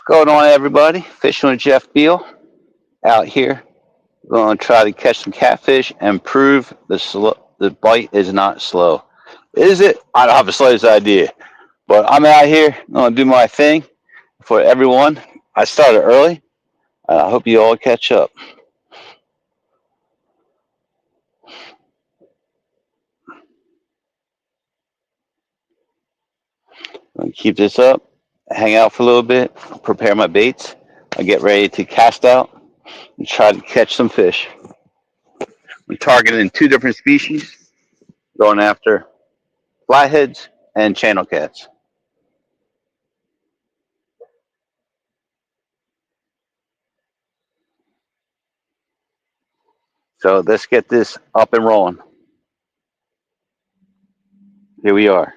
Going on, everybody? Fishing with Jeff Beal out here. We're going to try to catch some catfish and prove the bite is not slow. Is it? I don't have the slightest idea. But I'm out here. I'm going to do my thing for everyone. I started early. I hope you all catch up. I'm going to keep this up, hang out for a little bit, prepare my baits. I get ready to cast out and try to catch some fish. I'm targeting two different species, going after flatheads and channel cats. So let's get this up and rolling. Here we are.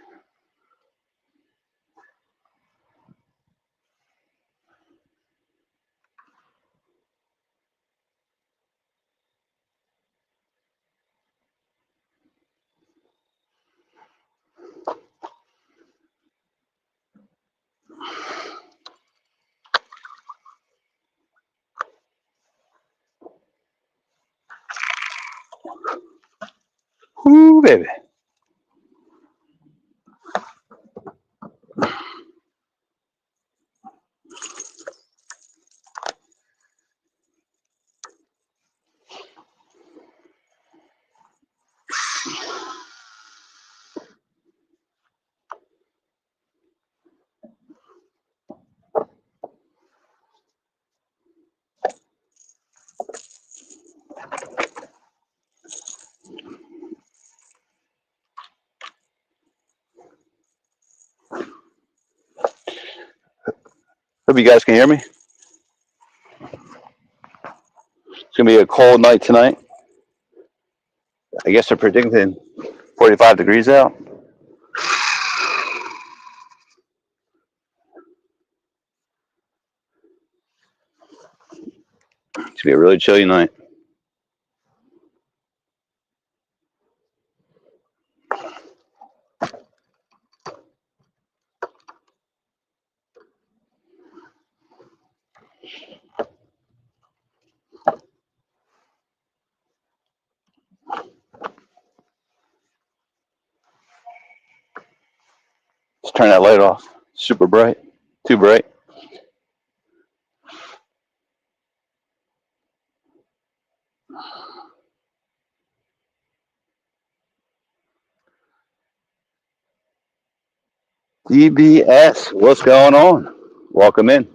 Woo, baby. Hope you guys can hear me. It's going to be a cold night tonight. I guess they're predicting 45 degrees out. It's going to be a really chilly night. Let's turn that light off. Super bright. Too bright. DBS, what's going on? Welcome in.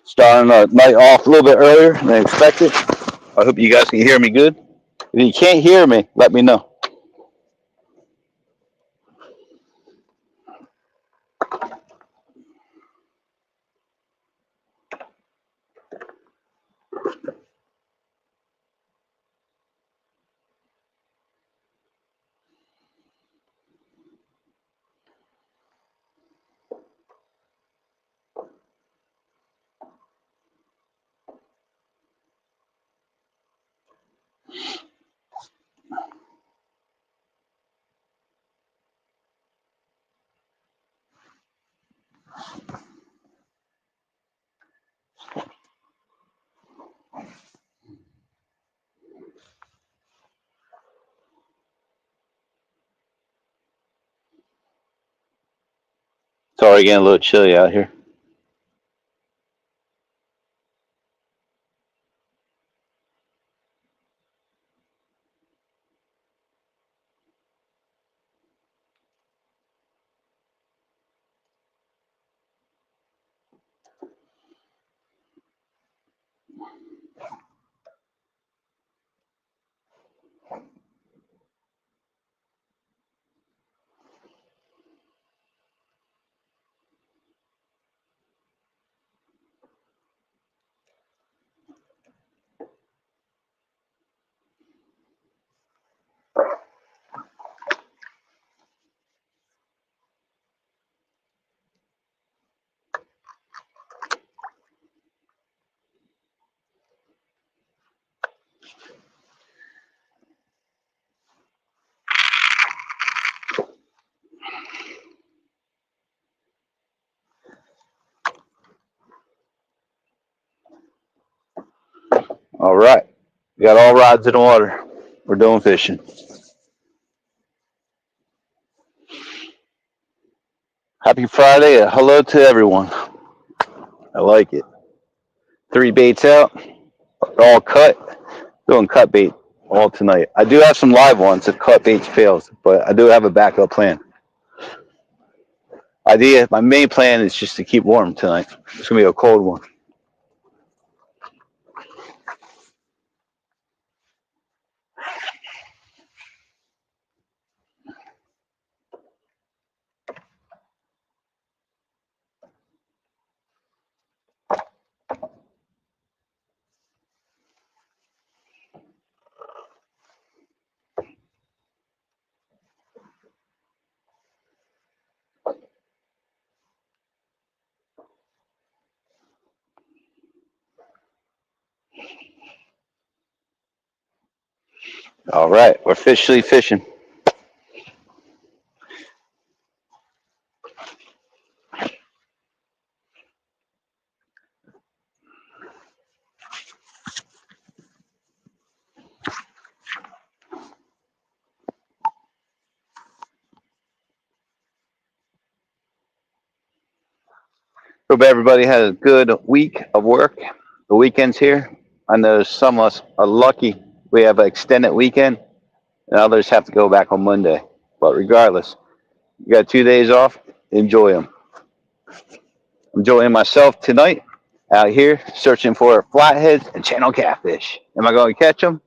Starting the night off a little bit earlier than expected. I hope you guys can hear me good. If you can't hear me, let me know. Sorry, getting a little chilly out here. All right. We got all rods in the water. We're doing fishing. Happy Friday. Hello to everyone. I like it. 3 baits out. All cut. Doing cut bait all tonight. I do have some live ones if cut baits fails, but I do have a backup plan. My main plan is just to keep warm tonight. It's going to be a cold one. All right. We're officially fishing. Hope everybody had a good week of work. The weekend's here. I know some of us are lucky. We have an extended weekend, and others have to go back on Monday. But regardless, you got 2 days off. Enjoy them. I'm enjoying myself tonight out here searching for flatheads and channel catfish. Am I going to catch them?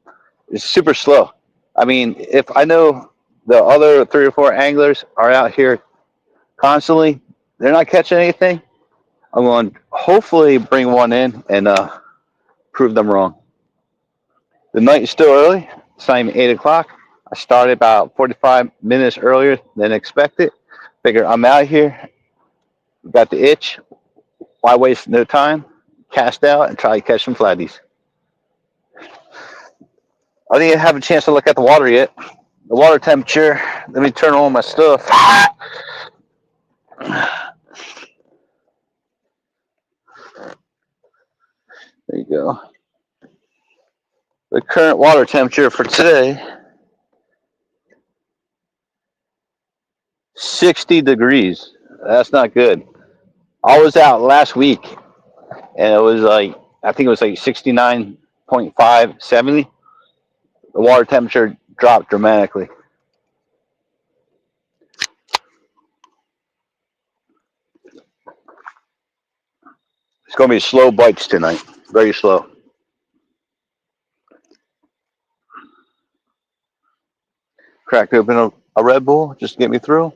It's super slow. I mean, if I know the other 3 or 4 anglers are out here constantly, they're not catching anything. I'm going to hopefully bring one in and prove them wrong. The night is still early. It's not even 8 o'clock. I started about 45 minutes earlier than expected. Figure I'm out here, got the itch. Why waste no time? Cast out and try to catch some flatties. I didn't have a chance to look at the water yet. The water temperature. Let me turn on my stuff. There you go. The current water temperature for today, 60 degrees. That's not good. I was out last week and it was like, I think it was like 69.5, 70. The water temperature dropped dramatically. It's going to be slow bites tonight. Very slow. Crack open a Red Bull just to get me through.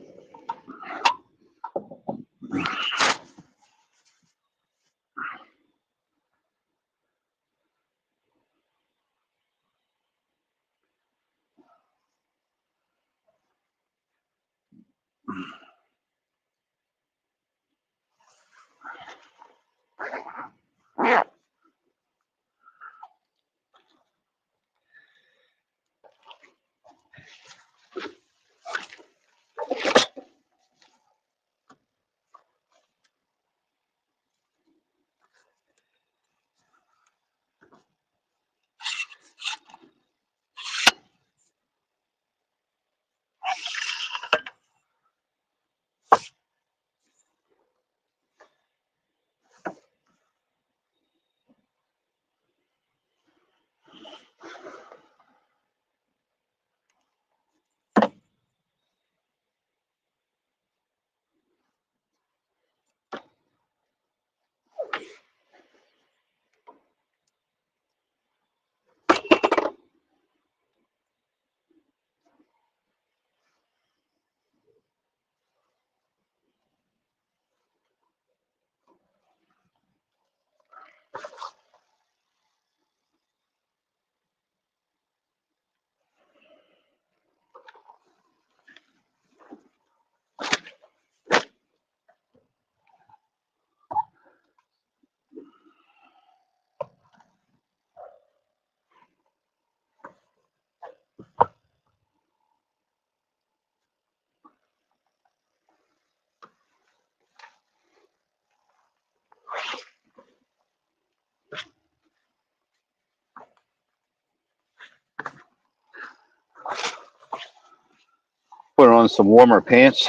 on some warmer pants.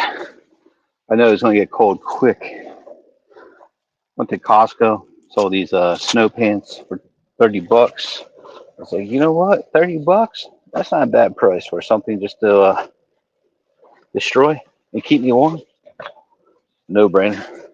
I know it's going to get cold quick. Went to Costco, saw these snow pants for 30 bucks. I was like, you know what? 30 bucks? That's not a bad price for something just to destroy and keep me warm. No brainer.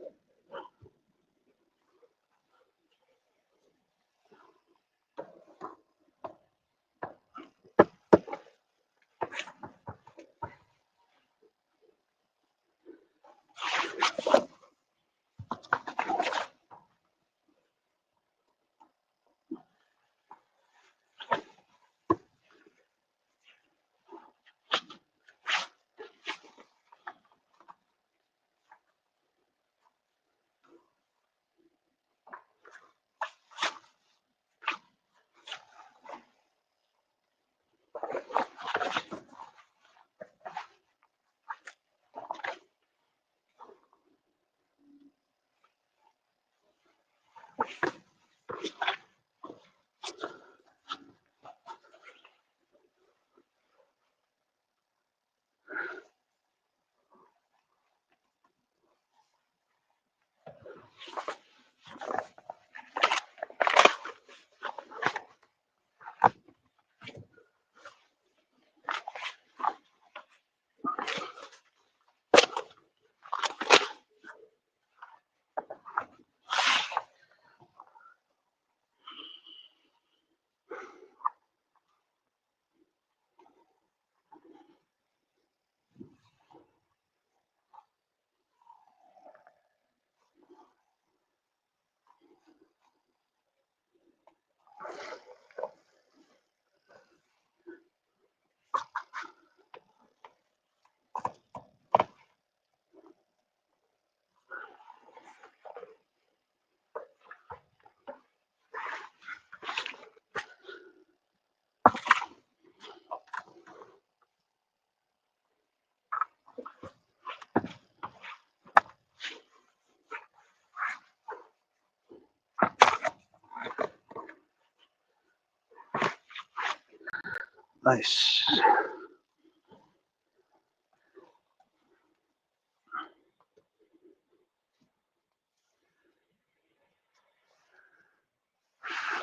Nice.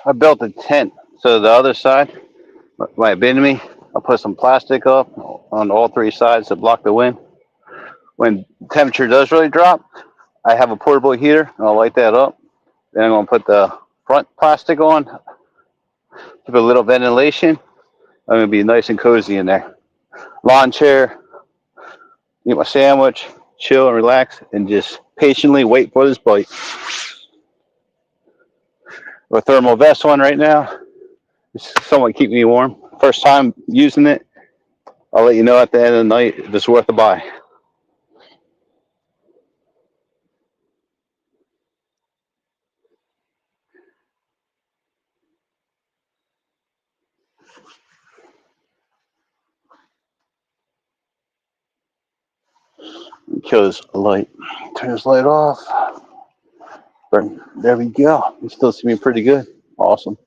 I built a tent. So the other side might have been to me. I'll put some plastic up on all three sides to block the wind. When temperature does really drop, I have a portable heater and I'll light that up. Then I'm going to put the front plastic on, give it a little ventilation. I'm going to be nice and cozy in there. Lawn chair, eat my sandwich, chill and relax, and just patiently wait for this bite. A thermal vest on right now. It's somewhat keeping me warm. First time using it. I'll let you know at the end of the night if it's worth a buy. Kill this light. Turn this light off. There we go. You still see me pretty good. Awesome.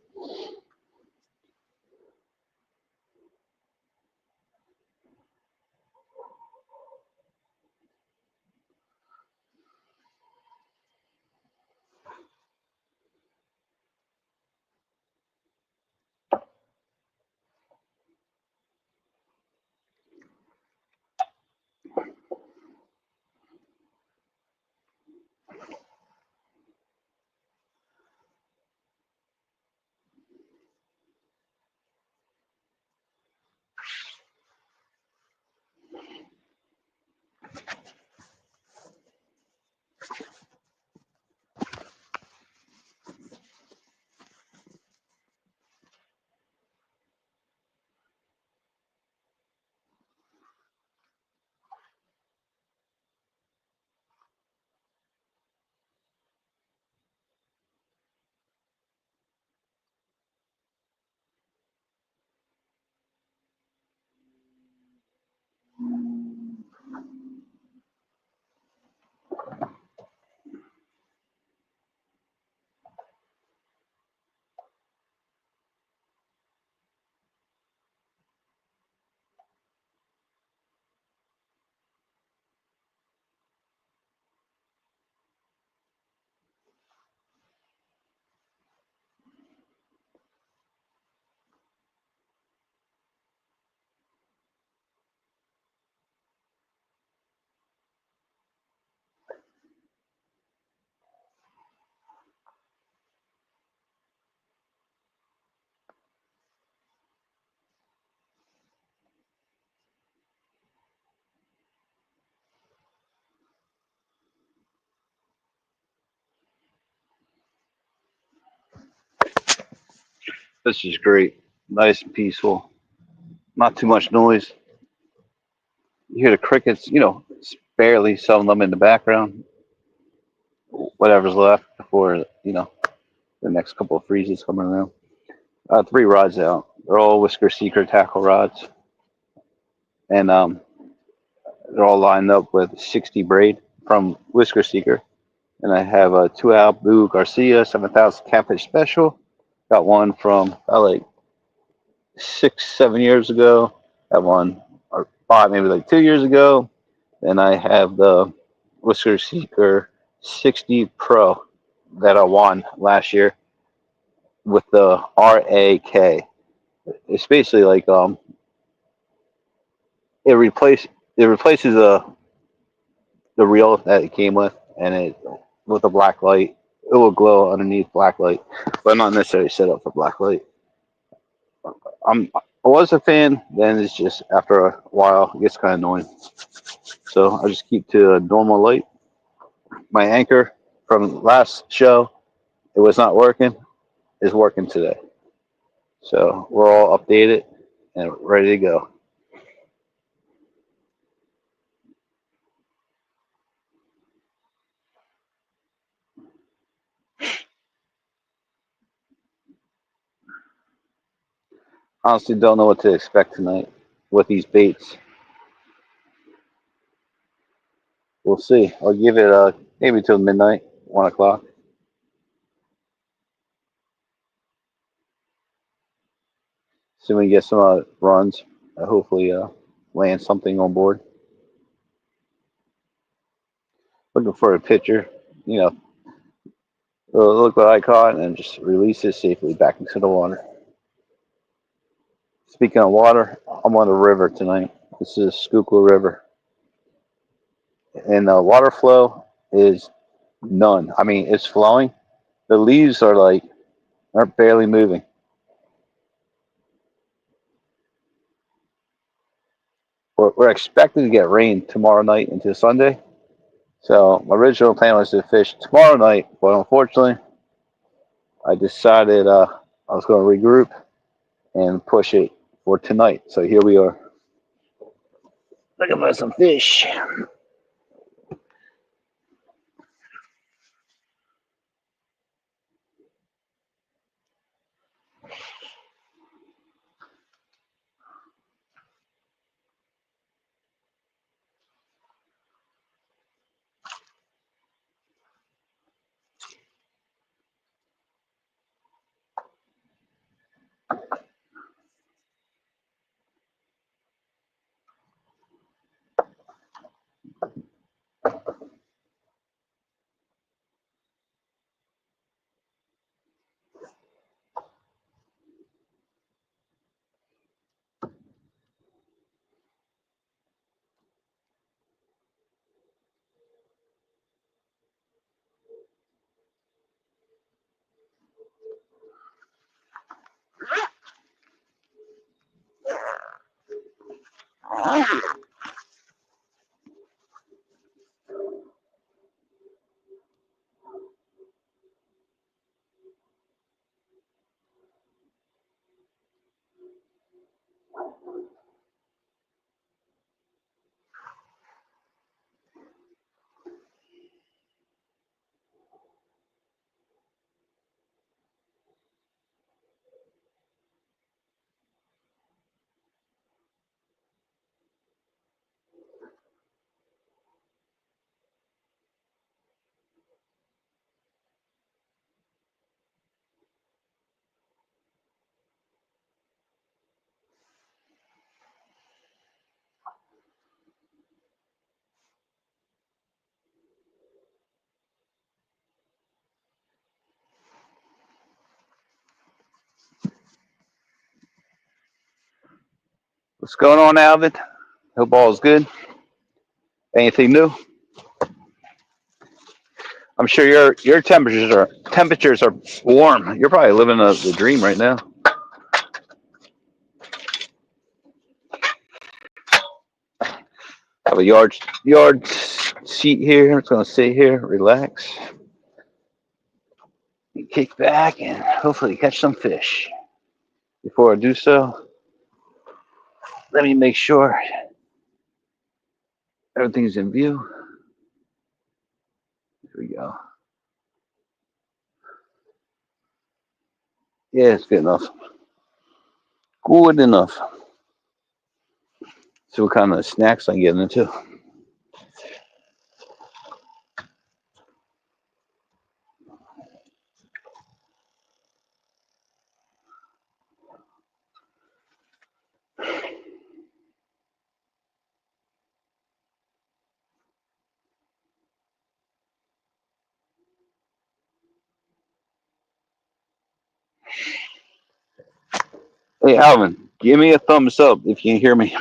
This is great. Nice and peaceful. Not too much noise. You hear the crickets, it's barely some of them in the background. Whatever's left before, the next couple of freezes coming around. 3 rods out. They're all Whisker Seeker tackle rods. And they're all lined up with 60 braid from Whisker Seeker. And I have a 2-owl Blue Garcia 7,000 catfish special. Got one from like 6, 7 years ago. Got one or 5, maybe like 2 years ago. Then I have the Whisker Seeker 60 Pro that I won last year with the RAK. It's basically like it replaces the reel that it came with, and it with a black light. It will glow underneath black light, but not necessarily set up for black light. I was a fan, then it's just after a while it gets kind of annoying. So I just keep to a normal light. My anchor from last show, it was not working, is working today. So we're all updated and ready to go. Honestly, don't know what to expect tonight with these baits. We'll see. I'll give it maybe till midnight, 1 o'clock. See when we get some runs. Hopefully land something on board. Looking for a picture, look what I caught, and just release it safely back into the water. Speaking of water, I'm on the river tonight. This is Schuylkill River, and the water flow is none. I mean, it's flowing. The leaves are barely moving. We're expecting to get rain tomorrow night into Sunday. So my original plan was to fish tomorrow night, but unfortunately, I decided I was going to regroup and push it for tonight. So here we are. Looking for some fish. What's going on, Alvin? Hope all is good. Anything new? I'm sure your temperatures are warm. You're probably living the dream right now. Have a yard seat here. It's gonna sit here, relax, kick back, and hopefully catch some fish. Before I do so, let me make sure everything's in view. Here we go. Yeah, it's good enough. Good enough. See what kind of snacks I'm getting into. Hey, Alvin, give me a thumbs up if you can hear me.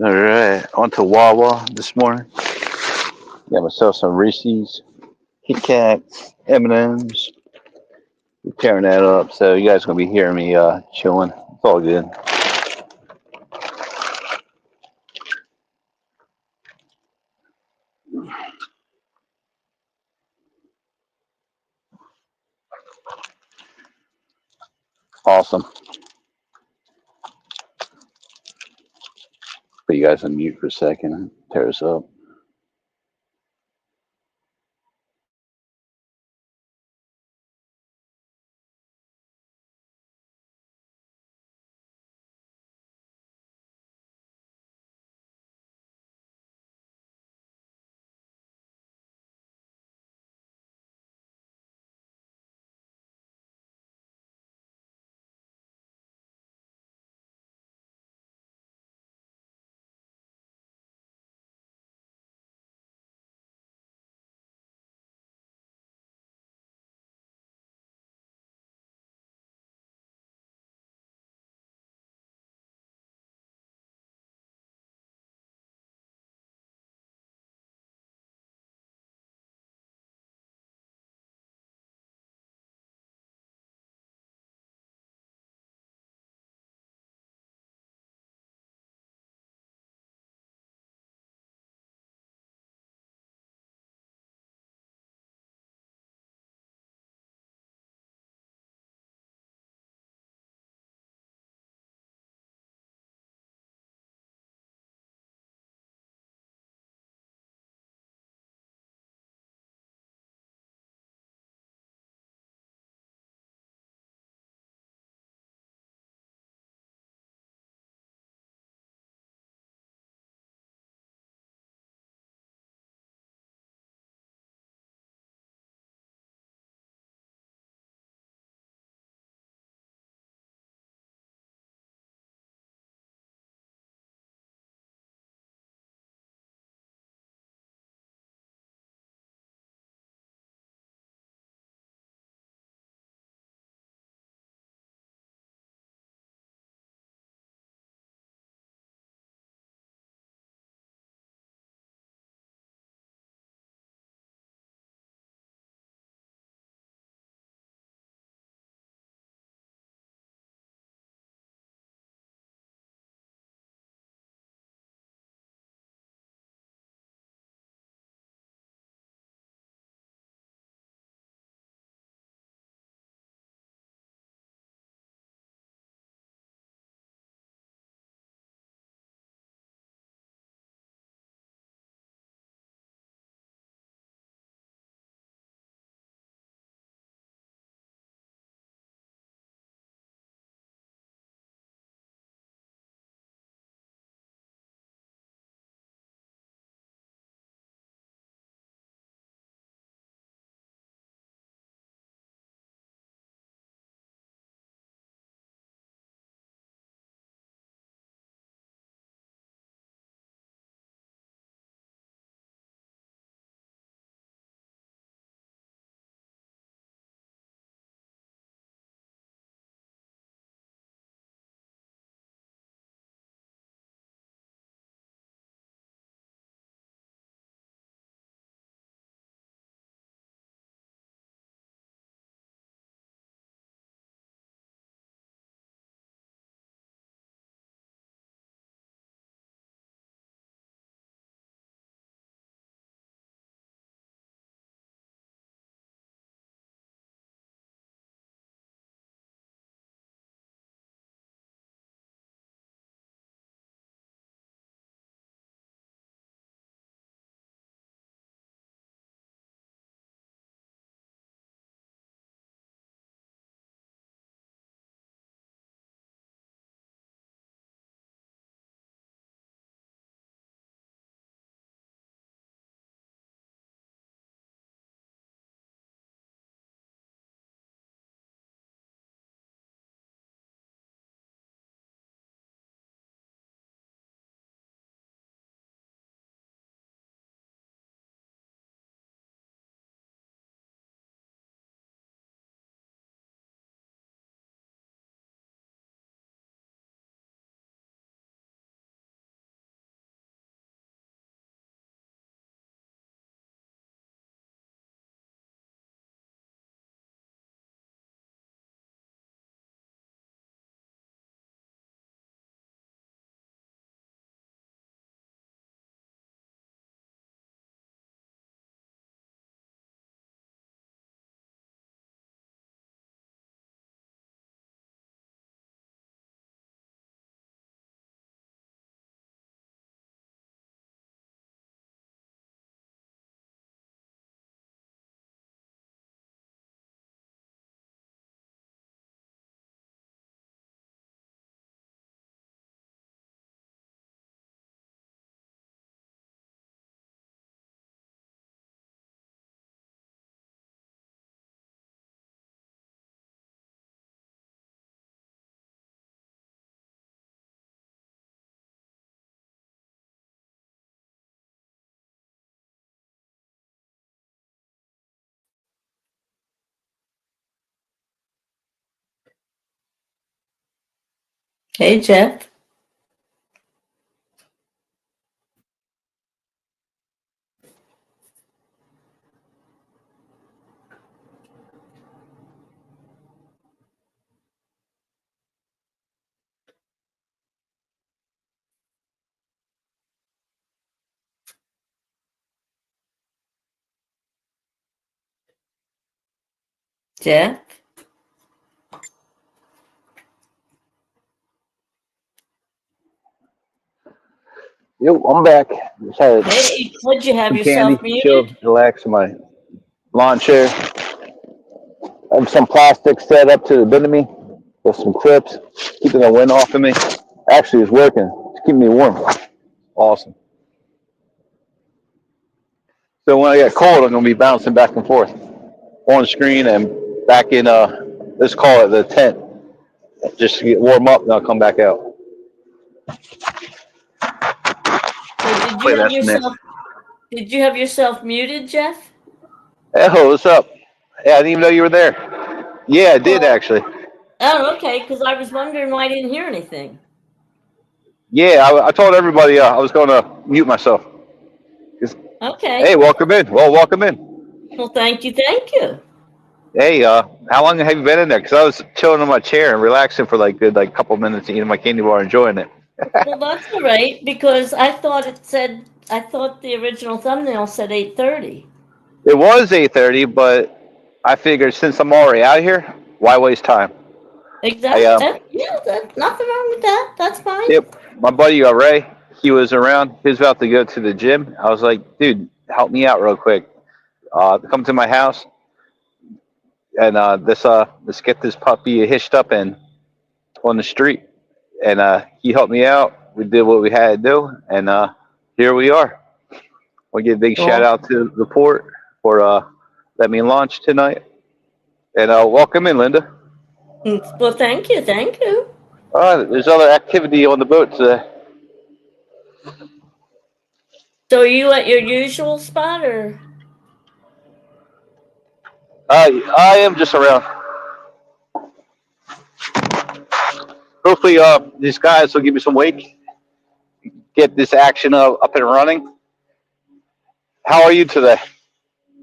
All right, on to Wawa this morning. Got myself some Reese's, Kit Kats, M&Ms. We're tearing that up, so you guys gonna be hearing me chilling. It's all good. Awesome. Put you guys on mute for a second and tear this up. Hey, Jeff. Jeff? Yo, I'm back. Just had Hey, would you have some candy, yourself muted? chill, relax in my lawn chair. I have some plastic set up to the bend of me with some clips, keeping the wind off of me. Actually, it's working. It's keeping me warm. Awesome. So when I get cold, I'm gonna be bouncing back and forth on the screen and back in. Let's call it the tent, just to get warm up, and I'll come back out. So did Play you have that some next. yourself did you have yourself muted, Jeff? Hey, what's up? Yeah, I didn't even know you were there. Yeah, I did Well, actually. oh, okay, because I was wondering why I didn't hear anything. Yeah, I told everybody I was going to mute myself. Hey, Okay. welcome in. Well, welcome in. Well, thank you, thank you. Hey, how long have you been in there? Because I was chilling in my chair and relaxing for like good like couple minutes, eating my candy bar, enjoying it. Well, that's all right, because I thought the original thumbnail said 8:30. It was 8:30, but I figured since I'm already out here, why waste time? I Exactly. Yeah, nothing wrong with that. That's fine. Yep, my buddy Ray, he was around. He was about to go to the gym. I was like, dude, help me out real quick. Come to my house and let's get this puppy hitched up and on the street. And he helped me out. We did what we had to do, and here we are. We give a big shout Well, out to the port for letting me launch tonight. And welcome in, Linda. well, thank you, thank you. There's other activity on the boat today. So are you at your usual spot, or? I am just around. Hopefully, these guys will give me some wake, get this action up and running. How are you today?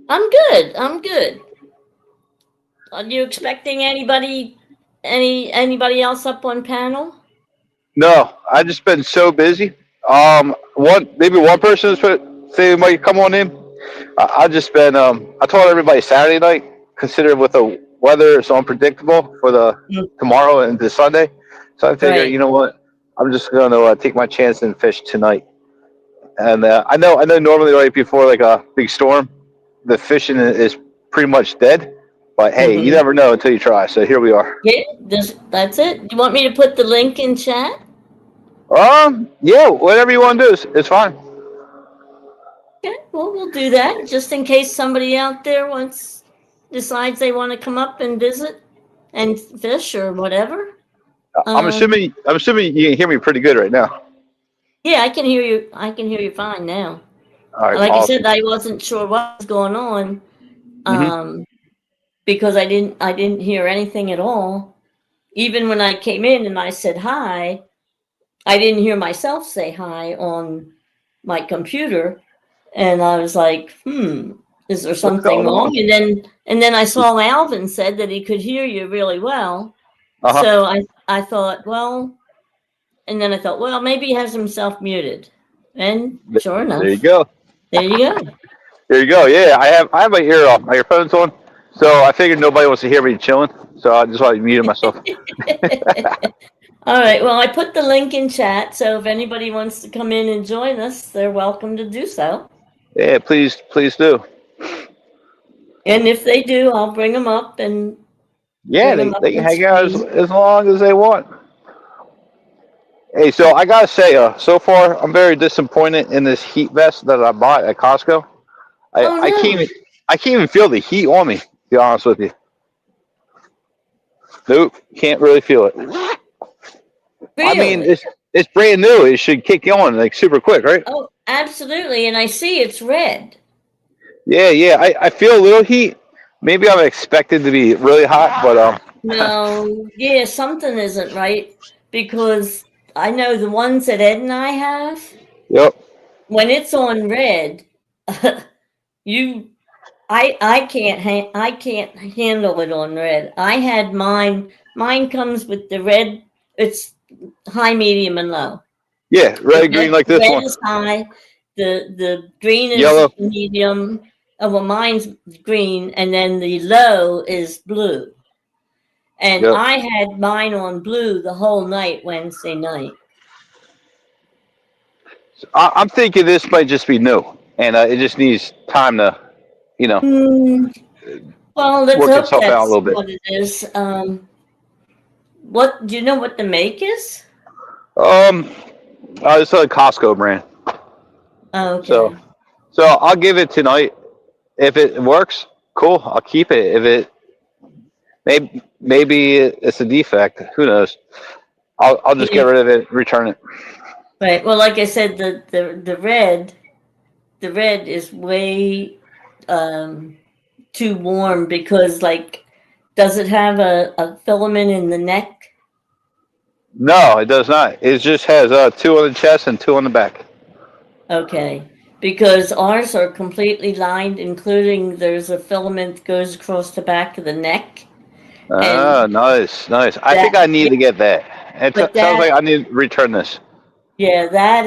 I'm good. I'm good. Are you expecting anybody else up on panel? No, I just been so busy. Maybe one person is say might come on in. I just been. I told everybody Saturday night, consider with the weather so unpredictable for the tomorrow and the Sunday. So I figured, Right. you know what, I'm just going to take my chance and fish tonight. And I know normally right before like a big storm, the fishing is pretty much dead. But hey, you Mm-hmm. never know until you try. So here we are. Yeah, that's it. You want me to put the link in chat? Yeah, whatever you want to do, it's fine. Okay, well, we'll do that just in case somebody out there decides they want to come up and visit and fish or whatever. I'm assuming you can hear me pretty good right now. Yeah, I can hear you. I can hear you fine now. All right, Like I awesome. said, I wasn't sure what was going on. Mm-hmm. Because I didn't hear anything at all. Even when I came in and I said hi, I didn't hear myself say hi on my computer, and I was like, is there What's something going wrong? on? And then I saw Alvin said that he could hear you really well. Uh huh. So I thought, well, and then I thought, well, maybe he has himself muted. And sure There you enough, go. there you go. There you go. Yeah, I have my earphones on, so I figured nobody wants to hear me chilling, so I just wanted to mute myself. All right. Well, I put the link in chat, so if anybody wants to come in and join us, they're welcome to do so. Yeah, please do. And if they do, I'll bring them up and Yeah, bring them they up can on hang out screen. as long as they want. Hey, so I gotta say, so far I'm very disappointed in this heat vest that I bought at Costco. I, Oh I can't no, even, I can't even feel the heat on me. To be honest with you, nope, can't really feel it. I mean, really? it's brand new. It should kick on like super quick, right? Oh, absolutely. And I see it's red. Yeah. I feel a little heat. Maybe I'm expected to be really hot, but No, yeah, something isn't right. because I know the ones that Ed and I have, Yep. when it's on red, you I can't handle it on red. I had mine. Mine comes with the red. It's high, medium, and low. Yeah, red, green, like The this red one. is high. The green is Yellow. medium. Oh, well, mine's green, and then the low is blue. And Yep. I had mine on blue the whole night Wednesday night. I'm thinking this might just be new, and it just needs time to, Well, let's work hope itself out a that's little bit. what it is. What do you know? What the make is? It's a Costco brand. Oh, okay. So I'll give it tonight. If it works, cool. I'll keep it. If it maybe it's a defect. Who knows? I'll just get rid of it, return it. Right. Well, like I said, the red is way too warm because, like, does it have a filament in the neck? No, it does not. It just has 2 on the chest and 2 on the back. Okay. Because ours are completely lined, including there's a filament that goes across the back of the neck. Ah, nice. I think I need to get that. It sounds like I need to return this. Yeah, that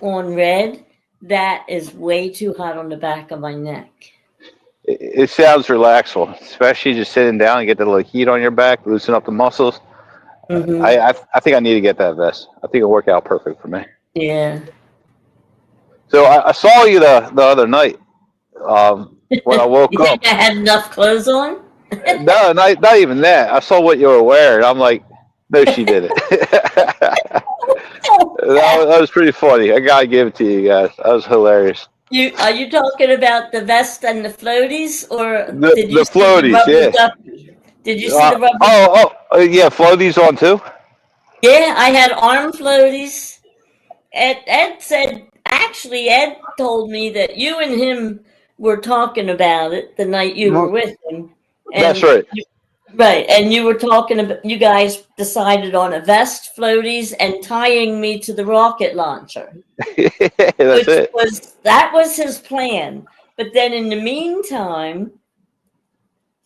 on red. That is way too hot on the back of my neck. It sounds relaxful, especially just sitting down and get the little heat on your back, loosen up the muscles. Mm-hmm. I think I need to get that vest. I think it'll work out perfect for me. Yeah. So I saw you the other night when I woke You up. think I had enough clothes on? No, not even that. I saw what you were wearing. I'm like, no, she didn't. that was pretty funny. I gotta give it to you guys. That was hilarious. Are you talking about the vest and the floaties, or did you The see the floaties, rubber yeah. ducky? Did you see the rubber? Yeah, floaties on too. Yeah, I had arm floaties. Ed said, actually, Ed told me that you and him were talking about it the night you were with him. And That's right. Right, and you were talking about, you guys decided on a vest, floaties, and tying me to the rocket launcher. That's it. That was his plan. But then in the meantime,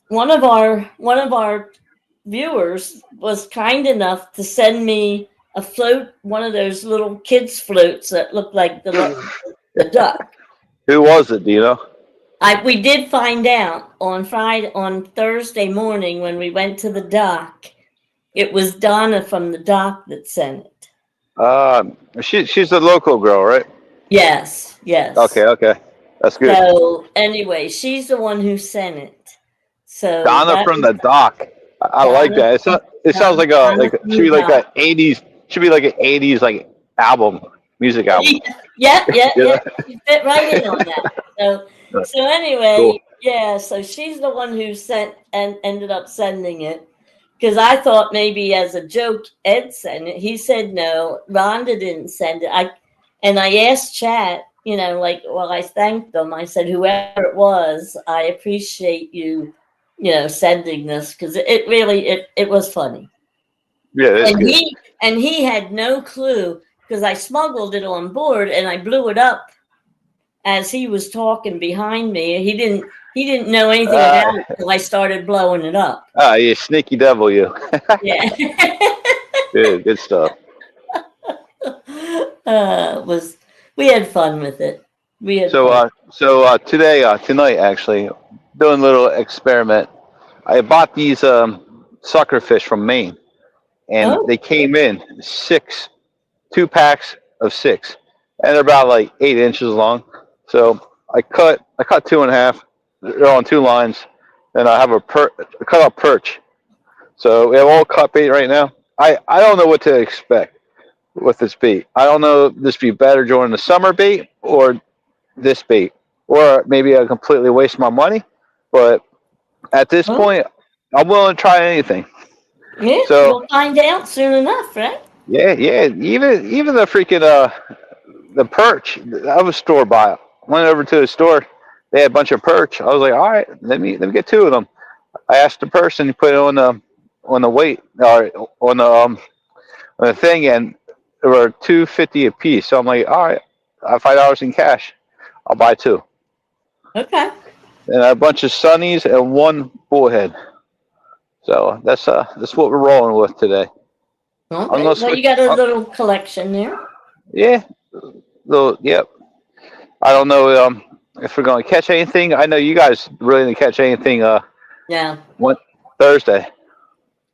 one of our viewers was kind enough to send me a float, one of those little kids floats that look like the duck. Who was it? Do you know? We did find out on Thursday morning when we went to the dock. It was Donna from the dock that sent it. She's a local girl, right? Yes. Okay. That's good. So anyway, she's the one who sent it. So Donna from the dock. I like that. It sounds like should be like a 80s. Should be like an 80s like music album. Yeah. You fit right in on that. So anyway, cool. Yeah. So she's the one who sent and ended up sending it. Because I thought maybe as a joke, Ed sent it. He said no. Rhonda didn't send it. I asked Chat, I thanked them. I said, whoever it was, I appreciate you, sending this because it really was funny. Yeah, and he had no clue because I smuggled it on board and I blew it up as he was talking behind me. He didn't know anything about it until I started blowing it up. You sneaky devil, you. Yeah. Good stuff. We had fun with it. Tonight actually, doing a little experiment. I bought these sucker fish from Maine, and they came in 2 packs of 6, and they're about like 8 inches long. So I cut 2 in half. They're on 2 lines, and I have a cut up perch. So we have all cut bait right now. I don't know what to expect with this bait. I don't know if this be better during the summer bait or this bait, or maybe I completely waste my money. But at this point, I'm willing to try anything. Yeah, so we'll find out soon enough, right? Yeah. Even the freaking the perch. I was store bought. Went over to the store. They had a bunch of perch. I was like, all right, let me get 2 of them. I asked the person to put it on the weight or on the on the thing, and they were $2.50 a piece. So I'm like, all right, I have $5 in cash. I'll buy two. Okay. And a bunch of sunnies and one bullhead. So that's what we're rolling with today. I'm Okay. gonna Well, switch. you got a little collection there. Yeah, little. Yep. I don't know if we're gonna catch anything. I know you guys really didn't catch anything. Yeah. What Thursday?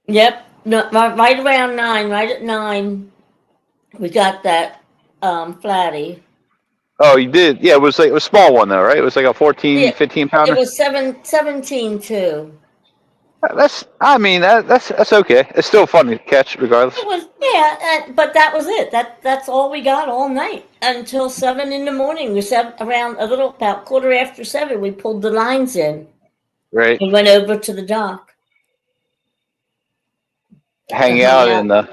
Yep. No, right around 9. Right at 9, we got that flatty. Oh, you did. Yeah, it was like a small one though, right? It was like a 14, Yeah. 15 It pounder. was 17 too. That's. I mean, that's okay. It's still fun to catch, regardless. It was, yeah, but that was it. That's all we got all night until 7 in the morning. We said around about 7:15. We pulled the lines in Right. and went over to the dock to Hang hang out out. and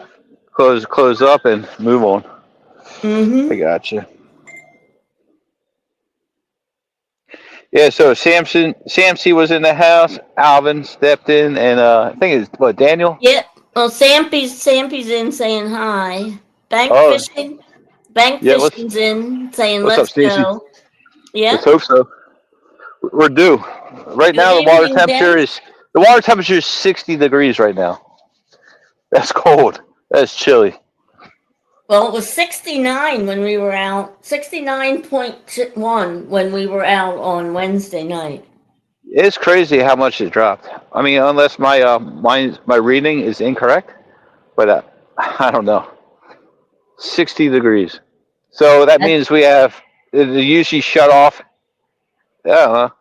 close up and move on. I Mm-hmm. gotcha. Yeah, so Samsey was in the house. Alvin stepped in, and I think it's what Daniel. Yeah. Well, Sampy's in saying hi. Bank Oh, fishing. Bank yeah. fishing's in saying What's up, let's Stacy? go. Yeah. Let's hope so. We're due. Right Good now, evening, Jen. the water temperature is 60 degrees right now. That's cold. That's chilly. Well, it was 69 when we were out. 69.1 when we were out on Wednesday night. It's crazy how much it dropped. I mean, unless my reading is incorrect, but I don't know. 60 degrees. So that That's means we have it usually shut off. I don't know,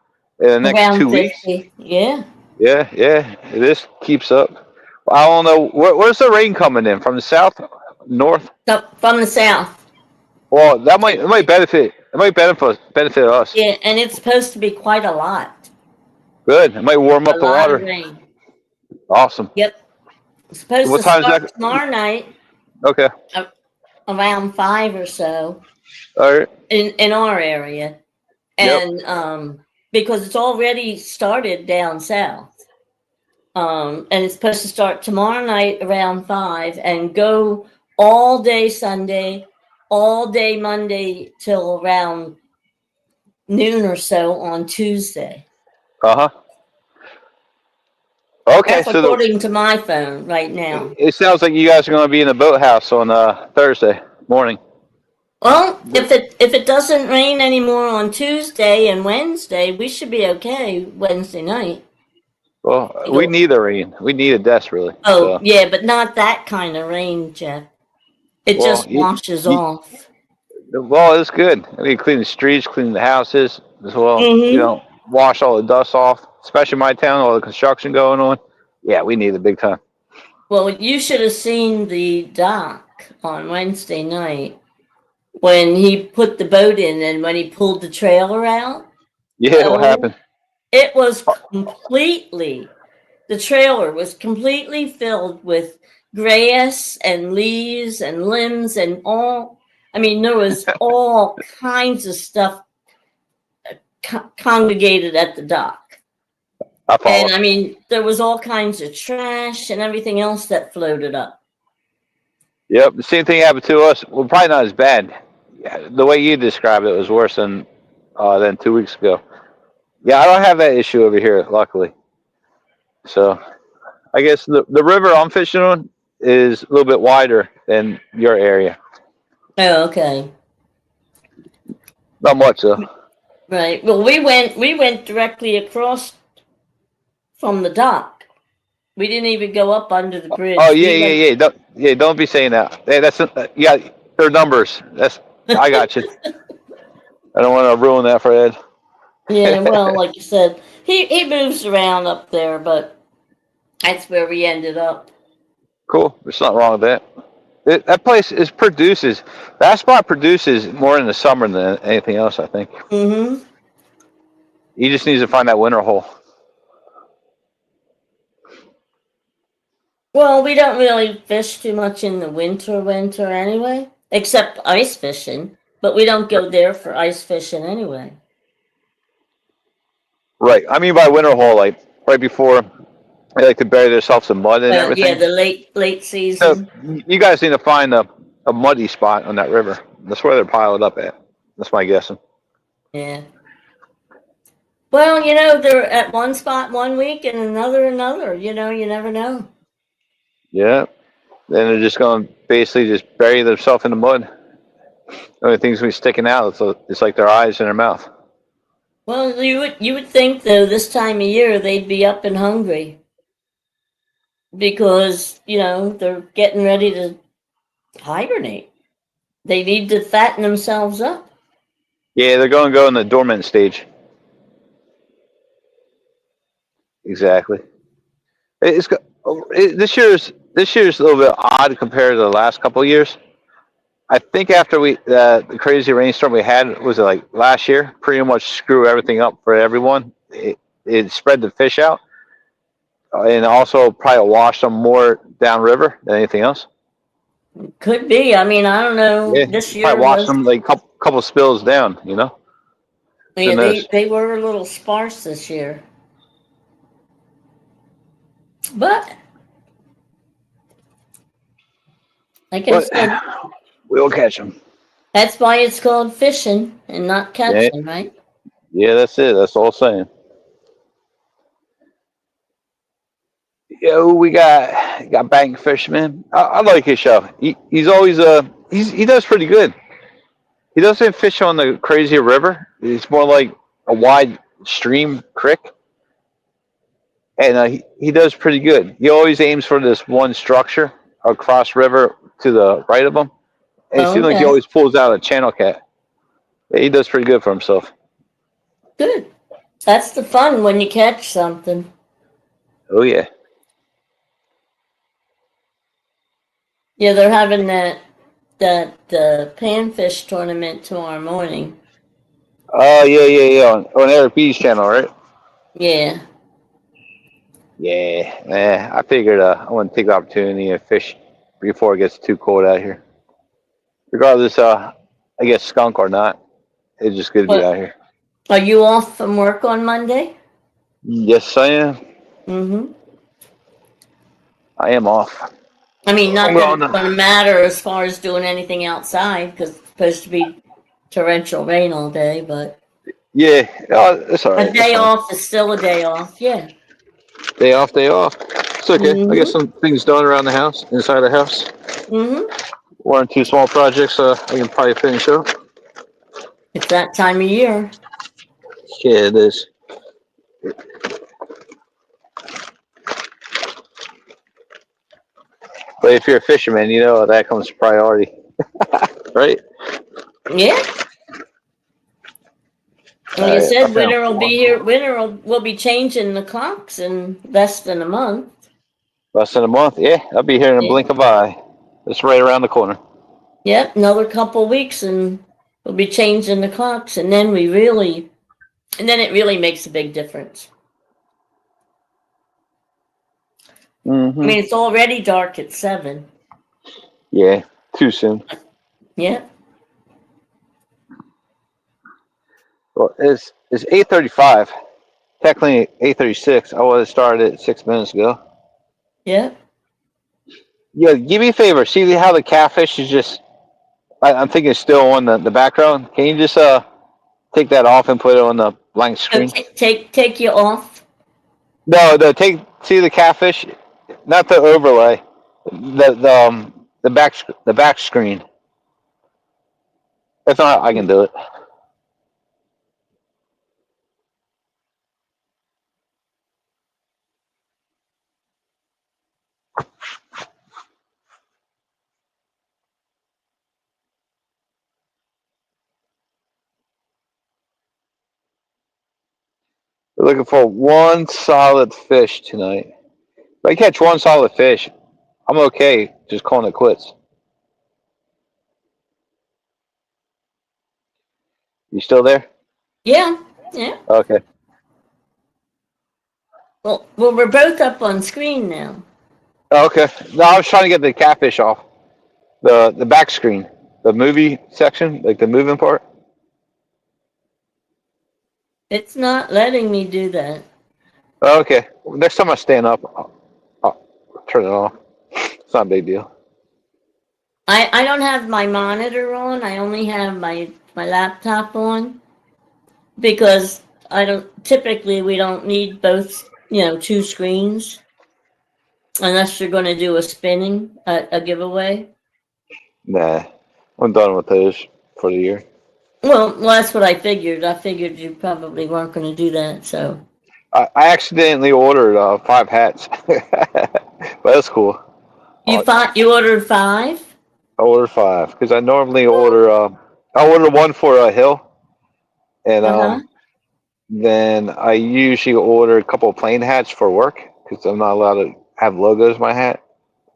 in the next around 2 weeks. 50. Yeah. Yeah, yeah. This keeps up. I don't know where's the rain coming in, from the south, north. So from the south. Well, that might it might benefit benefit us. Yeah, and it's supposed to be quite a lot. Good. It might warm A up the lot of water. rain. Awesome. Yep. It's supposed What to time is start that? tomorrow night Okay. around 5 or so All right. in our area. Yep. And because it's already started down south. And it's supposed to start tomorrow night around 5 and go all day Sunday, all day Monday till around noon or so on Tuesday. Uh huh. Okay. That's So according to my phone right now. it sounds like you guys are going to be in the boathouse on Thursday morning. Well, if it doesn't rain anymore on Tuesday and Wednesday, we should be okay Wednesday night. Well, You we go, need the rain. We need it desperately. oh So, yeah, but not that kind of rain, Jeff. It well, just washes you, off. well, it's good. I mean, clean the streets, clean the houses as well. Mm-hmm. Wash all the dust off, especially my town, all the construction going on. Yeah, we need it big time. Well, you should have seen the dock on Wednesday night when he put the boat in and when he pulled the trailer out. Yeah, what Oh, happened? it was the trailer was completely filled with grass and leaves and limbs and all. I mean, there was all kinds of stuff congregated at the dock. I follow. And I mean, there was all kinds of trash and everything else that floated up. Yep, the same thing happened to us. Well, probably not as bad. Yeah, the way you described it was worse than 2 weeks ago. Yeah, I don't have that issue over here, luckily. So I guess the river I'm fishing on is a little bit wider than your area. Oh, okay. Not much though. Right. Well, we went directly across from the dock. We didn't even go up under the Oh bridge. yeah, We went. yeah, yeah. Don't be saying that. Hey, that's yeah. They're numbers. I got you. I don't want to ruin that for Ed. Yeah. Well, like you said, he moves around up there, but that's where we ended up. Cool. There's nothing wrong with that. That place produces. That spot produces more in the summer than anything else, I think. Mm-hmm. He just needs to find that winter hole. Well, we don't really fish too much in the winter anyway, except ice fishing. But we don't go there for ice fishing anyway. Right. I mean by winter hole, like right before They like to bury themselves in mud and Yeah, everything. the late So season. you guys need to find a muddy spot on that river. That's where they're piled up at. That's my guessing. Yeah. Well, they're at one spot one week and another. You never know. Yeah. Then they're just going to basically just bury themselves in the mud. The only thing's going to be sticking out. It's like their eyes and their mouth. Well, you would think though this time of year they'd be up and hungry because they're getting ready to hibernate. They need to fatten themselves up. Yeah, they're going to go in the dormant stage. Exactly. It's this year's a little bit odd compared to the last couple of years. I think after the crazy rainstorm we had, was it like last year, pretty much screw everything up for everyone. It spread the fish out, and also probably washed them more downriver than anything else. Could be. I mean, I don't know. Yeah, This probably year washed was. them like couple spills down. Who Yeah, knows? they were a little sparse this year. But like I But said, we'll catch them. that's why it's called fishing and not Yeah, catching, right? yeah, that's it. That's all I'm saying. Yo, we got Bank Fisherman. I like his show. He's always he does pretty good. He doesn't fish on the crazy river. It's more like a wide stream creek, and he does pretty good. He always aims for this one structure across river to the right of him, and it Oh, seems like he okay. always pulls out a channel cat. Yeah, he does pretty good for himself. Good. That's the fun when you catch something. Oh yeah. Yeah, they're having that panfish tournament tomorrow morning. Oh yeah. On Eric B's channel, right? Yeah. Yeah. I figured I want to take the opportunity and fish before it gets too cold out here. Regardless, I guess skunk or not, it's just good to be What? out here. Are you off from work on Monday? Yes, I am. Mm-hmm. I am off. I mean, I'm not that going it's going to to. matter as far as doing anything outside because it's supposed to be torrential rain all day, but Yeah, it's all a right. It's day fine. off is still a day off. Yeah. Day off, day off. It's okay. I get Mm-hmm. some things done around the house, inside the house. Mm-hmm. One or two small projects I can probably finish up. It's that time of year. Yeah, it is. But if you're a fisherman, you know that comes priority, right? Yeah. All Like I right, I said, found winter will be one. here. Winter will be changing the clocks in less than a month. Less than a month. Yeah, I'll be here in a Yeah. blink of an eye. It's right around the corner. Yep. Another couple weeks and we'll be changing the clocks, and then it really makes a big difference. I Mm-hmm. mean, it's already dark at 7. Yeah, too soon. Yep. Well, it's 8:35. Technically 8:36. I would have started it 6 minutes ago. Yep. Yeah, give me a favor. See how the catfish is just. I'm thinking it's still on the background. Can you just take that off and put it on the blank So screen? take you off. No. See the catfish, not the overlay. The back screen. If not, I can do it. We're looking for one solid fish tonight. If I catch one solid fish, I'm okay. Just calling it quits. You still there? Yeah. Yeah. Okay. Well, we're both up on screen now. Okay. No, I was trying to get the catfish off the back screen, the movie section, like the moving part. It's not letting me do that. Okay. Next time I stand up, I'll turn it off. It's not a big deal. I don't have my monitor on. I only have my laptop on because I don't typically we don't need both, two screens unless you're going to do a spinning a giveaway. Nah, I'm done with those for the year. Well, that's what I figured. I figured you probably weren't going to do that. So I accidentally ordered 5 hats, but that's cool. you ordered 5? I ordered 5 because I normally order. I ordered one for a hill, and Uh-huh. then I usually order a couple of plain hats for work because I'm not allowed to have logos in my hat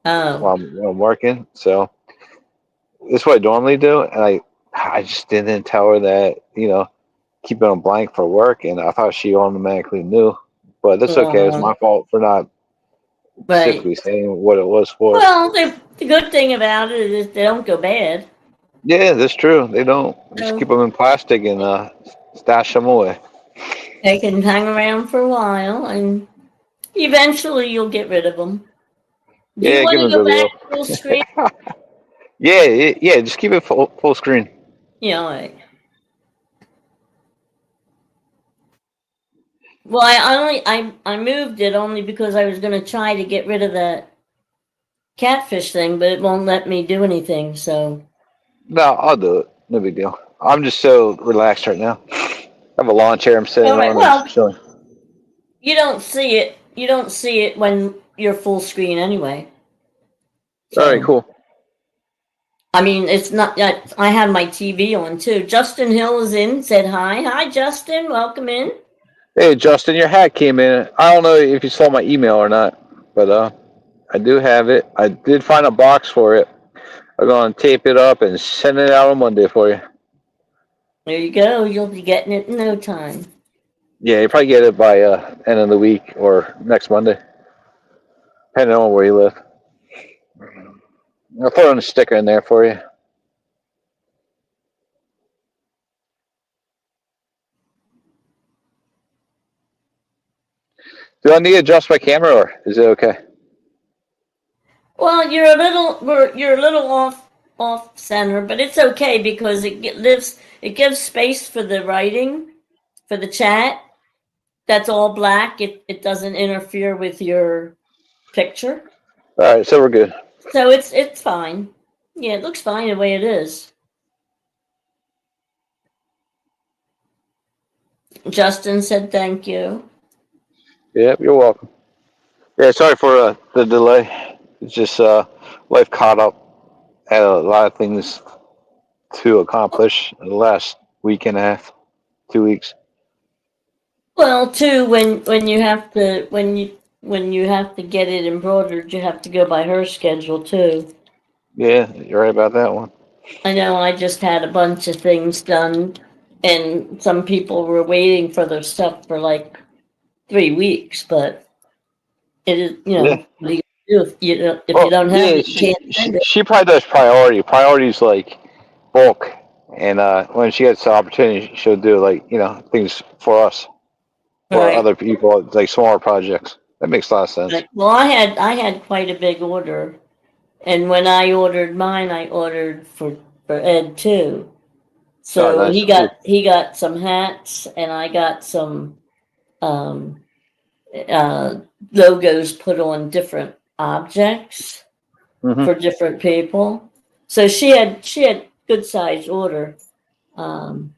Oh. while I'm working. So this is what I normally do, and I just didn't tell her that keep it on blank for work, and I thought she automatically knew. But that's okay. It's my fault for not Right. specifically saying what it was for. Well, the good thing about it is they don't go bad. Yeah, that's true. They don't just keep So them in plastic and stash them away. they can hang around for a while and eventually you'll get rid of them. Do you Yeah, want give to them a go back video. full screen? Yeah. Just keep it full screen. Yeah, all right. Well, I moved it only because I was going to try to get rid of that catfish thing, but it won't let me do anything. So, No, I'll do it. No big deal. I'm just so relaxed right now. I have a lawn chair I'm sitting all right. on. I'm just Well, chilling. you don't see it. You don't see it when you're full screen anyway. All right, So, cool. I mean, it's not. I have my TV on too. Justin Hill is in. Said hi. Hi, Justin. Welcome in. Hey, Justin, your hat came in. I don't know if you saw my email or not, but I do have it. I did find a box for it. I'm gonna tape it up and send it out on Monday for you. There you go. You'll be getting it in no time. Yeah, you probably get it by end of the week or next Monday, depending on where you live. I'll throw in a sticker in there for you. Do I need to adjust my camera, or is it okay? Well, you're a little off center, but it's okay because it gives space for the writing for the chat. That's all black. It doesn't interfere with your picture, All right, so we're good. so it's fine. Yeah, it looks fine the way it is. Justin said thank you. Yep, you're welcome. Yeah, sorry for the delay. It's just life caught up. Had a lot of things to accomplish in the last week and a half, 2 weeks. Well, too, when you have to when you have to get it embroidered, you have to go by her schedule too. Yeah, you're right about that one. I know I just had a bunch of things done, and some people were waiting for their stuff for like 3 weeks, but it is, Yeah. what do you do if you Well, don't have yeah, it, you can't send it. she probably does priority. Priority's like bulk, and when she gets the opportunity, she'll do like things for us or Right. other people, like smaller projects. That makes a lot of sense. Right. Well, I had quite a big order, and when I ordered mine, I ordered for Ed too. Oh, So nice. he got some hats, and I got some um, uh, logos put on different objects Mm-hmm. for different people. So she had good sized order. Um,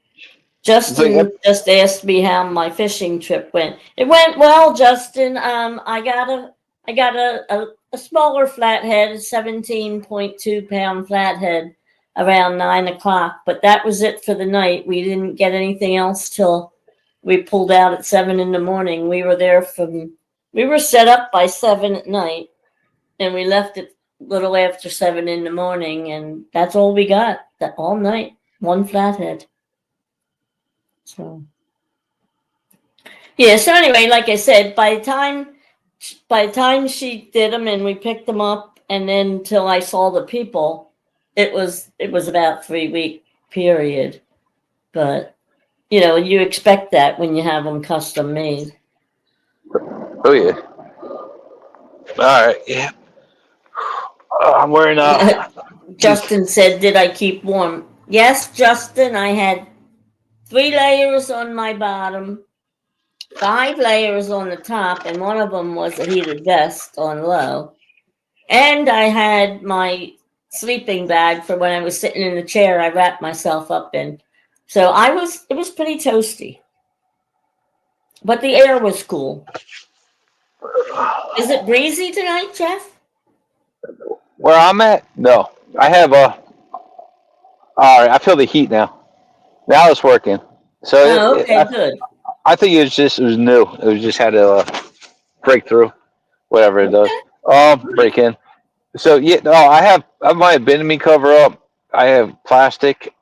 It's like, Justin just asked me how my fishing trip went. It went well, Justin. I got a smaller flathead, 17.2 pound flathead, around 9 o'clock. But that was it for the night. We didn't get anything else till we pulled out at 7 in the morning. We were set up by 7 at night, and we left at little after 7 in the morning, and that's all we got that all night. One flathead. So yeah. So anyway, like I said, by the time she did them and we picked them up, and then till I saw the people, it was about 3 week period. But you expect that when you have them custom made. Oh yeah. All right. Yeah. I'm wearing Justin said, did I keep warm? Yes, Justin, I had 3 layers on my bottom, 5 layers on the top, and one of them was a heated vest on low. And I had my sleeping bag for when I was sitting in the chair I wrapped myself up in. So it was pretty toasty. But the air was cool. Is it breezy tonight, Jeff? where I'm at. No, I have all right, I feel the heat now. Now it's working. So Oh, okay, good. I think it was new. It was just had to break through, whatever it does. Okay. Break in. So yeah, no, I my bend cover up. I have plastic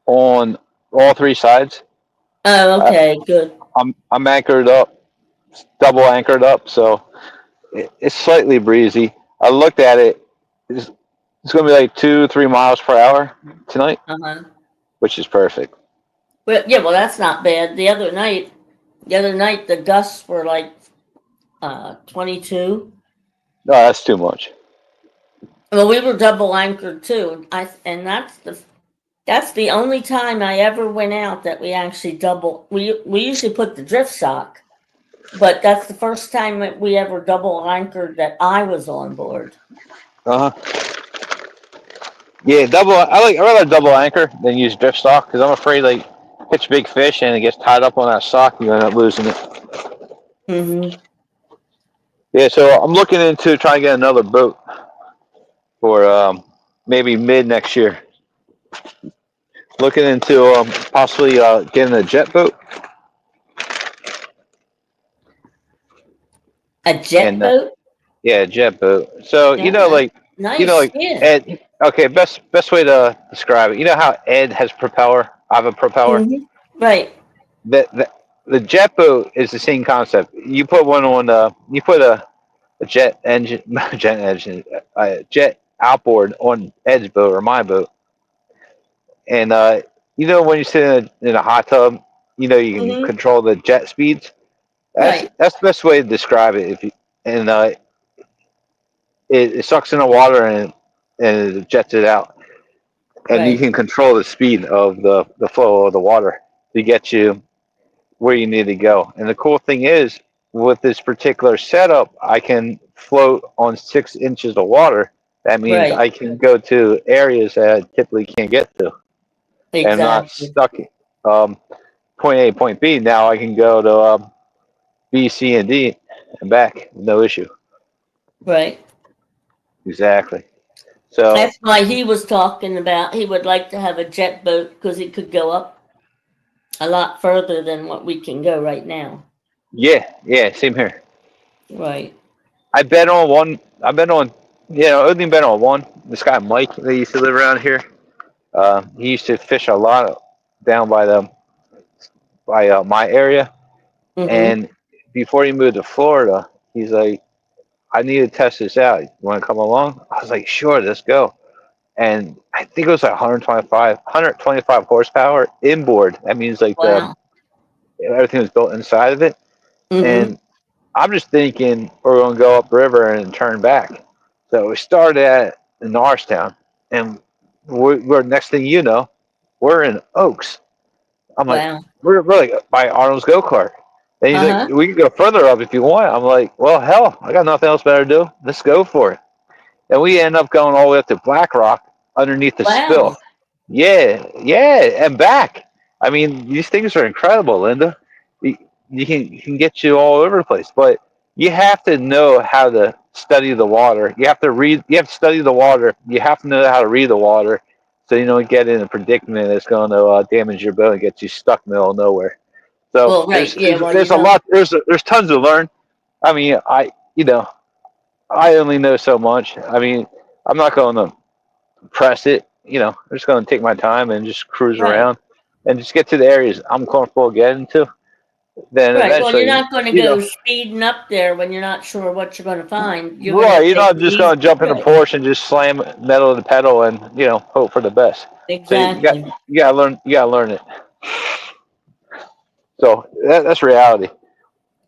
on all 3 sides. Oh, okay, good. I'm anchored up, double anchored up, so it's slightly breezy. I looked at it. It's going to be like 2-3 miles per hour tonight, Uh-huh. which is perfect. Well, yeah, well, that's not bad. The other night, the gusts were like 22. No, that's too much. Well, we were double anchored too. And that's the only time I ever went out that we actually double. We usually put the drift shock, but that's the first time that we ever double anchored that I was on board. Uh huh. Yeah, double. I rather double anchor than use drift stock because I'm afraid like catch big fish and it gets tied up on that sock, you end up losing it. Mm-hmm. Yeah, so I'm looking into trying to get another boat for maybe mid next year. Looking into possibly getting a jet boat. A jet And boat? yeah, jet boat. So Yeah, nice. like Yeah. Ed. Okay, best way to describe it. You know how Ed has propeller. I have a propeller. Mm-hmm. Right. The the jet boat is the same concept. You put one on. You put a jet engine, jet engine, a jet outboard on Ed's boat or my boat, and when you sit in a hot tub, you can Mm-hmm. control the jet speeds. Right. That's the best way to describe it. If you and it sucks in the water and it jets it out, and you Right. can control the speed of the flow of the water to get you where you need to go. And the cool thing is, with this particular setup, I can float on 6 inches of water. That means Right. I can go to areas that I typically can't get to, and I'm not Exactly. stuck. Um, Point A, point B. Now I can go to B, C, and D and back, no issue. Right. Exactly. So That's why he was talking about he would like to have a jet boat because he could go up a lot further than what we can go right now. yeah, same here. Right. I bet on one. I bet on, only bet on one. This guy Mike, that used to live around here. He used to fish a lot down by my area, Mm-hmm. and before he moved to Florida, he's like, "I need to test this out. You want to come along?" I was like, "Sure, let's go." And I think it was like 125 horsepower inboard. That means like Wow. everything was built inside of it. Mm-hmm. And I'm just thinking we're going to go upriver and turn back. So we started at Norristown, and we're next thing you know, we're in Oaks. I'm like, Wow. we're like by Arnold's go kart. And he's like, Uh-huh. we can go further up if you want. I'm like, well, hell, I got nothing else better to do. Let's go for it. And we end up going all the way up to Black Rock underneath the Wow. spill. Yeah, and back. I mean, these things are incredible, Linda. You can get you all over the place, but you have to know how to study the water. You have to read. You have to study the water. You have to know how to read the water, so you don't get in a predicament that's going to damage your boat and get you stuck in the middle of nowhere. So Well, right. Yeah. Well, there's you a don't. lot. There's tons to learn. I mean, I only know so much. I mean, I'm not going to press it. I'm just going to take my time and just cruise Right. around and just get to the areas I'm comfortable getting to. Then Right. Well, you're eventually, not going to go speeding up there when you're not sure what you're going to find. You're going right, to you're take not the just going easy. to jump in a Right. Porsche and just slam metal to the pedal and hope for the best. So Exactly. you got to learn it. So that's reality.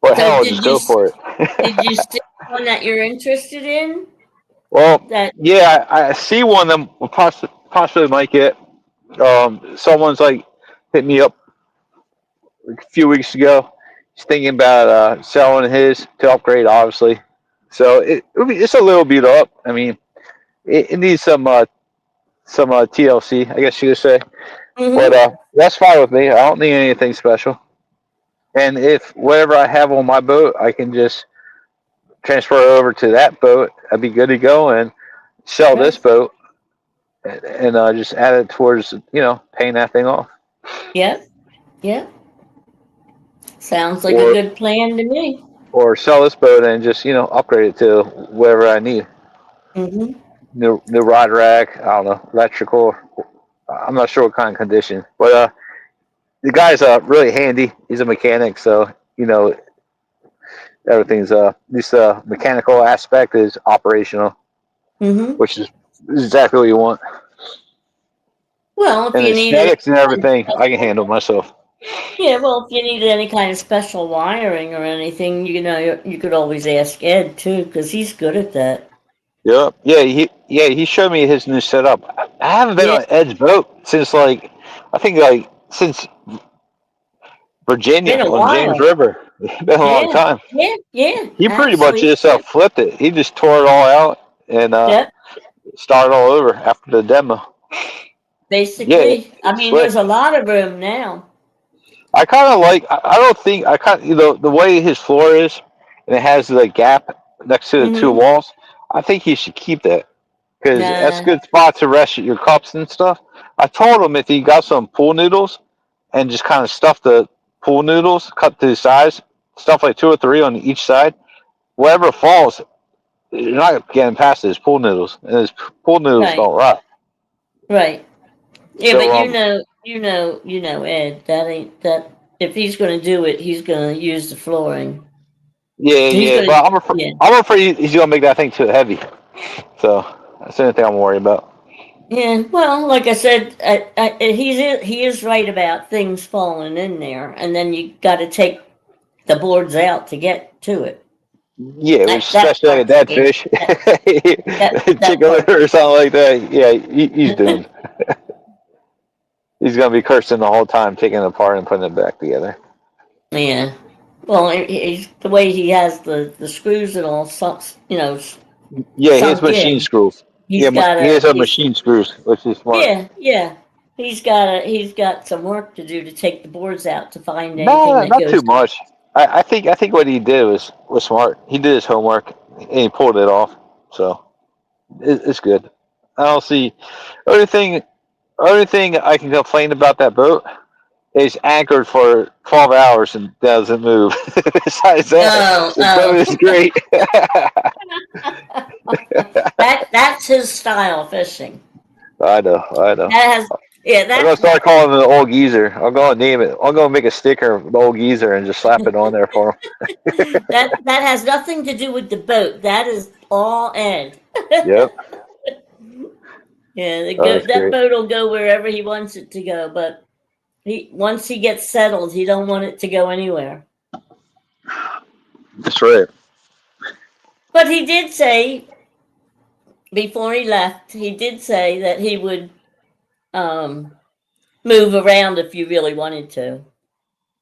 But So hell, I'll just go for it. did you see one that you're interested in? Well, That yeah, I see one of them possibly might get. Someone's like hit me up a few weeks ago. He's thinking about selling his to upgrade, obviously. So it's a little beat up. I mean, it needs some TLC, I guess you could say. But mm-hmm. that's fine with me. I don't need anything special. And if whatever I have on my boat, I can just transfer over to that boat, I'd be good to go and sell this Right. boat and just add it towards paying that thing off, Yep. Yep. Sounds like a or good plan to me. sell this boat and just upgrade it to whatever I need. Mm-hmm. New rod rack, I don't know, electrical. I'm not sure what kind of condition, but the guy's really handy. He's a mechanic, so everything's at least the mechanical aspect is operational, Mm-hmm. which is exactly what you want. Well, if And you needed aesthetics and any everything, I can special, handle myself. yeah, well, if you needed any kind of special wiring or anything, you could always ask Ed too, because he's good at that. Yeah, he showed me his new setup. I haven't been Yeah, on Ed's boat since I think since Virginia been a on James while. River. It's been a long Yeah, time. yeah, yeah, He pretty much just absolutely. flipped it. He just tore it all out and Yep. started all over after the demo. Yeah, Basically, I it's mean, slick. there's a lot of room now. I kind of like. I don't think I kind the way his floor is, and it has the gap next to the two Mm-hmm. walls. I think he should keep that because that's a Nah, good spot to rest your cups and stuff. I told him if he got some pool noodles and just kind of stuff the pool noodles, cut to the size, stuff like two or three on each side. Whatever falls, you're not getting past his pool noodles, and his pool noodles right, don't rot. right. Yeah, So but Ed. That ain't that. If he's going to do it, he's going to use the flooring. He's yeah, going but to, yeah, I'm afraid he's gonna make that thing too heavy. So that's the only thing I'm worried about. yeah. Well, like I said, he is right about things falling in there, and then you got to take the boards out to get to it. Yeah, That especially like a part's dead scary. fish, That chicken part. liver or something like that. Yeah, he's doomed. He's gonna be cursing the whole time, taking it apart and putting it back together. Yeah. Well, he's the way he has the screws and all Yeah, he has sunk machine in. screws. He's got He a has a he's machine screws, which is smart. yeah. He's got some work to do to take the boards out to find anything No, that not too goes. much. I think what he did was smart. He did his homework and he pulled it off. So it's good. I don't see only thing only thing I can complain about that boat is anchored for 12 hours and doesn't move. Besides that, Oh, the boat oh. is great. That's his style fishing. I know, I know. That has yeah, I'm gonna start calling him the old geezer. I'm gonna name it. I'm gonna make a sticker of the old geezer and just slap it on there for him. that has nothing to do with the boat. That is all Ed. Yep, Yeah, that's that great. boat will go wherever he wants it to go, but he once he gets settled, he don't want it to go anywhere. That's right. But he did say before he left, he did say that he would um, move around if you really wanted to.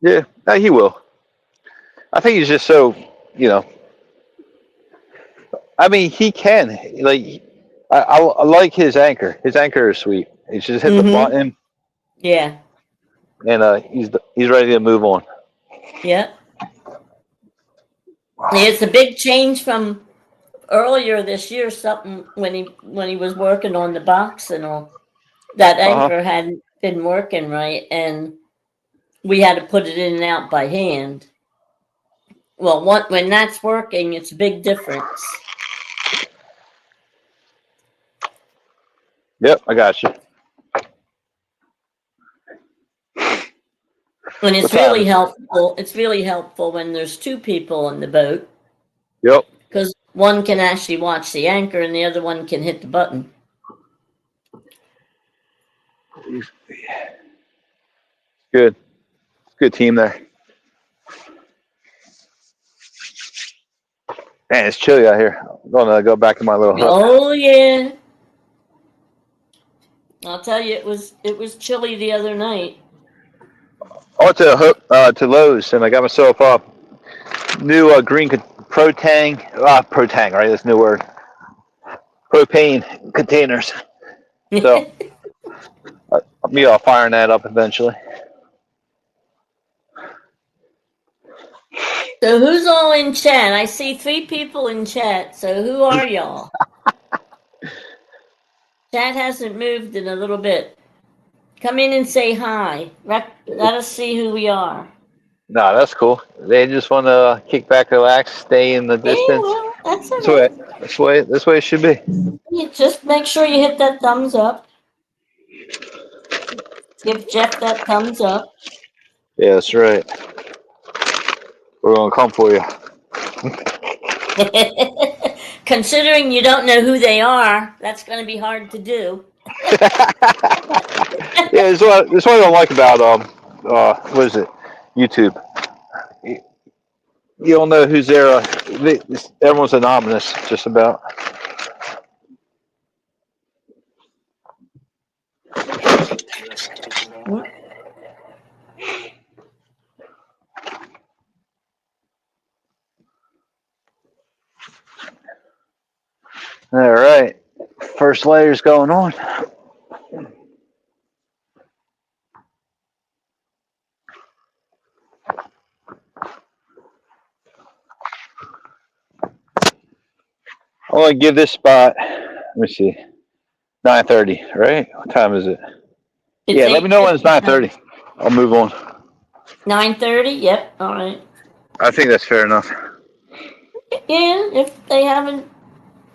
Yeah, he will. I think he's just so, you know. I mean, he can like. I like his anchor. His anchor is sweet. He just hit the Mm-hmm. button Yeah. and he's ready to move on. Yeah. It's a big change from earlier this year. Something when he was working on the box and all that Uh huh. anchor hadn't been working right, and we had to put it in and out by hand. Well, when that's working, it's a big difference. Yep, I got you. And What it's time really is it? helpful. It's really helpful when there's two people on the boat Yep. because one can actually watch the anchor and the other one can hit the button. Good. Good team there. Man, it's chilly out here. I'm gonna go back to my little hut. Oh yeah. I'll tell you, it was chilly the other night. I went to to Lowe's and I got myself new green protang, right? That's a new word. Propane containers. So I'll be firing that up eventually. So who's all in chat? I see 3 people in chat. So who are y'all? Chat hasn't moved in a little bit. Come in and say hi. Let us see who we are. No, that's cool. They just want to kick back, relax, stay in the Yeah, distance. well, that's all That's way, right. this way it should be. You just make sure you hit that thumbs up. Give Jeff that thumbs up. Yeah, that's right. We're gonna come for you. Considering you don't know who they are, that's going to be hard to do. Yeah, this what I don't like about what is it, YouTube. You don't know who's there. Everyone's anonymous, just about. All right, first layer's going on. I want to give this spot. Let me see, 9:30. Right? What time is it? It's Yeah, let me know when it's 9:30. I'll move on. 9:30. Yep. All right. I think that's fair enough. Yeah.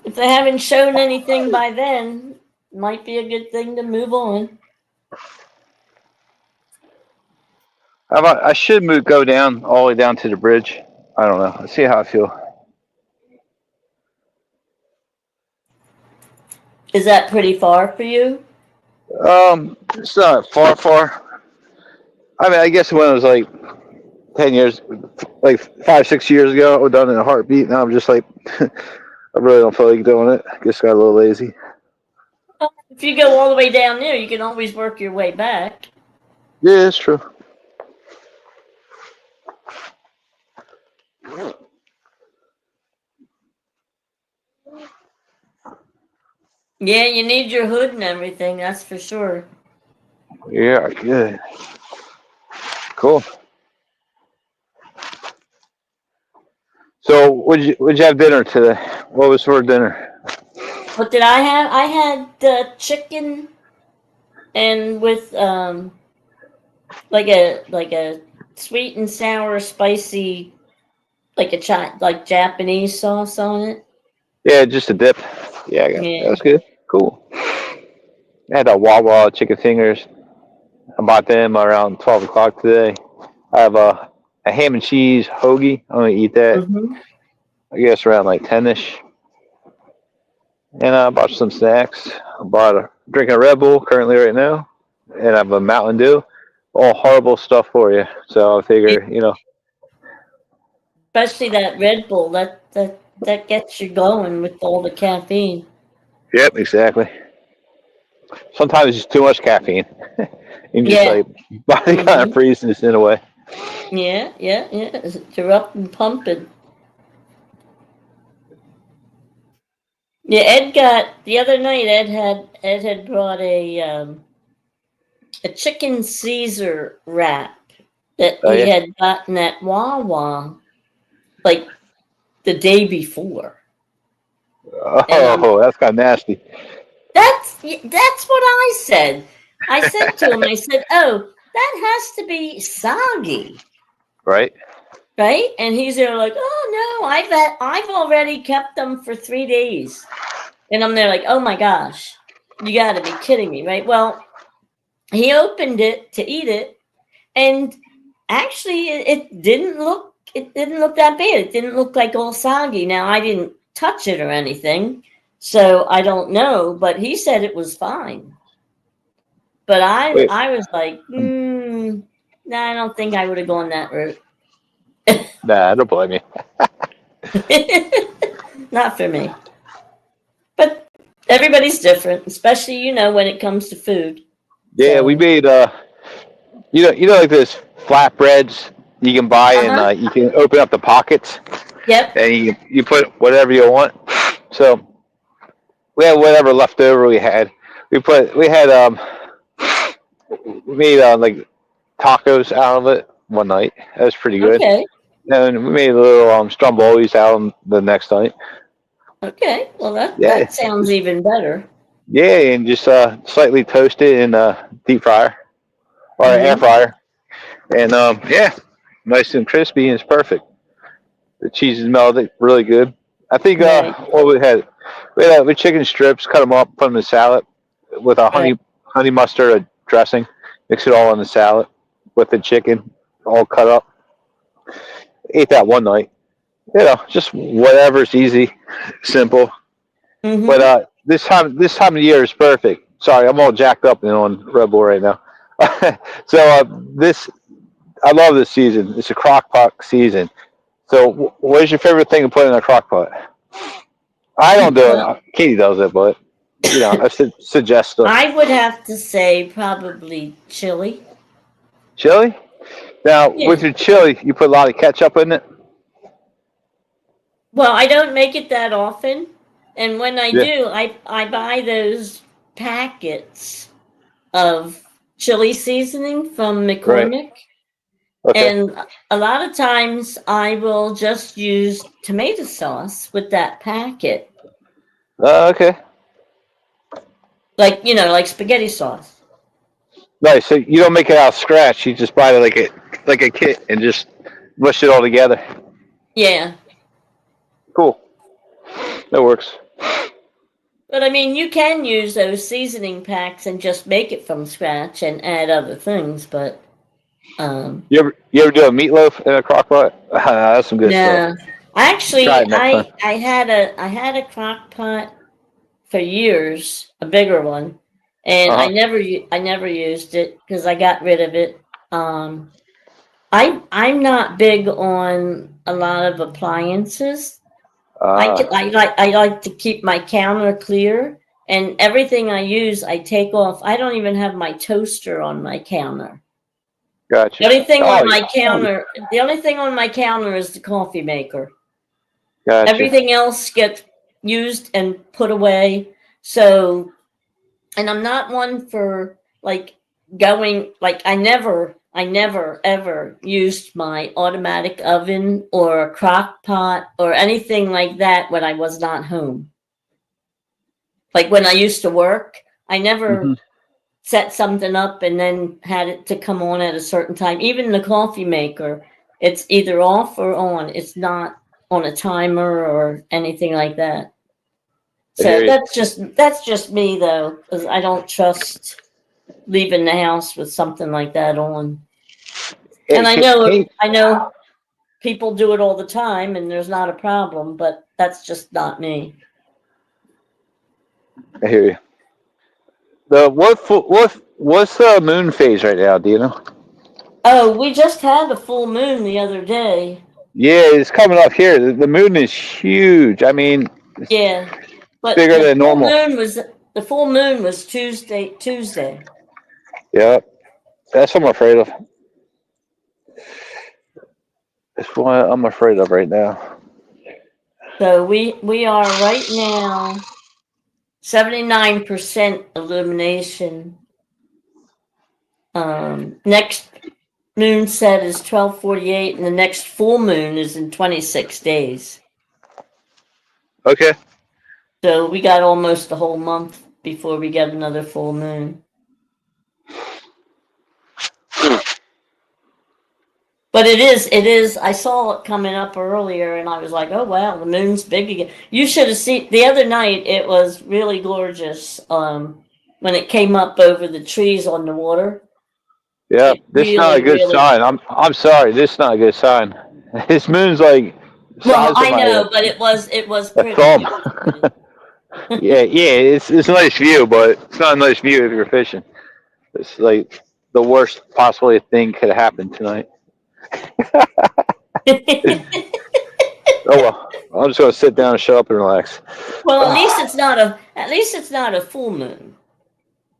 If they haven't shown anything by then, might be a good thing to move on. I should go down all the way down to the bridge. I don't know. Let's see how I feel. Is that pretty far for you? It's not far. I mean, I guess when it was like 10 years, like 5, 6 years ago, I would have done it in a heartbeat. Now I'm just like, I really don't feel like doing it. I just got a little lazy. If you go all the way down there, you can always work your way back. Yeah, it's true. Yeah, you need your hood and everything, that's for sure. Yeah, good. Cool. So, would you have dinner today? What was for dinner? What did I have? I had chicken and with like a sweet and sour spicy like like Japanese sauce on it. Yeah, just a dip. Yeah, I got Yeah. that's good. Cool. I had a Wawa chicken fingers. I bought them around 12 o'clock today. I have a ham and cheese hoagie. I'm gonna eat that. Mm-hmm. I guess around like 10ish. And I bought some snacks. I bought drinking a Red Bull currently right now, and I have a Mountain Dew. All horrible stuff for you. So I figure, Especially that Red Bull, that gets you going with all the caffeine. Yep, exactly. Sometimes it's too much caffeine. You just Yeah. like body kind of freezes in a way. Yeah. You're up and pumping. Yeah, Ed got the other night. Ed had brought a chicken Caesar wrap that Oh he yeah. had gotten at Wawa like the day before. And Oh, that's kind of nasty. that's what I said. I said to him, I said, "Oh, that has to be soggy." Right? Right? And he's there like, "Oh no, I've already kept them for 3 days." And I'm there like, "Oh my gosh. You got to be kidding me." Right? Well, he opened it to eat it, and actually it didn't look that bad. It didn't look like all soggy. Now, I didn't touch it or anything, so I don't know, but he said it was fine. But Wait. I was like, nah, I don't think I would have gone that route. Nah, don't blame me. Not for me. But everybody's different, especially, when it comes to food. Yeah, So, we made like those flatbreads you can buy and uh-huh. you can open up the pockets Yep. and you put whatever you want. So we had whatever left over we had. We made like tacos out of it one night. That was pretty good. Okay. And we made a little strombolis out on the next night. Okay. Well, Yeah, that sounds even better. yeah, and just slightly toasted in a deep fryer or air Mm-hmm. fryer, and yeah, nice and crispy and it's perfect. The cheese is melted really good. I think Right. what we had chicken strips, cut them up, put them in salad with a Right. honey mustard dressing. Mix it all in the salad with the chicken, all cut up. Ate that one night. Just whatever's easy, simple. But Mm-hmm. this time of year is perfect. Sorry, I'm all jacked up and on Red Bull right now. So this I love this season. It's a crock pot season. So what is your favorite thing to put in a crock pot? I don't do Well, it. Katie does it, but I suggest stuff. I would have to say probably chili. Chili? Now Yeah. with your chili, you put a lot of ketchup in it. Well, I don't make it that often. And when I Yeah. do, I buy those packets of chili seasoning from Right. McCormick. Okay. And a lot of times I will just use tomato sauce with that packet, Okay. like spaghetti sauce. Nice. So you don't make it out of scratch. You just buy it like a kit and just mush it all together. Yeah. Cool. That works. But I mean, you can use those seasoning packs and just make it from scratch and add other things, but You ever do a meatloaf in a crock pot? That's some good stuff. no. Try Actually, it next time. I had a crock pot for years, a bigger one, and Uh I never used it because I got rid of it. Um, I'm not big on a lot of appliances. huh. I like to keep my counter clear, and everything I use I take off. I don't even have my toaster on my counter. Gotcha. Oh, The only thing on my counter is the coffee maker. gotcha. Everything else gets used and put away. So, and I'm not one for like I never ever used my automatic oven or a crock pot or anything like that when I was not home. Like when I used to work, I Hmm. never set something up and then had it to come on at a certain time. Even the coffee maker, it's either off or on. It's not on a timer or anything like that. I So hear you. that's just me though, because I don't trust leaving the house with something like that on. Hey, And Kate, I know people do it all the time, and there's not a problem, but that's just not me. I hear you. What's the moon phase right now? Do you know? Oh, we just had a full moon the other day. Yeah, it's coming up here. The moon is huge. I mean, it's Yeah, but bigger than normal. the full moon was Tuesday. Yeah, that's what I'm afraid of. That's what I'm afraid of right now. So we are right now 79% illumination. Next moon set is 12:48, and the next full moon is in 26 days. Okay. So we got almost a whole month before we get another full moon. But it is, I saw it coming up earlier and I was like, oh wow, the moon's big again. You should have seen the other night, it was really gorgeous. When it came up over the trees on the water. Yeah, It this is not a really, good really, sign. I'm sorry. This is not a good sign. This moon's like the well, size of I my know, but it was a pretty. thumb. It was pretty. Yeah. It's a nice view, but it's not a nice view if you're fishing. It's like the worst possibly thing could happen tonight. Oh well, I'm just gonna sit down and shut up and relax. Well, at least it's not a full moon.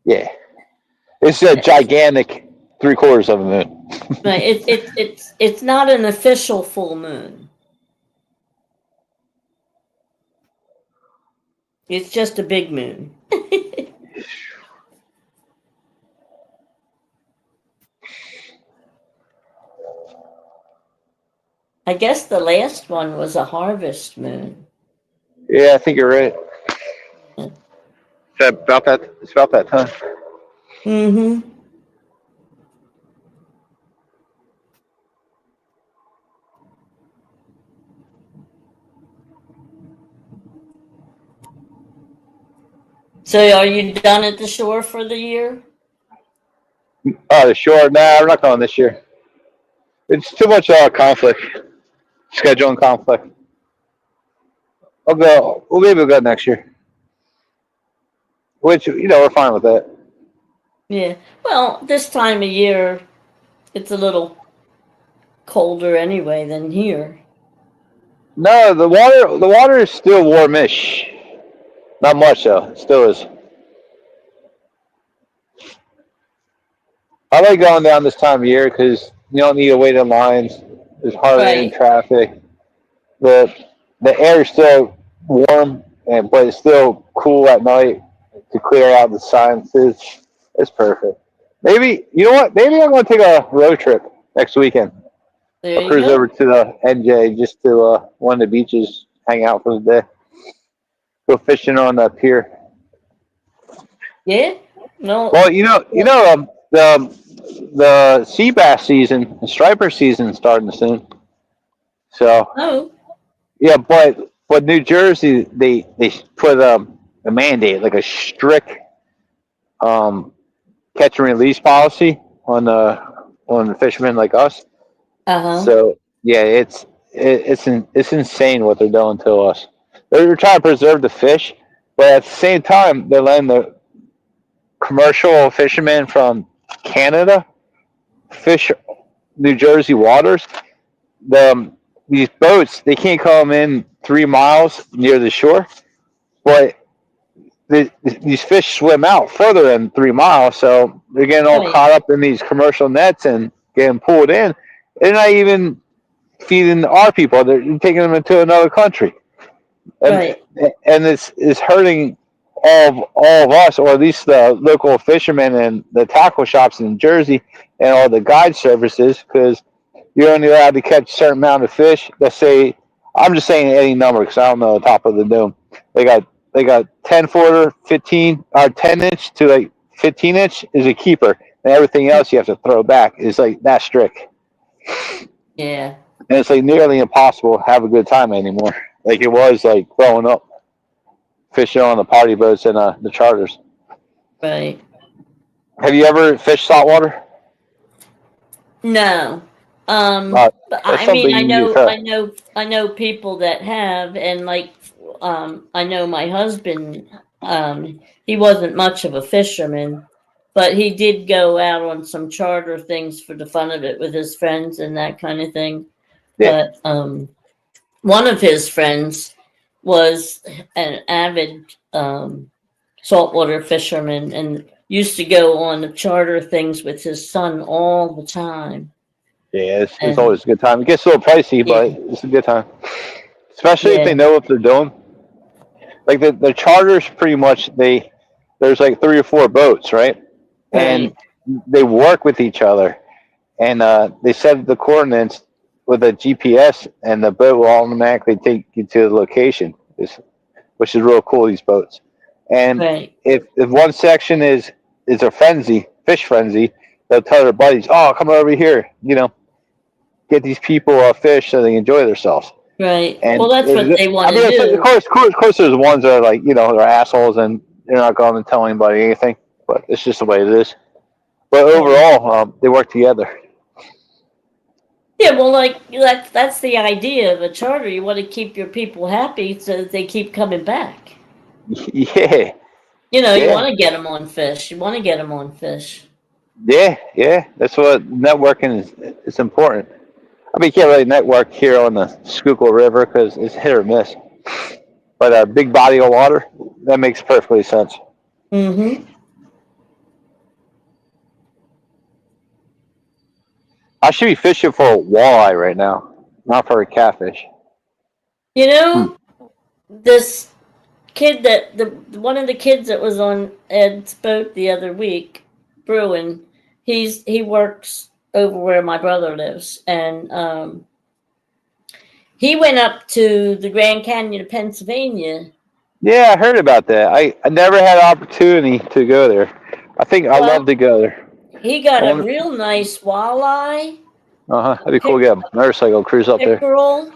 Yeah, it's a gigantic 3/4 of a moon. Right. It's not an official full moon. It's just a big moon. I guess the last one was a harvest moon. Yeah, I think you're right. It's about that. It's about that time. Mm-hmm. So are you done at the shore for the year? Oh, sure. Nah, we're not going this year. It's too much conflict, scheduling conflict. I'll go. Well, maybe we'll go next year. Which we're fine with that. Yeah. Well, this time of year, it's a little colder anyway than here. No, the water is still warmish. Not much though. It still is. I like going down this time of year because you don't need to wait in lines. There's hardly any Right. traffic. The the air is still warm, but it's still cool at night to clear out the sinuses. It's perfect. Maybe you know what? Maybe I'm going to take a road trip next weekend. There I'll you cruise go. over to the NJ just to one of the beaches, hang out for the day, go fishing on the pier. Yeah. No. Well, the sea bass season, the striper season is starting soon. So Oh. yeah, but New Jersey they put a mandate like a strict um, catch and release policy on the fishermen like us. Uh-huh. So yeah, it's insane what they're doing to us. They're trying to preserve the fish, but at the same time they're letting the commercial fishermen from Canada fish New Jersey waters. These boats they can't come in 3 miles near the shore, but these fish swim out further than 3 miles, so they're getting all Right. caught up in these commercial nets and getting pulled in. They're not even feeding our people; they're taking them into another country, and Right. and it's hurting all of us, or at least the local fishermen and the tackle shops in Jersey and all the guide services, because you're only allowed to catch a certain amount of fish. Let's say, I'm just saying any number because I don't know the top of the dome. They got 10 footer, 15 or 10 inch to like 15 inch is a keeper, and everything else you have to throw back. It's like that strict, Yeah. and it's like nearly impossible to have a good time anymore. Like it was like growing up fishing on the party boats and the charters. Right. Have you ever fished saltwater? No. Uh, But that's I mean, something you need to try. I know people that have, and like, I know my husband. He wasn't much of a fisherman, but he did go out on some charter things for the fun of it with his friends and that kind of thing. Yeah, But one of his friends was an avid saltwater fisherman and used to go on the charter things with his son all the time. yeah, it's And always a good time. It gets a little pricey, yeah, but it's a good time, especially if yeah, they know what they're doing. Like the charters, pretty much there's like 3 or 4 boats, right? And right, they work with each other, and they set the coordinates with a GPS, and the boat will automatically take you to the location, which is real cool. These boats, and right, if one section is a frenzy, fish frenzy, they'll tell their buddies, "Oh, come over here," get these people fish so they enjoy themselves. right. Well, And that's what they I want to mean, of do. course, there's ones that are like, they're assholes and they're not going to tell anybody anything. But it's just the way it is. But Right. overall, they work together. Yeah, well, like that's the idea of a charter. You want to keep your people happy so that they keep coming back. Yeah, You yeah, want to get them on fish. You want to get them on fish. yeah, yeah. That's what networking is. It's important. I mean, you can't really network here on the Schuylkill River because it's hit or miss. But a big body of water, that makes perfectly sense. Mm-hmm. I should be fishing for a walleye right now, not for a catfish. You know, this kid one of the kids that was on Ed's boat the other week, Bruin, he works over where my brother lives, and he went up to the Grand Canyon of Pennsylvania. Yeah, I heard about that. I never had an opportunity to go there. I think I'd love to go there. He got a real nice walleye, That'd be cool to get a motorcycle cruise up there. pickerel,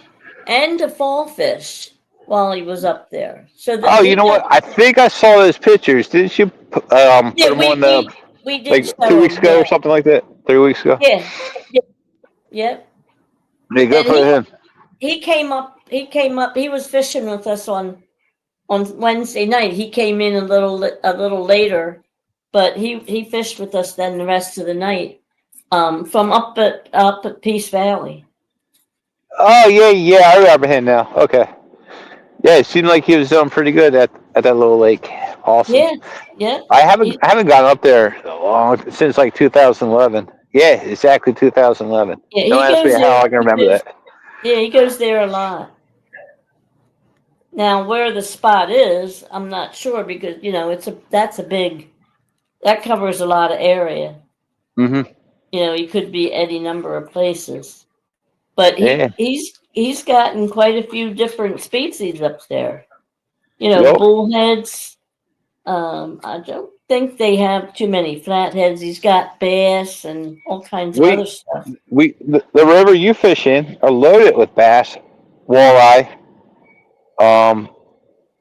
and a fall fish while he was up there. So You know what? I think I saw those pictures. Didn't you put them on we did like 2 weeks ago or something like that? 3 weeks ago? Yeah. Yep. Yeah, good for him. He came up. He was fishing with us on Wednesday night. He came in a little later, but he fished with us then the rest of the night. From up at Peace Valley. Oh yeah, I remember him now. Okay. Yeah, it seemed like he was doing pretty good at that little lake. Awesome. Yeah. I haven't gone up there since like 2011. Yeah, exactly 2011. Yeah, Don't ask me how I can remember that. Yeah, he goes there a lot. Now, where the spot is, I'm not sure because that covers a lot of area. Mm-hmm. He could be any number of places, but he's gotten quite a few different species up there. Bullheads. I don't think they have too many flatheads. He's got bass and all kinds of other stuff. The river you fish in are loaded with bass, walleye,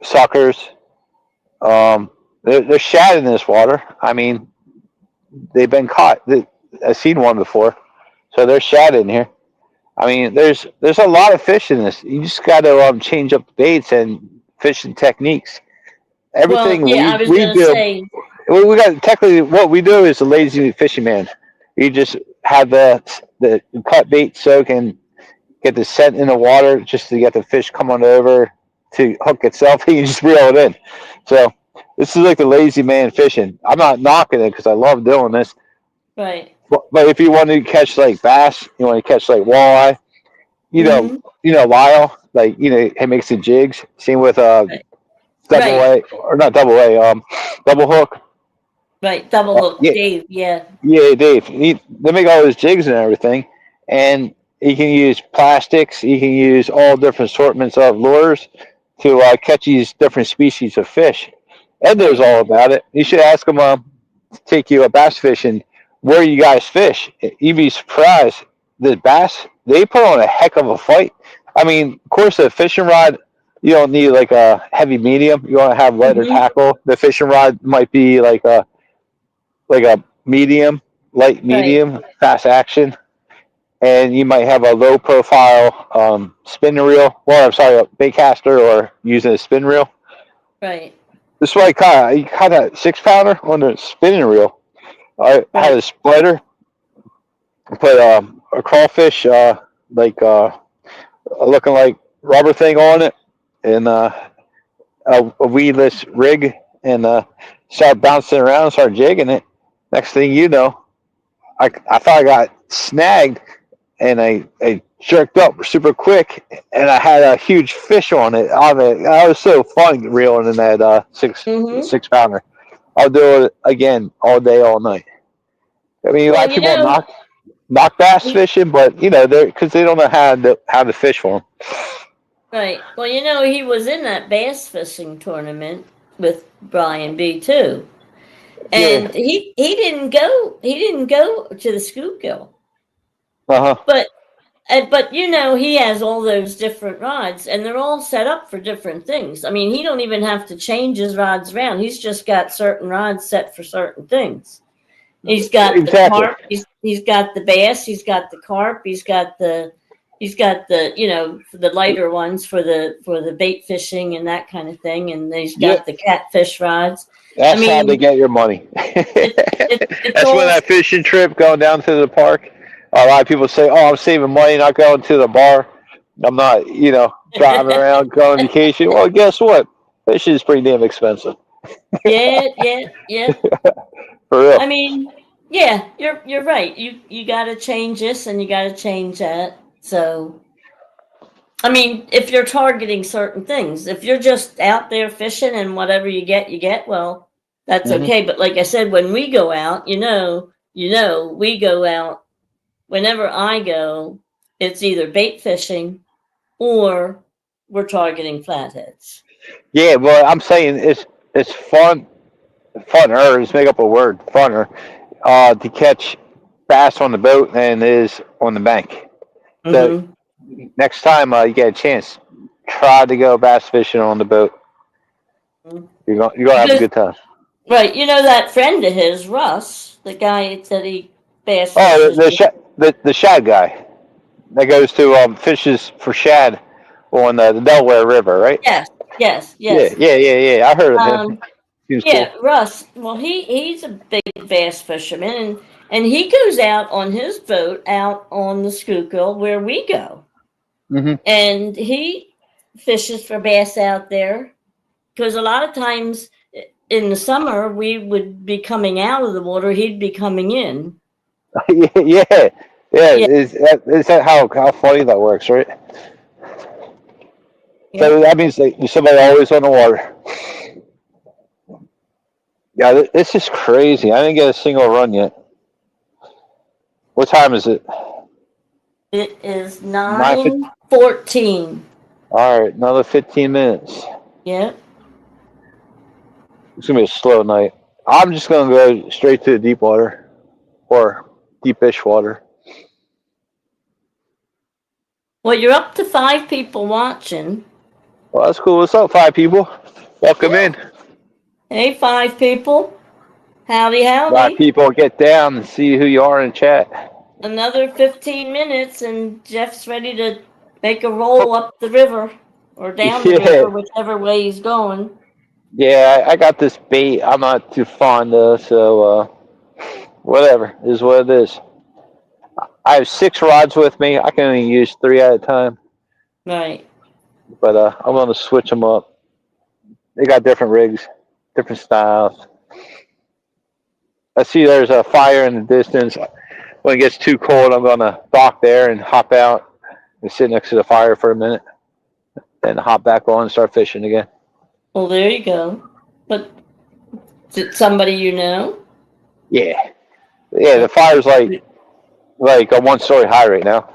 suckers. They're shad in this water. I mean, they've been caught. I've seen one before, so they're shad in here. I mean, there's a lot of fish in this. You just got to change up the baits and fishing techniques. Everything we do. We got technically what we do is a lazy fishing man. You just have the cut bait soak and get the scent in the water just to get the fish come on over to hook itself, and you just reel it in. So this is like the lazy man fishing. I'm not knocking it because I love doing this. Right. But if you want to catch like bass, you want to catch like walleye, Lyle, like he makes the jigs. Same with double hook. Right, double hook. Yeah. Dave, yeah. Yeah, Dave. They make all those jigs and everything, and you can use plastics. You can use all different assortments of lures to catch these different species of fish. Ed knows all about it. You should ask him to take you bass fishing where you guys fish. You'd be surprised. The bass, they put on a heck of a fight. I mean, of course, a fishing rod, you don't need like a heavy medium. You want to have lighter tackle. The fishing rod might be like a medium, light medium, fast action. And you might have a low profile spinning reel. Well, I'm sorry, a bait caster or using a spin reel. Right. This is why I caught a 6-pounder on the spinning reel. I had a splitter, put a crawfish looking like rubber thing on it, and a weedless rig, and start bouncing around, start jigging it. Next thing you know, I thought I got snagged, and I jerked up super quick, and I had a huge fish on it. I was so fun reeling in that 6-pounder. I'll do it again all day, all night. I mean, a lot of people knock bass fishing, but because they don't know how to fish for them. Right. Well, he was in that bass fishing tournament with Brian B. too, and he didn't go to the Schuylkill. But he has all those different rods, and they're all set up for different things. I mean, he don't even have to change his rods around. He's just got certain rods set for certain things. He's got the carp. He's got the bass. He's got the carp. He's got the the lighter ones for the bait fishing and that kind of thing. And he's got the catfish rods. That's how they get your money. That's when that fishing trip going down to the park. A lot of people say, "Oh, I'm saving money, not going to the bar. I'm not, driving around, going on vacation." Well, guess what? Fishing is pretty damn expensive. Yeah, yeah, yeah. For real. I mean, yeah, you're right. You got to change this and you got to change that. So, I mean, if you're targeting certain things, if you're just out there fishing and whatever you get, well, that's Hmm. okay. But like I said, when we go out, we go out. Whenever I go, it's either bait fishing or we're targeting flatheads. Yeah, well, I'm saying it's funner. Let's make up a word, funner, to catch bass on the boat than it is on the bank. So Mm-hmm. next time you get a chance, try to go bass fishing on the boat. You're gonna have a Because good time. right, that friend of his, Russ, the guy that he bass Oh, fishes with. the shad guy that goes to fishes for shad on the Delaware River, right? Yes, yes, Yeah, yes. yeah, yeah, yeah. I heard of him. Um, Seems yeah, cool. Russ. Well, he's a big bass fisherman, and he goes out on his boat out on the Schuylkill where we go, Hmm. and he fishes for bass out there because a lot of times in the summer we would be coming out of the water, he'd be coming in. Yeah, yeah, yeah. Yeah, Is that how funny that works, right? yeah. So that means that there's somebody always on the water. Yeah, this is crazy. I didn't get a single run yet. What time is it? It is 9:50. 9:14. All right, another 15 minutes. Yeah. It's gonna be a slow night. I'm just gonna go straight to the deep water or deepish water. Well, you're up to 5 people watching. Well, that's cool. What's up, 5 people? Welcome in. Hey, 5 people. Howdy, 5 howdy. people, get down and see who you are in chat. Another 15 minutes, and Jeff's ready to make a roll up the river or down the Yeah, river, whichever way he's going. yeah. I got this bait. I'm not too fond of, so whatever is what it is. I have 6 rods with me. I can only use 3 at a time, Right. but I'm gonna switch them up. They got different rigs, different styles. I see there's a fire in the distance. When it gets too cold, I'm gonna dock there and hop out and sit next to the fire for a minute, and hop back on and start fishing again. Well, there you go. But is it somebody you know? Yeah, yeah. The fire's like a 1 story high right now.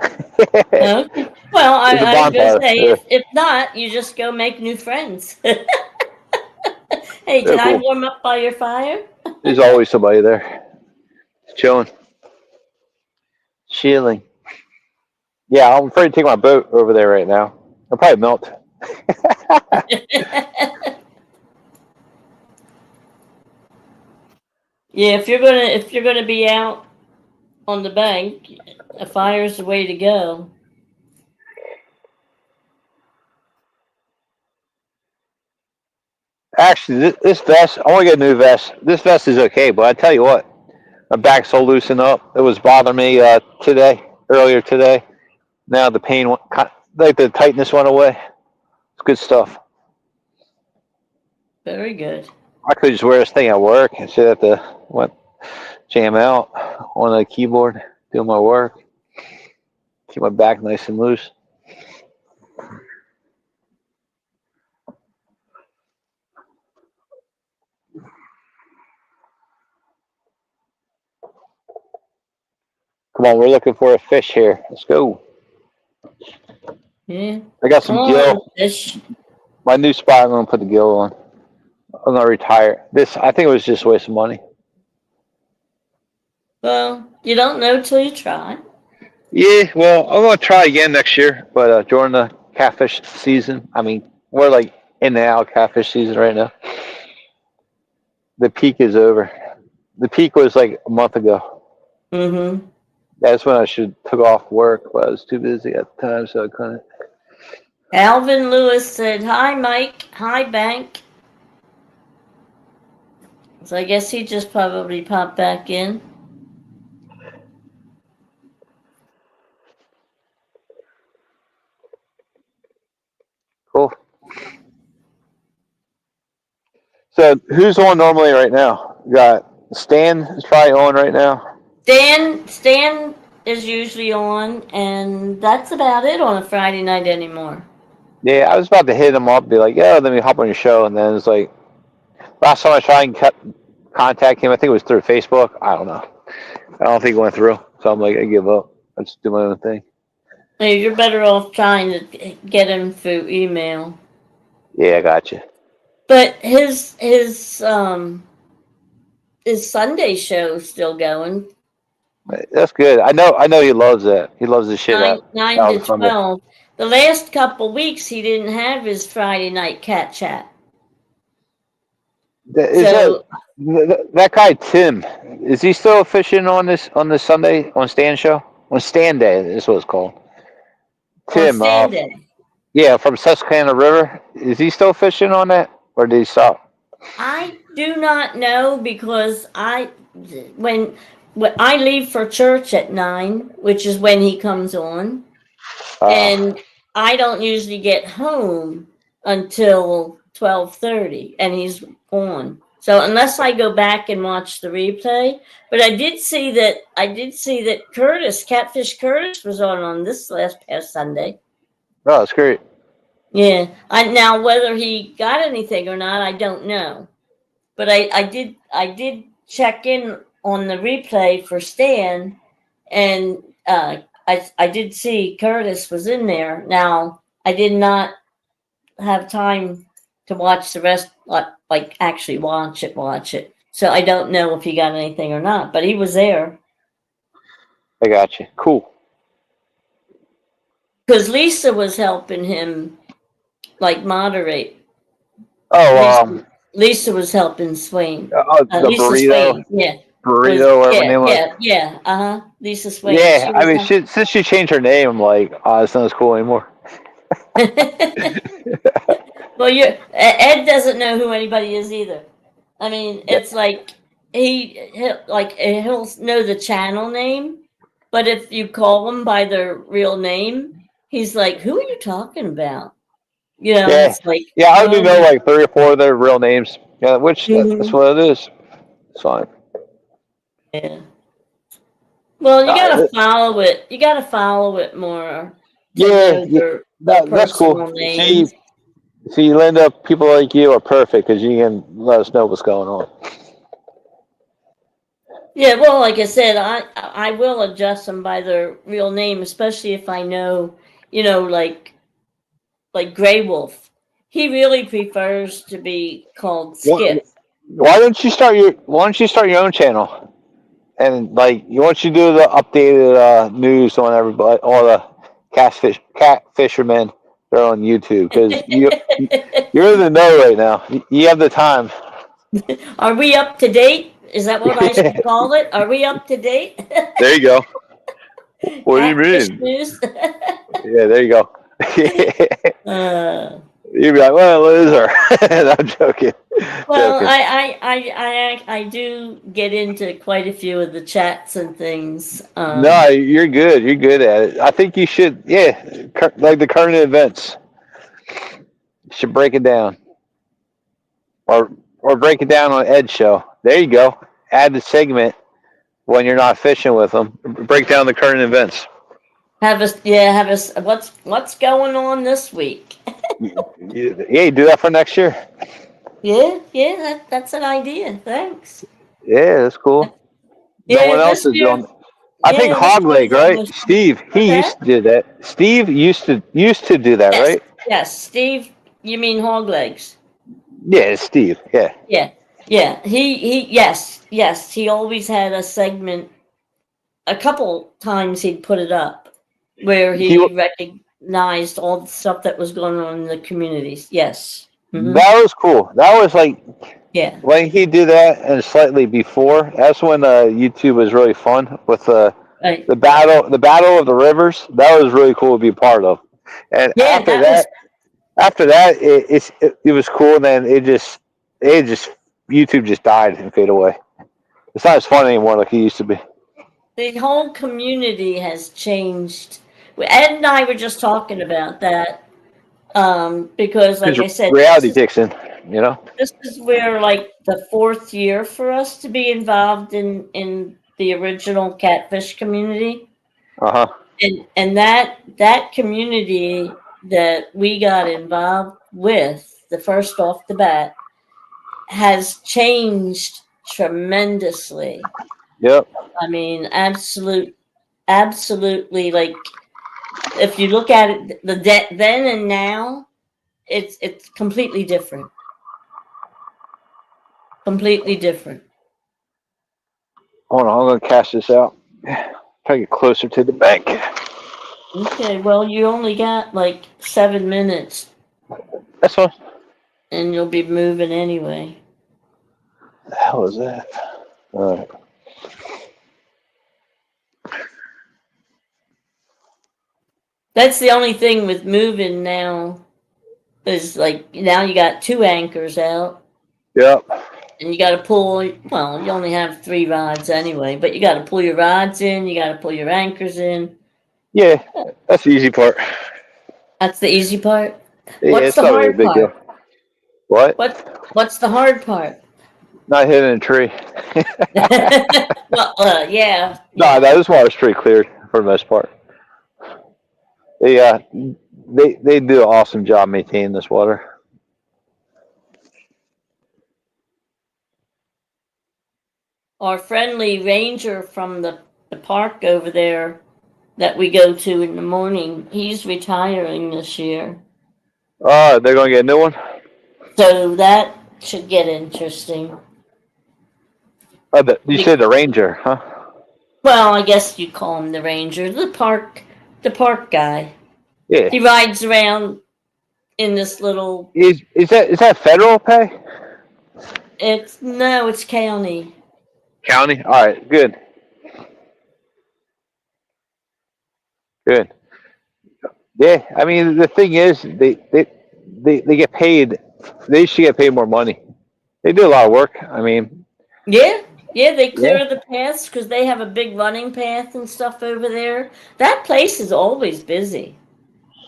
Okay. Well, It's a I was going to bonfire. say, Yeah, if not, you just go make new friends. Hey, they're can I cool. warm up by your fire? There's always somebody there, chilling, chilling. Yeah, I'm afraid to take my boat over there right now. I'll probably melt. Yeah, if you're gonna be out on the bank, a fire's the way to go. Actually, this vest, I want to get a new vest. This vest is okay, but I tell you what, my back's so loosened up. It was bothering me earlier today. Now the pain, like the tightness went away. It's good stuff. Very good. I could just wear this thing at work instead of jam out on the keyboard, do my work, keep my back nice and loose. Come on, we're looking for a fish here. Let's go. Yeah. I got Come some on, gill. fish. My new spot, I'm gonna put the gill on. I'm gonna retire. I think it was just a waste of money. Well, you don't know till you try. Yeah, well, I'm gonna try again next year, but during the catfish season. I mean, we're like in the out catfish season right now. The peak is over. The peak was like a month ago. Mm-hmm. That's when I should took off work, but I was too busy at the time, so I couldn't. Alvin Lewis said, "Hi, Mike. Hi, Bank." So I guess he just probably popped back in. So who's on normally right now? You got Stan is probably on right now. Stan is usually on, and that's about it on a Friday night anymore. Yeah, I was about to hit him up, be like, "Yeah, let me hop on your show," and then it's like last time I tried and contact him, I think it was through Facebook. I don't know. I don't think it went through, so I'm like, I give up. I just do my own thing. Hey, you're better off trying to get him through email. Yeah, I got you. But his Sunday show's still going. That's good. I know he loves that. He loves the shit out. Nine to 12. The last couple weeks he didn't have his Friday night cat chat. Is that guy Tim? Is he still fishing on this Sunday on Stan show? On Stan Day is what it's called. Tim, on Stan Day. Yeah, from Susquehanna River. Is he still fishing on that, or did he stop? I do not know because when I leave for church at 9, which is when he comes on, and I don't usually get home until 12:30, and he's on. So unless I go back and watch the replay, but I did see that Curtis, Catfish Curtis, was on this past Sunday. Oh, that's great. Yeah, now whether he got anything or not, I don't know. But I did check in on the replay for Stan, and I did see Curtis was in there. Now I did not have time to watch the rest, like actually watch it. So I don't know if he got anything or not, but he was there. I got you. Cool. Because Lisa was helping him, like, moderate. Oh, Lisa was helping Swain. the Lisa burrito. Swain, yeah. Burrito, whatever her name was. Yeah. Lisa Swain. Yeah, I mean, since she changed her name, I'm like, oh, it's not as cool anymore. Well, Ed doesn't know who anybody is either. I mean, it's like he'll know the channel name, but if you call them by their real name, he's like, "Who are you talking about?" You know, Yeah, it's like, I only know like 3 or 4 of their real names. Yeah, which that's what it is. It's fine. Yeah. Well, you gotta follow it. You gotta follow it more. That's cool. Names. See, Linda, people like you are perfect because you can let us know what's going on. Yeah, well, like I said, I will adjust them by their real name, especially if I know, like Grey Wolf. He really prefers to be called Skip. Why don't you start your own channel? And like, once you do the updated news on everybody, all the cat fishermen, they're on YouTube because you're in the know right now. You have the time. Are we up to date? Is that what I should call it? Are we up to date? There you go. What do you mean? News? Yeah, there you go. You'd be like, well, it is her. I'm joking. Well, I do get into quite a few of the chats and things. No, you're good. You're good at it. I think you should, like the current events. You should break it down. Or break it down on Ed's show. There you go. Add the segment when you're not fishing with them. Break down the current events. What's going on this week? Yeah, do that for next year. Yeah, that's an idea. Thanks. Yeah, that's cool. Yeah, no one else is doing. I think Hogleg, right? Steve, he used to do that. Steve used to do that, right? Yes, Steve. You mean Hoglegs? Yeah, Steve. Yeah. Yeah. Yes. He always had a segment. A couple times he'd put it up where he recognized all the stuff that was going on in the communities. Yes. Mm-hmm. That was cool. That was like, when he did that and slightly before. That's when YouTube was really fun with the battle of the rivers. That was really cool to be a part of. And after that, it was cool. And then YouTube just died and faded away. It's not as fun anymore like it used to be. The whole community has changed. Ed and I were just talking about that because, like I said, reality kicks in. you know? This is where like the fourth year for us to be involved in the original catfish community. Uh-huh. And that community that we got involved with, the first off the bat, has changed tremendously. Yep. I mean, absolutely. Like, if you look at it, then and now, it's completely different. Completely different. Hold on, I'm gonna cast this out. Try to get closer to the bank. Okay, well, you only got like 7 minutes, That's fine. and you'll be moving anyway. The hell is that? All right. That's the only thing with moving now is like now you got 2 anchors out Yep. and you got to pull. Well, you only have 3 rods anyway, but you got to pull your rods in, you got to pull your anchors in. Yeah, that's the easy part. That's the easy part. Yeah, What's it's the not really a hard big deal. part? What? What's the hard part? Not hitting a tree. Well, yeah. No, this water's pretty clear for the most part. They do an awesome job maintaining this water. Our friendly ranger from the park over there that we go to in the morning, he's retiring this year. They're gonna get a new one. So that should get interesting. You said the ranger, huh? Well, I guess you call him the ranger, the park guy. Yeah. He rides around in this little. Is that federal pay? It's county. County. All right. Good. Good. Yeah. I mean, the thing is, they get paid. They should get paid more money. They do a lot of work. I mean. Yeah, they clear the paths because they have a big running path and stuff over there. That place is always busy.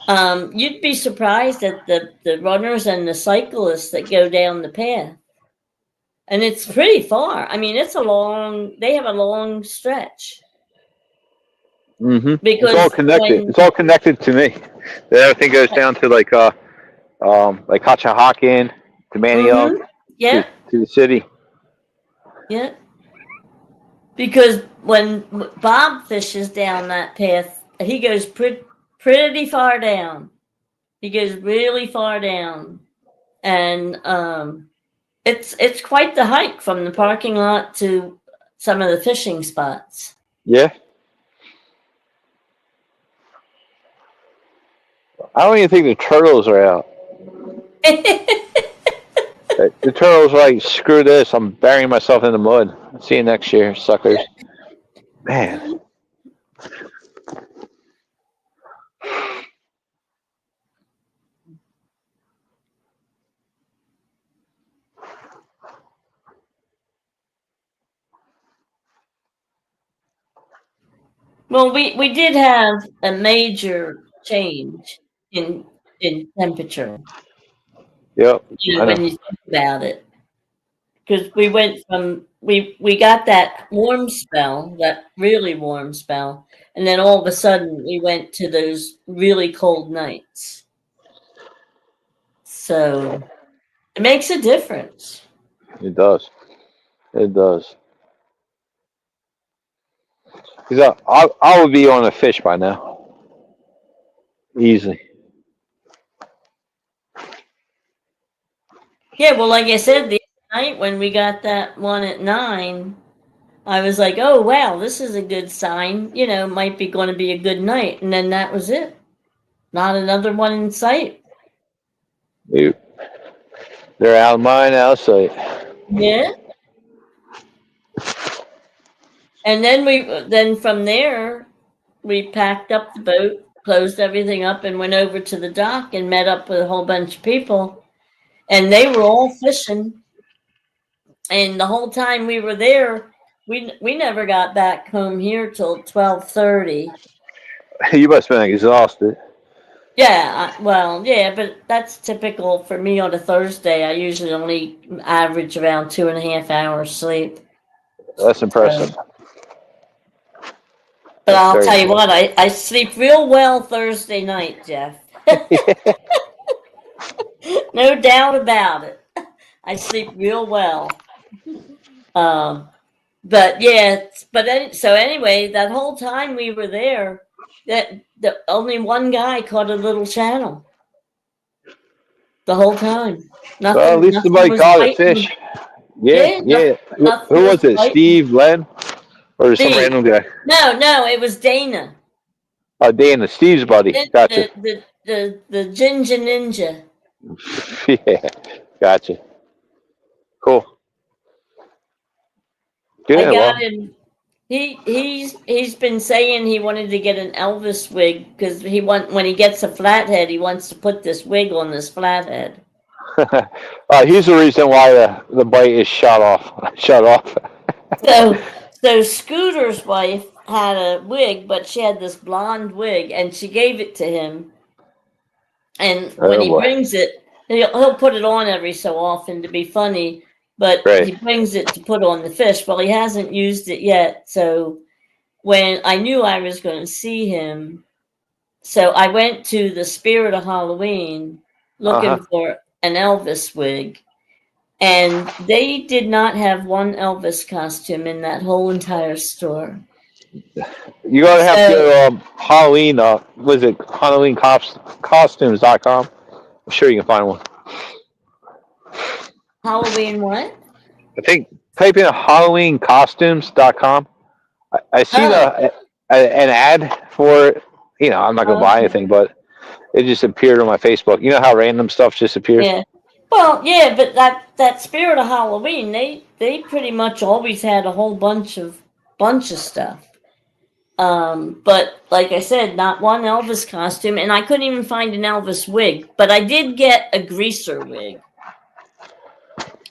You'd be surprised at the runners and the cyclists that go down the path. And it's pretty far. I mean, they have a long stretch. Mm-hmm. Because it's all connected. It's all connected to me. Everything goes down to like Conshohocken to Manayunk, yeah, to the city. Yeah. Because when Bob fishes down that path, he goes pretty far down. He goes really far down, and it's quite the hike from the parking lot to some of the fishing spots. Yeah. I don't even think the turtles are out. The turtles are like, screw this. I'm burying myself in the mud. See you next year, suckers. Man. Well, we did have a major change in temperature. Yep. When you think about it. Because we went from we got that warm spell, that really warm spell, and then all of a sudden we went to those really cold nights. So it makes a difference. It does. It does. Because I would be on a fish by now. Easy. Yeah, well, like I said, the other night when we got that one at 9, I was like, oh, wow, this is a good sign. Might be going to be a good night. And then that was it. Not another one in sight. Dude. They're out of mind, out of sight. Yeah. And then from there, we packed up the boat, closed everything up, and went over to the dock and met up with a whole bunch of people. And they were all fishing. And the whole time we were there, we never got back home here till 12:30. You must have been exhausted. Yeah, well, yeah, but that's typical for me on a Thursday. I usually only average around 2.5 hours sleep. That's impressive. So, but That's I'll very tell you what, impressive. I sleep real well Thursday night, Jeff. No doubt about it. I sleep real well. Um, but yeah, so anyway, that whole time we were there, that the only one guy caught a little channel the whole time. Well, at Nothing, least nothing somebody was caught a biting. fish. Yeah, Yeah, yeah. Who nothing was was it? biting. Steve, Len, or some Steve. random guy? No, no, it was Dana. Oh, Dana, Steve's buddy. Gotcha. The Ginger Ninja. Yeah, gotcha. Cool. I Good. got Well, him. He's been saying he wanted to get an Elvis wig because when he gets a flathead, he wants to put this wig on this flathead. he's the reason why the bite is shut off. Shut off. So so Scooter's wife had a wig, but she had this blonde wig, and she gave it to him. And when Oh he boy. brings it, he'll put it on every so often to be funny, but Right. he brings it to put on the fish. Well, he hasn't used it yet. So when I knew I was going to see him, so I went to the Spirit of Halloween Uh looking for an Elvis wig. And they did not have one Elvis costume in that whole entire store. huh. You're gonna have to So go Halloween. Was it HalloweenCostumes.com? I'm sure you can find one. Halloween what? I think type in HalloweenCostumes.com. I seen Oh, an ad for it. You know, I'm not gonna buy okay. anything, but it just appeared on my Facebook. You know how random stuff just appears? Yeah. Well, yeah, but that Spirit of Halloween, they pretty much always had a whole bunch of stuff. But like I said, not one Elvis costume, and I couldn't even find an Elvis wig. But I did get a greaser wig,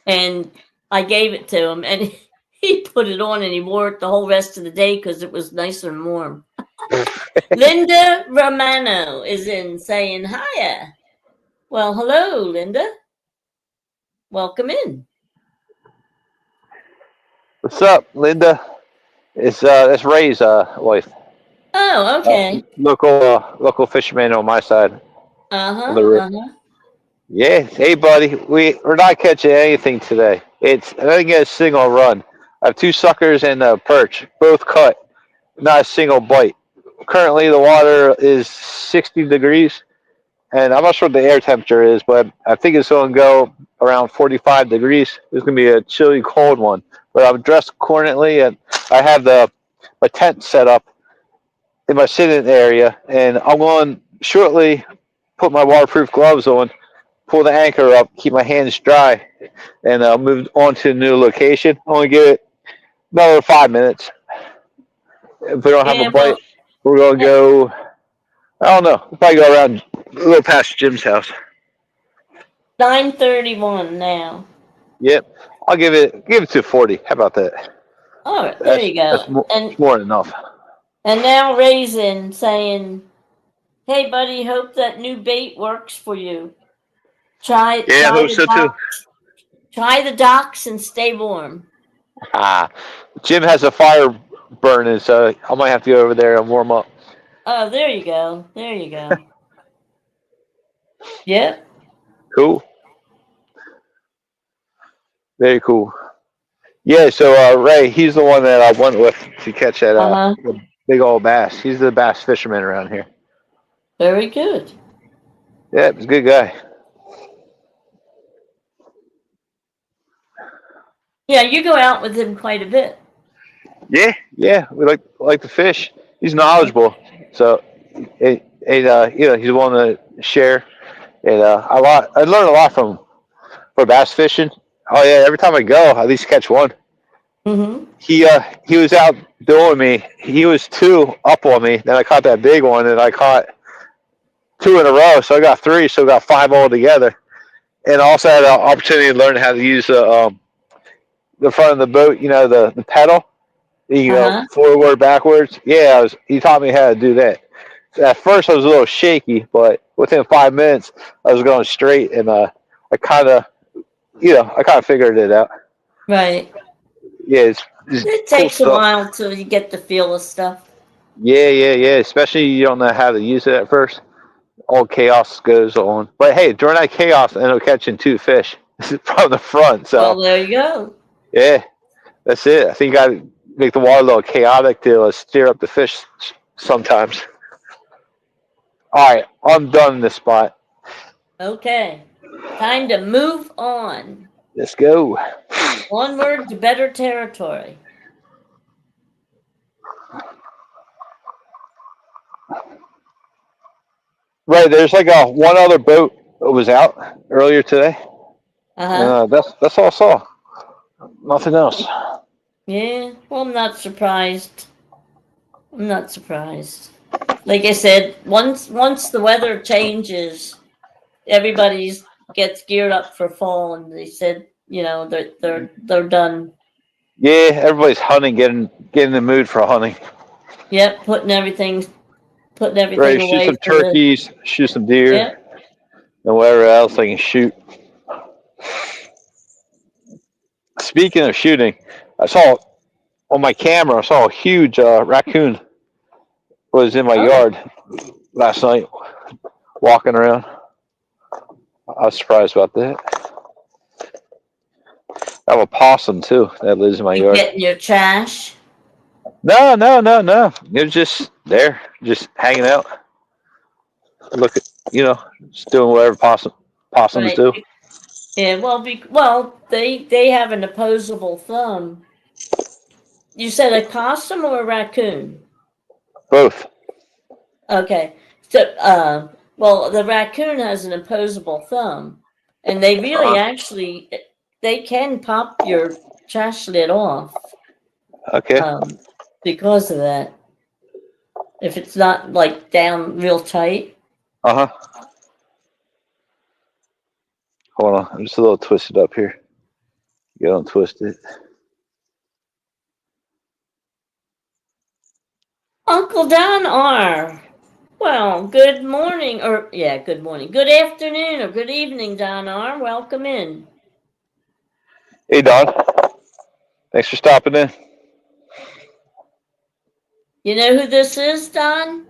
and I gave it to him, and he put it on and he wore it the whole rest of the day because it was nice and warm. Linda Romano is in saying hiya. Well, hello, Linda. Welcome in. What's up, Linda? That's Ray's wife. Oh, okay. Local fisherman on my side of the Uh-huh. river. Uh-huh. Yeah, hey buddy, we're not catching anything today. I didn't get a single run. I have two suckers and a perch, both cut, not a single bite. Currently, the water is 60 degrees, and I'm not sure what the air temperature is, but I think it's going to go around 45 degrees. It's going to be a chilly, cold one. But I'm dressed accordingly, and I have my tent set up in my sitting area, and I'm going to shortly put my waterproof gloves on, pull the anchor up, keep my hands dry, and move on to a new location. Only give it another 5 minutes. If we don't have a Yeah, bite, well, we're going to go, I don't know, we'll probably go around a little past Jim's house. 9:31 now. Yep. I'll give it to 40. How about that? All right, there That's you go. more than enough. And now Raisin saying, "Hey, buddy, hope that new bait works for you. Try Yeah, I try hope the so too. dock, try the docks and stay warm." Ah, Jim has a fire burning, so I might have to go over there and warm up. Oh, there you go. There you go. Yep. Cool. Very cool. Yeah, so Ray, he's the one that I went with to catch that Uh-huh. big old bass. He's the bass fisherman around here. Very good. Yeah, he's a good guy. Yeah, you go out with him quite a bit. Yeah, we like to fish. He's knowledgeable, so he's willing to share. And I learned a lot from him for bass fishing. Oh yeah, every time I go, I at least catch one. Mm-hmm. He was out doing me. He was two up on me. Then I caught that big one, and I caught two in a row. So I got three. So I got five all together. And I also had an opportunity to learn how to use the front of the boat. You know, the pedal. You can go Uh-huh. forward, backwards. Yeah, he taught me how to do that. at first I was a little shaky, but within 5 minutes I was going straight, and I kind of, I kind of figured it out. Right. Yeah, it's It cool takes a stuff. while till you get the feel of stuff. Yeah. Especially you don't know how to use it at first. All chaos goes on, but hey, during that chaos, I ended up catching 2 fish from the front. Well, So there you go. yeah, that's it. I think you got to make the water a little chaotic to steer up the fish sometimes. All right, I'm done in this spot. Okay. Time to move on. Let's go. Onward to better territory. Right, there's like a one other boat that was out earlier today. Uh-huh. That's all I saw. Nothing else. Yeah. Well, I'm not surprised. I'm not surprised. Like I said, once the weather changes, everybody's gets geared up for fall, and they said, they're done. Yeah, everybody's hunting, getting in the mood for hunting. Yep, putting everything Ready to shoot away some for the. turkeys, shoot some deer, Yep. and whatever else they can shoot. Speaking of shooting, I saw on my camera, I saw a huge raccoon was in my Oh, yard last night, walking around. I was surprised about that. I have a possum too that lives in my you yard. getting your trash? No. It was just there, just hanging out. Look at, just doing whatever possums Right. do. Yeah. Well, they have an opposable thumb. You said a possum or a raccoon? Both. Okay. So, well, the raccoon has an opposable thumb, and they really actually they can pop your trash lid off Okay. um, because of that. If it's not like down real tight. Uh huh. Hold on. I'm just a little twisted up here. Get untwisted. Uncle Don R. Well, good morning, or yeah, good morning, good afternoon, or good evening, Don R. Welcome in. Hey, Don. Thanks for stopping in. You know who this is, Don?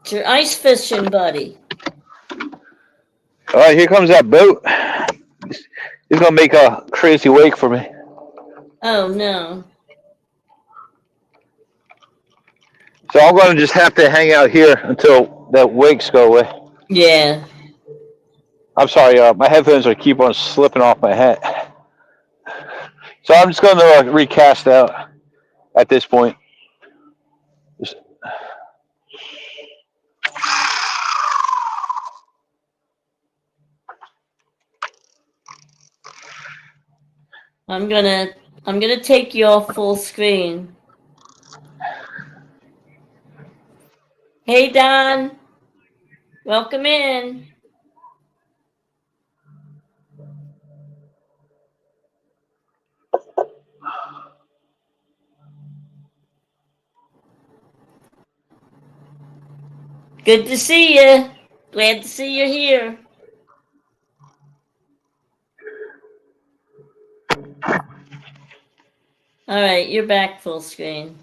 It's your ice fishing buddy. All right, here comes that boat. He's gonna make a crazy wake for me. Oh no. So I'm gonna just have to hang out here until that wakes go away. Yeah. I'm sorry, my headphones are keep on slipping off my head. So I'm just gonna recast out at this point. Just- I'm gonna take you off full screen. Hey Don, welcome in. Good to see you. Glad to see you're here. All right, you're back full screen.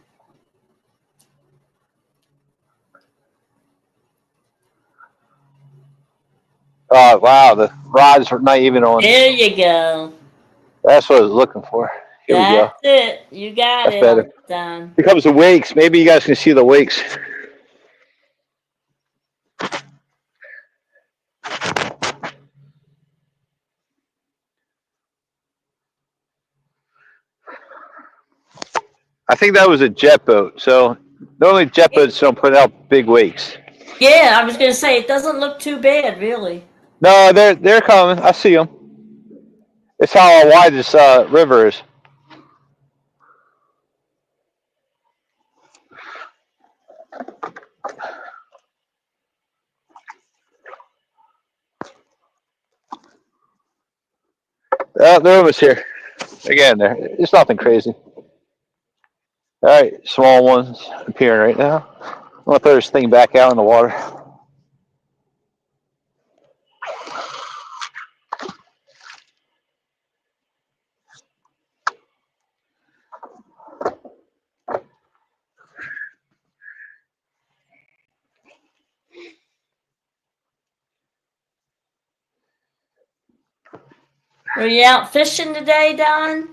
wow, the rods are not even on. There you go. That's what I was looking for. Here we go. That's it. You got That's it, better. Uncle Don. Here comes the wakes. Maybe you guys can see the wakes. I think that was a jet boat. So normally jet boats don't put out big wakes. Yeah, I was gonna say it doesn't look too bad, really. No, they're coming. I see them. It's how wide this river is. They're almost here. Again, there, it's nothing crazy. All right, small ones appearing right now. I'm gonna throw this thing back out in the water. Were you out fishing today, Don?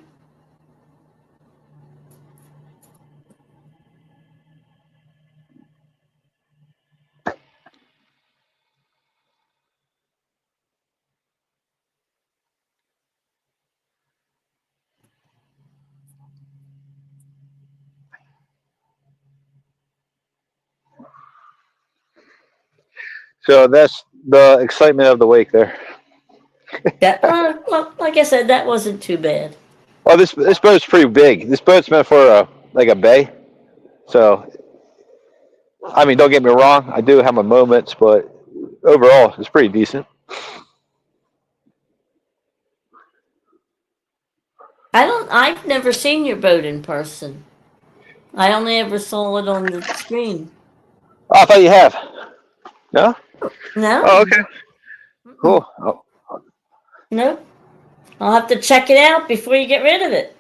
So that's the excitement of the wake there. That well, like I said, that wasn't too bad. Well, this boat's pretty big. This boat's meant for a bay. So, I mean, don't get me wrong. I do have my moments, but overall, it's pretty decent. I've never seen your boat in person. I only ever saw it on the screen. Oh, I thought you have. No? No? Oh, okay. Cool. Oh, Nope. I'll have to check it out before you get rid of it.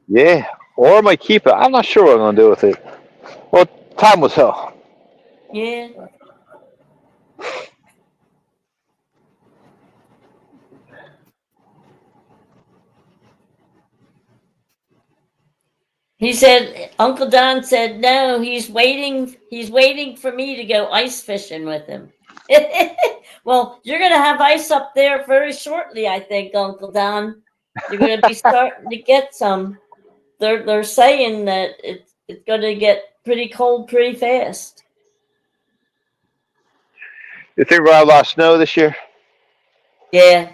yeah. Or I might keep it. I'm not sure what I'm going to do with it. Well, time will tell. Yeah. He said, Uncle Don said, no, he's waiting for me to go ice fishing with him. Well, you're going to have ice up there very shortly, I think, Uncle Don. You're going to be starting to get some. They're saying that it's going to get pretty cold pretty fast. You think we'll have a lot of snow this year? Yeah,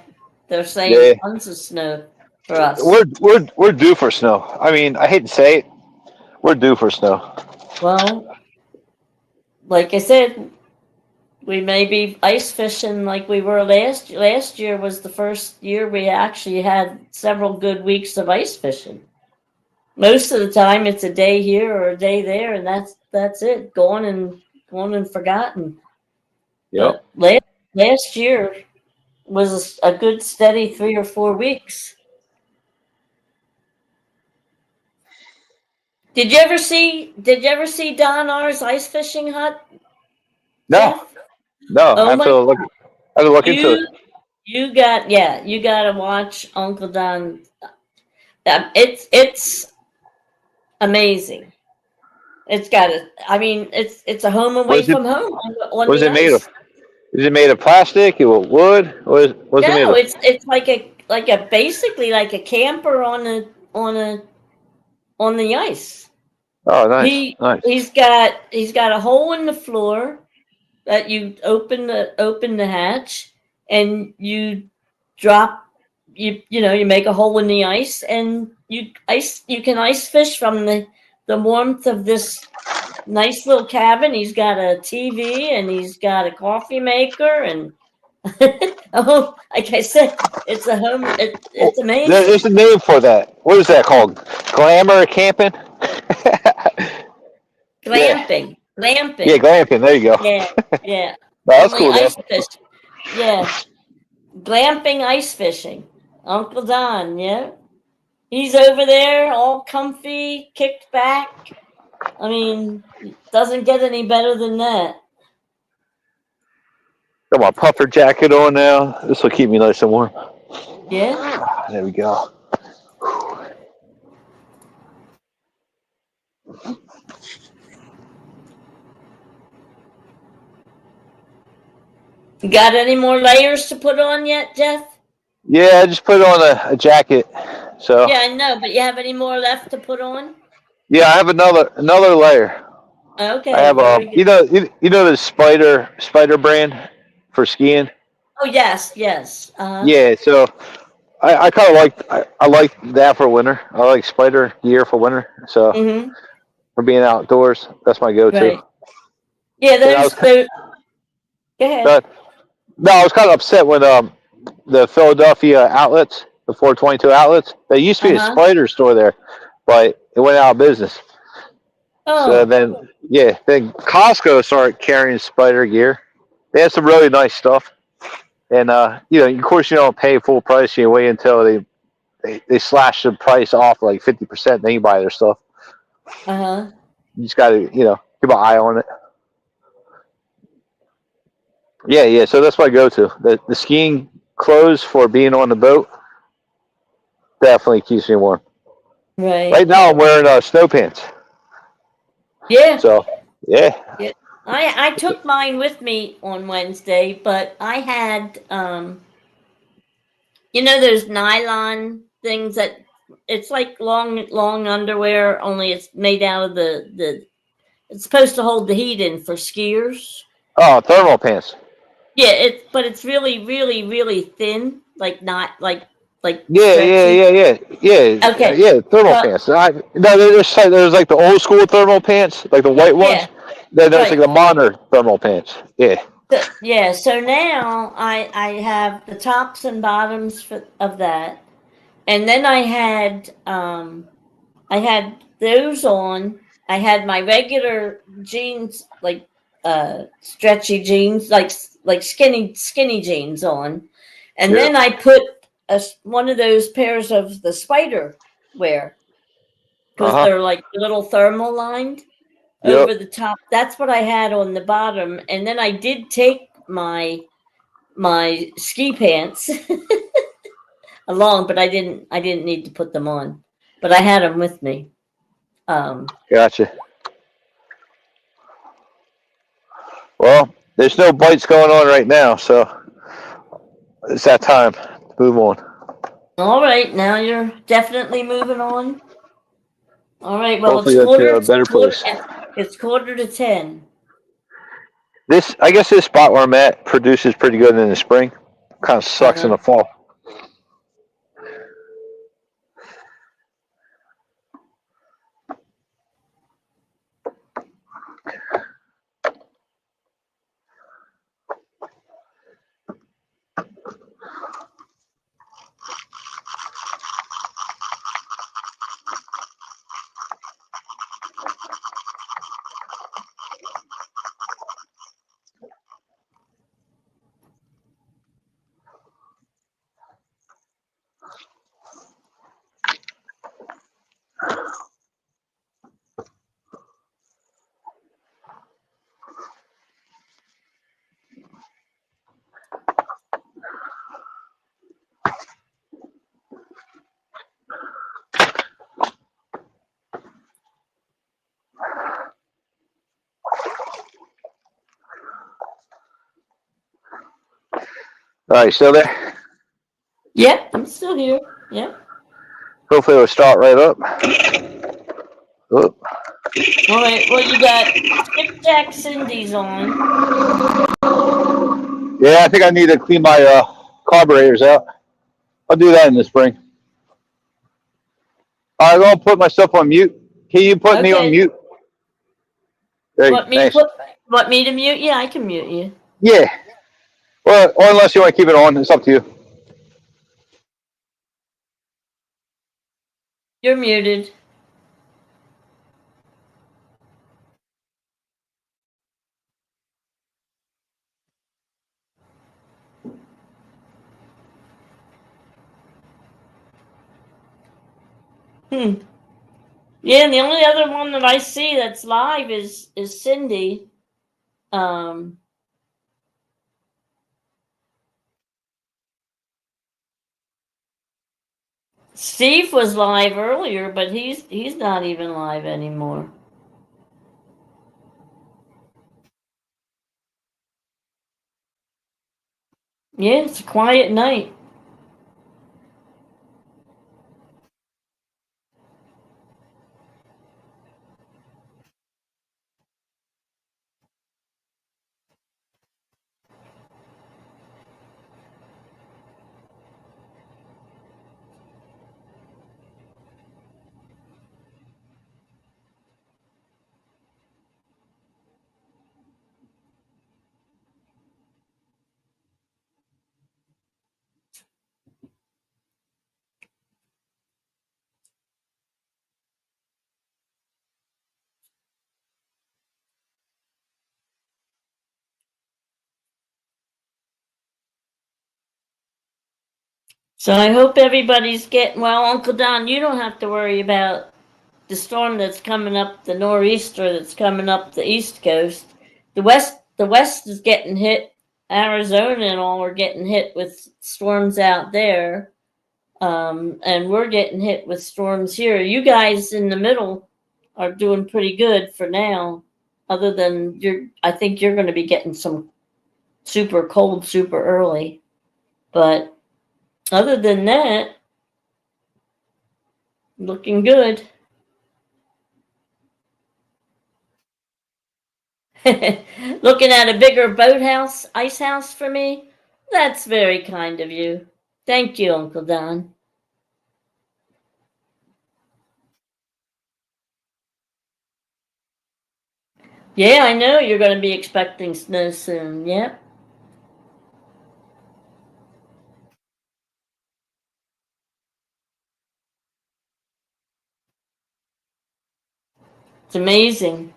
they're saying Yeah. tons of snow for us. We're due for snow. I mean, I hate to say it, we're due for snow. Well, like I said, we may be ice fishing like we were last year. Last year was the first year we actually had several good weeks of ice fishing. Most of the time, it's a day here or a day there, and that's it. Gone and forgotten. Yep. But last year was a good steady 3 or 4 weeks. Did you ever see Don R's ice fishing hut? No. Jeff? No. Oh I have my to look into it. You got to watch Uncle Don. It's amazing. It's got a. I mean, it's a home away Was it- from home. On Was the it made ice. of? Is it made of plastic? Wood? What's it made No, of? it's like a basically like a camper on the ice. Oh, nice. Nice. He's got a hole in the floor that you open the hatch and you drop you make a hole in the ice and you can ice fish from the warmth of this nice little cabin. He's got a TV and he's got a coffee maker and oh, like I said, it's a home. It's amazing. There's a name for that. What is that called? Glamour camping? Glamping. Glamping. Yeah, glamping. There you go. Yeah. No, that's Only cool, though. ice fishing. Yeah. Glamping ice fishing. Uncle Don, yeah. He's over there all comfy, kicked back. I mean, doesn't get any better than that. Got my puffer jacket on now. This will keep me nice and warm. Yeah. There we go. You got any more layers to put on yet, Jeff? Yeah, I just put on a jacket. So Yeah, I know, but you have any more left to put on? yeah, I have another layer. Okay. I have very good. you know the spider brand for skiing. Oh yes. Yeah, so I kind of I like that for winter. I like spider gear for winter. So Mm-hmm. for being outdoors, that's my go-to. Right. Yeah, those. Go ahead. But no, I was kind of upset when the Philadelphia outlets the 422 outlets. There used to be a Uh-huh. spider store there, but it went out of business. So Oh, then, yeah, then Costco started carrying spider gear. They had some really nice stuff, and of course, you don't pay full price. You wait until they slash the price off like 50%. Then you buy their stuff. uh-huh. You just got to keep an eye on it. Yeah, yeah. So that's what I go to. The skiing clothes for being on the boat definitely keeps me warm. Right Right. now, I'm wearing snow pants. Yeah. So yeah. Yeah. I took mine with me on Wednesday, but I had those nylon things that it's like long underwear, only it's made out of the it's supposed to hold the heat in for skiers. Oh, thermal pants. Yeah, but it's really, really, really thin, like not like Yeah, yeah, stretchy. yeah, yeah, yeah, Okay. yeah. Thermal So pants. No, there's like the old school thermal pants, like the white yeah, ones. Then there's like right. the modern thermal pants. Yeah. Yeah, so now I have the tops and bottoms of that. And then I had those on. I had my regular jeans, like stretchy jeans, like skinny jeans on, and Yep. then I put one of those pairs of the spider wear Uh because huh. they're like little thermal lined Yep. over the top. That's what I had on the bottom, and then I did take my ski pants along, but I didn't need to put them on, but I had them with me. Um, Gotcha. Well, there's no bites going on right now, so it's that time to move on. all right, now you're definitely moving on. All right, well Hopefully, it's get to quarter a better quarter place. it's quarter to 10. I guess this spot where I'm at produces pretty good in the spring. Kind of sucks in Uh-huh. the fall. All right, still there? Yep, I'm still here. Yep. Hopefully, it'll start right up. Oh, All right, well you got Skipjack Cindy's on. yeah, I think I need to clean my carburetors out. I'll do that in the spring. All right, I'm gonna put myself on mute. Can you put me on Okay. mute? Hey, Want me to thanks. put want me to mute you? I can mute you. Yeah. Well, or unless you want to keep it on, it's up to you. You're muted. Hmm. Yeah, and the only other one that I see that's live is Cindy. Um, Steve was live earlier, but he's not even live anymore. Yeah, it's a quiet night. So I hope everybody's getting well. Uncle Don, you don't have to worry about the storm that's coming up, the nor'easter that's coming up the East Coast. The West is getting hit. Arizona and all are getting hit with storms out there. And we're getting hit with storms here. You guys in the middle are doing pretty good for now. Other than I think you're going to be getting some super cold super early. But other than that, looking good. Looking at a bigger boathouse, ice house for me? That's very kind of you. Thank you, Uncle Don. Yeah, I know you're going to be expecting snow soon. Yep. It's amazing.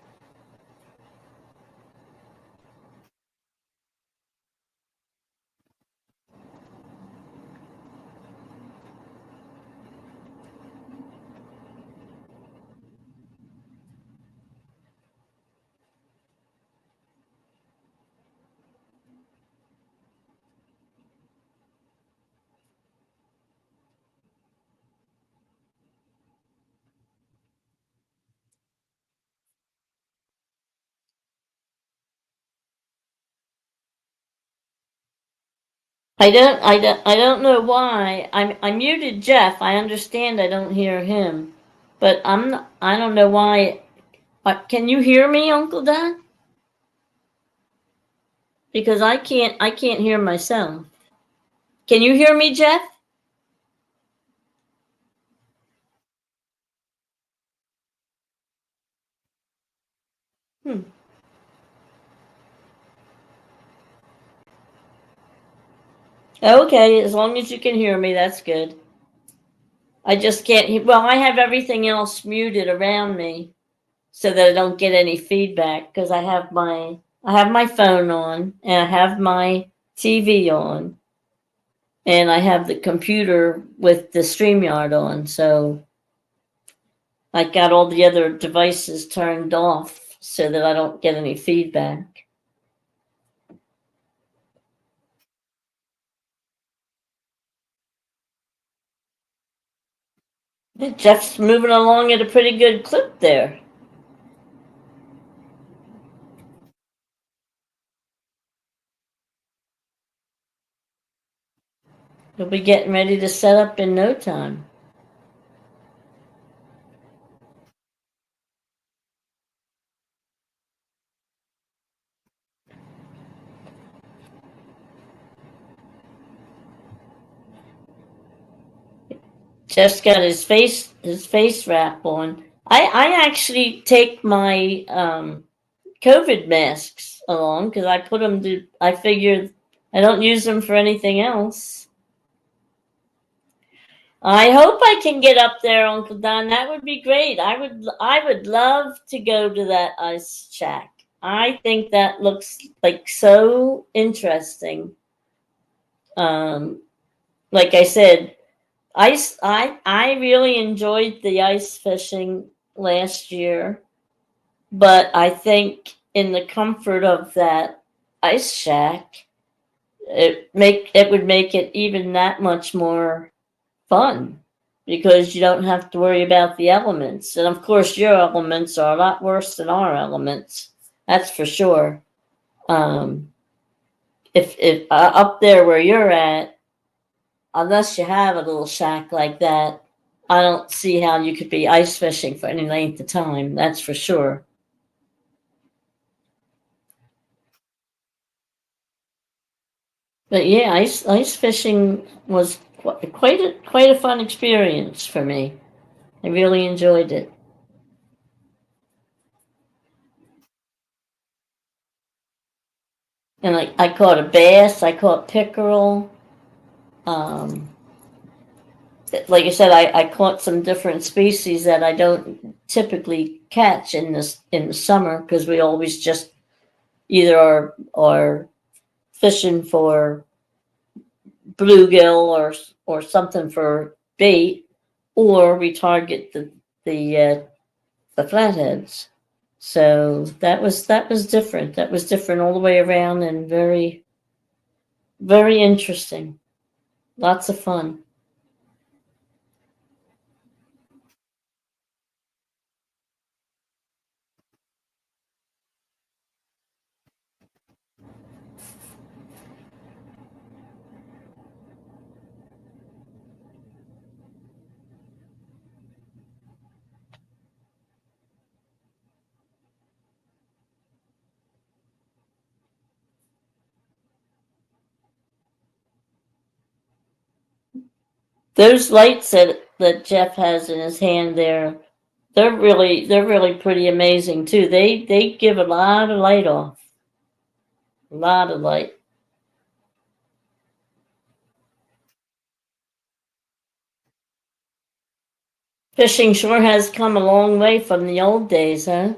I don't know why. I muted Jeff. I understand I don't hear him, but I don't know why. Can you hear me, Uncle Don? Because I can't hear myself. Can you hear me, Jeff? Hmm. Okay, as long as you can hear me, that's good. I just can't hear. Well, I have everything else muted around me so that I don't get any feedback because I have my phone on and I have my TV on and I have the computer with the StreamYard on. So I got all the other devices turned off so that I don't get any feedback. Jeff's moving along at a pretty good clip there. He'll be getting ready to set up in no time. Jeff's got his face wrap on. I actually take my COVID masks along because I put them to. I figured I don't use them for anything else. I hope I can get up there, Uncle Don. That would be great. I would love to go to that ice shack. I think that looks like so interesting. Um, like I said, I really enjoyed the ice fishing last year, but I think in the comfort of that ice shack, it would make it even that much more fun because you don't have to worry about the elements. And of course, your elements are a lot worse than our elements. That's for sure. Um, if up there where you're at, unless you have a little shack like that, I don't see how you could be ice fishing for any length of time. That's for sure. But yeah, ice fishing was quite a fun experience for me. I really enjoyed it. And I caught a bass, I caught pickerel. Um, like I said, I caught some different species that I don't typically catch in the summer because we always just either are fishing for bluegill or something for bait, or we target the flatheads. So that was different. That was different all the way around, and very, very interesting. Lots of fun. Those lights that Jeff has in his hand there, they're really pretty amazing too. They give a lot of light off. A lot of light. Fishing sure has come a long way from the old days, huh?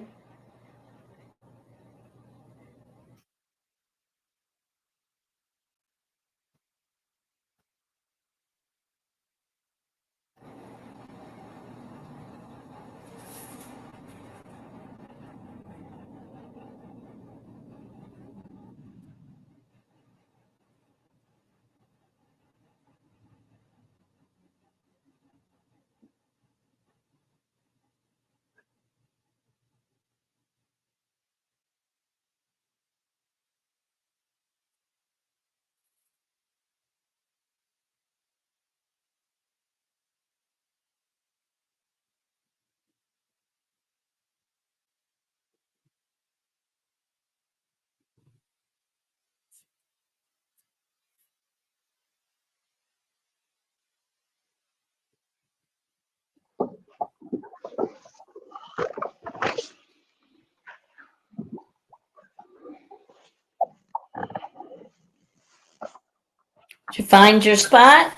Did you find your spot?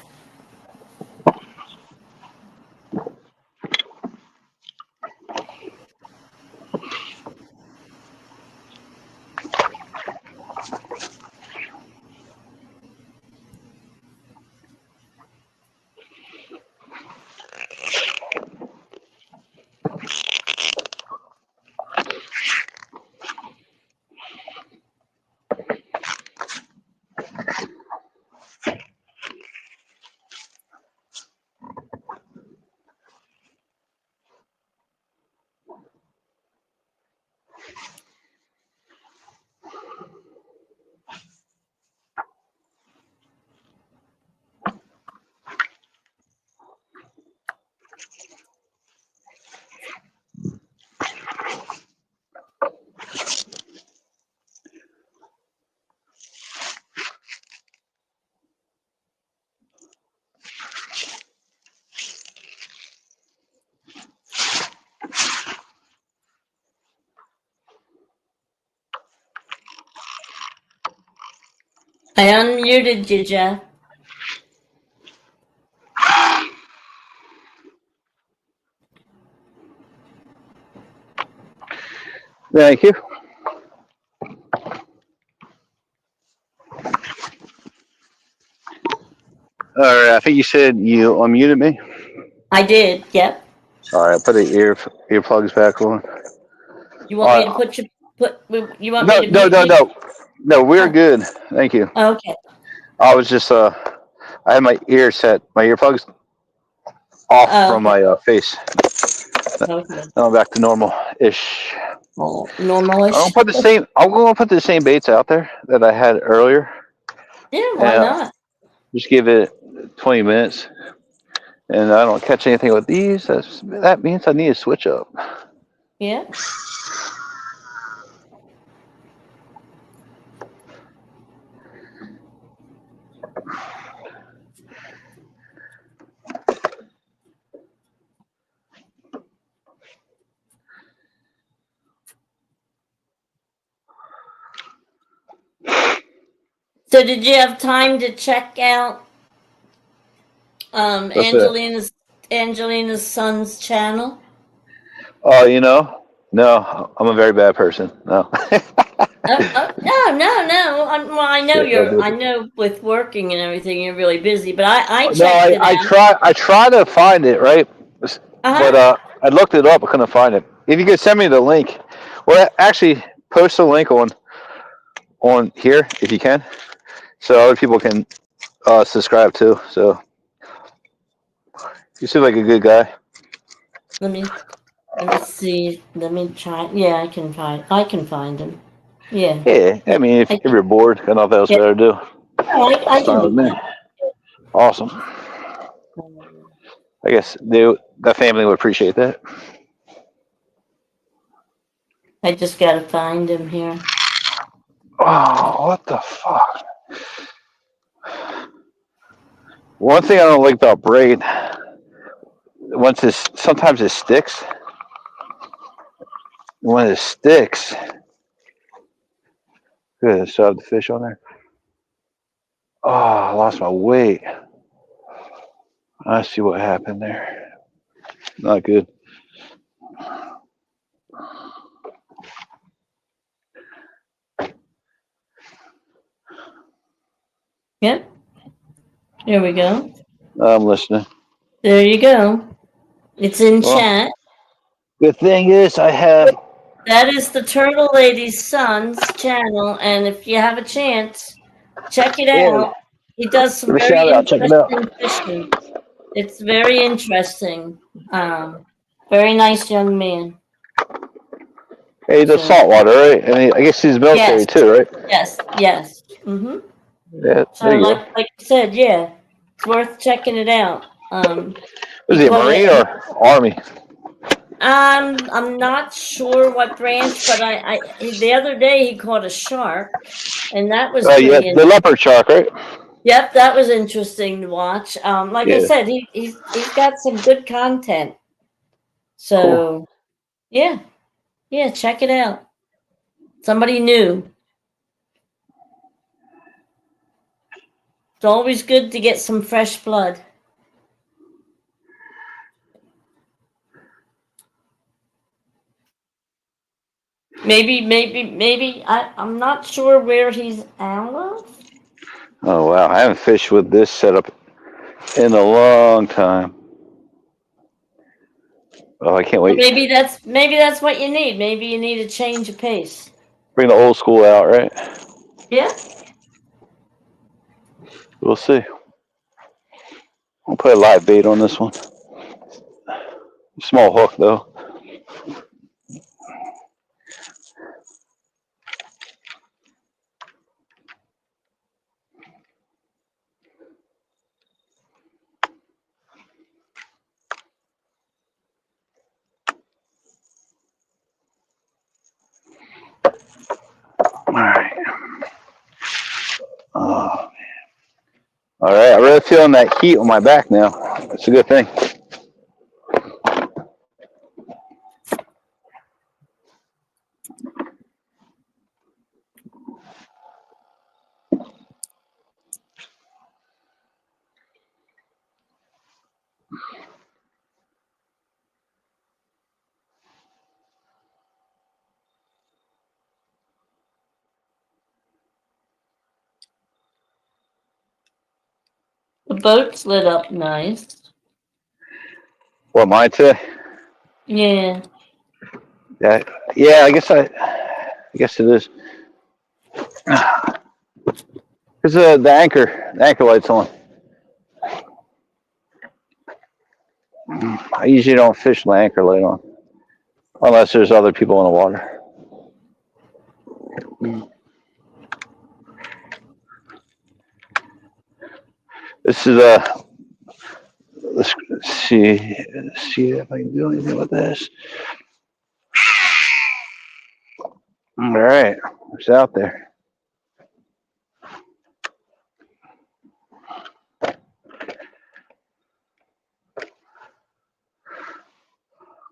I unmuted you, Jeff. Thank you. All right, I think you said you unmuted me. I did, yep. All right, put the earplugs back on. You want me to All put you want right. me to No, mute no, no, you? no. No, we're Oh, good. Thank you. okay. I was just I had my earplugs off Oh, from okay. my face. Okay. Now I'm back to normal-ish. Oh, normalish. I'm going to put the same baits out there that I had earlier, Yeah, why and not? just give it 20 minutes. And I don't catch anything with these. That means I need to switch up. Yeah. So did you have time to check out That's it. Angelina's son's channel? Oh, no, I'm a very bad person. No. No. Well, I know Yeah, I know with working and everything, you're really busy, but I no, checked it out. I try to find it, right? But Uh-huh. I looked it up, I couldn't find it. If you could send me the link, well, actually, post the link on here if you can, so other people can subscribe too. So you seem like a good guy. Let me see. Let me try. Yeah, I can find him. Yeah. Yeah, I mean, I if can, you're bored, got nothing else yeah, better to do, I it's can fine with do me. that. Awesome. I guess the family would appreciate that. I just gotta find him here. Oh, what the fuck? One thing I don't like about braid, sometimes it sticks. When it sticks, good. So I have the fish on there. Oh, I lost my weight. I see what happened there. Not good. Yep. Here we go. I'm listening. There you go. It's in Well, chat. good thing is I have. That is the Turtle Lady's son's channel, and if you have a chance, check it Yeah, out. He does some give a very shout out. Check it interesting out. fishing. It's very interesting. Very nice young man. Hey, he does So saltwater, right? And I guess he's military yes, too, right? yes. Mm-hmm. Yeah, So there you go. like I said, yeah, it's worth checking it out. Was He he a caught Marine it. or Army? I'm not sure what branch, but the other day he caught a shark, and that was Yeah, pretty the leopard shark, right? Yep, that was interesting to watch. Like I Yeah, said, he's got some good content. cool. So yeah, check it out. Somebody new. It's always good to get some fresh blood. Maybe I'm not sure where he's out of. Oh wow, I haven't fished with this setup in a long time. Oh, I can't Well, wait. maybe that's what you need. Maybe you need a change of pace. Bring the old school out, right? Yeah. We'll see. I'll put a live bait on this one. Small hook though. All right. Oh, all right. I'm really feeling that heat on my back now. That's a good thing. The boat's lit up nice. What, mine today? Yeah. Yeah. Yeah. I guess it is. Because the anchor light's on. I usually don't fish with my anchor light on unless there's other people in the water. This is let's see if I can do anything with this. All right, it's out there.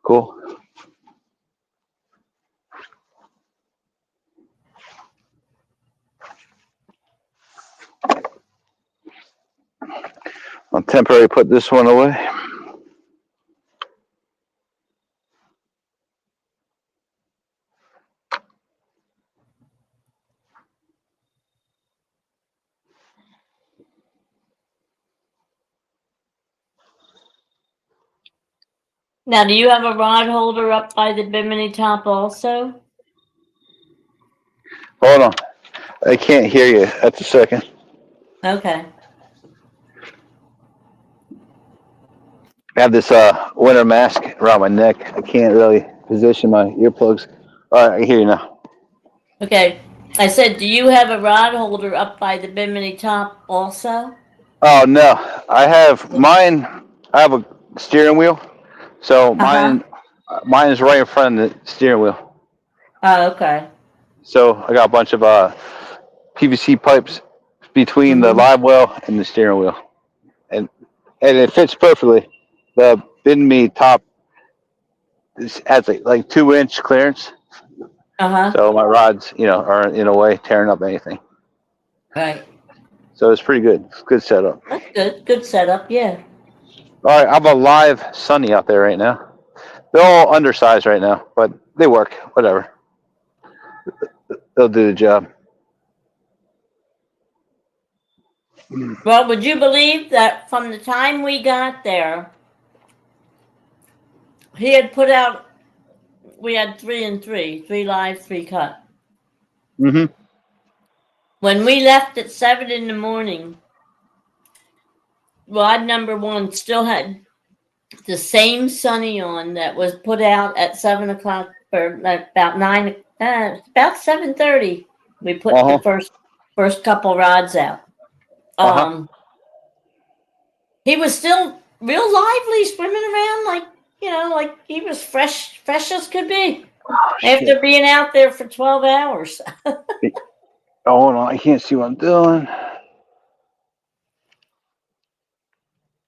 Cool. I'll temporarily put this one away. Now, do you have a rod holder up by the bimini top also? Hold on. I can't hear you. That's a second. Okay. I have this winter mask around my neck. I can't really position my earplugs. All right, I hear you now. Okay. I said, do you have a rod holder up by the bimini top also? Oh no, I have mine. I have a steering wheel, so Uh-huh. mine is right in front of the steering wheel. Oh, okay. So I got a bunch of PVC pipes between the Mm-hmm. live well and the steering wheel, and it fits perfectly. The 𝙁𝑰𝙎𝑚 top has like 2-inch clearance, Uh-huh. so my rods, aren't in a way tearing up anything. Right. So it's pretty good. It's a good setup. That's good. Good setup, yeah. All right, I have a live sunny out there right now. They're all undersized right now, but they work. Whatever. They'll do the job. Well, would you believe that from the time we got there, he had put out, we had 3 and 3, 3 live, 3 cut. Mm-hmm. When we left at 7 in the morning, rod number 1 still had the same sunny on that was put out at 7 o'clock, or about 9, about 7:30. We put Uh-huh. the first couple rods out. Uh-huh. He was still real lively, swimming around like he was fresh as could be Oh, after shit. being out there for 12 hours. Oh, hold on. I can't see what I'm doing.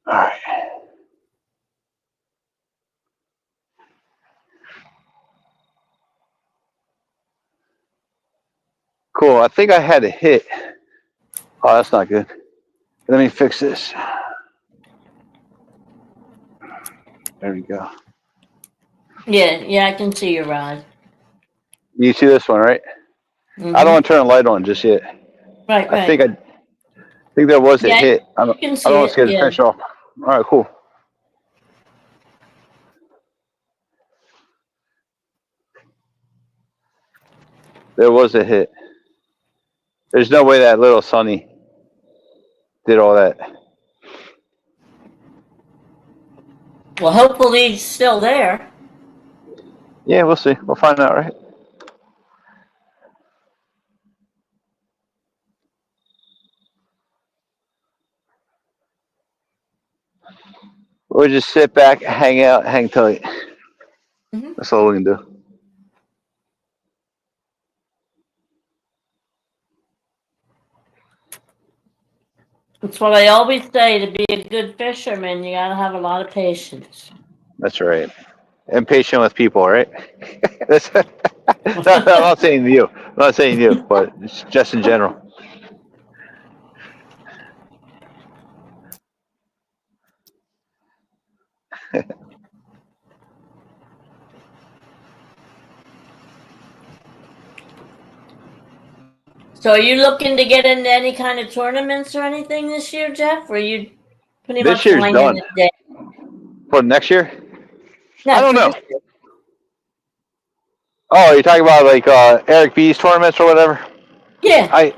All right. Cool. I think I had a hit. Oh, that's not good. Let me fix this. There we go. Yeah, I can see your rod. You see this one, right? Mm-hmm. I don't want to turn the light on just yet. Right. I think there was a Yeah, hit. I you don't, can I see don't want to it. get the Yeah. fish off. All right, cool. There was a hit. There's no way that little Sonny did all that. Well, hopefully he's still there. Yeah, we'll see. We'll find out, right? We'll just sit back, hang out, hang tight. Mm-hmm. That's all we can do. That's what I always say. To be a good fisherman, you gotta have a lot of patience. That's right. And patient with people, right? I'm not saying you. I'm not saying you, but it's just in general. So, are you looking to get into any kind of tournaments or anything this year, Jeff? Or are you pretty This much year's winding done. it down? For next year? I No, don't for know. this year. Oh, you're talking about like Eric B's tournaments or whatever? Yeah. I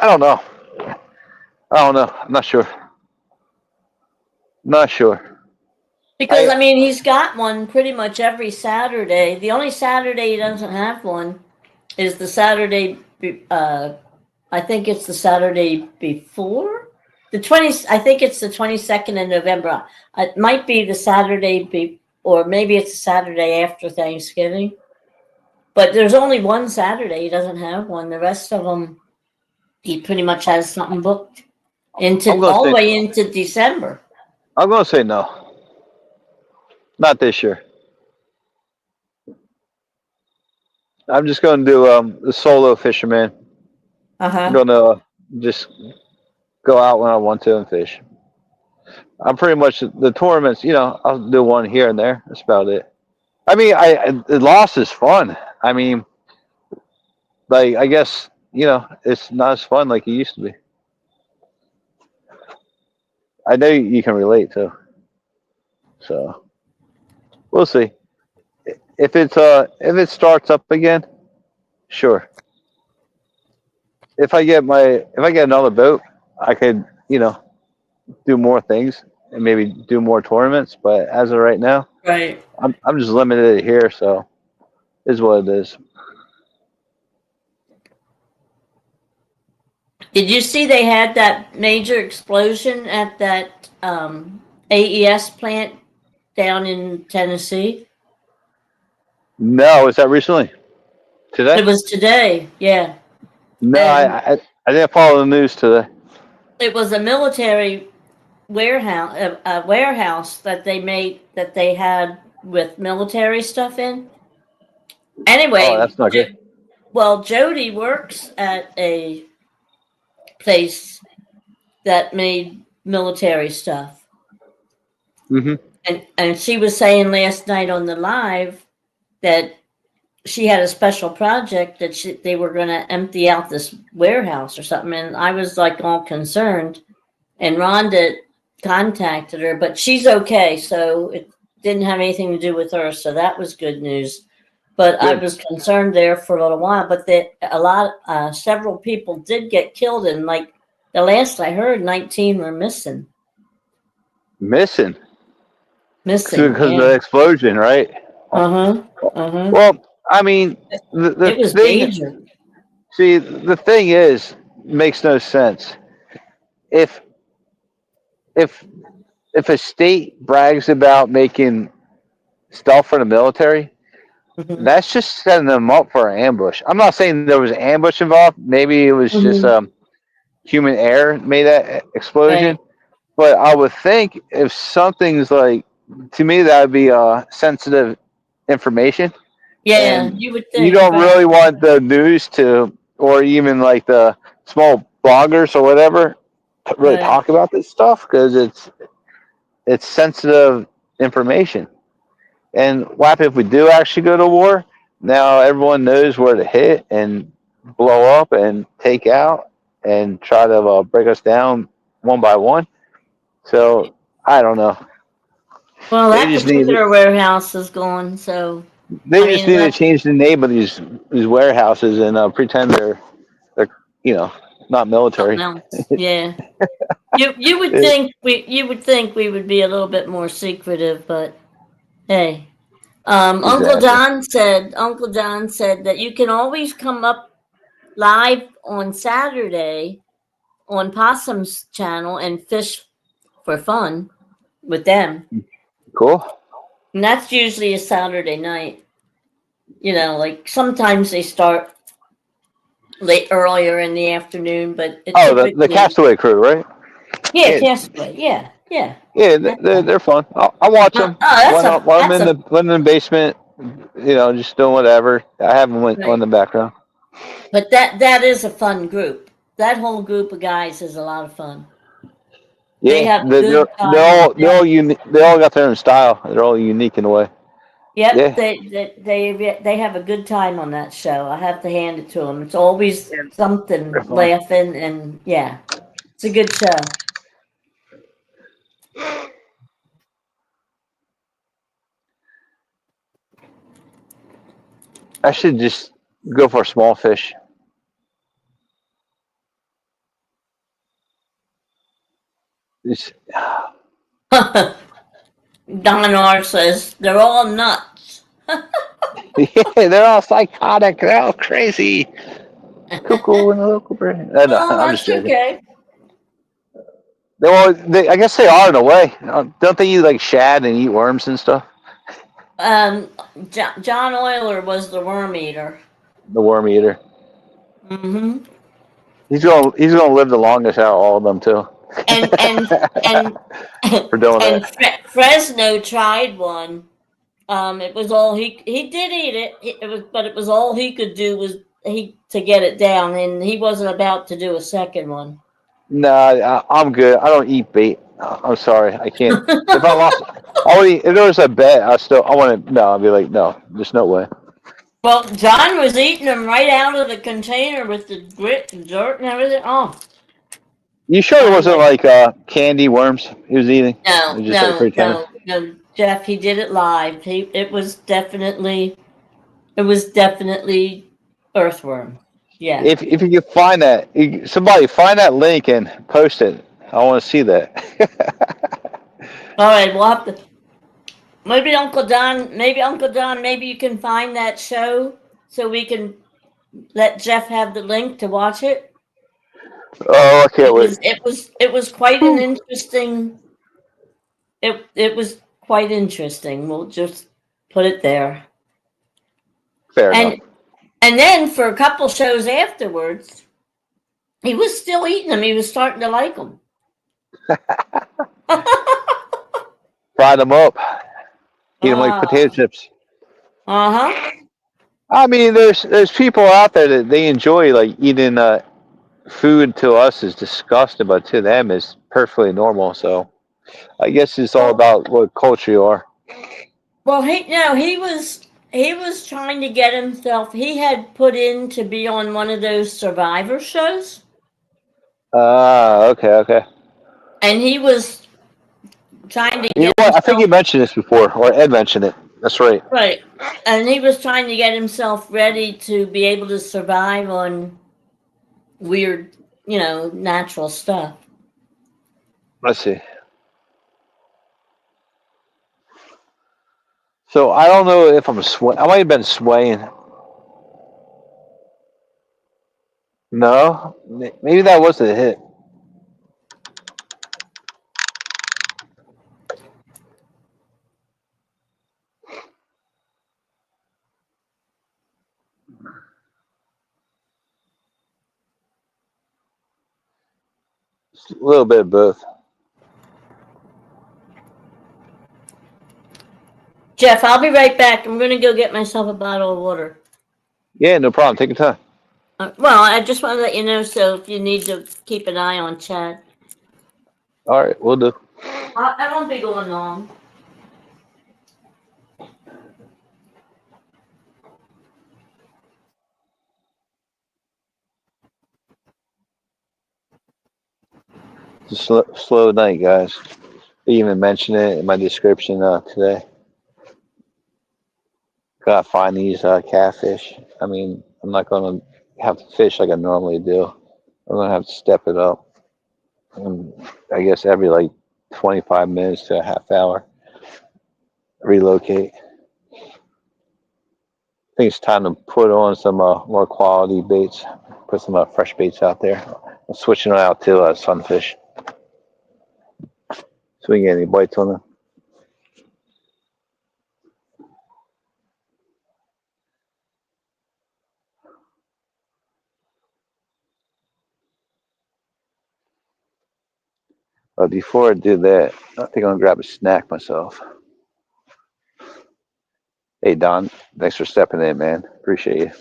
don't know. I don't know. I'm not sure. Not sure. Because, I mean, he's got one pretty much every Saturday. The only Saturday he doesn't have one is the Saturday, I think it's the Saturday before? I think it's the 22nd of November. It might be the Saturday, or maybe it's the Saturday after Thanksgiving. But there's only one Saturday he doesn't have one. The rest of them, he pretty much has something booked I'm gonna all the say way into December. I'm gonna say no. Not this year. I'm just gonna do the solo fisherman. I'm Uh-huh. gonna just go out when I want to and fish. I'm pretty much the tournaments. I'll do one here and there. That's about it. I mean, the loss is fun. I mean, like I guess it's not as fun like it used to be. I know you can relate too. So We'll see. If it starts up again, sure. If I get another boat, I could, do more things and maybe do more tournaments. But as of right now, Right. I'm just limited here, so is what it is. Did you see they had that major explosion at that AES plant down in Tennessee? No, was that recently? Today? It was today, yeah. No, And I didn't follow the news today. it was a military warehouse, a warehouse that they had with military stuff in. Oh, Anyway, that's not good. well, Jody works at a place that made military stuff. Mm-hmm. And she was saying last night on the live that she had a special project that they were going to empty out this warehouse or something. And I was like all concerned. And Rhonda contacted her, but she's okay. So it didn't have anything to do with her. So that was good news. But I Good. was concerned there for a little while. But several people did get killed. And like the last I heard, 19 were missing. Missing Missing. because of Yeah. the explosion, right? Well, I mean, the it was thing. major. See, the thing is, makes no sense. If if if a state brags about making stuff for the military, Mhm. that's just setting them up for an ambush. I'm not saying there was an ambush involved. Maybe it was just human error made that explosion. Right. But I would think if something's like, to me, that would be sensitive information. Yeah, And you would you think. don't Right. really want the news to, or even like the small bloggers or whatever, to really Right. talk about this stuff because it's sensitive information. And what happens if we do actually go to war? Now everyone knows where to hit and blow up and take out and try to break us down one by one. So I don't know. Well, They that just need particular warehouse is gone. So, they I just mean, need to that's change the name of these warehouses and pretend they're you know not something military. else. Yeah. You would think we would be a little bit more secretive, but hey. Exactly. Uncle John said that you can always come up live on Saturday on Possum's channel and fish for fun with them. Cool. And that's usually a Saturday night. Like sometimes they start late earlier in the afternoon, but it Oh, the typically Castaway crew, right? yeah, Yeah, Castaway, yeah, yeah. yeah, That's they're fun. I'll watch them that's when I'm in the basement. Just doing whatever. I have them on right. the background. But that is a fun group. That whole group of guys is a lot of fun. They Yeah, have a good time. they're all unique. They all got their own style. They're all unique in a way. Yep, Yeah, they have a good time on that show. I have to hand it to them. It's always something they're fun. laughing, and yeah, it's a good show. I should just go for small fish. Just, Don R says they're all nuts. yeah, they're all psychotic. They're all crazy. Cuckoo in the local brain. No, Oh, I'm just that's joking. okay. I guess they are in a way. Don't they eat like shad and eat worms and stuff? John Euler was the worm eater. The worm eater. Mm-hmm. He's gonna live the longest out of all of them too. And For doing and that. Fresno tried one. It was all he did eat it. But it was all he could do was to get it down, and he wasn't about to do a second one. No, I'm good. I don't eat bait. I'm sorry, I can't. If I lost, if there was a bet, I want to. No, I'd be like, no, there's no way. Well, John was eating them right out of the container with the grit and dirt and everything. Oh, You sure it I'm wasn't like, like candy worms he was eating? It no, was just like no, pretty tender. no, no. Jeff, he did it live. It was definitely earthworm. Yeah. If you can find that, somebody find that link and post it. I want to see that. All right, we'll have to. Maybe Uncle Don. Maybe you can find that show so we can let Jeff have the link to watch it. Oh, I can't wait. It was quite an interesting. It was quite interesting. We'll just put it there. Fair enough. And then for a couple shows afterwards, he was still eating them. He was starting to like them. Fry them up. Eat them like potato chips. Uh-huh. I mean, there's people out there that they enjoy like eating food. To us is disgusting, but to them is perfectly normal. So I guess it's all about what culture you are. Well, he was trying to get himself. He had put in to be on one of those Survivor shows, Okay. and he was trying to You know get what? I think himself you mentioned this before, or Ed mentioned it. That's right. right, and he was trying to get himself ready to be able to survive on weird, natural stuff. Let's see. So I don't know if I'm swaying. I might have been swaying. No, maybe that was a hit. A little bit of both. Jeff, I'll be right back. I'm going to go get myself a bottle of water. Yeah, no problem. Take your time. Well, I just want to let you know, so if you need to keep an eye on Chad. All right, we'll do. I won't be going long. Just slow night, guys. I even mentioned it in my description today. Gotta find these catfish. I mean, I'm not gonna have to fish like I normally do. I'm gonna have to step it up. And I guess every like 25 minutes to a half hour, relocate. I think it's time to put on some more quality baits. Put some fresh baits out there. I'm switching it out to sunfish, so we can get any bites on them. But before I do that, I think I'm gonna grab a snack myself. Hey Don, thanks for stepping in, man. Appreciate you.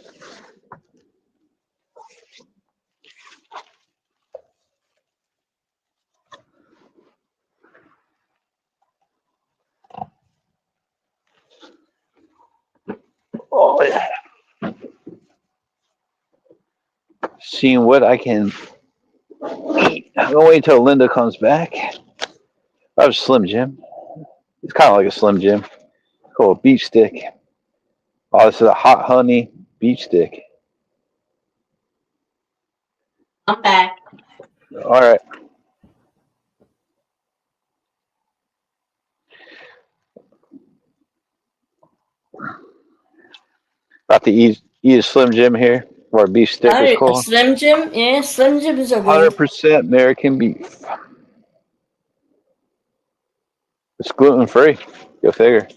Oh yeah. Seeing what I can eat. I'm gonna wait until Linda comes back. That was Slim Jim. It's kind of like a Slim Jim. Called a beef stick. Oh, this is a hot honey beef stick. I'm back. All right. About to eat a Slim Jim here, or a beef stick All is right, a called. Slim Jim. Yeah, Slim Jims are good. 100% American beef. It's gluten free. Go figure.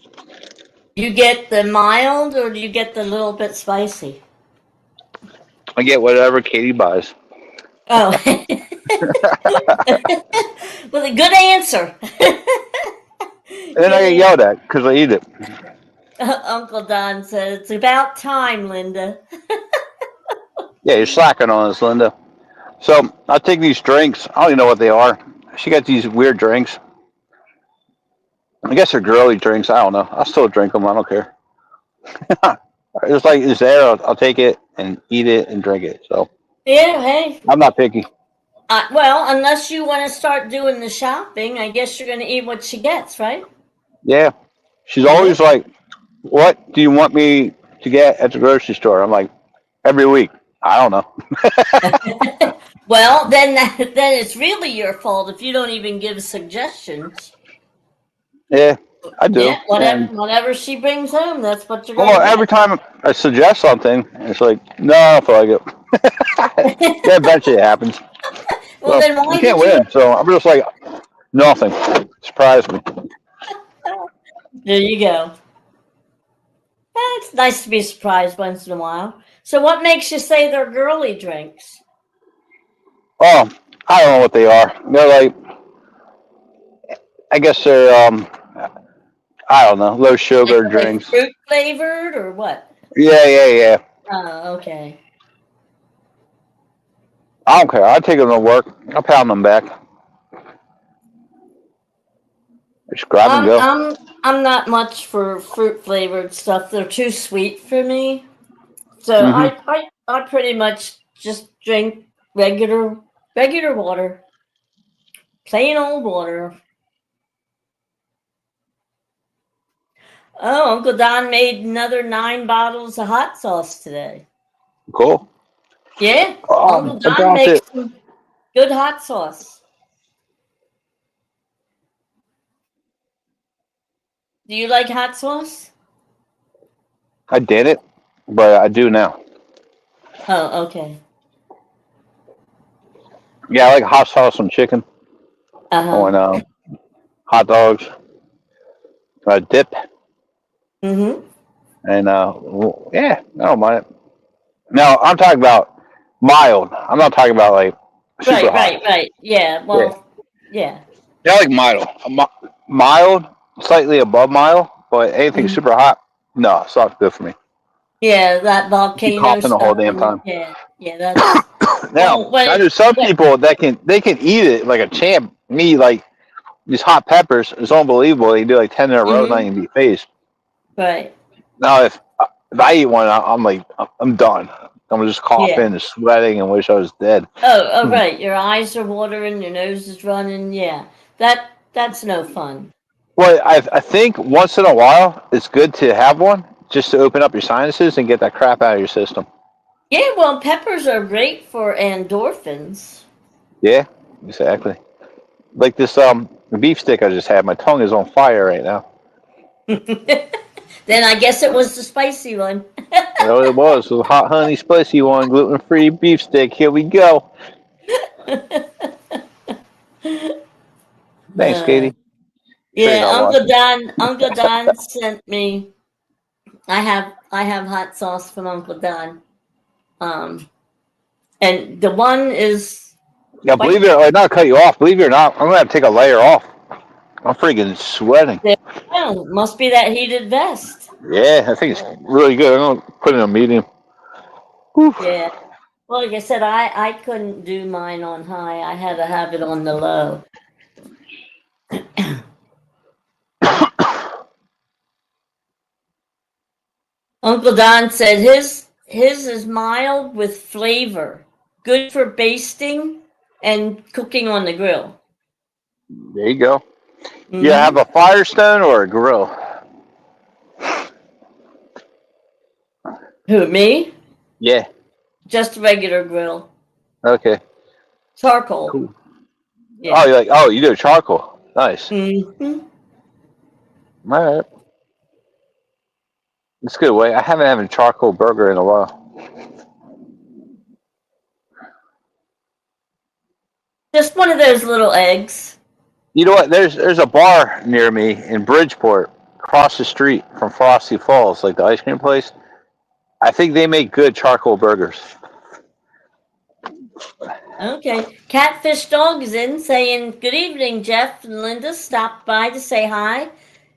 You get the mild, or do you get the little bit spicy? I get whatever Katie buys. Oh, well, a good answer. And then I get yelled at because I eat it. Uncle Don said, "It's about time, Linda." Yeah, you're slacking on us, Linda. So I take these drinks. I don't even know what they are. She got these weird drinks. I guess they're girly drinks. I don't know. I'll still drink them. I don't care. It's like it's there. I'll take it and eat it and drink it. So Yeah, hey. I'm not picky. Well, unless you want to start doing the shopping, I guess you're going to eat what she gets, right? Yeah, She's always like, "What do you want me to get at the grocery store?" I'm like, "Every week." I don't know. Well, then it's really your fault if you don't even give suggestions. Yeah, I do. Yeah, whatever And whatever she brings home, that's what you're well, gonna every get. time I suggest something, it's like, "No, I don't feel like it." Yeah, eventually it happens. Well, Well, then you why can't did you? win, so I'm just like, nothing. Surprise me. There you go. It's nice to be surprised once in a while. So, what makes you say they're girly drinks? Oh, I don't know what they are. They're like, I guess they're I don't know, low Like, sugar are they drinks. fruit flavored or what? Yeah, yeah, yeah. Oh, okay. I don't care. I take them to work. I pound them back. Just grab and I'm go. I'm I'm not much for fruit flavored stuff. They're too sweet for me. So Hmm. I pretty much just drink regular water, plain old water. Oh, Uncle Don made another 9 bottles of hot sauce today. Cool. Yeah, Uncle I Don brought makes it. some good hot sauce. Do you like hot sauce? I did it, but I do now. Oh, okay. Yeah, I like hot sauce on chicken, Uh-huh. on hot dogs, dip, Mm-hmm. and yeah, I don't mind it. Now I'm talking about mild. I'm not talking about like super hot. Right. Yeah, Yeah, well, yeah. yeah, I like mild. Mild, slightly above mild, but anything Mhm. super hot, no, it's not good for me. Yeah, that Keep volcano coughing the stuff whole damn and time. yeah, that's Now, well when I it know some when, people that can eat it like a champ. Me, like these hot peppers, it's unbelievable. They do like 10 in a row, not mm-hmm, even be phased. right. Now, if I eat one, I'm like, I'm done. I'm just coughing Yeah. and sweating and wish I was dead. Oh, Hmm. right. Your eyes are watering, your nose is running. Yeah. That's no fun. Well, I think once in a while, it's good to have one just to open up your sinuses and get that crap out of your system. Yeah, well, peppers are great for endorphins. Yeah, exactly. Like this beef stick I just had. My tongue is on fire right now. Then I guess it was the spicy one. Well, it was. It was a hot honey spicy one, gluten free beef stick. Here we go. Thanks, Uh, Katie. Sure you're yeah, not watching. Uncle Don sent me. I have hot sauce from Uncle Don. Um, and the one is Yeah, quite believe it or not, cut you off. Believe it or not, I'm gonna have to take a layer off. I'm freaking sweating. well, must be that heated vest. Yeah, I think it's really good. I'm gonna put it in a medium. Whew. Yeah. Well, like I said, I couldn't do mine on high. I had to have it on the low. Uncle Don said his is mild with flavor, good for basting and cooking on the grill. There you go. You have Mm-hmm. a Firestone or a grill? Who, me? Yeah. Just a regular grill. Okay. Charcoal. Cool. Oh, Yeah. you do charcoal. Nice. Mm-hmm. All right. It's a good way. I haven't had a charcoal burger in a while. Just one of those little eggs. You know what? There's a bar near me in Bridgeport, across the street from Frosty Falls, like the ice cream place. I think they make good charcoal burgers. Okay. Catfish Dog is in saying, good evening, Jeff and Linda. Stopped by to say hi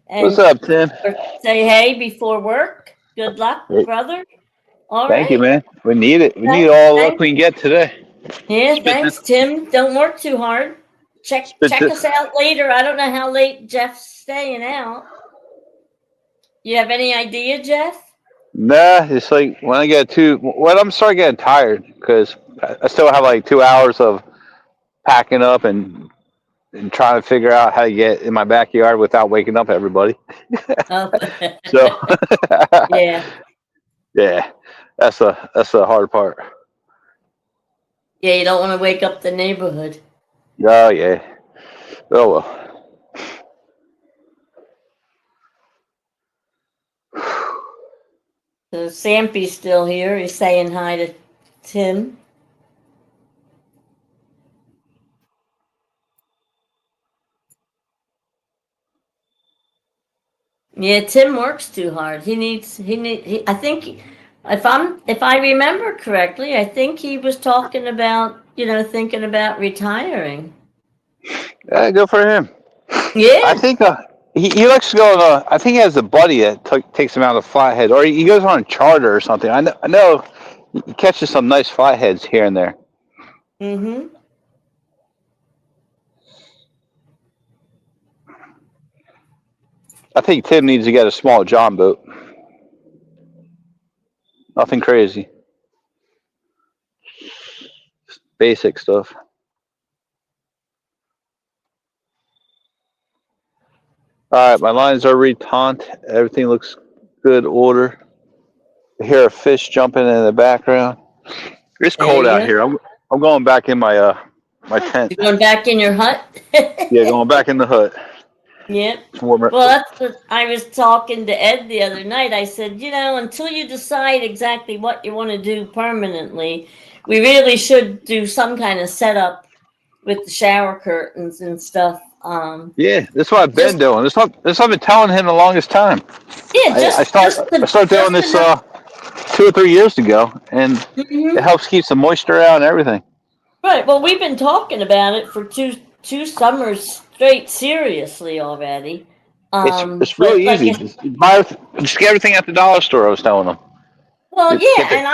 What's and up, Tim? say hey before work. Good luck, Hey, brother. All thank you, right. man. We need it. We need Thanks. all the luck Thanks. we can get today. Yeah, Spit this. thanks, Tim. Don't work too hard. Check Spit check this. us out later. I don't know how late Jeff's staying out. You have any idea, Jeff? Nah, it's like when I'm starting getting tired because I still have like 2 hours of packing up and and trying to figure out how to get in my backyard without waking up everybody. Oh, So yeah. yeah, that's the hard part. Yeah, you don't want to wake up the neighborhood. Oh yeah. Oh well. So Sampy's still here. He's saying hi to Tim. Yeah, Tim works too hard. I think if I remember correctly, I think he was talking about, thinking about retiring. Yeah, good for him. I Yeah. think he likes to go on I think he has a buddy that takes him out of Flathead, or he goes on a charter or something. I know he catches some nice flatheads here and there. Mm-hmm. I think Tim needs to get a small John boat. Nothing crazy. Basic stuff. All right, my lines are retaunt. Everything looks good order. I hear a fish jumping in the background. It's There cold you out go. here. I'm going back in my tent. You're going back in your hut? Yeah, going back in the hut. Yep. It's warmer. Well, that's what I was talking to Ed the other night. I said, until you decide exactly what you want to do permanently, we really should do some kind of setup with the shower curtains and stuff. Yeah, that's what I've been Just doing. This I've been telling him the longest time. yeah, I just started doing this enough. 2 or 3 years ago, and Mhm. it helps keep the moisture out and everything. Right. Well, we've been talking about it for two summers straight, seriously already. It's But really like easy. Just get everything at the dollar store. I was telling them. well, Get yeah, the and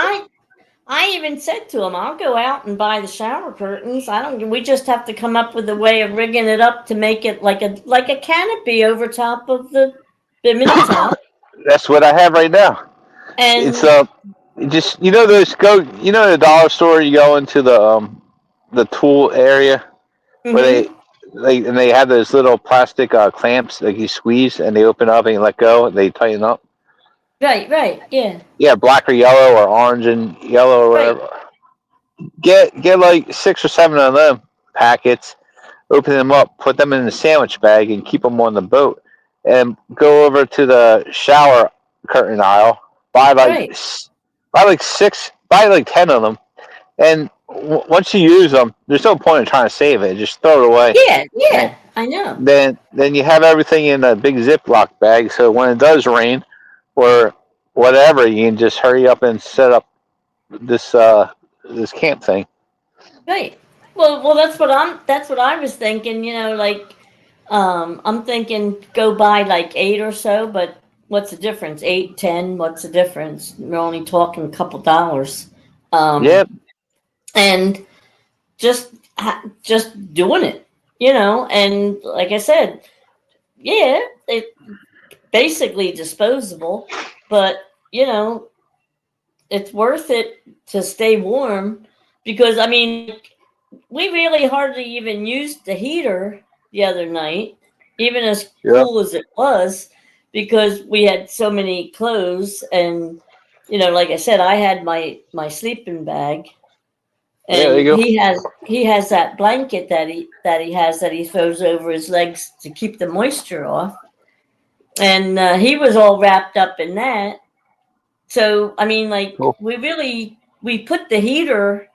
I even said to him, I'll go out and buy the shower curtains. I don't. We just have to come up with a way of rigging it up to make it like a canopy over top of the bimini top. That's what I have right now. It's And just the dollar store. You go into the tool area where mm-hmm. they have those little plastic clamps that you squeeze and they open up and you let go and they tighten up. Right, yeah, Yeah, black or yellow or orange and yellow or right, whatever. Get like 6 or 7 of them packets, open them up, put them in the sandwich bag, and keep them on the boat. And go over to the shower curtain aisle, right. buy like 10 of them, and once you use them, there's no point in trying to save it. Just throw it away. And Yeah, I know. then you have everything in a big Ziploc bag, so when it does rain or whatever, you can just hurry up and set up this this camp thing. Right. Well, that's what I was thinking. I'm thinking go buy like 8 or so, but what's the difference? 8, 10. What's the difference? We're only talking a couple dollars. Yep. And just doing it, and like I said, yeah, it basically disposable, but it's worth it to stay warm because I mean we really hardly even used the heater the other night, even as Yep. cool as it was, because we had so many clothes and like I said, I had my sleeping bag. Yeah, there And you go. he has that blanket that he throws over his legs to keep the moisture off, and he was all wrapped up in that. So I mean, like Cool. we put the heater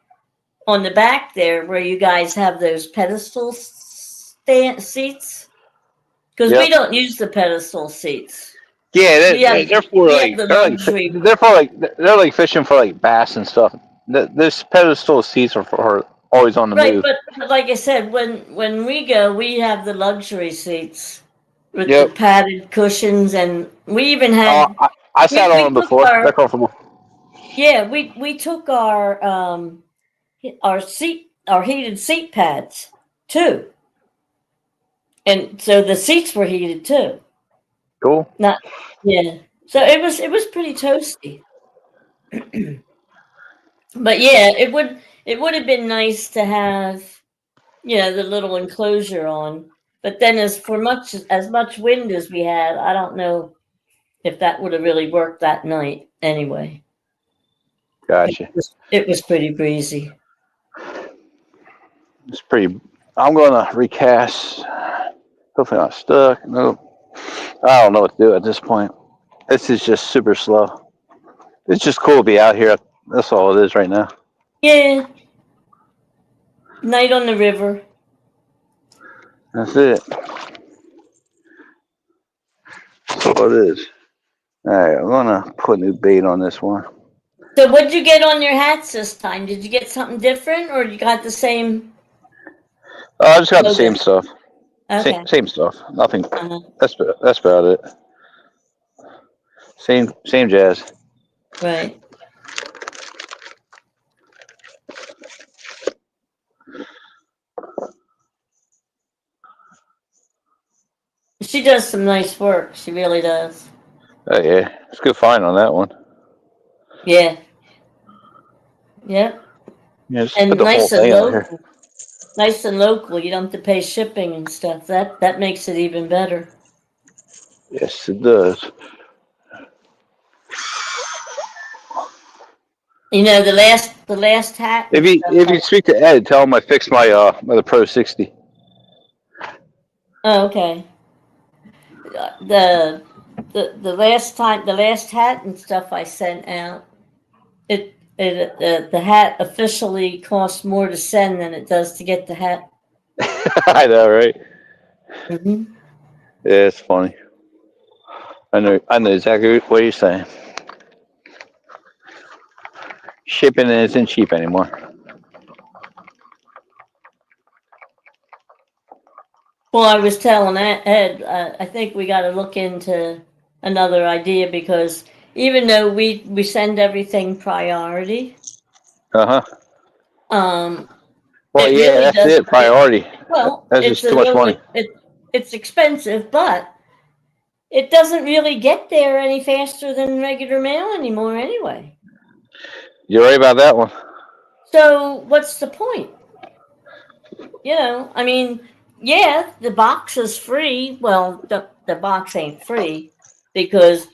on the back there where you guys have those pedestal seats because we Yep. don't use the pedestal seats. Yeah, We have we have the luxury. they're like fishing for like bass and stuff. This pedestal seats are for always on the Right, move. but like I said, when we go, we have the luxury seats with the Yep. padded cushions, and we even Oh, had I sat on we them took before. They're comfortable. we took our heated seat pads too, and so the seats were heated too. Cool. Not yeah, so it was pretty toasty, but yeah, it would have been nice to have the little enclosure on. But then as much wind as we had, I don't know if that would have really worked that night anyway. Gotcha. It was pretty breezy. It's pretty. I'm gonna recast. Hopefully not stuck. No, I don't know what to do at this point. This is just super slow. It's just cool to be out here. That's all it is right now. Yeah. Night on the river. That's it. That's all it is. All right, I'm gonna put new bait on this one. So what'd you get on your hats this time? Did you get something different or you got the same? I just got the logo? same stuff. Okay. Same stuff. Nothing. Uh-huh. That's about it. Same jazz. Right. She does some nice work. She really does. Oh yeah, it's a good find on that one. Yeah. Yep. Yeah, just And put the whole thing out here. Nice and local. You don't have to pay shipping and stuff. That makes it even better. Yes, it does. The last hat. If you speak to Ed, tell him I fixed my the Pro 60. Oh, okay. The last hat and stuff I sent out, the hat officially costs more to send than it does to get the hat. I know, right? Mm-hmm. Yeah, it's funny. I know exactly what you're saying. Shipping isn't cheap anymore. Well, I was telling Ed, I think we got to look into another idea because even though we send everything priority, Well, it yeah, really that's doesn't. it. Priority. Well, That's just too much money. It's expensive, but it doesn't really get there any faster than regular mail anymore anyway. You're right about that one. So what's the point? I mean, yeah, the box is free. Well, the box ain't free because,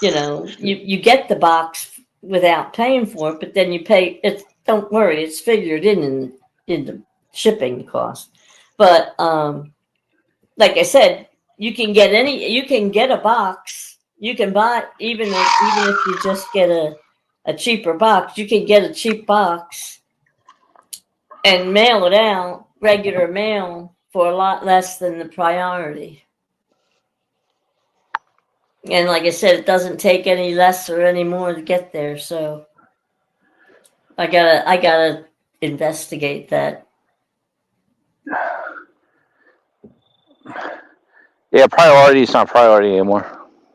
you get the box without paying for it, but then you pay it. Don't worry, it's figured in the shipping cost. But like I said, you can get a box. You can buy even if you just get a cheaper box, you can get a cheap box and mail it out, regular mail, for a lot less than the priority. And like I said, it doesn't take any less or any more to get there. So I gotta investigate that. Yeah, priority is not priority anymore.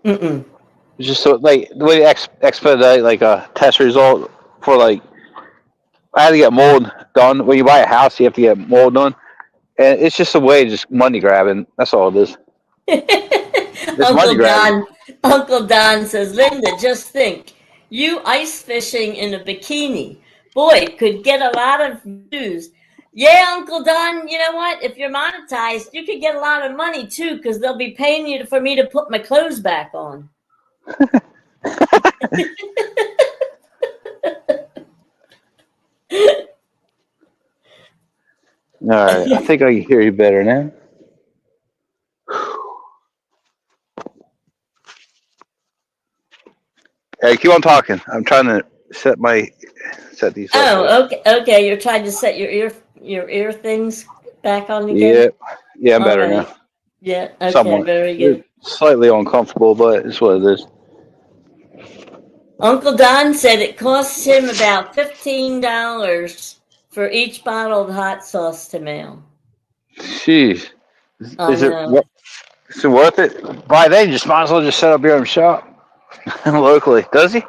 Mm-mm. It's just so like the way expedite like a test result for like I had to get mold done. When you buy a house, you have to get mold done, and it's just a way of just money grabbing. That's all it is. It's money grabbing. Uncle Don says, Linda, just think, you ice fishing in a bikini. Boy, could get a lot of views. Yeah, Uncle Don, you know what? If you're monetized, you could get a lot of money too, because they'll be paying you for me to put my clothes back on. All right, I think I can hear you better now. Hey, keep on talking. I'm trying to set these up. Oh, okay. You're trying to set your ear things back on again. Yeah, I'm better right. now. Yeah. Okay. Somewhat. Very good. Slightly uncomfortable, but it's what it is. Uncle Don said it costs him about $15 for each bottle of hot sauce to mail. Jeez, I know. Is it worth it? By then, you just might as well just set up your own shop locally. Does he?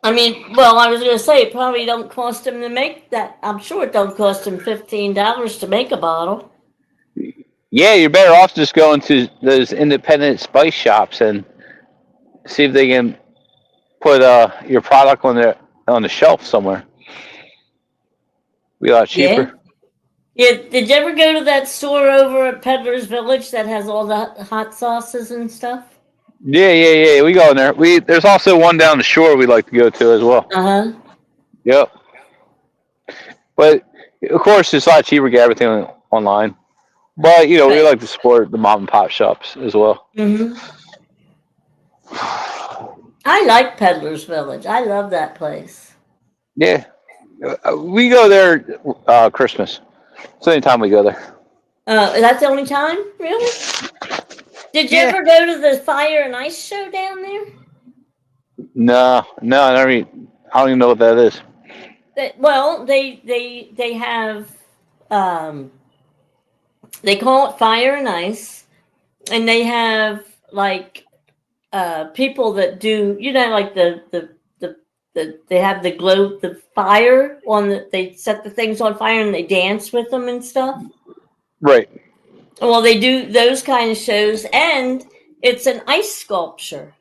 I mean, well, I was going to say it probably don't cost him to make that. I'm sure it don't cost him $15 to make a bottle. Yeah, you're better off just going to those independent spice shops and see if they can put your product on the shelf somewhere. Be a lot cheaper. Yeah, did you ever go to that store over at Peddler's Village that has all the hot sauces and stuff? Yeah. We go in there. There's also one down the shore we like to go to as well. Uh-huh. Yep. But of course, it's a lot cheaper to get everything online. But we Right. like to support the mom and pop shops as well. Mm-hmm. I like Peddler's Village. I love that place. Yeah, we go there Christmas. It's the only time we go there. That's the only time? Really? Did you Yeah. ever go to the Fire and Ice show down there? No, I don't even know what that is. Well, they have they call it Fire and Ice, and they have like people that do like they have the fire on they set the things on fire and they dance with them and stuff. Right. Well, they do those kind of shows, and it's an ice sculpture.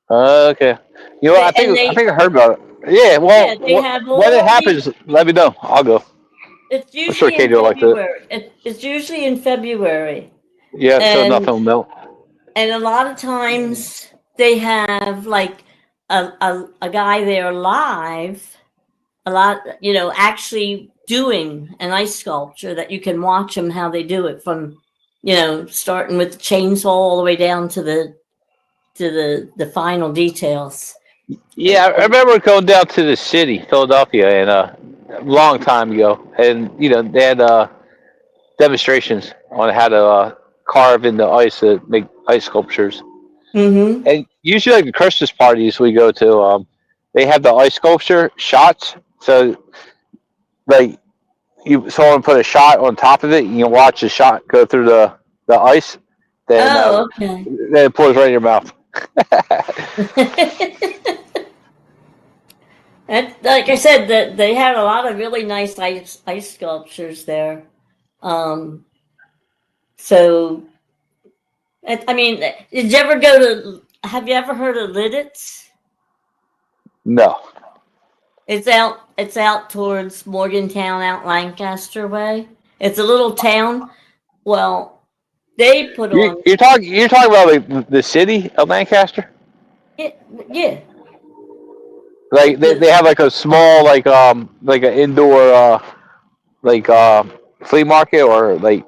Okay. I think I heard about it. Yeah. Well, Yeah, they have all when it these- happens, let me know. I'll go. It's I'm sure usually Katie in will like that. February. It's usually in February. Yeah. So And- nothing will melt. And a lot of times they have like a guy there live, actually doing an ice sculpture that you can watch them how they do it from, starting with the chainsaw all the way down to the final details. Yeah, I remember going down to the city, Philadelphia, and a long time ago, and they had demonstrations on how to carve in the ice to make ice sculptures. Mm-hmm. And usually, like the Christmas parties we go to, they have the ice sculpture shots. So, like, someone put a shot on top of it, and you watch the shot go through the ice. Then, Okay. then it pours right in your mouth. And like I said, that they had a lot of really nice ice sculptures there. So, I mean, did you ever go to? Have you ever heard of 𝙁𝑰𝙎𝑯'𝑵? No. It's out towards Morgantown, out Lancaster way. It's a little town. Well, they put on. You're talking about like the city of Lancaster. Yeah. Like they have like a small like an indoor flea market, or like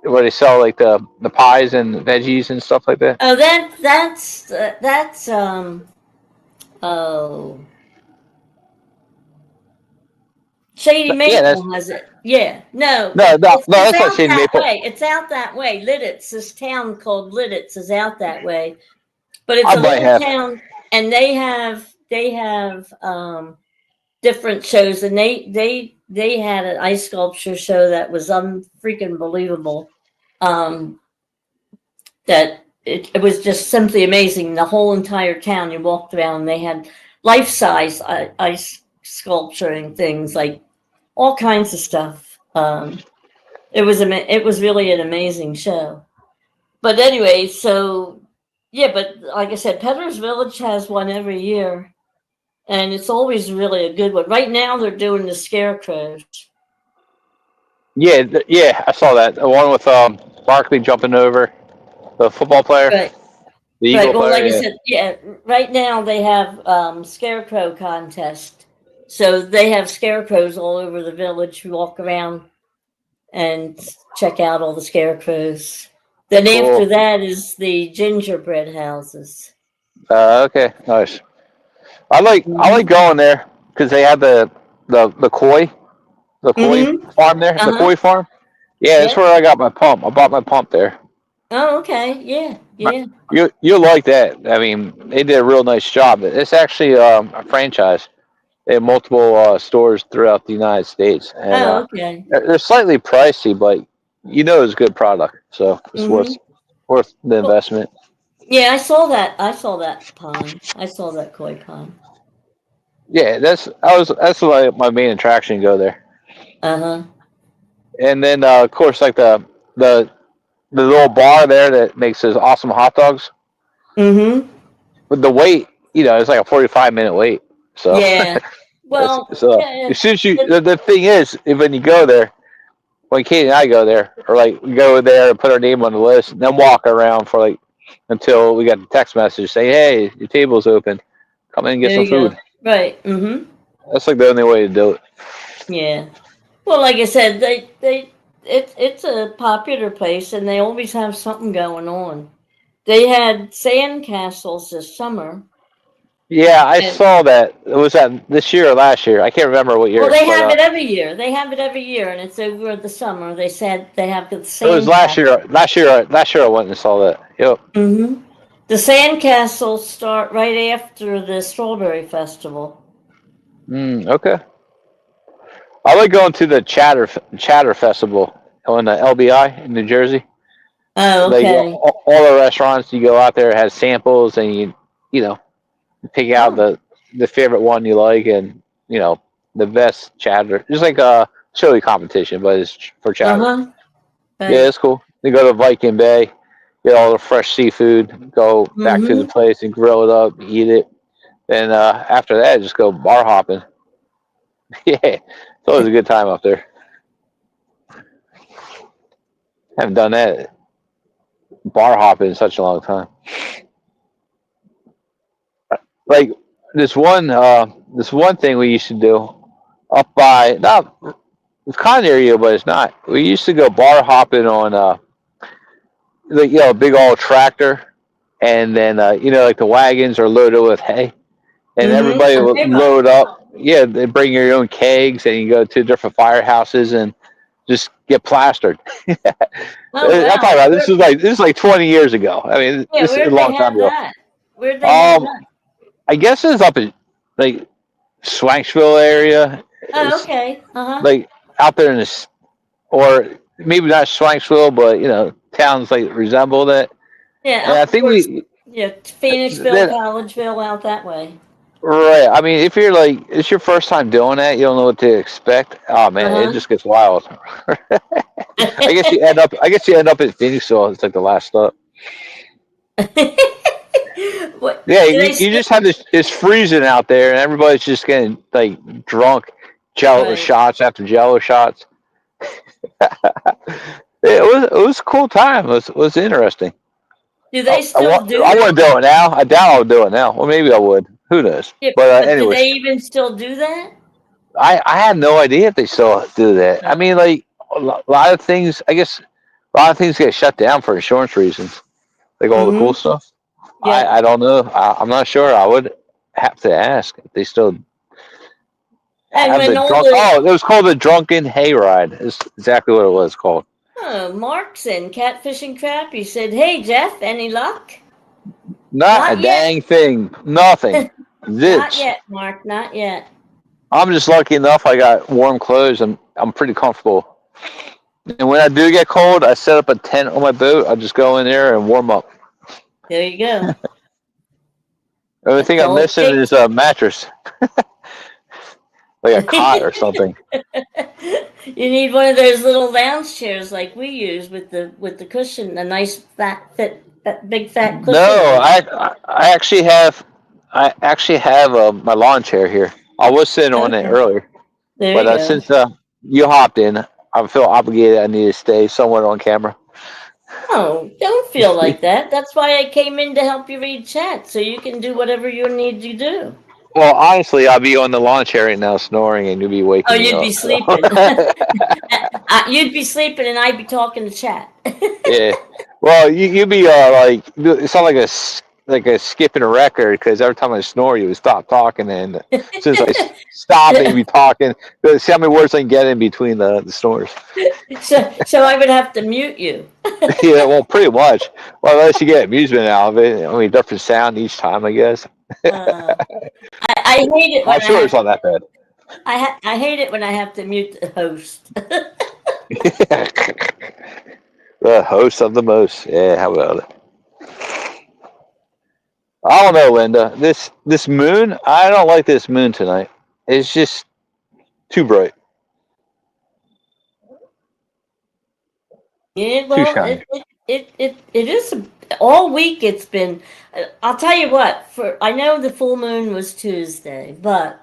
where they sell like the pies and veggies and stuff like that. Oh, that's oh, Shady Maple has it. Yeah, no, That's not out Shady that Maple. way. It's out that way. 𝙁𝑰𝙎𝑯'𝑵, this town called 𝙁𝑰𝙎𝑯'𝑵 is out that way, but it's I a might little have. town, and they have different shows, and they had an ice sculpture show that was freaking believable. That it was just simply amazing. The whole entire town, you walked around, and they had life-size ice sculpturing things, like all kinds of stuff. It was really an amazing show. But anyway, so yeah, but like I said, Peddler's Village has one every year, and it's always really a good one. Right now, they're doing the scarecrows. Yeah, I saw that. The one with Barkley jumping over the football player, Right. the Eagle Right. Well, player. like I said, yeah. Right now they have scarecrow contest, so they have scarecrows all over the village. You walk around and check out all the scarecrows. Then Cool. after that is the gingerbread houses. Okay, nice. I like going there because they have the koi farm there, the koi farm. Yeah, that's where I got my pump. I bought my pump there. Oh, okay. Yeah. You'll like that. I mean, they did a real nice job. It's actually a franchise. They have multiple stores throughout the United States, and Okay. they're slightly pricey, but it's a good product, so it's worth the investment. Yeah, I saw that pond. I saw that koi pond. Yeah, that's like my main attraction to go there. Uh-huh. And then of course, like the little bar there that makes those awesome hot dogs. Mm-hmm. But the wait, it's like a 45-minute wait. So Yeah. Well, as soon as the thing is, when you go there, when Katie and I go there, or like we go there and put our name on the list, and then walk around for like until we got the text message saying, "Hey, your table's open. Come in and get There some you go. food." Right. Mm-hmm. That's like the only way to do it. Yeah. Well, like I said, it's a popular place, and they always have something going on. They had sand castles this summer, Yeah, I and saw that. Was that this year or last year? I can't remember what well, year, they but have it every year. They have it every year, and it's over the summer. They said they have the it was sand last castle. year. Last year I went and saw that. Yep. Mm-hmm. The sand castles start right after the Strawberry Festival. Okay. I like going to the Chatter Festival on the LBI in New Jersey. Oh, Like okay. all the restaurants, you go out there, it has samples, and you know pick out Oh, the favorite one you like, and the best chatter. Just like a chili competition, but it's for chatter. uh-huh. Yeah, Right. it's cool. You go to Viking Bay, get all the fresh seafood, go back to the Mm-hmm. place and grill it up, eat it. Then after that, just go bar hopping. Yeah, it's always a good time up there. Haven't done that bar hopping in such a long time. Like this one thing we used to do up by not it's kind of near you, but it's not. We used to go bar hopping on like a big old tractor, and then like the wagons are loaded with hay, and Mm-hmm. everybody A would big load up. Yeah, they bring your own kegs, and you go to different firehouses and just get plastered. I'm Oh, talking wow. about this is like 20 years ago. I mean, Yeah, this is a where'd they long time have ago. that? Where'd they have Um, that? I guess it's up in like Swanksville area. Oh, It's okay. Uh-huh. like out there in this, or maybe not Swanksville, but towns like resemble that. Yeah, And I up think towards, we yeah, Phoenixville, that Collegeville, out that way. right. I mean, if you're like it's your first time doing that, you don't know what to expect. Oh man, it Uh-huh. just gets wild. I guess you end up at Phoenixville. It's like the last stop. What, Yeah, do they you still, just have this. It's freezing out there, and everybody's just getting like drunk, Jello right. shots after Jello shots. It was a cool time. It was interesting. Do I, they I still want do I that? want to do it now. I doubt I would do it now. Well, maybe I would. Who knows? Yeah, But but do they anyways, even still do that? I had no idea if they still do that. I No. mean, like lot of things. I guess a lot of things get shut down for insurance reasons. Like all the cool Mm-hmm. stuff. Yeah. I don't know. I'm not sure. I would have to ask if they still And have when the all drunk. the Oh, it was called the Drunken Hayride. Is exactly what it was called. Mark's in Catfish and Crap, he said, "Hey Jeff, any luck?" Not a Not yet. dang thing. Nothing. Not Zits. yet, Mark. Not yet. I'm just lucky enough. I got warm clothes. I'm pretty comfortable. And when I do get cold, I set up a tent on my boat. I just go in there and warm up. There you go. The only That's thing I'm all it missing is takes. a mattress, like a cot or something. You need one of those little lounge chairs like we use with the cushion, a nice that big fat No, cushion on it. I actually have my lawn chair here. I was sitting on it Okay, earlier, there but you go. since you hopped in, I feel obligated. I need to stay somewhat on camera. Oh, don't feel like that. That's why I came in to help you read chat, so you can do whatever you need to do. Well, honestly, I'll be on the lawn chair right now snoring, and you'll be Oh, waking me you'd be up. So. sleeping. You'd be sleeping, and I'd be talking to chat. Yeah. Well, you'd be like it's not like a skipping a record because every time I snore, you would stop talking, and as soon as stop and you be talking, see how many words I can get in between the snores. So I would have to mute you. Yeah, well, pretty much. Well, unless you get amusement out of it. I mean, different sound each time, I guess. Uh, I hate it when I'm I sure have it's not that bad. I hate it when I have to mute the host. The host of the most. Yeah, how about it? I don't know, Linda. This moon, I don't like this moon tonight. It's just too bright, Yeah, too well, shiny. it is all week. It's been. I'll tell you what. For I know the full moon was Tuesday, but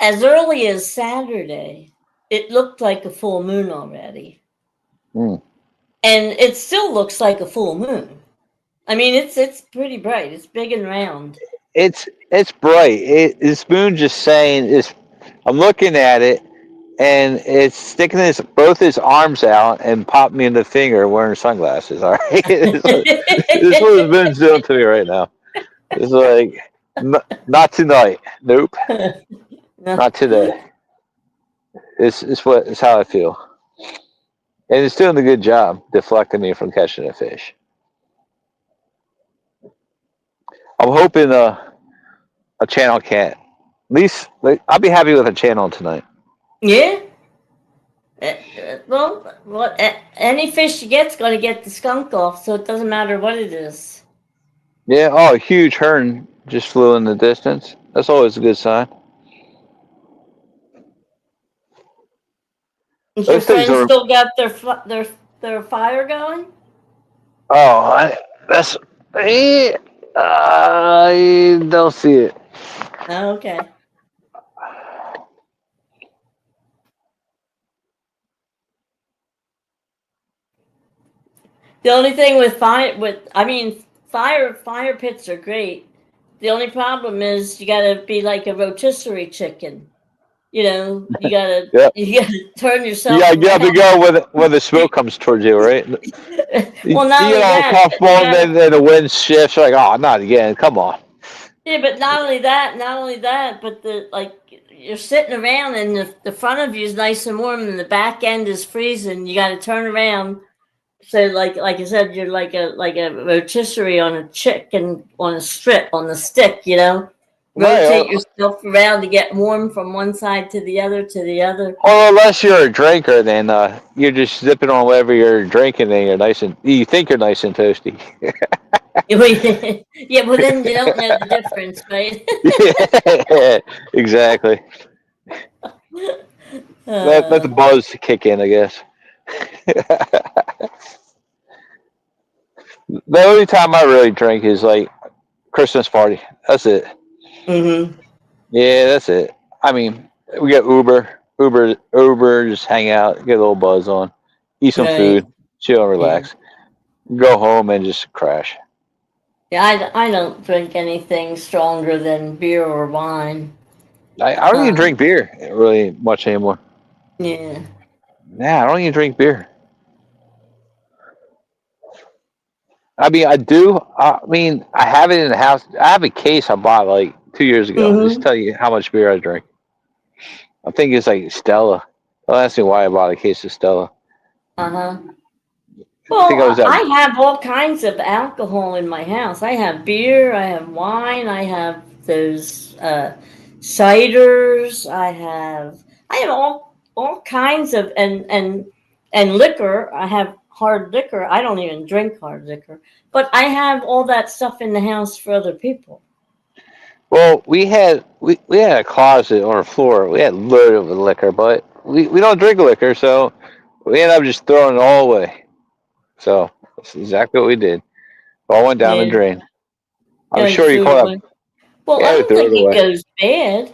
as early as Saturday, it looked like a full moon already. Mm. And it still looks like a full moon. I mean, it's pretty bright. It's big and round. It's bright. This moon just saying is. I'm looking at it, and it's sticking both his arms out and popped me in the finger wearing sunglasses. All right, this is what his moon's doing to me right now. It's like, not tonight. Nope, not today. It's how I feel, and it's doing a good job deflecting me from catching a fish. I'm hoping a channel can't. At least I'll be happy with a channel tonight. Yeah. Well, any fish you get's going to get the skunk off, so it doesn't matter what it is. Yeah. Oh, a huge heron just flew in the distance. That's always a good sign. Is your Those things friends are. still got their fire going? Oh, that's. I don't see it. Oh, okay. The only thing with fire pits are great. The only problem is you gotta be like a rotisserie chicken. You know, you gotta Yeah. you gotta turn yourself Yeah, you have to around. go when the smoke comes towards you, right? Well, not You only get all that, but comfortable, and then the wind shifts. You're like, oh, not again. Come on. yeah, but not only that, but you're sitting around and the front of you is nice and warm and the back end is freezing. You got to turn around. So like I said, you're like a rotisserie on a chicken on a strip on the stick, you know. Right. Rotate yourself around to get warm from one side to the other to the other. Or unless you're a drinker, then you're just zipping on whatever you're drinking, and you think you're nice and toasty. Yeah, well then you don't know the difference, right? Yeah, exactly. Let the buzz kick in, I guess. The only time I really drink is like Christmas party. That's it. Mm-hmm. Yeah, that's it. I mean, we get Uber, just hang out, get a little buzz on, eat some Right. food, chill, and Yeah. relax, go home and just crash. Yeah, I don't drink anything stronger than beer or wine. I don't even drink beer really much anymore. Yeah. Nah, I don't even drink beer. I mean, I do. I mean, I have it in the house. I have a case I bought like 2 years ago. Just to Mm-hmm. tell you how much beer I drink. I think it's like Stella. Don't ask me why I bought a case of Stella. Uh-huh. I think I Well, was at. I have all kinds of alcohol in my house. I have beer, I have wine, I have those ciders, I have all kinds of and liquor. I have hard liquor. I don't even drink hard liquor, but I have all that stuff in the house for other people. Well, we had a closet on our floor. We had load of liquor, but we don't drink liquor, so we ended up just throwing it all away. So that's exactly what we did. All went down the Yeah. drain. I'm Yeah, you sure you threw it call that. away. Well, I Yeah, we don't threw think it it away. goes bad.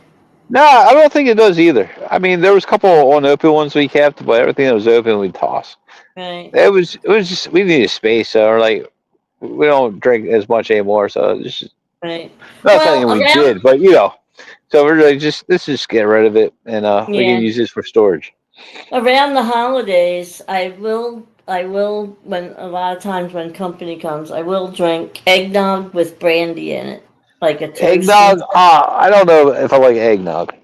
No, I don't think it does either. I mean, there was a couple unopened ones we kept, but everything that was open we tossed. Right. It was just we needed space, so we're like we don't drink as much anymore. So it's just Right. not Well, saying we around did, but so we're like let's just get rid of it, and we can yeah. use this for storage. Around the holidays, I will when a lot of times when company comes, I will drink eggnog with brandy in it, like a toast and Eggnog, stuff. I don't know if I like eggnog.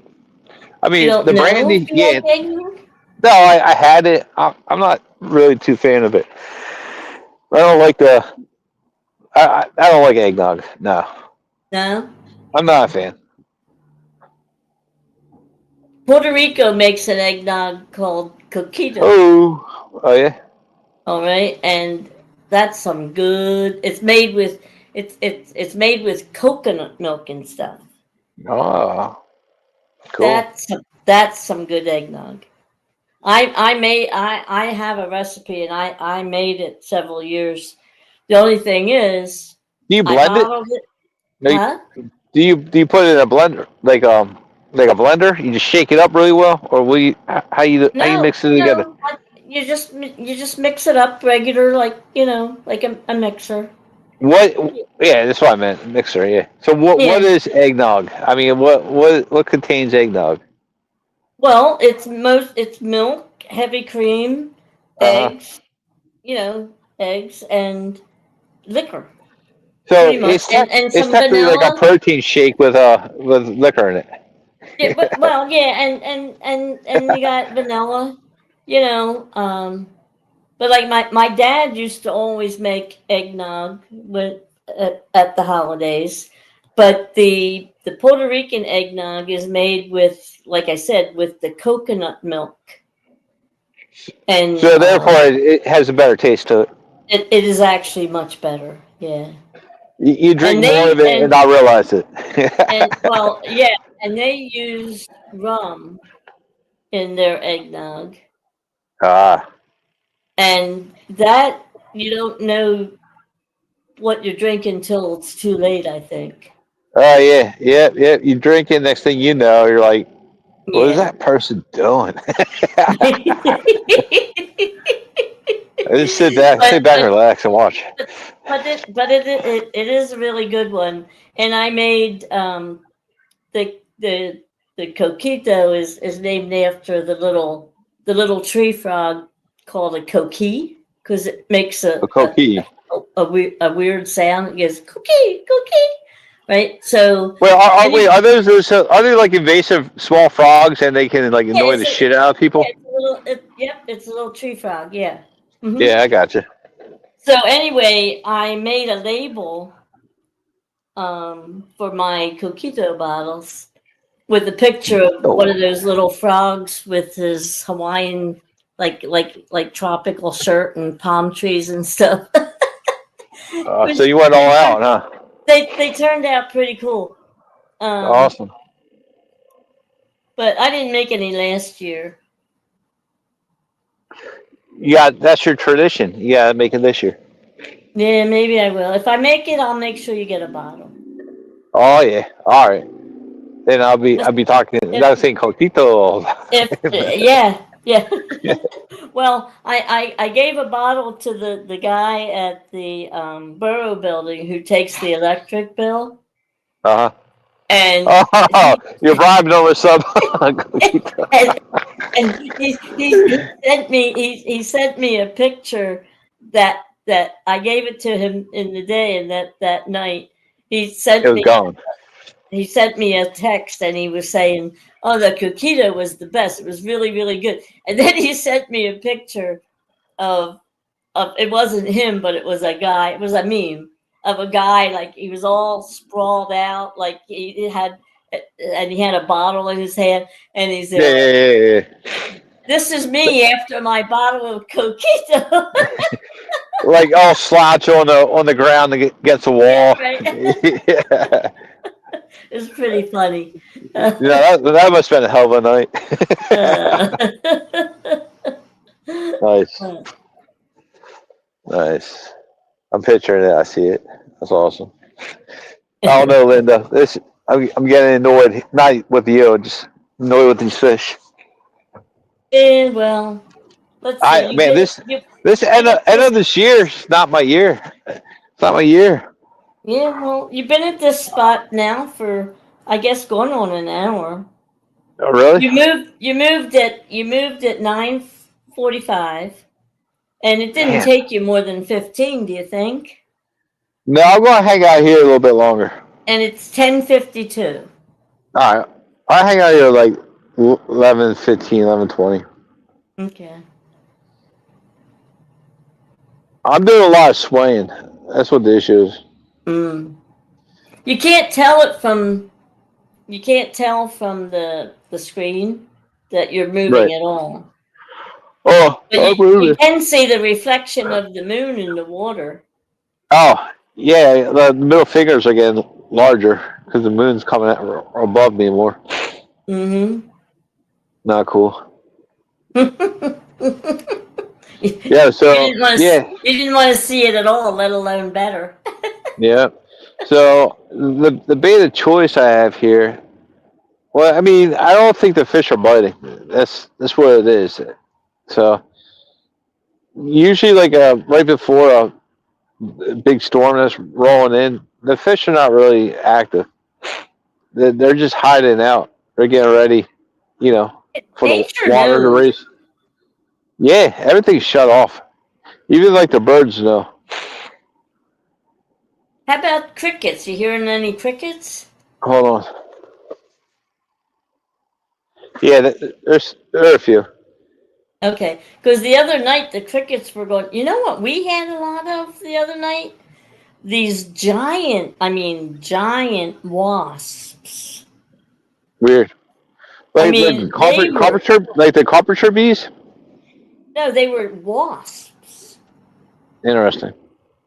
I You mean, don't the know if brandy, you like yeah. eggnog? No, I had it. I'm not really too fan of it. I don't like I don't like eggnog. No, No. I'm not a fan. Puerto Rico makes an eggnog called coquito. Oh yeah. All right, and that's some good. It's made with coconut milk and stuff. Oh, cool. That's some good eggnog. I have a recipe and I made it several years. The only thing is Do you I blend it? bottled it. Like, Huh? do you put it in a blender? Like like a blender? You just shake it up really well, or will you? How you No, mix it together? no, you just mix it up regular, like like a mixer. What? Yeah, that's what I meant. Mixer. Yeah. So what Yeah. is eggnog? I mean, what contains eggnog? Well, it's milk, heavy cream, Uh huh. eggs, eggs and liquor, So pretty much, and it's some technically like a vanilla. protein shake with liquor in it. Yeah, but well, yeah, and you got vanilla, you know. But like my dad used to always make eggnog at the holidays, but the Puerto Rican eggnog is made with, like I said, with the coconut milk, and So therefore, it has a better taste to it. it is actually much better. Yeah, You drink and more they of it and not realize it. and well, yeah, and they use rum in their eggnog, Ah. and that you don't know what you're drinking till it's too late, I think. Oh yeah, yeah. You drink it, next thing you know, you're like, what is Yeah. that person doing? I just sit back, and but relax, and watch. it is a really good one. And I made the coquito is named after the little tree frog called a coqui, because it makes A coquille. a weird sound. It goes cookie cookie, right? So Wait, any are are they like invasive small frogs and they can like yeah, annoy the shit out of people? it's a little yep, it's a little tree frog. Yeah. Yeah, I got you. So anyway, I made a label for my coquito bottles with a picture of one of Oh, those little frogs with his Hawaiian like tropical shirt and palm trees and stuff. so Which you went all they out, huh? they turned out pretty cool. Um, Awesome. but I didn't make any last year. Yeah, that's your tradition. You gotta make it this year. Yeah, maybe I will. If I make it, I'll make sure you get a bottle. Oh yeah. All right. Then I'll be talking. If Not saying coquito. if yeah. Well, I gave a bottle to the guy at the borough building who takes the electric bill, Uh huh. and Oh, he you're bribing over some coquito. and, and he sent me a picture that I gave it to him in the day, and that night he It sent was me gone. he sent me a text, and he was saying, "Oh, the coquito was the best. It was really, really good." And then he sent me a picture of it wasn't him, but it was a guy. It was a meme of a guy, like he was all sprawled out, like he had, and he had a bottle in his hand, and he Yeah, said, yeah, yeah, yeah. "This is me after my bottle of coquito." Like all slouch on the ground against the Yeah, wall. right. Yeah. It's pretty funny. Yeah, that must have been a hell of a night. Nice, nice. I'm picturing it. I see it. That's awesome. I don't know, Linda. I'm getting annoyed. Not with you. Just annoyed with these fish. Yeah, well, let's see. I man, this been at end this. of this year is not my year. It's not my year. Yeah, well, you've been at this spot now for, I guess, going on an hour. Oh, really? You moved at 9:45, and it didn't Damn. take you more than 15. Do you think? No, I'm gonna hang out here a little bit longer. And it's 10:52. All right. I hang out here like 11:15, 11:20. Okay. I'm doing a lot of swaying. That's what the issue is. Mm. You can't tell it from. You can't tell from the screen that you're moving Right. at all. Oh, But I'm you moving. can see the reflection of the moon in the water. Oh, yeah. The middle fingers are getting larger because the moon's coming above me more. Mm-hmm. Not cool. you Yeah. So yeah, you didn't want to see it at all, let alone better. yeah. So the beta choice I have here Well, I mean, I don't think the fish are biting. That's what it is. So usually, like right before a big storm that's rolling in, the fish are not really active. They're just hiding out. They're getting ready, for the Nature water to knows. raise. Yeah, everything's shut off. Even like the birds know. How about crickets? You hearing any crickets? Hold on. Yeah, there are a few. Okay, because the other night the crickets were going. You know what we had a lot of the other night? These giant, I mean, giant wasps. Weird. I Like mean, they were, like the copper bees. no, they were wasps. Interesting.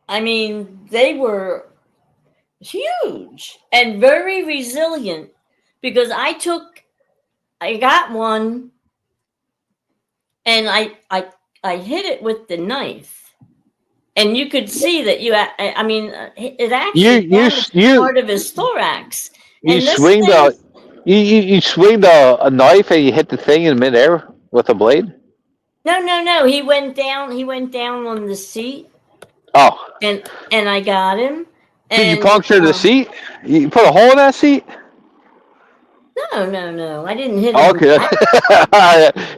I mean, they were huge and very resilient because I got one and I hit it with the knife. And you could see that I mean, it You actually you damaged you part of his thorax. you And this swing thing, you swing a knife and you hit the thing in midair with a blade. no, he went down on the seat Oh, and I got him. did you And puncture the seat? You put a hole in that seat? no, I didn't hit Oh, him. okay.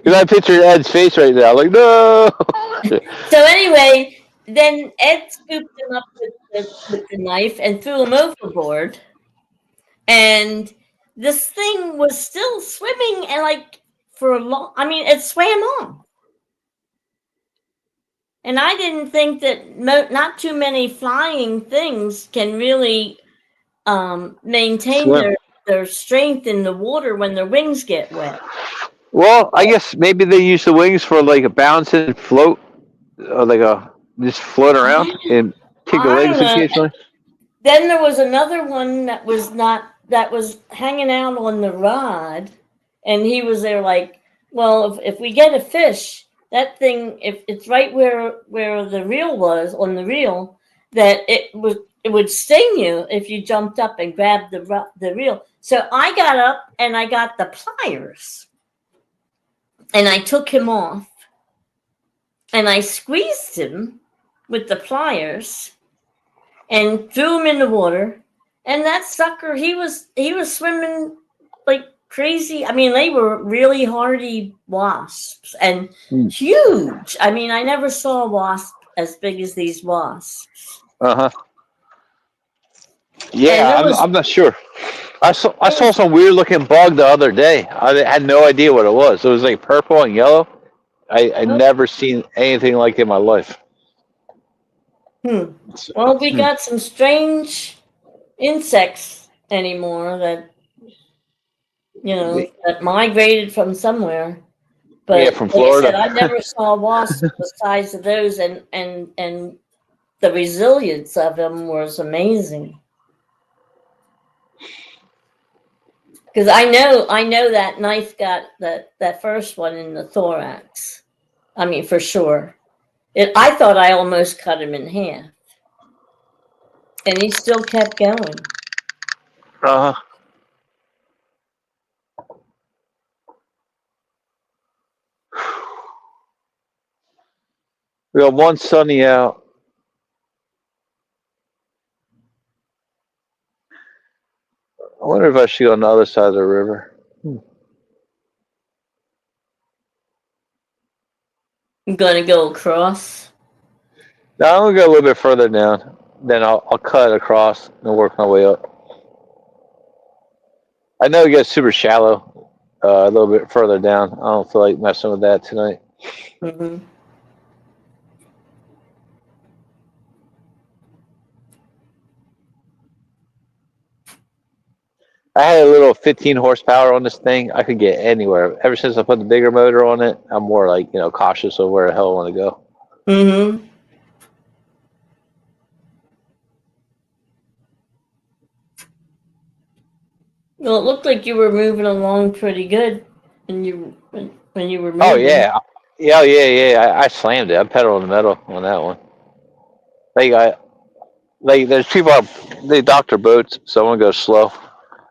Because I picture Ed's face right now. Like, no. So anyway, then Ed scooped him up with the knife and threw him overboard. And this thing was still swimming and like for a long, I mean, it swam on. And I didn't think that not too many flying things can really maintain Swim. their strength in the water when their wings get wet. Well, I guess maybe they use the wings for like a bounce and float, or like a just float around and kick the I don't legs know. occasionally. Then there was another one that was hanging out on the rod, and he was there like, well, if we get a fish, that thing, if it's right where the reel was on the reel, that it would sting you if you jumped up and grabbed the reel. So I got up and I got the pliers, and I took him off, and I squeezed him with the pliers and threw him in the water. And that sucker, he was swimming like crazy. I mean, they were really hardy wasps and huge. I mean, I never saw a wasp as big as these wasps. Uh-huh. Yeah, And I'm not sure. I saw some weird looking bug the other day. I had no idea what it was. It was like purple and yellow. I never seen anything like it in my life. Well, we got some strange insects anymore that that migrated from somewhere. But Yeah, from like I said, Florida. I never saw wasps the size of those, and the resilience of them was amazing. Because I know that knife got that first one in the thorax. I mean, for sure. I thought I almost cut him in half, and he still kept going. Uh-huh. We got one sunny out. I wonder if I should go on the other side of the river. I'm gonna go across. Now I'm gonna go a little bit further down. Then I'll cut across and work my way up. I know it gets super shallow a little bit further down. I don't feel like messing with that tonight. Mm-hmm. I had a little 15 horsepower on this thing. I could get anywhere. Ever since I put the bigger motor on it, I'm more like, cautious of where the hell I want to go. Mm-hmm. Well, it looked like you were moving along pretty good when you were moving. Oh, yeah. Yeah. I slammed it. I pedaled the metal on that one. There's people out, they doctor boats, so I want to go slow.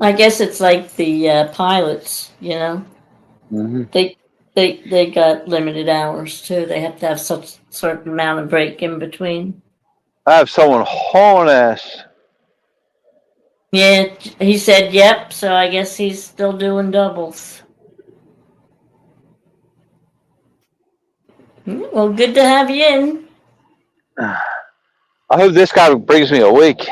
I guess it's like the pilots, you know. Mm-hmm. They got limited hours too. They have to have such certain amount of break in between. I have someone hauling ass. Yeah, he said yep. So I guess he's still doing doubles. Well, good to have you in. I hope this guy brings me a week.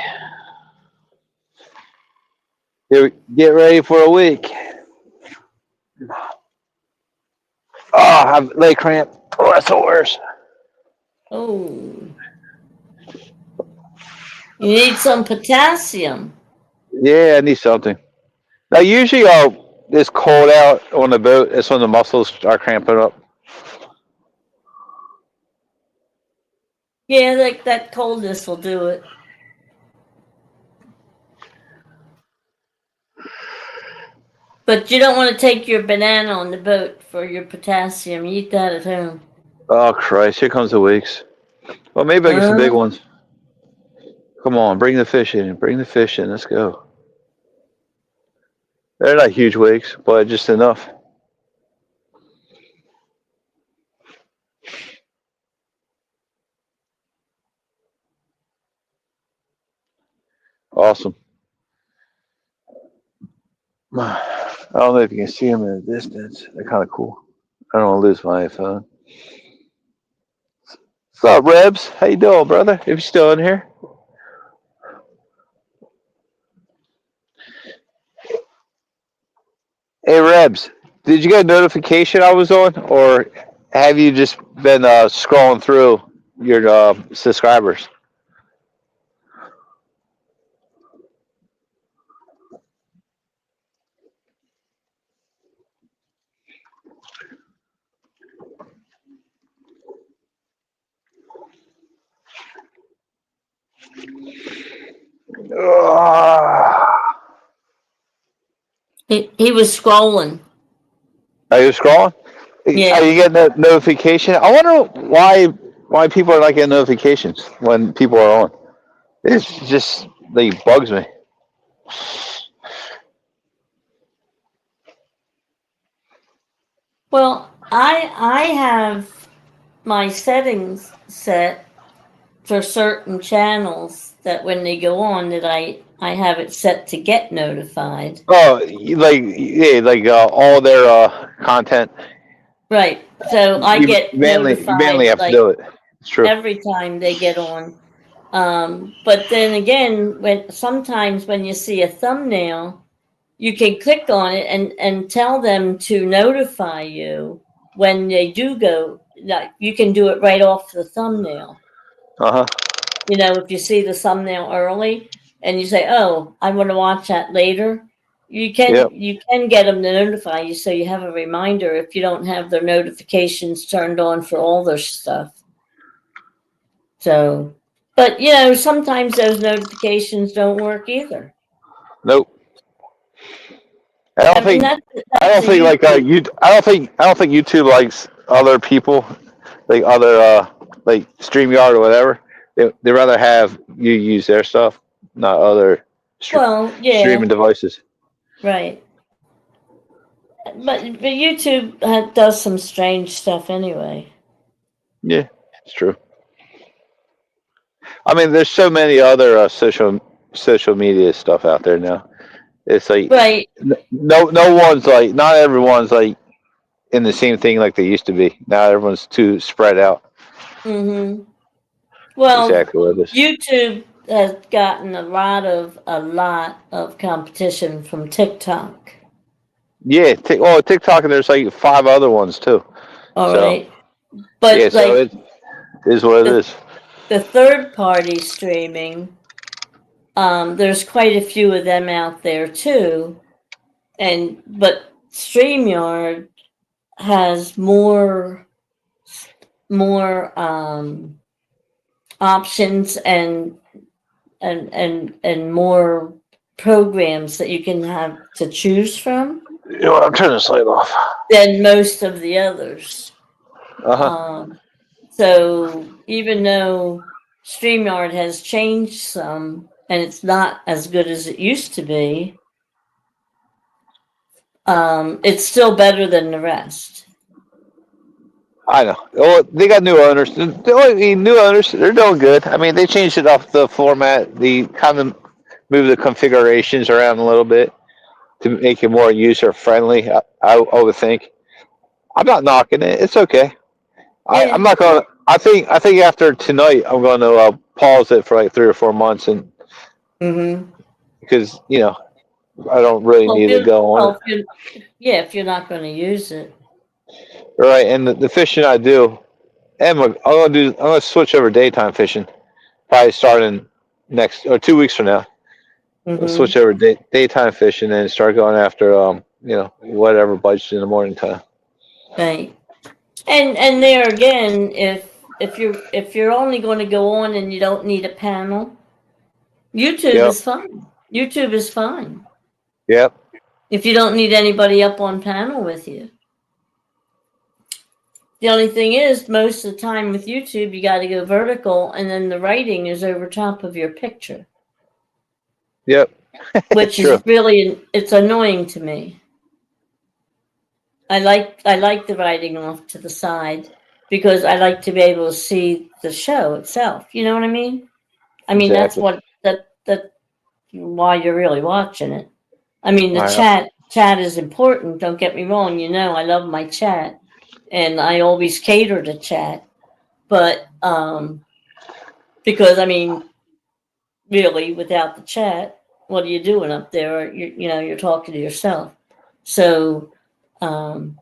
Get ready for a week. Oh, I have leg cramp. Oh, that's the worst. Oh, you need some potassium. Yeah, I need something. Now, usually, it's cold out on the boat. That's when the muscles are cramping up. Yeah, like that coldness will do it. But you don't want to take your banana on the boat for your potassium. You eat that at home. Oh, Christ. Here comes the weeks. Well, maybe I get some big Uh, ones. Come on, bring the fish in. Bring the fish in. Let's go. They're not huge wakes, but just enough. Awesome. I don't know if you can see them in the distance. They're kind of cool. I don't want to lose my phone. What's up, Rebs? How you doing, brother? If you're still in here. Hey, Rebs. Did you get a notification I was on, or have you just been scrolling through your subscribers? he was scrolling. Are you scrolling? Are Yeah. you getting a notification? I wonder why people are not getting notifications when people are on. It's just like bugs me. Well, I have my settings set for certain channels that when they go on that I have it set to get notified. Oh, all their content. Right. So I get You notified mainly have to like do it. It's true. every time they get on. But then again, when sometimes when you see a thumbnail, you can click on it and tell them to notify you when they do go. Like you can do it right off the thumbnail. Uh huh. You know, if you see the thumbnail early and you say, "Oh, I want to watch that later," Yep. you can get them to notify you, so you have a reminder if you don't have their notifications turned on for all their stuff. So, but you know, sometimes those notifications don't work either. Nope. I don't And think. I that's don't a think like YouTube. you. I don't think YouTube likes other people, like other like StreamYard or whatever. They rather have you use their stuff, not other Well, streaming yeah, devices. right. But YouTube does some strange stuff anyway. Yeah, it's true. I mean, there's so many other social media stuff out there now. It's like Right. no one's like not everyone's like in the same thing like they used to be. Now everyone's too spread out. Mm-hmm. Well, Exactly what it is. YouTube has gotten a lot of competition from TikTok. Yeah, TikTok and there's like 5 other ones too. All So right. yeah, But so like it is what it the is. the third party streaming, there's quite a few of them out there too. But StreamYard has more options and more programs that you can have to choose from You know what? I'm turning this light off. than most of the others. Uh huh. So even though StreamYard has changed some and it's not as good as it used to be, it's still better than the rest. I know. Well, they got new owners. New owners. They're doing good. I mean, they changed it up the format. They kind of moved the configurations around a little bit to make it more user friendly. I would think. I'm not knocking it. It's okay. I'm Yeah. not gonna. I think after tonight, I'm going to pause it for like 3 or 4 months, and Mm-hmm. because I don't really Well, need to go on it. if you're not going to use it. Right, and the fishing I do, I'm gonna switch over daytime fishing. Probably starting next or 2 weeks from now. I'll Mm-hmm. switch over daytime fishing and start going after whatever bites in the morning time. Right. And there again, if you're only going to go on and you don't need a panel, YouTube Yep. is fine. YouTube is fine. Yep. If you don't need anybody up on panel with you. The only thing is, most of the time with YouTube, you got to go vertical, and then the writing is over top of your picture, Yep. which True. is really it's annoying to me. I like the writing off to the side because I like to be able to see the show itself. You know what I mean? I mean that's Exactly. what that why you're really watching it. I mean the I know. chat is important. Don't get me wrong. I love my chat, and I always cater to chat. But because I mean, really, without the chat, what are you doing up there? You're talking to yourself. So, um,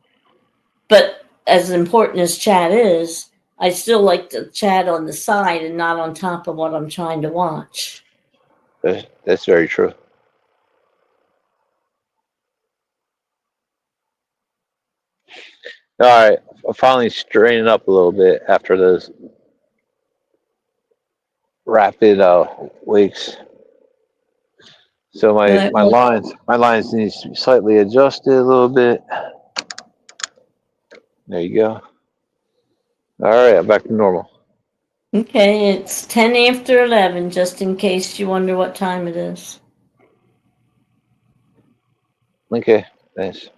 but as important as chat is, I still like to chat on the side and not on top of what I'm trying to watch. That's very true. All right. I'm finally straining up a little bit after those rapid weeks. So All my right, my well, lines needs to be slightly adjusted a little bit. There you go. All right, I'm back to normal. okay, it's 10 after 11, just in case you wonder what time it is. Okay, thanks.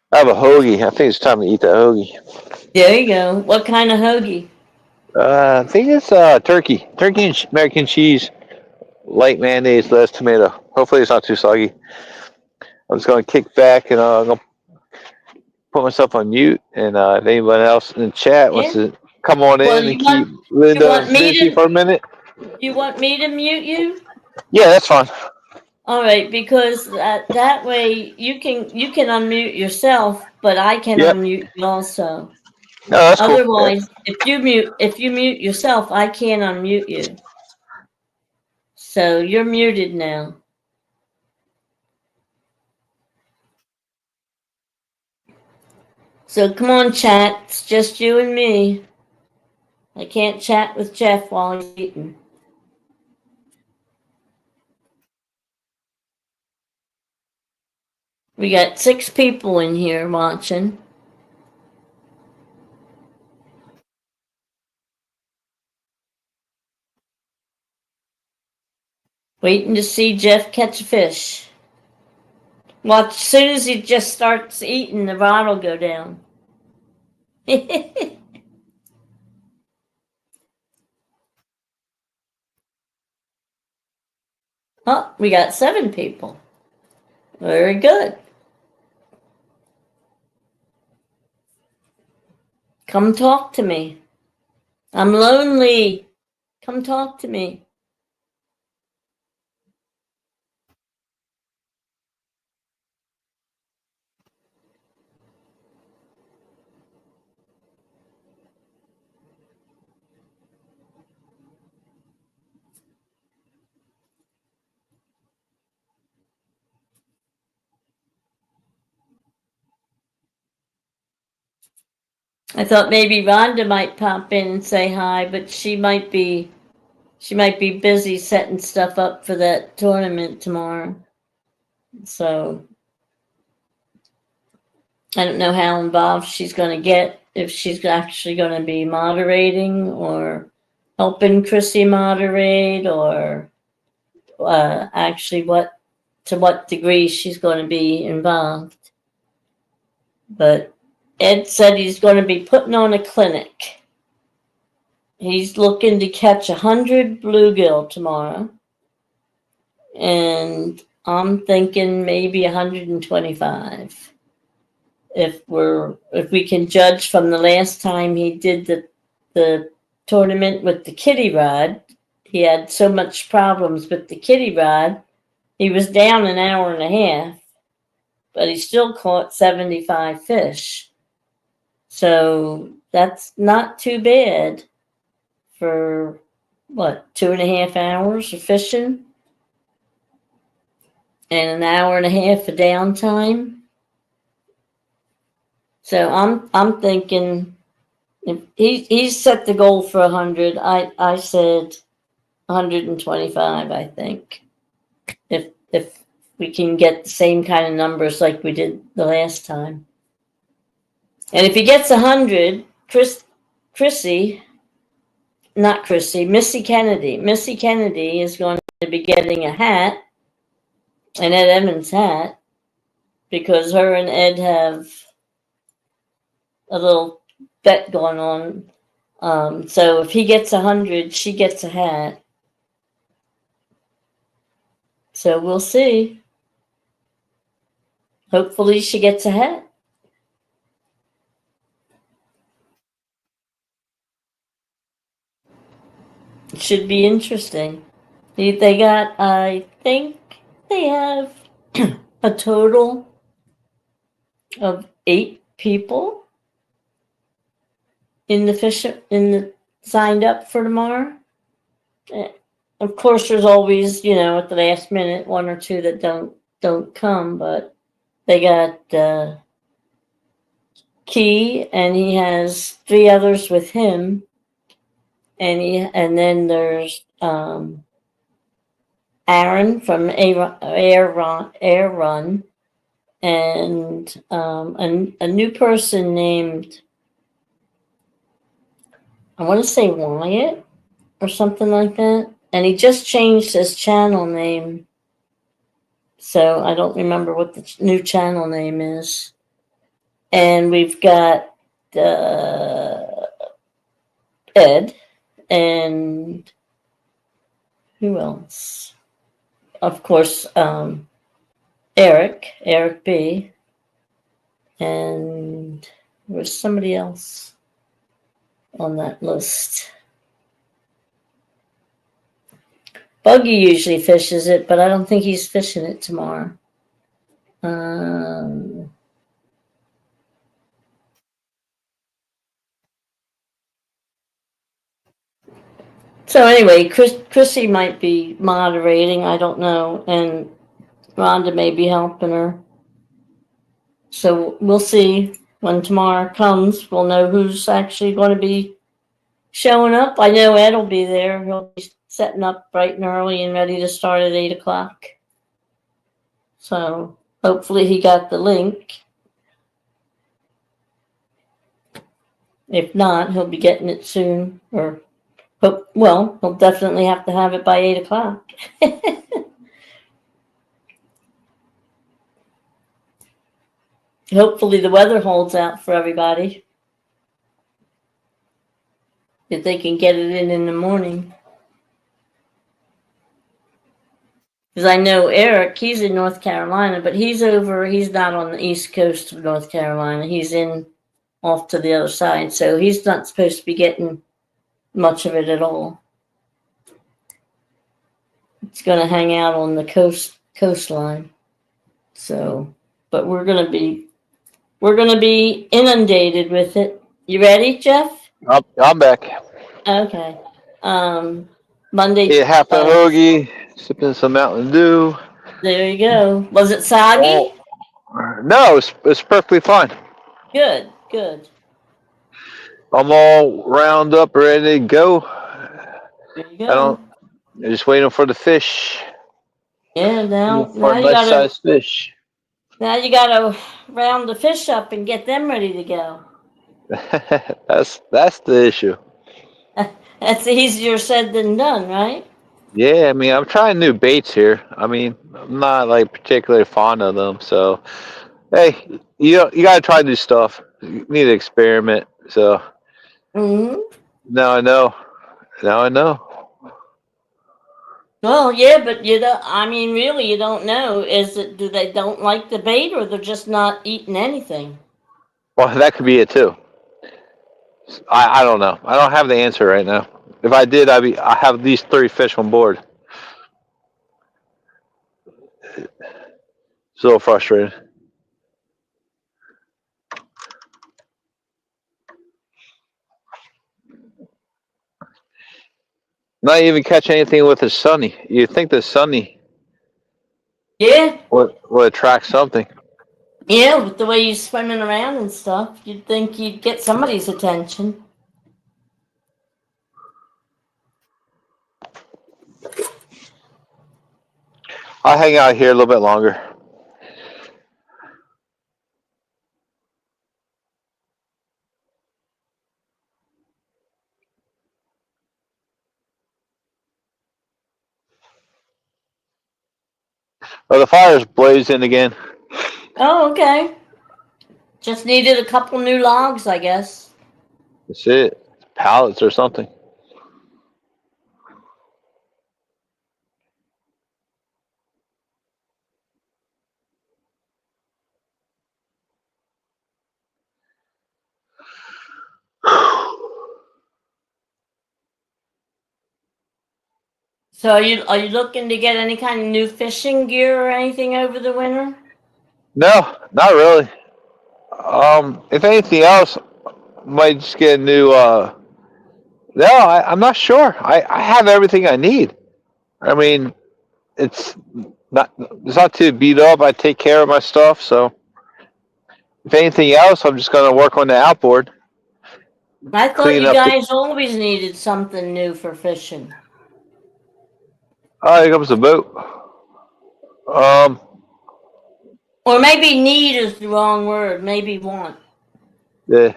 I have a hoagie. I think it's time to eat the hoagie. There you go. What kind of hoagie? I think it's turkey and American cheese, light mayonnaise, less tomato. Hopefully it's not too soggy. I'm just gonna kick back and I'm gonna put myself on mute. And if anyone else in the chat wants Yeah. to come on Well, in and keep Linda busy for a minute, you want me to mute you? yeah, that's fine. All right, because that way you can unmute yourself, but I can Yep. unmute you also. No, that's cool. Yeah. Otherwise, if you mute yourself, I can't unmute you. So you're muted now. So come on, chat. It's just you and me. I can't chat with Jeff while he's eating. We got 6 people in here watching. Waiting to see Jeff catch a fish. Watch, as soon as he just starts eating, the rod will go down. Oh, we got 7 people. Very good. Come talk to me. I'm lonely. Come talk to me. I thought maybe Rhonda might pop in and say hi, but she might be she might be busy setting stuff up for that tournament tomorrow. So I don't know how involved she's going to get, if she's actually going to be moderating or helping Chrissy moderate, or actually to what degree she's going to be involved. But Ed said he's going to be putting on a clinic. He's looking to catch 100 bluegill tomorrow. And I'm thinking maybe 125. If we can judge from the last time he did the tournament with the kiddie rod, he had so much problems with the kiddie rod. He was down an hour and a half, but he still caught 75 fish. So that's not too bad for, 2.5 hours of fishing and an hour and a half of downtime. So I'm thinking, if he's set the goal for 100. I said 125. I think if we can get the same kind of numbers like we did the last time, and if he gets 100, Missy Kennedy is going to be getting a hat, an Ed Emmons hat, because her and Ed have a little bet going on. So if he gets 100, she gets a hat. So we'll see. Hopefully she gets a hat. It should be interesting. They got, I think they have a total of 8 people signed up for tomorrow. Of course, there's always, at the last minute, 1 or 2 that don't come, but they got Key, and he has 3 others with him, and then there's Aaron from Air Run, and a new person named, I want to say Wyatt or something like that. And he just changed his channel name. So I don't remember what the new channel name is. And we've got Ed, and who else? Of course, Eric B. And there's somebody else on that list. Buggy usually fishes it, but I don't think he's fishing it tomorrow. So anyway, Chrissy might be moderating, I don't know, and Rhonda may be helping her. So we'll see when tomorrow comes. We'll know who's actually going to be showing up. I know Ed will be there. He'll be setting up bright and early and ready to start at 8 o'clock. So hopefully he got the link. If not, he'll be getting it soon. He'll definitely have to have it by 8 o'clock. Hopefully the weather holds out for everybody, if they can get it in the morning. Because I know Eric, he's in North Carolina, but he's not on the east coast of North Carolina. He's off to the other side, so he's not supposed to be getting much of it at all. It's going to hang out on the coastline. So, but we're going to be inundated with it. You ready, Jeff? I'm back. Okay. Monday. Ate half a hoagie, sipping some Mountain Dew. There you go. Was it soggy? No, it's perfectly fine. Good. I'm all round up, ready to go. There you go. You're just waiting for the fish. Yeah, For a nice sized fish. now you gotta round the fish up and get them ready to go. That's the issue. That's easier said than done, right? Yeah, I mean, I'm trying new baits here. I mean, I'm not like particularly fond of them, so hey, you gotta try new stuff. You need to experiment. So Hmm. now I know. Now I know. Well, yeah, but you don't, I mean, really, you don't know. Is it, do they don't like the bait or they're just not eating anything? Well, that could be it too. I don't know. I don't have the answer right now. If I did, I have these 3 fish on board. It's a little frustrating. Not even catch anything with the sunny. You'd think the sunny Yeah, would attract something. yeah, with the way you're swimming around and stuff, you'd think you'd get somebody's attention. I'll hang out here a little bit longer. Oh, the fire's blazing again. Oh, okay. Just needed a couple new logs, I guess. That's it. Pallets or something. So are you looking to get any kind of new fishing gear or anything over the winter? No, not really. If anything else, might just get a new. No, I'm not sure. I have everything I need. I mean, it's it's not too beat up. I take care of my stuff. So if anything else, I'm just gonna work on the outboard, I thought clean you up the. guys always needed something new for fishing. Oh, here comes the boat. Um, Or maybe need is the wrong word, maybe want. yeah.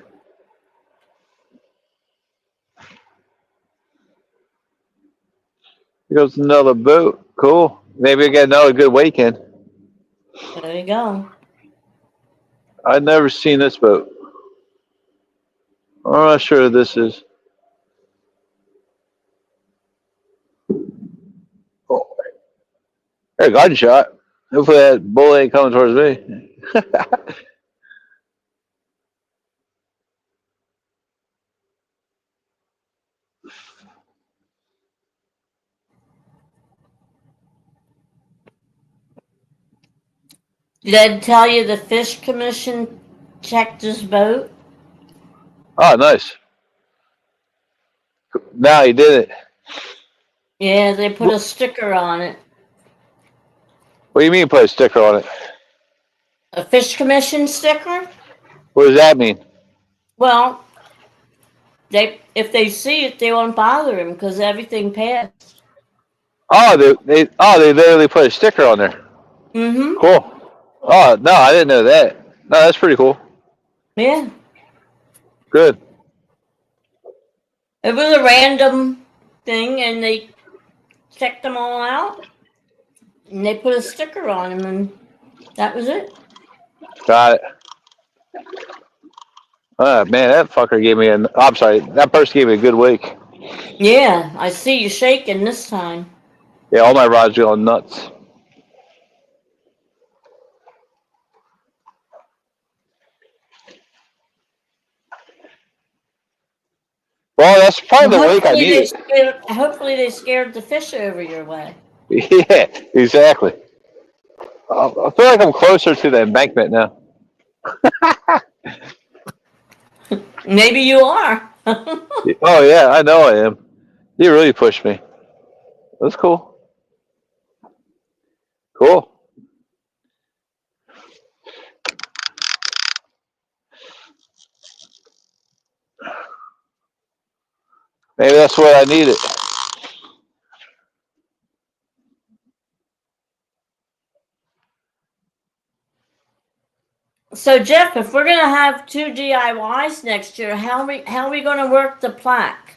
Here goes another boat. Cool. Maybe I get another good weekend. There you go. I've never seen this boat. I'm not sure who this is. Oh, hey, gunshot. Hopefully that bullet ain't coming towards me. Did Ed tell you the Fish Commission checked his boat? Oh, nice. Now he did it. Yeah, they put a sticker on it. What do you mean put a sticker on it? A Fish Commission sticker? What does that mean? Well, if they see it, they won't bother him because everything passed. Oh, they literally put a sticker on there. Mm-hmm. Cool. Oh, no, I didn't know that. No, that's pretty cool. Yeah. Good. It was a random thing, and they checked them all out, and they put a sticker on them, and that was it. Got it. Oh, man, that fucker gave me I'm sorry, that person gave me a good week. Yeah, I see you shaking this time. Yeah, all my rods are going nuts. Well, that's Well, probably the week I needed. hopefully they scared the fish over your way. Yeah, exactly. I feel like I'm closer to the embankment now. Maybe you are. Oh, yeah, I know I am. You really pushed me. That's cool. Cool. Maybe that's what I needed. So Jeff, if we're gonna have 2 DIYs next year, how are we gonna work the plaque?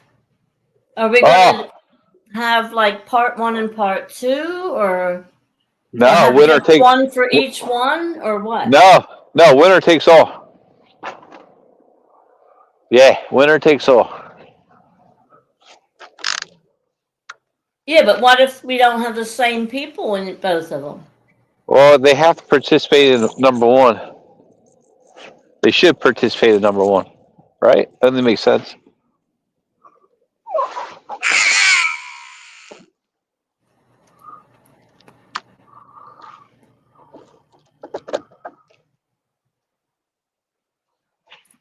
Are we gonna have like part 1 and part 2, or No, have winner just takes one for each one, or what? no, winner takes all. Yeah, winner takes all. Yeah, but what if we don't have the same people in both of them? Well, they have to participate in number one. They should participate in number one, right? Doesn't that make sense?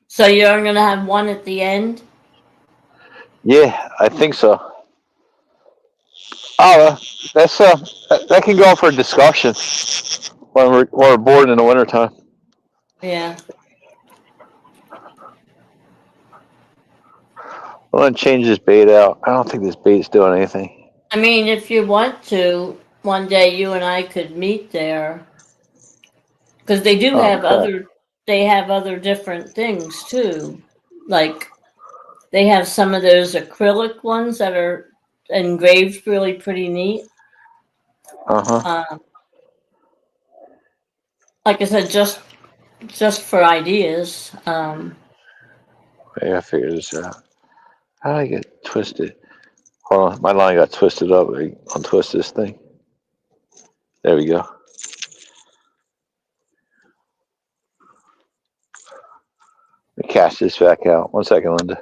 So you're gonna have one at the end? Yeah, I think so. Oh, that's that can go for discussion when we're bored in the wintertime. Yeah. I'm gonna change this bait out. I don't think this bait's doing anything. I mean, if you want to, one day you and I could meet there, because they do have Okay. other different things too. Like they have some of those acrylic ones that are engraved really pretty neat. Uh-huh. Like I said, just for ideas. I gotta figure this out. How did I get twisted? Hold on, my line got twisted up. I untwist this thing. There we go. Let me cast this back out. 1 second, Linda.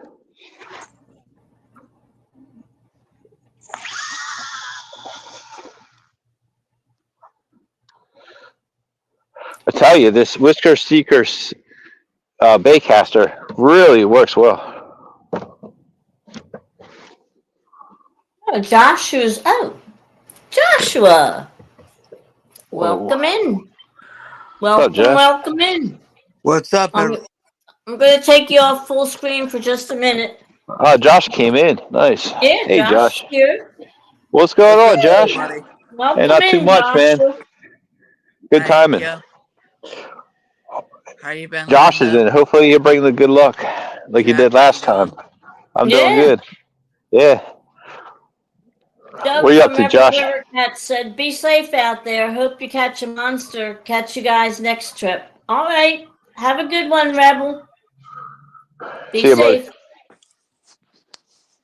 I tell you, this Whisker Seeker bait caster really works well. Joshua, welcome in. Welcome, Josh? welcome in. What's up, I'm going to take you off full screen for just a minute. Oh, Josh came in. Nice. Yeah, Hey, Josh. Here. What's going on, up, Josh? everybody? Welcome Hey, not too in, much, man. Joshua. Good Thank timing. you. How you been, Josh is Linda? in. Hopefully, you bring the good luck like you Jeff, did how last you time. doing? I'm doing Yeah. good. Yeah. Doug What are you up from to, Josh? Everywhere Cat said, be safe out there. Hope you catch a monster. Catch you guys next trip. All right. Have a good one, Rebel. Be See you, buddy. safe.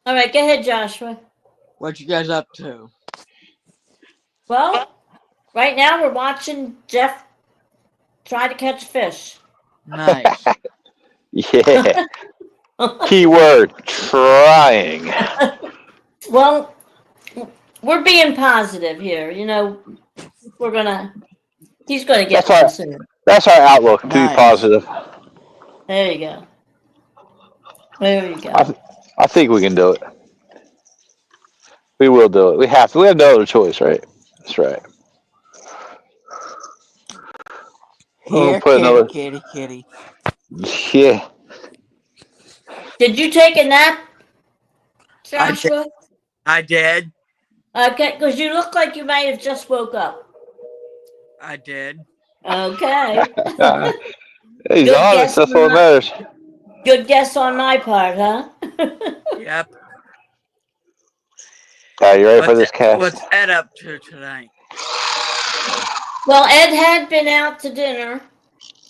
All right. Go ahead, Joshua. What you guys up to? Well, right now we're watching Jeff try to catch fish. Nice. Yeah. Keyword, trying. Well, we're being positive here. You know, he's going to get one soon. That's our outlook, to be Nice. positive. There you go. There you go. I think we can do it. We will do it. We have to. We have no other choice, right? That's right. Here, Put kitty, another. kitty, kitty. Yeah. Did you take a nap, Joshua? I did. Okay, because you look like you may have just woke up. I did. Okay. He's Good honest. guess That's on what matters. Good guess on my part, huh? Yep. You ready for this cast? What's Ed up to tonight? Well, Ed had been out to dinner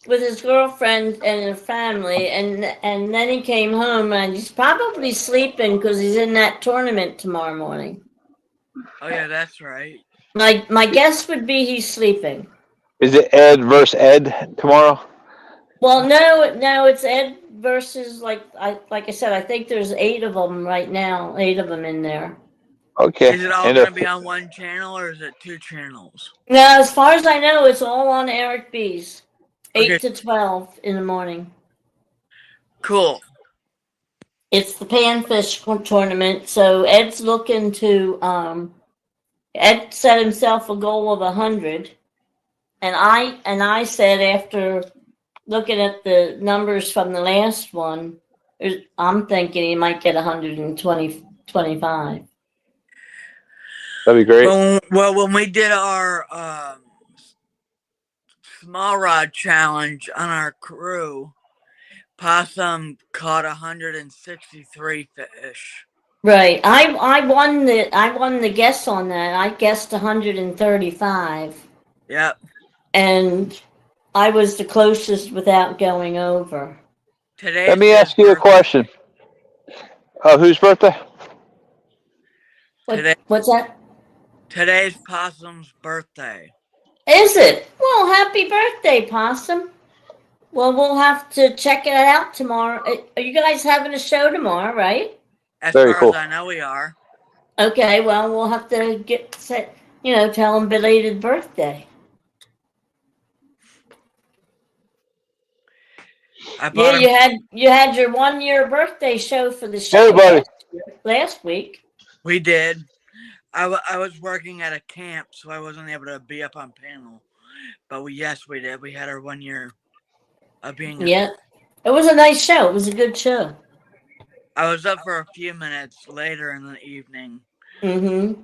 with his girlfriend and her family, and then he came home, and he's probably sleeping because he's in that tournament tomorrow morning. Oh yeah, that's right. My guess would be he's sleeping. Is it Ed versus Ed tomorrow? Well, no, it's Ed versus like I said, I think there's 8 of them right now, 8 of them in there. Okay. Is it all going to be on one channel or is it 2 channels? No, as far as I know, it's all on Eric B's, 8 Okay. to 12 in the morning. Cool. It's the panfish tournament, so Ed's looking to. Ed set himself a goal of 100, and I said after looking at the numbers from the last one, I'm thinking he might get 125. That'd be great. Well, when we did our small rod challenge on our crew, Possum caught 163 fish. Right. I won the guess on that. I guessed 135, Yep. and I was the closest without going over. Today's Let me his ask you a birthday. question. Whose birthday? Today, What's that? today's Possum's birthday. Is it? Well, happy birthday, Possum. Well, we'll have to check it out tomorrow. Are you guys having a show tomorrow, right? As Very far cool. as I know, we are. Okay, well, we'll have to get set, tell him belated birthday. I Yeah, bought him. you had your 1 year birthday show for the show Hey, buddy. last week. We did. I was working at a camp, so I wasn't able to be up on panel. But we did. We had our 1 year of being. Yeah, it was a nice show. It was a good show. I was up for a few minutes later in the evening. Mm-hmm.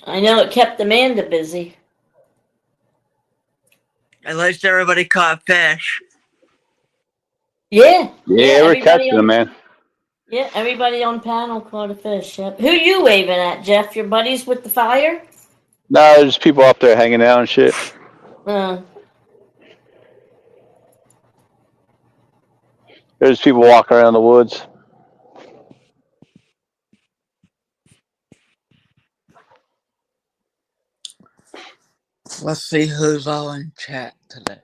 I know it kept Amanda busy. At least everybody caught fish. Yeah. Yeah, we're catching them, man. Yeah, everybody on panel caught a fish. Yep. Who you waving at, Jeff? Your buddies with the fire? No, there's people up there hanging out and shit. There's people walking around the woods. Let's see who's all in chat today.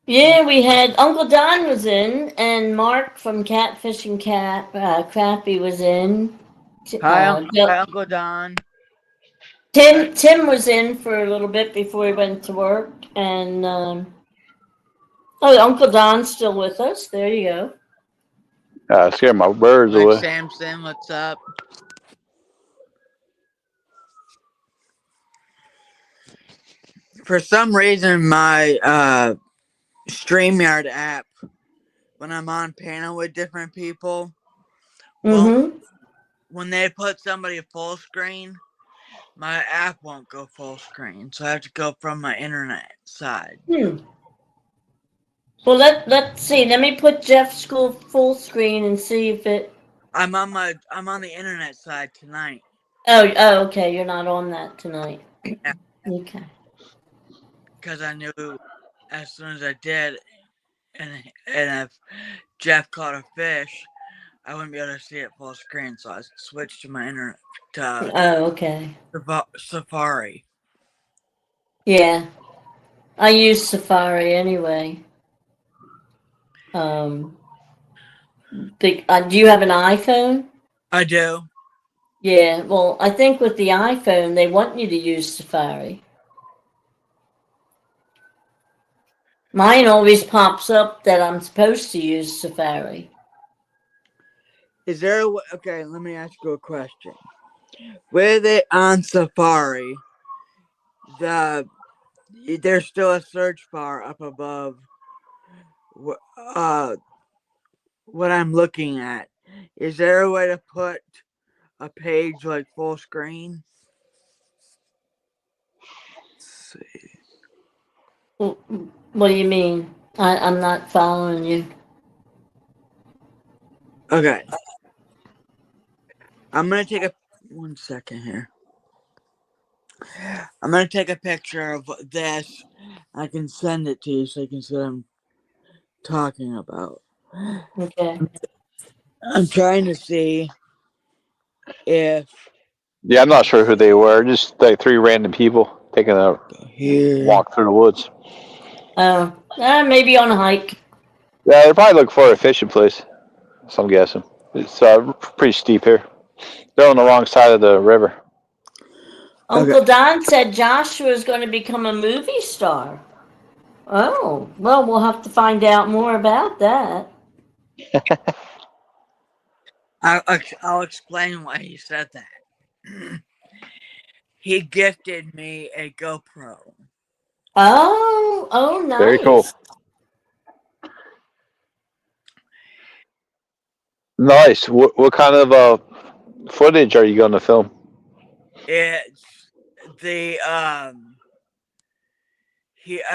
Yeah, we had Uncle Don was in, and Mark from Catfish and Crappy was in. Hi, Uncle Don. Tim was in for a little bit before he went to work, and Uncle Don's still with us. There you go. Scared my birds Mike away. Sampson, what's up? For some reason, my StreamYard app, when I'm on panel with different people, Mm-hmm. when they put somebody full screen, my app won't go full screen, so I have to go from my internet side. Well, let's see. Let me put Jeff's school full screen and see if it. I'm on the internet side tonight. Oh, okay. You're not on that tonight. Yeah. Okay. Because I knew as soon as I did, and if Jeff caught a fish, I wouldn't be able to see it full screen, so I switched to my internet to Okay. Safari. Yeah, I use Safari anyway. Do you have an iPhone? I do. Yeah. Well, I think with the iPhone they want you to use Safari. Mine always pops up that I'm supposed to use Safari. Is there okay, let me ask you a question. With it on Safari, there's still a search bar up above what I'm looking at. Is there a way to put a page like full screen? Let's see. What do you mean? I'm not following you. Okay. I'm going to take 1 second here. I'm going to take a picture of this. I can send it to you so you can see what I'm talking about. Okay. I'm trying to see if... Yeah, I'm not sure who they were. Just like 3 random people taking a walk through the woods. Maybe on a hike. Yeah, they're probably looking for a fishing place. So I'm guessing. It's pretty steep here. They're on the wrong side of the river. Uncle Don said Joshua is going to become a movie star. Oh, well, we'll have to find out more about that. I'll explain why he said that. He gifted me a GoPro. Oh, nice. Very cool. Nice. What kind of footage are you going to film? It's I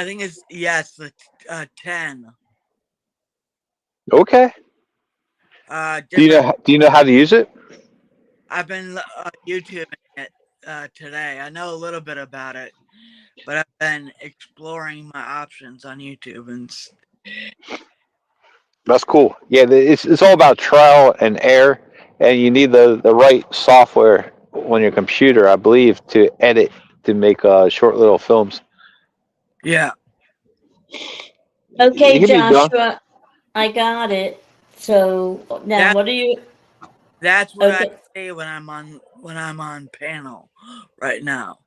think it's the 10. Okay. Do you Different. know how to use it? I've been YouTubing it today. I know a little bit about it, but I've been exploring my options on YouTube and That's cool. Yeah, it's all about trial and error, and you need the right software on your computer, I believe, to edit to make short little films. yeah. It Okay, can be done. Joshua, I got it. So now That what are you, that's what I okay, say when I'm on panel right now.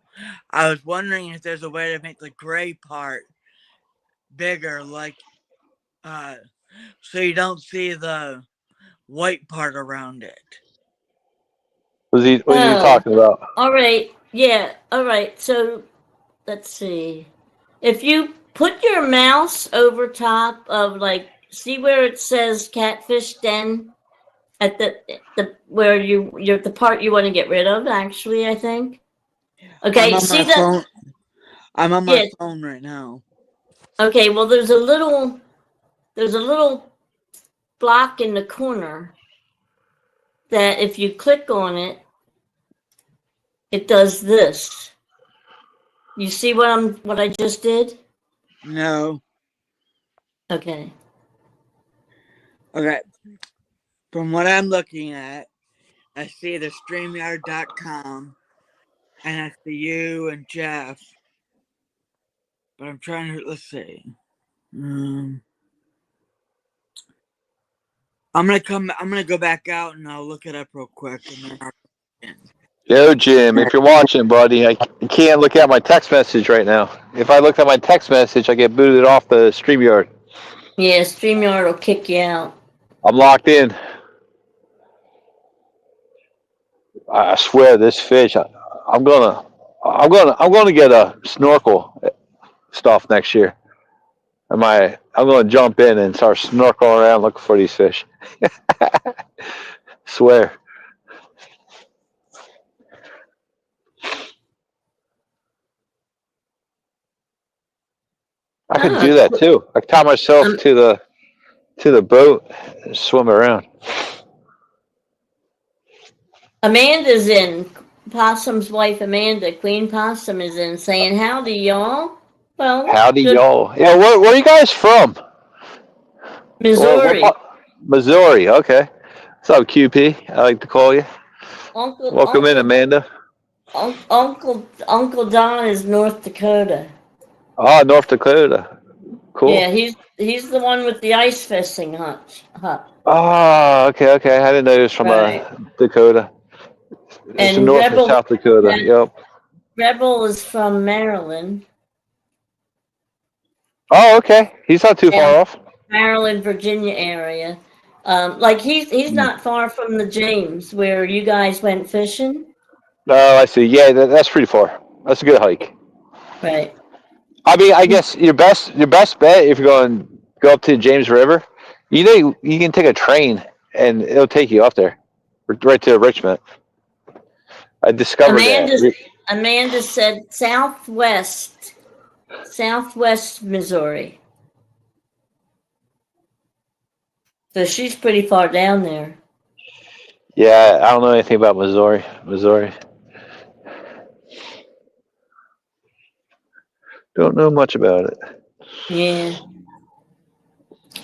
I was wondering if there's a way to make the gray part bigger, like so you don't see the white part around it. What is he oh, talking about? all right, yeah, all right. So let's see. If you put your mouse over top of like, see where it says catfish den at the where you're the part you want to get rid of, actually, I think. I'm Okay, on see my that? phone. I'm on my Yeah. phone right now. Okay, well there's a little block in the corner that if you click on it, it does this. You see what I just did? No. Okay. Okay. From what I'm looking at, I see the StreamYard.com, and I see you and Jeff. But I'm trying to, let's see. I'm gonna go back out and I'll look it up real quick and then I'll in. Yo, Jim, if you're watching, buddy, I can't look at my text message right now. If I look at my text message, I get booted off the StreamYard. Yeah, StreamYard will kick you out. I'm locked in. I swear, this fish. I'm gonna get a snorkel stuff next year. I'm gonna jump in and start snorkeling around looking for these fish. Swear. I could Oh, do that too. I could tie myself um, to the boat and swim around. Amanda's in. Possum's wife, Amanda, Queen Possum, is in saying, howdy, y'all. Well, Howdy, good. y'all. Yeah, where are you guys from? What Missouri. part? Missouri. Okay. What's up, QP? I like to call you. Uncle, Welcome in, Uncle, Amanda. Uncle Don is North Dakota. Oh, North Dakota. Yeah, Cool. he's the one with the ice fishing hut. Oh, okay. I didn't know he was from Right. Dakota. It's And North or South Dakota. Yep. Rebel is from Maryland. Oh, okay. He's not too Down far off. Maryland, Virginia area. Like he's not far from the James where you guys went fishing. Oh, I see. Yeah, that's pretty far. That's a good hike. Right. I mean, I guess your best bet if you're going to go up to the James River, you can take a train and it'll take you up there, right to Richmond. I discovered that. Amanda said southwest Missouri. So she's pretty far down there. Yeah, I don't know anything about Missouri. Don't know much about it. Yeah.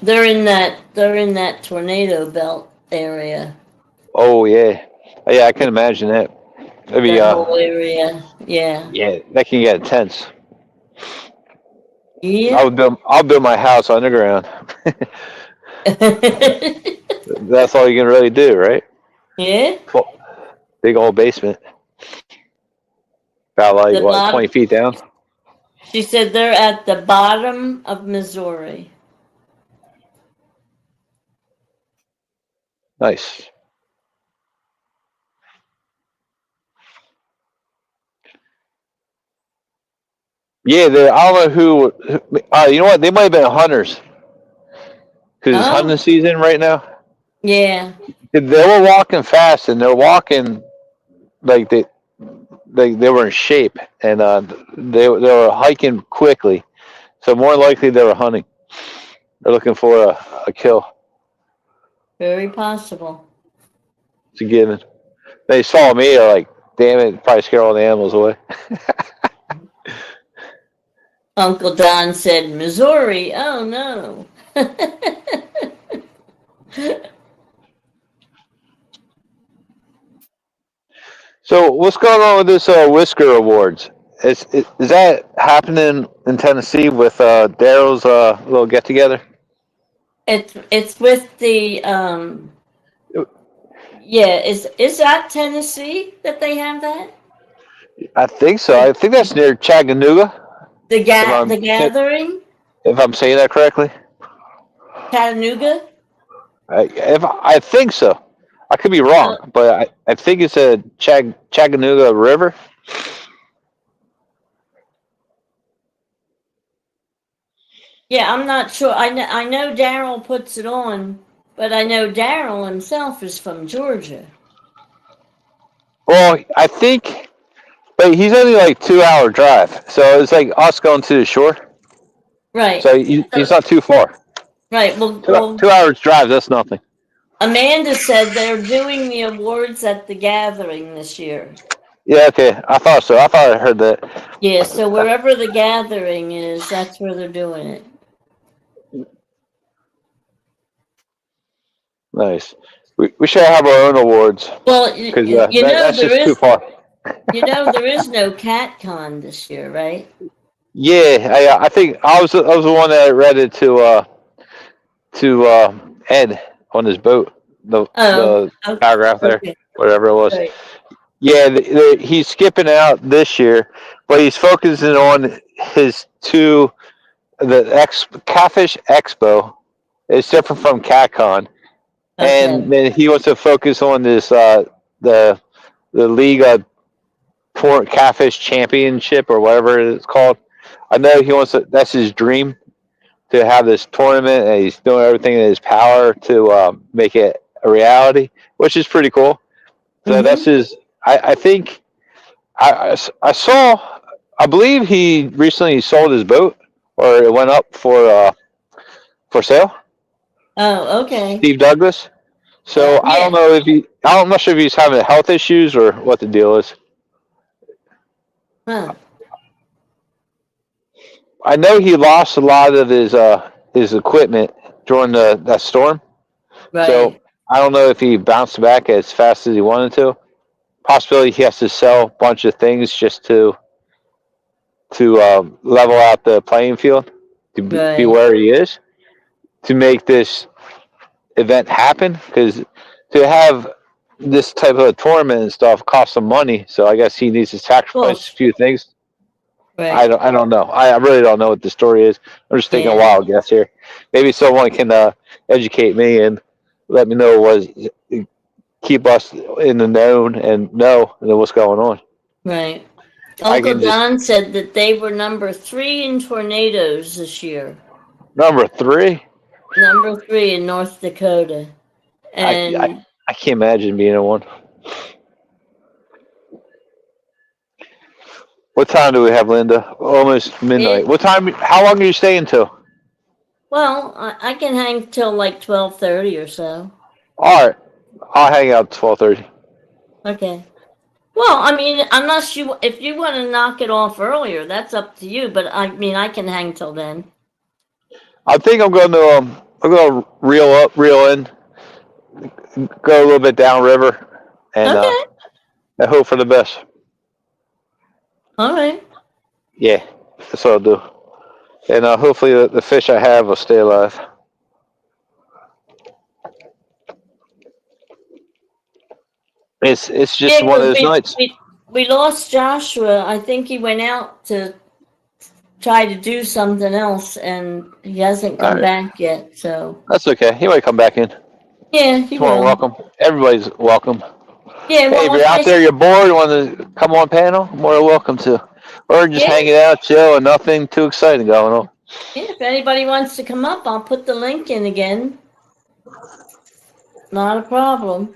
They're in that tornado belt area. Oh yeah, I can imagine that. Maybe That whole area. Yeah. yeah, that can get intense. Yeah. I'll build my house underground. That's all you can really do, right? Yeah. Big old basement. About like The what, 20 bottom. feet down? She said they're at the bottom of Missouri. Nice. Yeah, I don't know who you know what? They might have been hunters because it's hunting Oh, season right now. yeah. They were walking fast and they're walking like they were in shape, and they were hiking quickly. So more likely they were hunting. They're looking for a kill Very possible. to get in. They saw me, they're like, damn it, probably scare all the animals away. Uncle Don said, Missouri. Oh, no. So what's going on with this Whisker Awards? Is that happening in Tennessee with Daryl's little get together? It's with the yeah, is that Tennessee that they have that? I think so. I think that's near Chattanooga. The gathering? If I'm saying that correctly. Chattanooga? I think so. I could be wrong, but I think it's a Chattanooga River. Yeah, I'm not sure. I know Daryl puts it on, but I know Daryl himself is from Georgia. Well, I think, but he's only like 2 hour drive, so it's like us going to the shore. Right. So he's not too far. Right. Well, 2 hours drive, that's nothing. Amanda said they're doing the awards at the gathering this year. Yeah, okay. I thought so. I thought I heard that. Yeah, so wherever the gathering is, that's where they're doing it. Nice. We should have our own awards. Well, Because there that's just too far. there is no CatCon this year, right? Yeah, I think I was the one that read it to Ed on his boat. The Okay. paragraph there, Okay. whatever it was. Right. Yeah, he's skipping out this year, but he's focusing on his Catfish Expo. It's different from CatCon, and then he wants to focus on this the League Catfish Championship or whatever it's called. I know he wants to. That's his dream, to have this tournament, and he's doing everything in his power to make it a reality, which is pretty cool. So that's his. I think I saw. I believe he recently sold his boat, or it went up for sale. Oh, okay. Steve Douglas. So Yeah. I don't know if I'm not sure if he's having health issues or what the deal is. Huh. I know he lost a lot of his equipment during that storm. Right. So I don't know if he bounced back as fast as he wanted to. Possibility he has to sell a bunch of things just to level out the playing field, to be where he is, to make this event happen. Because to have this type of tournament and stuff costs some money, so I guess he needs to sacrifice a few things. Right. I don't know. I really don't know what the story is. I'm just taking a wild guess here. Maybe someone can educate me and let me know keep us in the known and know what's going on. Right. Uncle Don said that they were number 3 in tornadoes this year. Number 3? Number 3 in North Dakota. And I can't imagine being in one. What time do we have, Linda? Almost midnight. What time? How long are you staying till? Well, I can hang till like 12:30 or so. All right. I'll hang out 12:30. Okay. Well, I mean, unless if you want to knock it off earlier, that's up to you. But I mean, I can hang till then. I think I'm going to reel in, go a little bit downriver, and I hope for the best. All right. Yeah, that's what I'll do. And hopefully the fish I have will stay alive. It's just one of those nights. We lost Joshua. I think he went out to try to do something else, and he hasn't come back yet. So that's okay. He might come back in. Yeah, he will. Welcome. Everybody's welcome. Yeah. Hey, if you're out there, you're bored, want to come on panel, more than welcome to. Or just hanging out, chill, and nothing too exciting going on. Yeah, if anybody wants to come up, I'll put the link in again. Not a problem.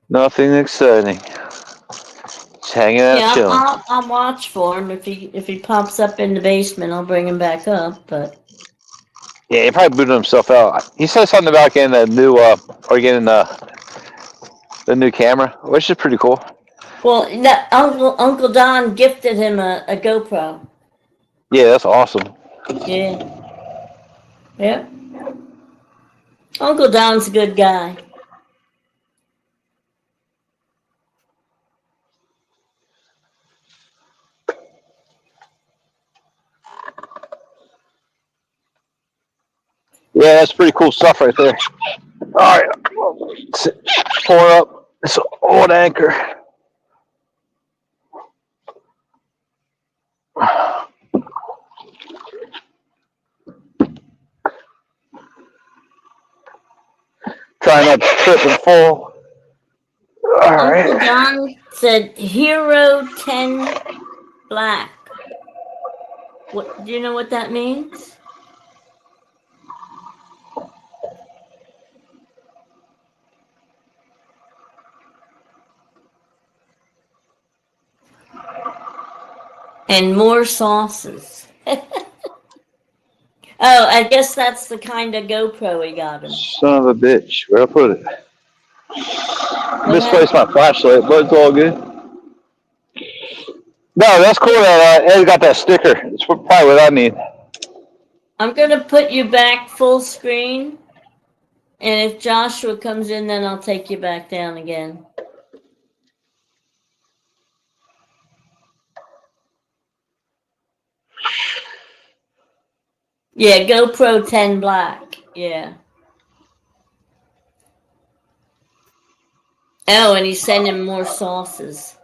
Nothing exciting. Just hanging out, Yeah, chilling. I'll watch for him. If he pops up in the basement, I'll bring him back up. But Yeah, he probably booted himself out. He said something about getting a new, or getting the new camera, which is pretty cool. well, that Uncle Don gifted him a GoPro. Yeah, that's awesome. Yeah, yeah. Uncle Don's a good guy. Yeah, that's pretty cool stuff right there. All right, pour up this old anchor. Trying not to trip and fall. All Uncle right. Don said Hero 10 Black. What do you know what that means? And more sauces. Oh, I guess that's the kind of GoPro he got him. Son of a bitch. Where I put it? Misplaced my flashlight, but it's all good. No, that's cool that Ed got that sticker. It's probably what I need. I'm going to put you back full screen. And if Joshua comes in, then I'll take you back down again. Yeah, GoPro 10 Black. Yeah. Oh, and he's sending more sauces.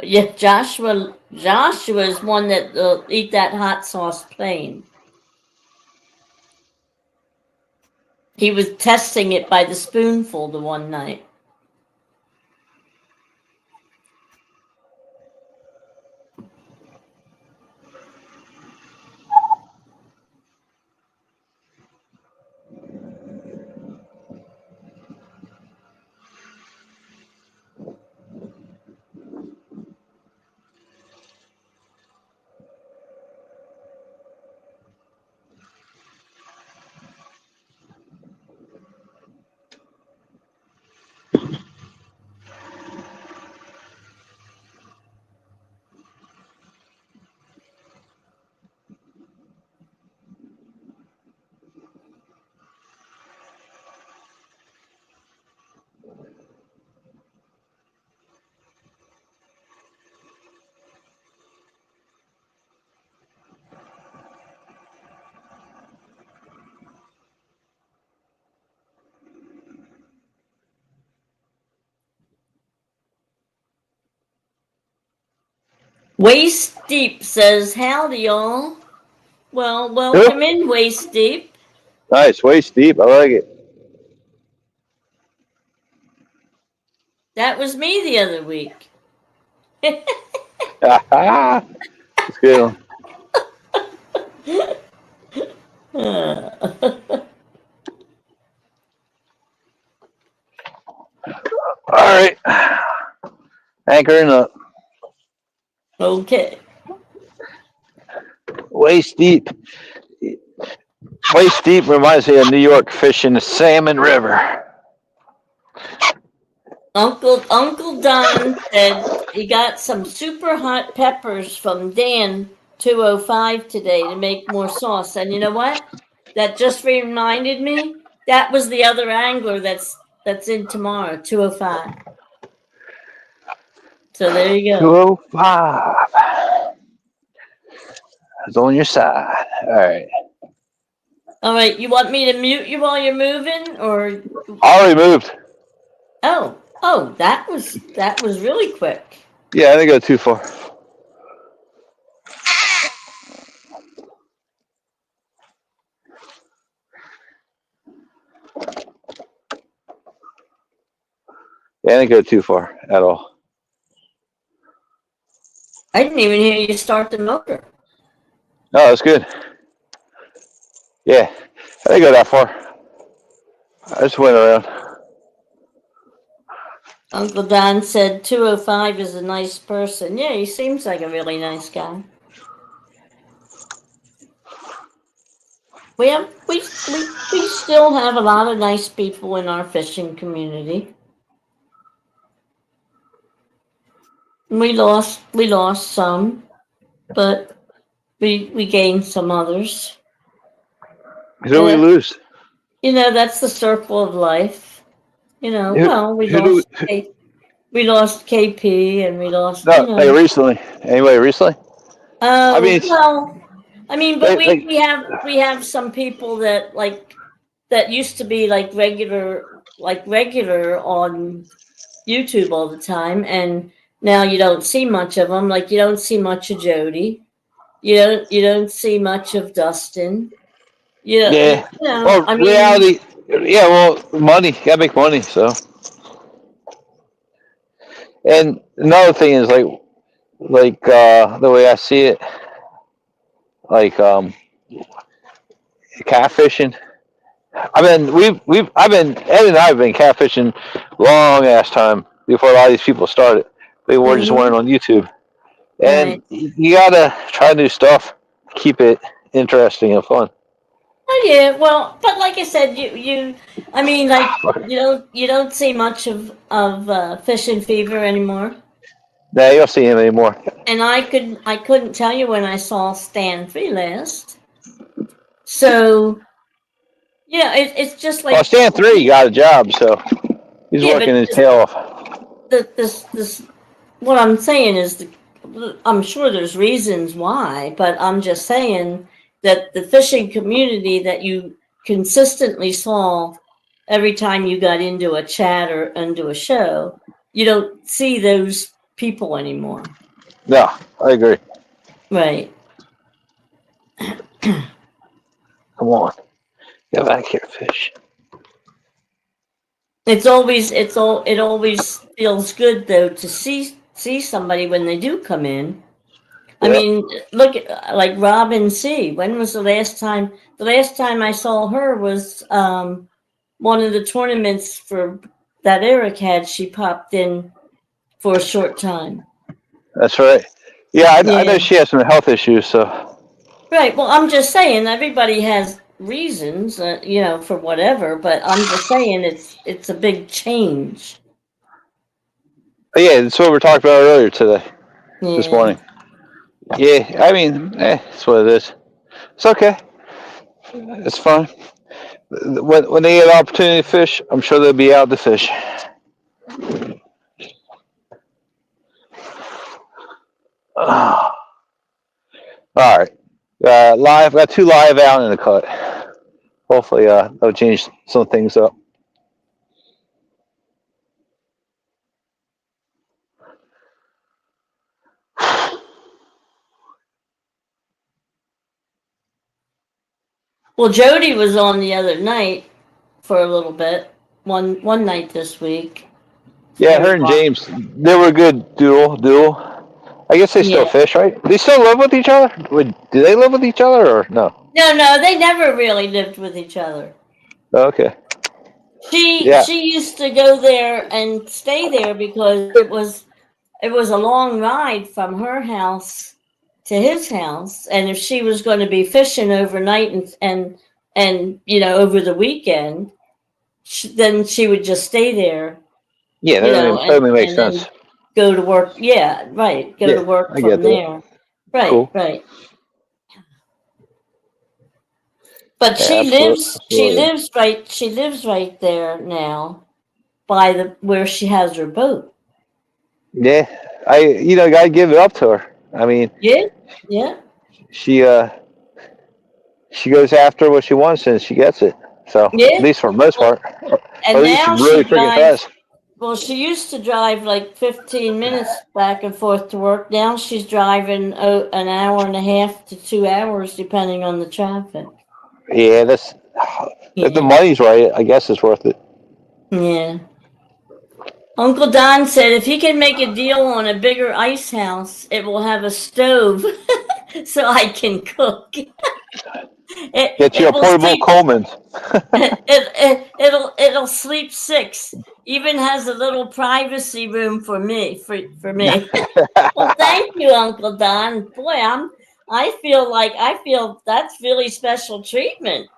Yeah, Joshua's one that will eat that hot sauce plain. He was testing it by the spoonful the one night. Waist Deep says, howdy, y'all. Well, welcome in, Waist Deep. Nice, waist deep. I like it. That was me the other week. It's good. All right. Anchoring up. Okay. Waist deep. Waist deep reminds me of New York fishing the Salmon River. Uncle Don said he got some super hot peppers from Dan 205 today to make more sauce. And you know what? That just reminded me. That was the other angler that's in tomorrow, 205. So there you go. 205. It's on your side. All right. All right, you want me to mute you while you're moving, or? I already moved. Oh, that was really quick. Yeah, I didn't go too far. Yeah, I didn't go too far at all. I didn't even hear you start the motor. No, that's good. Yeah, I didn't go that far. I just went around. Uncle Don said 205 is a nice person. Yeah, he seems like a really nice guy. We still have a lot of nice people in our fishing community. We lost some, but we gained some others. Who do we lose? You know, that's the circle of life. You know, well, we lost KP and we lost, No, like recently. Anybody recently? I mean, but we have some people that that used to be like regular on YouTube all the time, and now you don't see much of them. Like you don't see much of Jody. You don't see much of Dustin. yeah. You know, Well, I mean, reality. Yeah. Well, money. Gotta make money. So. And another thing is the way I see it, like catfishing. Ed and I have been catfishing long ass time before a lot of these people started. They were just weren't on YouTube, and right. you gotta try new stuff, keep it interesting and fun. Oh yeah, well, but like I said, I mean, like you don't see much of fishing fever anymore. Now you don't see him anymore. And I couldn't tell you when I saw Stan Free last. So yeah, it's just like Well, Stan 3 got a job, so he's yeah, working but his tail off. this what I'm saying is I'm sure there's reasons why, but I'm just saying that the fishing community that you consistently saw every time you got into a chat or into a show, you don't see those people anymore. No, I agree. Right. Come on, get back here, fish. It always feels good though to see somebody when they do come in. I Yep. mean, look at like Robin C. When was the last time? The last time I saw her was one of the tournaments for that Eric had. She popped in for a short time. That's right. Yeah, I know Yeah. she has some health issues, so. Right. Well, I'm just saying everybody has reasons, you know, for whatever. But I'm just saying it's a big change. But yeah, that's what we were talking about earlier today, this Yeah. morning. Yeah, I mean, it's what it is. It's okay. It's fine. When they get an opportunity to fish, I'm sure they'll be out to fish. All right. Live. Got 2 live out in the cut. Hopefully, they'll change some things up. Well, Jody was on the other night for a little bit. One night this week. Yeah, her and James, they were a good duel. I guess they still Yeah. fish, right? They still live with each other? Do they live with each other or no? No, they never really lived with each other. Okay. She used to go there and stay there because it was a long ride from her house to his house, and if she was going to be fishing overnight and you know over the weekend, then she would just stay there. Yeah, You know, that only makes and sense. then go to work. Yeah, right. Go to work I from get that. there. Right, Cool. right. But Yeah, she lives right there now by where she has her boat. Yeah, gotta give it up to her. I mean, Yeah. she goes after what she wants and she gets it. So at least for the most part, or And at least now really she freaking drives. fast. Well, she used to drive like 15 minutes back and forth to work. Now she's driving an hour and a half to 2 hours, depending on the traffic. Yeah, if the money's right, I guess it's worth it. Yeah. Uncle Don said if he can make a deal on a bigger ice house, it will have a stove so I can cook. Get you a portable Coleman. It'll sleep 6. even has a little privacy room for me. For me. Well, thank you, Uncle Don. Boy, I feel that's really special treatment.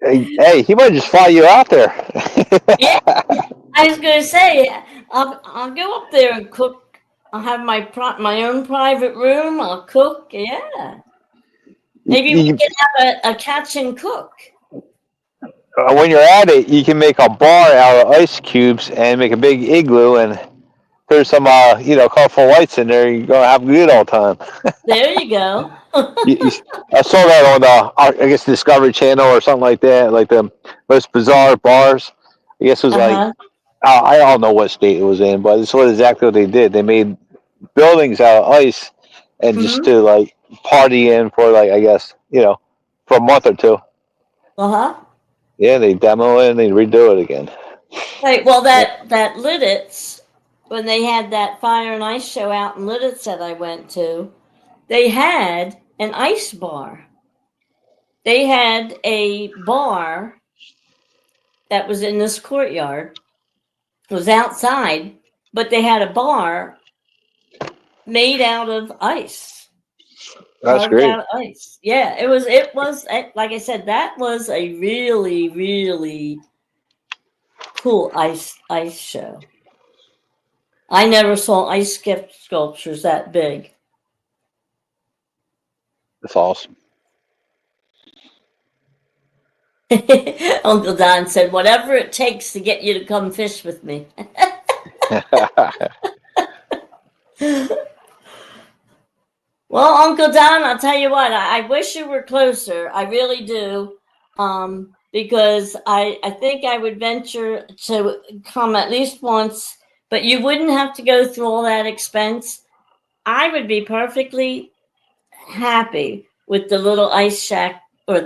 Hey, he might just fly you out there. Yeah, I was gonna say I'll go up there and cook. I'll have my own private room. I'll cook. Yeah, maybe we You- can have a catch and cook. when you're at it, you can make a bar out of ice cubes and make a big igloo and there's some colorful lights in there. You're gonna have a good old time. There you go. You, I saw that on I guess Discovery Channel or something like that, like the most bizarre bars. I guess it was like Uh-huh. I don't know what state it was in, but it's exactly what they did. They made buildings out of ice and just Mm-hmm. to like party in for like I guess for a month or two. Uh-huh. Yeah, they demo it and they redo it again. Right. Well, Yeah. that Lidditz, when they had that fire and ice show out in Lidditz that I went to, they had an ice bar. They had a bar that was in this courtyard. It was outside, but they had a bar made out of ice, That's carved great. out of ice. Yeah, it was. It was like I said. That was a really, really cool ice show. I never saw ice sculptures that big. That's awesome. Uncle Don said, "Whatever it takes to get you to come fish with me." Well, Uncle Don, I'll tell you what, I wish you were closer. I really do. Because I think I would venture to come at least once, but you wouldn't have to go through all that expense. I would be perfectly happy with the little ice shack, or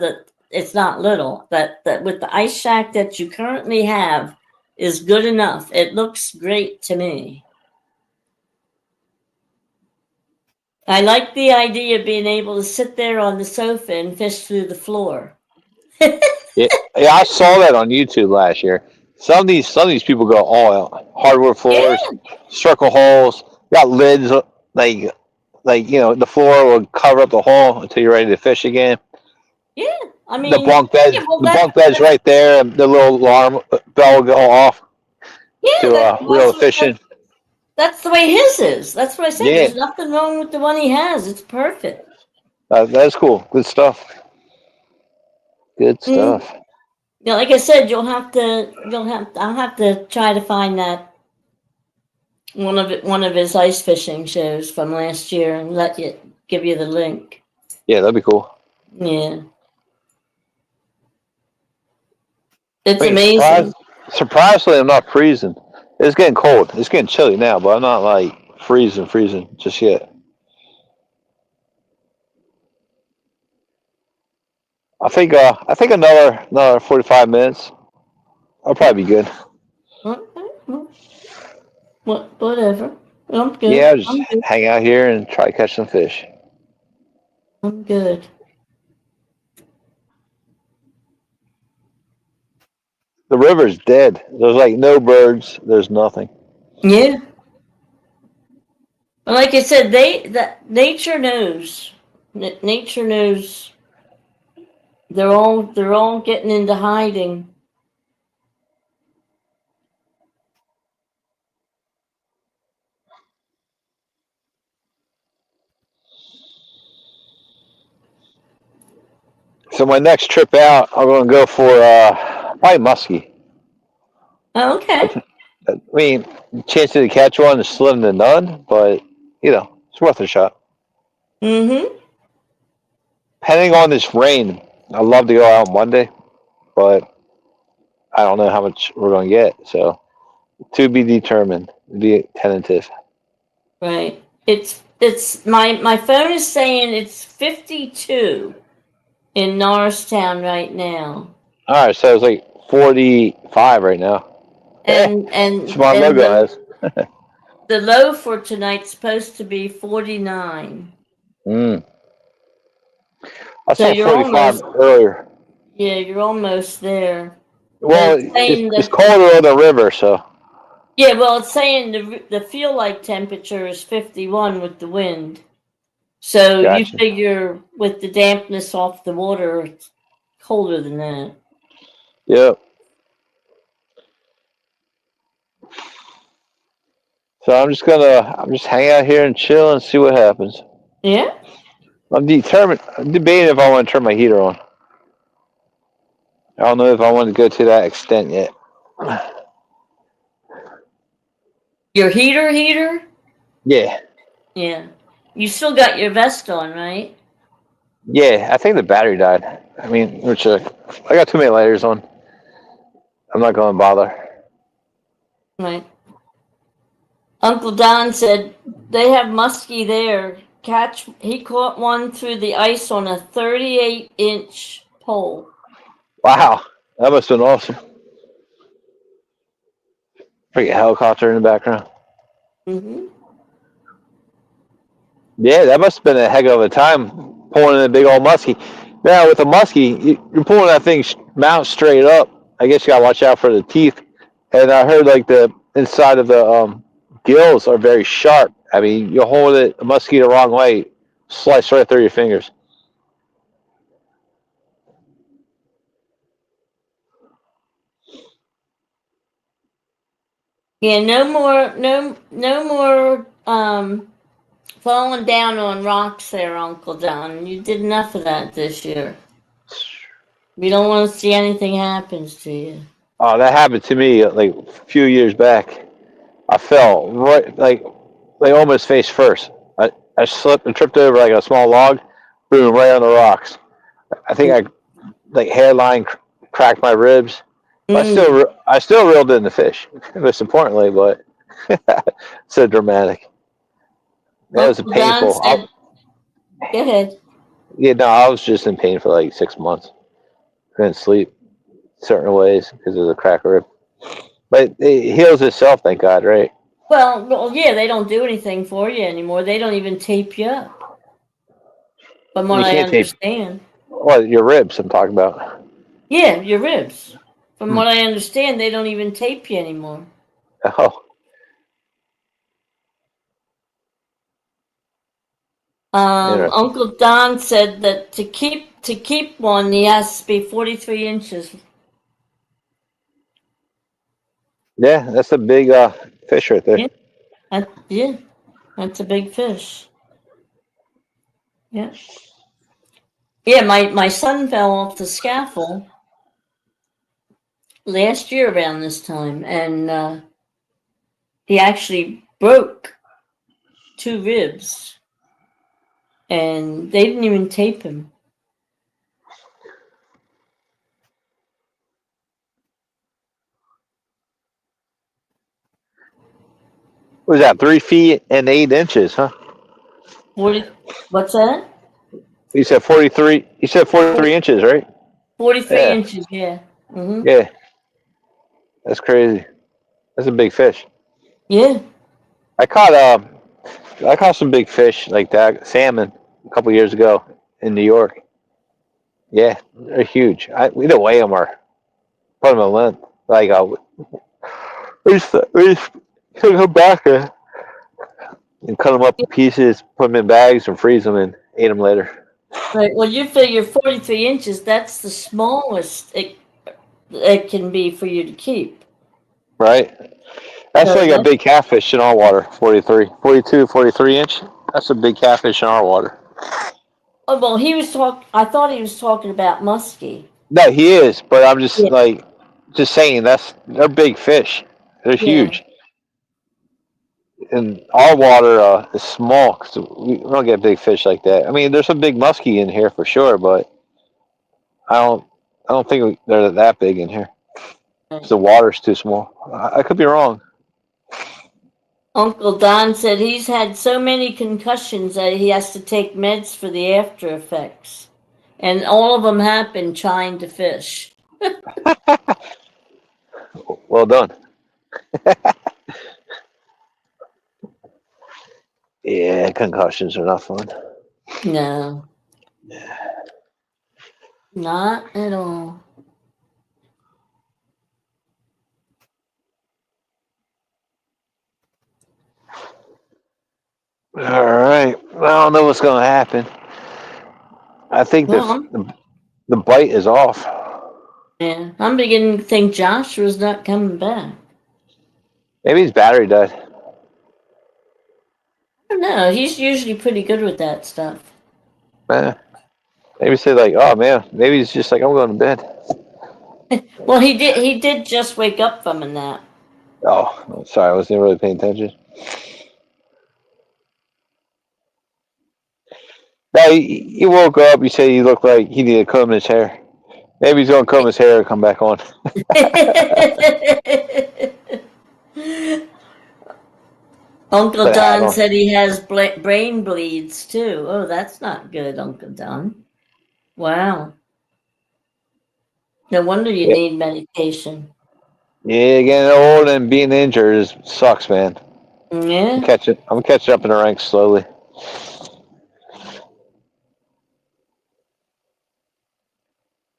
it's not little, but with the ice shack that you currently have is good enough. It looks great to me. I like the idea of being able to sit there on the sofa and fish through the floor. Yeah, I saw that on YouTube last year. Some of these people go all out. Hardwood Yeah, floors, circle holes, got lids the floor will cover up the hole until you're ready to fish again. yeah. I The mean, bunk beds, yeah, well, the bunk beds right there. And the little alarm bell will go off yeah, to reel the fish in. that's the way his is. That's what I said. Yeah, There's nothing wrong with the one he has. It's perfect. that's cool. Good stuff. Good Mm. stuff. Yeah, like I said, I'll have to try to find that one of his ice fishing shows from last year and give you the link. Yeah, that'd be cool. Yeah, it's I mean, amazing. surprisingly, I'm not freezing. It's getting cold. It's getting chilly now, but I'm not like freezing just yet. I think another 45 minutes. I'll probably be good. Okay, well, whatever. I'm Yeah, good. I'll just hang out here and try to catch some fish. I'm good. The river's dead. There's like no birds. There's nothing. Yeah. Well, like I said, that nature knows. Nature knows. They're all getting into hiding. So my next trip out, I'm going to go for probably muskie. Oh, okay. I mean, chances to catch one is slim to none, but it's worth a shot. Mm-hmm. Depending on this rain, I'd love to go out Monday, but I don't know how much we're going to get. So to be determined, be tentative. Right. It's my phone is saying it's 52 in Norristown right now. All right, so it's like 45 right now. And That's what my and logo has. the low for tonight's supposed to be 49. Mm. I So saw you're 45 almost earlier. Yeah, you're almost there. Well, It's saying it's that, colder on the river, so yeah, well, it's saying the feel like temperature is 51 with the wind. So you gotcha. figure with the dampness off the water, it's colder than that. Yep. So I'm just hang out here and chill and see what happens. Yeah? I'm debating if I want to turn my heater on. I don't know if I want to go to that extent yet. Your heater? Yeah. Yeah. You still got your vest on, right? Yeah, I think the battery died. I mean, I got too many layers on. I'm not going to bother. Right. Uncle Don said they have muskie there. He caught one through the ice on a 38-inch pole. Wow, that must have been awesome. Freaking helicopter in the background. Mm-hmm. Yeah, that must have been a heck of a time pulling in a big old muskie. Now, with a muskie, you're pulling that thing mount straight up. I guess you got to watch out for the teeth. And I heard like the inside of the gills are very sharp. I mean, you hold a muskie the wrong way, slice right through your fingers. Yeah, no more falling down on rocks there, Uncle Don. You did enough of that this year. We don't want to see anything happens to you. Oh, that happened to me like a few years back. I fell right, like almost face first. I slipped and tripped over like a small log, boom, right on the rocks. I think I like hairline cracked my ribs. But Mm. I still reeled in the fish. Most importantly, but so dramatic. That was Uncle Don painful. said, go ahead. Yeah, no, I was just in pain for like 6 months. Couldn't sleep certain ways because of the cracked rib. But it heals itself, thank God, right? Well, yeah, they don't do anything for you anymore. They don't even tape you up, from what You I can't tape. understand. Well, your ribs. I'm talking about. Yeah, your ribs. From Hmm. what I understand, they don't even tape you anymore. Oh, interesting. Uncle Don said that to keep one, he has to be 43 inches. Yeah, that's a big fish right there. Yeah, yeah, that's a big fish. Yeah, yeah. My son fell off the scaffold last year around this time, and he actually broke 2 ribs, and they didn't even tape him. What was that? 3 feet and 8 inches, huh? 40. What's that? You said 43. You said 43 inches, right? 43 Yeah, inches. Yeah. Mm-hmm. yeah. That's crazy. That's a big fish. Yeah. I caught I caught some big fish like that, salmon, a couple years ago in New York. Yeah, they're huge. We didn't weigh them or put them in length. Like we just took them back and cut them up in pieces, put them in bags, and freeze them and ate them later. Right. Well, you figure 43 inches, that's the smallest it can be for you to keep. Right? That's So like a big catfish in our water, 43, 42, 43 inch. That's a big catfish in our water. oh, well, I thought he was talking about muskie. No, he is, but I'm just Yeah. like, just saying they're big fish. They're Yeah. huge. And our water is small because we don't get big fish like that. I mean, there's some big muskie in here for sure, but I don't, I don't think they're that big in here. 'Cause the water's too small. I could be wrong. Uncle Don said he's had so many concussions that he has to take meds for the after effects. And all of them happen trying to fish. Well done. Yeah, concussions are not fun. No. Not at all. All right. I don't know what's going to happen. I think Well, the bite is off. yeah, I'm beginning to think Joshua's not coming back. Maybe his battery died. I don't know. He's usually pretty good with that stuff. Maybe say like, oh man, maybe he's just like, I'm going to bed. Well, he did. He did just wake up from a nap. Oh, sorry, I wasn't really paying attention. No, he woke up. He said he looked like he needed to comb his hair. Maybe he's going to comb his hair and come back on. Uncle Put a hat Don on. said he has brain bleeds too. Oh, that's not good, Uncle Don. Wow. No wonder you Yeah, need medication. yeah, getting old and being injured sucks, man. Yeah. I'm catching up in the ranks slowly.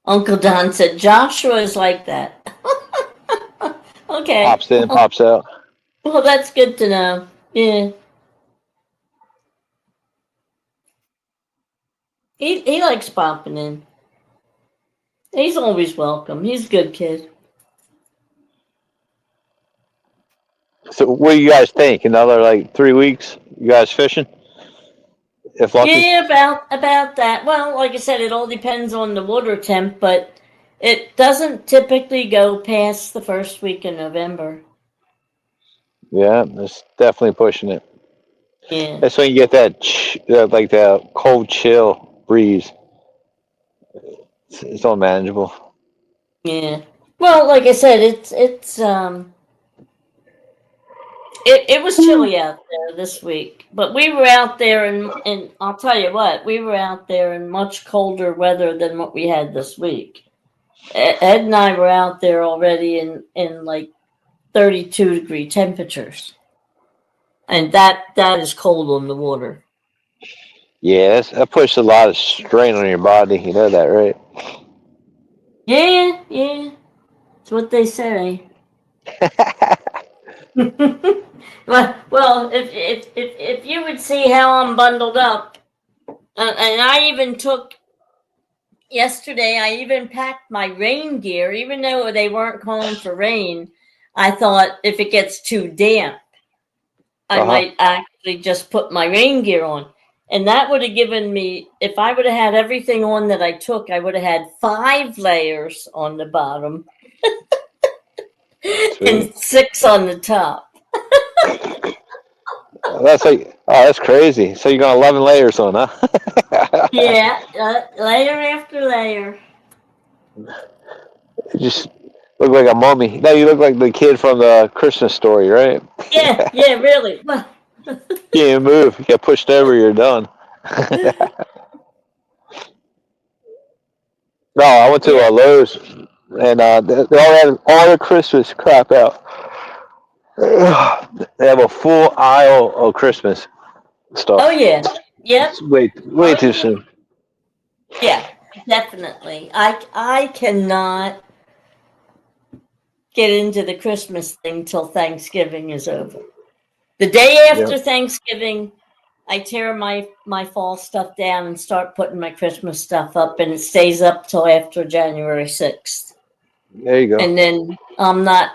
Uncle Don said Joshua is like that. Okay. Pops in, pops out. Well, that's good to know. Yeah. He likes popping in. He's always welcome. He's a good kid. So, what do you guys think? Another like 3 weeks? You guys fishing? If lucky. Yeah, about that. Well, like I said, it all depends on the water temp, but it doesn't typically go past the first week in November. Yeah, it's definitely pushing it. Yeah. That's when you get that like that cold chill breeze. It's all manageable. Yeah. Well, like I said, it was chilly out there this week, but we were out there and I'll tell you what, we were out there in much colder weather than what we had this week. Ed and I were out there already in like 32-degree temperatures. And that is cold on the water. Yeah, that puts a lot of strain on your body. You know that, right? Yeah, yeah. That's what they say. Well, if you would see how I'm bundled up, and I even took yesterday, I even packed my rain gear, even though they weren't calling for rain. I thought if it gets too damp, I might actually just put my rain gear on. And that would have given me, if I would have had everything on that I took, I would have had 5 layers on the bottom and 6 on the top. That's like, oh, that's crazy. So you got 11 layers on, huh? Yeah, layer after layer. You just look like a mummy. No, you look like the kid from the Christmas story, right? Yeah, yeah, really. Well, You can't move. You get pushed over, you're done. No, I went to Lowe's, and they all had all the Christmas crap out. They have a full aisle of Christmas stuff. oh yeah, yep. It's way too soon. Yeah, definitely. I cannot get into the Christmas thing till Thanksgiving is over. The day after Thanksgiving, I tear my fall stuff down and start putting my Christmas stuff up, and it stays up till after January 6th. There you go. And then I'm not.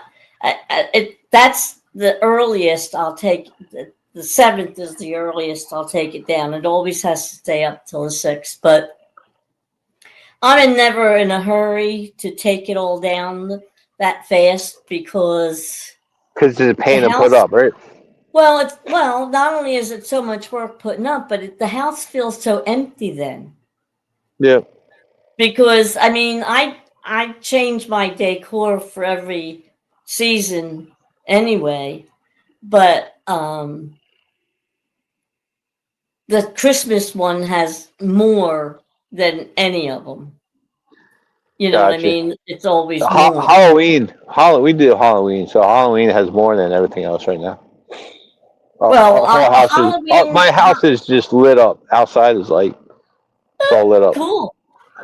That's the earliest I'll take. The 7th is the earliest I'll take it down. It always has to stay up till the 6th, but I'm never in a hurry to take it all down that fast because it's a pain to put up, right? Well, not only is it so much work putting up, but the house feels so empty then. Yeah. Because I mean, I change my decor for every season anyway, but the Christmas one has more than any of them. You know what I mean? It's always more. Halloween. We do Halloween, so Halloween has more than everything else right now. Well, my house is just lit up. Outside is like it's all lit up. Cool.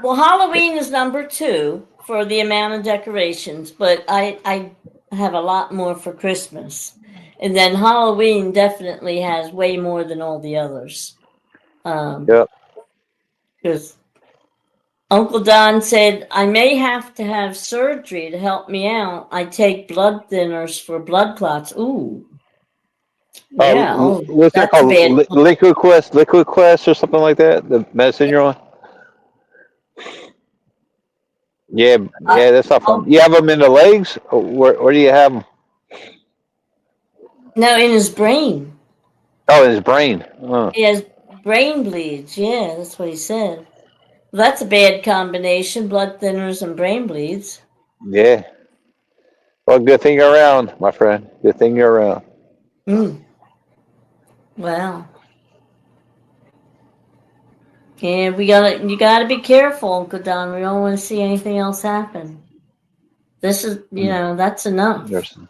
Well, Halloween is number 2 for the amount of decorations, but I have a lot more for Christmas. And then Halloween definitely has way more than all the others. Yep. Because Uncle Don said, I may have to have surgery to help me out. I take blood thinners for blood clots. Ooh. Yeah, oh, What's that that's a called? bad. Liquid Quest or something like that? The medicine you're on? Yeah, Uh, yeah, that's not fun. oh, You have them in the legs? Or where do you have them? no, in his brain. Oh, in his brain. Oh, He has brain bleeds. Yeah, that's what he said. Well, that's a bad combination, blood thinners and brain bleeds. yeah. Well, good thing you're around, my friend. Good thing you're around. Mm. Wow. Yeah, you gotta be careful, Uncle Don. We don't want to see anything else happen. This is, that's enough. Interesting.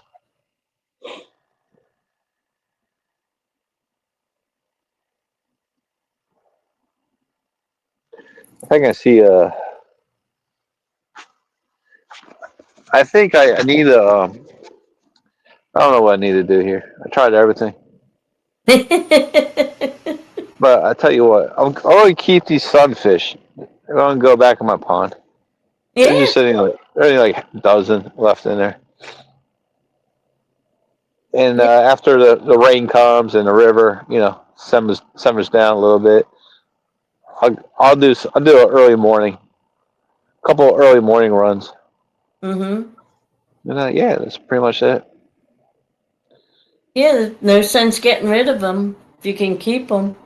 I think I see. I think I need a. I don't know what I need to do here. I tried everything, but I tell you what, I'm going to keep these sunfish. They're going to go back in my pond. They're Yeah. just sitting like there's only like a dozen left in there. And after the rain comes and the river, simmers down a little bit, I'll do an early morning, couple of early morning runs. Mm-hmm. And yeah, that's pretty much it. Yeah, no sense getting rid of them if you can keep them.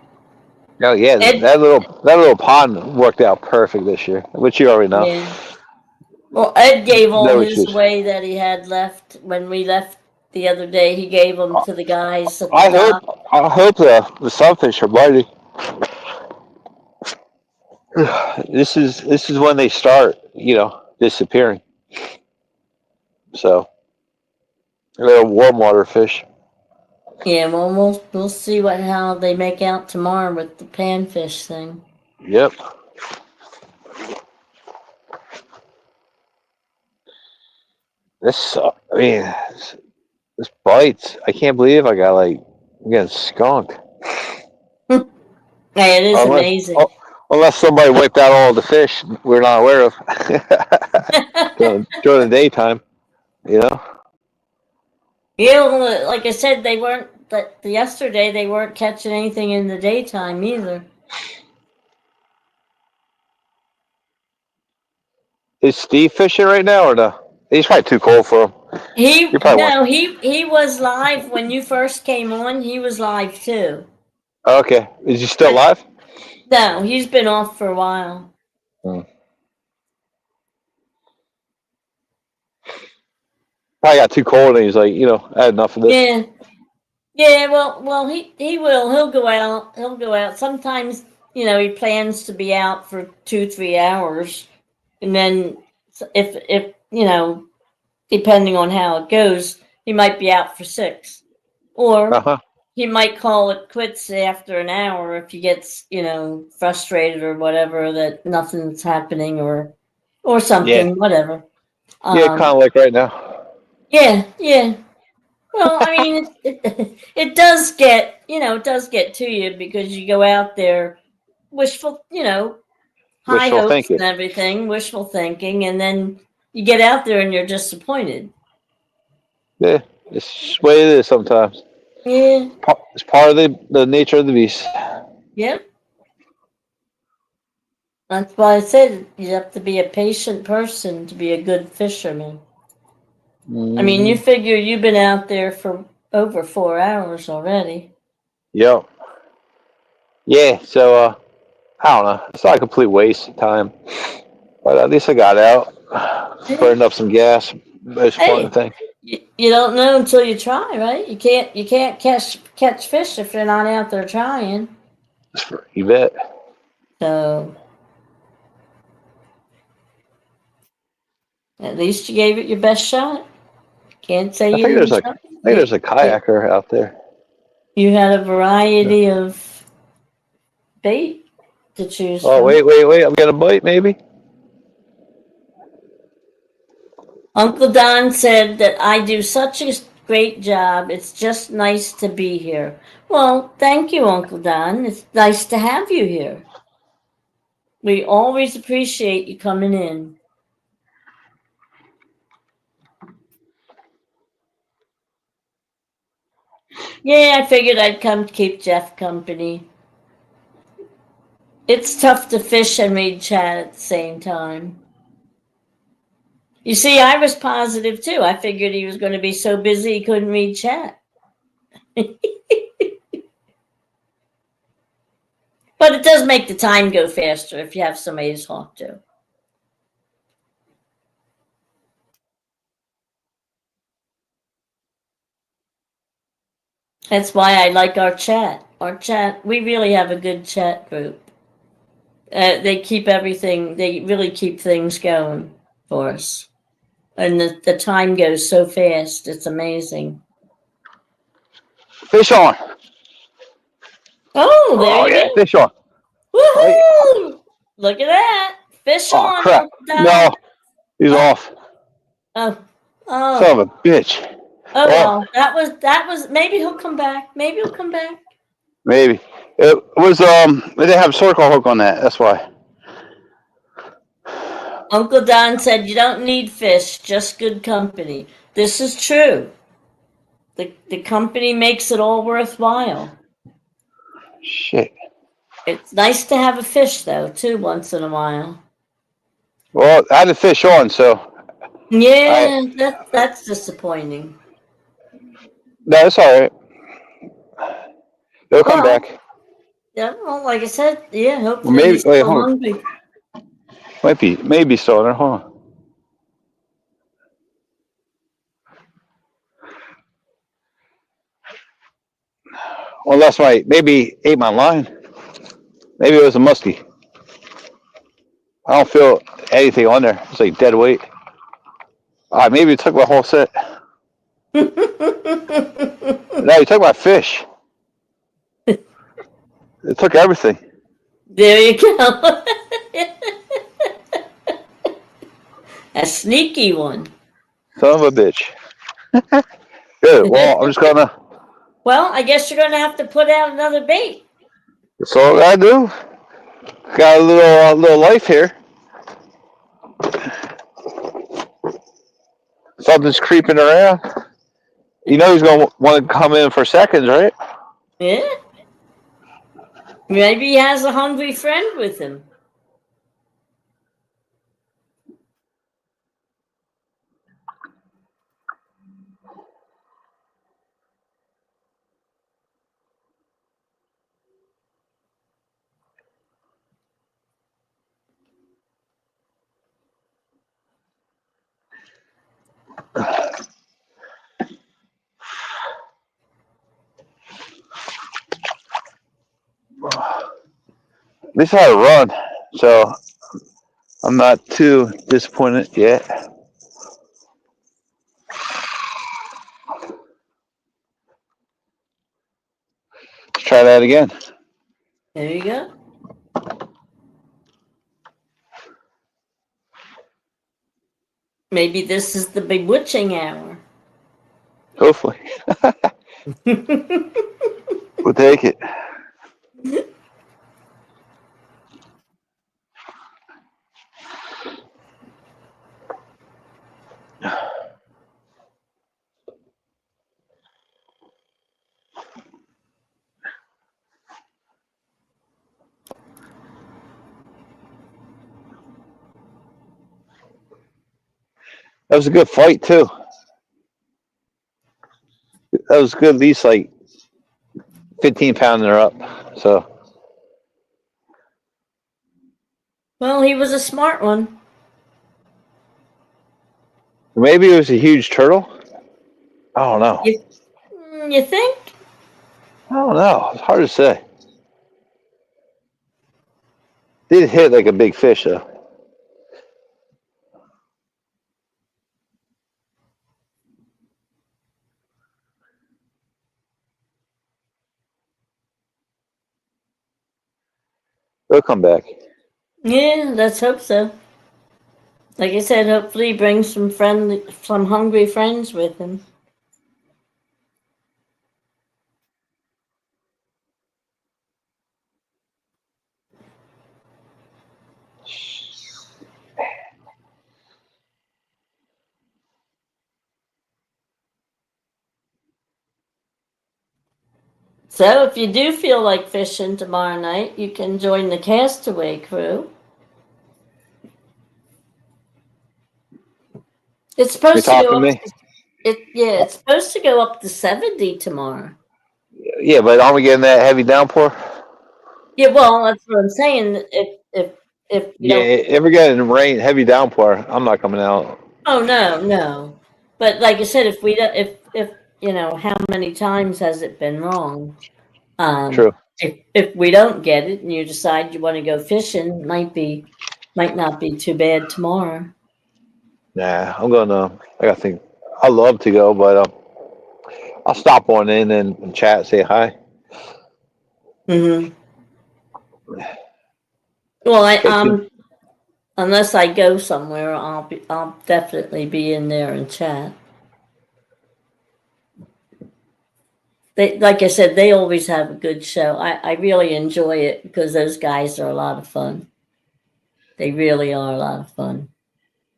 Oh yeah, Ed, that little pond worked out perfect this year, which you already know. yeah. Well, Ed gave all No his issues. away that he had left when we left the other day. He gave them to the guys at the I dock. hope the sunfish are biting. This is when they start, disappearing. So they're warm water fish. Yeah, well, we'll see how they make out tomorrow with the panfish thing. Yep. I mean, this bites. I can't believe I'm getting skunked. Yeah, it is Unless, amazing. unless somebody wiped out all the fish we're not aware of during the daytime, you know. Yeah, well, like I said, they weren't. But yesterday they weren't catching anything in the daytime either. Is Steve fishing right now or no? He's probably too cold for him. He He probably wants. no, he was live when you first came on. He was live too. Okay, is he still But alive? no, he's been off for a while. Hmm. Probably got too cold and he's like, I had enough of this. Yeah, yeah. Well, he will. He'll go out. He'll go out. Sometimes he plans to be out for 2-3 hours, and then if depending on how it goes, he might be out for 6, or Uh-huh. he might call it quits after an hour if he gets frustrated or whatever that nothing's happening or Yeah. something, whatever. Yeah, kind of like right now. Yeah. Well, I mean, it does get to you because you go out there wishful, high Wishful hopes and thinking. everything, wishful thinking, and then you get out there and you're disappointed. Yeah, it's the way it is sometimes. Yeah. It's part of the nature of the beast. Yep. That's why I said you have to be a patient person to be a good fisherman. I mean, you Mm-hmm. figure you've been out there for over 4 hours already. Yep. Yeah, so I don't know. It's not a complete waste of time. But at least I got out. Yeah. Burned up some gas. Most important Hey, thing. you don't know until you try, right? You can't catch fish if you're not out there trying. You bet. So at least you gave it your best shot. Can't say I you think didn't try. there's a kayaker out there. You had a variety of bait to choose Oh from. wait! I'm gonna bite maybe. Uncle Don said that I do such a great job. It's just nice to be here. Well, thank you, Uncle Don. It's nice to have you here. We always appreciate you coming in. Yeah, I figured I'd come keep Jeff company. It's tough to fish and read chat at the same time. You see, I was positive too. I figured he was going to be so busy he couldn't read chat. But it does make the time go faster if you have somebody to talk to. That's why I like our chat. Our chat, we really have a good chat group. They keep everything, they really keep things going for us. And the time goes so fast, it's amazing. Fish on. Oh, there Oh you yeah, go. fish on. Woohoo! Look at that. Fish Oh on, crap. Uncle Don. No, he's off. Oh, oh, Son of a bitch. oh Oh, well. That was, maybe he'll come back. Maybe he'll come back. maybe. It was they didn't have a circle hook on that, that's why. Uncle Don said you don't need fish, just good company. This is true. The company makes it all worthwhile. Shit. It's nice to have a fish though, too, once in a while. Well, I had to fish on, so Yeah, that's disappointing. no, it's alright. They'll come Well, back. yeah, well, like I said, yeah, hopefully Maybe he's wait, still hold on. hungry. Maybe still there. Hold on. Unless maybe ate my line. Maybe it was a muskie. I don't feel anything on there. It's like dead weight. Maybe it took my whole set. There No, you took my fish. It took everything. you go. A sneaky one. Son of a bitch. Good. Well, I'm just gonna. Well, I guess you're going to have to put out another bait. That's all I gotta do. Got a little life here. Something's creeping around. You know he's gonna want to come in for seconds, right? Yeah. Maybe he has a hungry friend with him. At least I had a run, so I'm not too disappointed yet. Let's try that again. There you go. Maybe this is the bewitching hour. Hopefully. We'll take it. That was a good fight too. That was good, at least like 15 pounds or up. So Well, he was a smart one. maybe it was a huge turtle. I don't know. You think? I don't know. It's hard to say. Did hit like a big fish though. They'll come back. Yeah, let's hope so. Like I said, hopefully he brings some hungry friends with him. So if you do feel like fishing tomorrow night, you can join the Castaway crew. It's You supposed to go talking to up. me? It's supposed to go up to 70 tomorrow. Yeah, but aren't we getting that heavy downpour? Yeah, well, that's what I'm saying. If you Yeah, don't. if we're getting rain, heavy downpour, I'm not coming out. Oh no. But like I said, if we don't, if you know, how many times has it been wrong? True. If we don't get it and you decide you want to go fishing, might not be too bad tomorrow. Nah, I'm gonna. I gotta think. I love to go, but I'll stop on in and chat, say hi. Mm-hmm. Well, Catch you. unless I go somewhere, I'll definitely be in there and chat. They, like I said, they always have a good show. I really enjoy it because those guys are a lot of fun. They really are a lot of fun.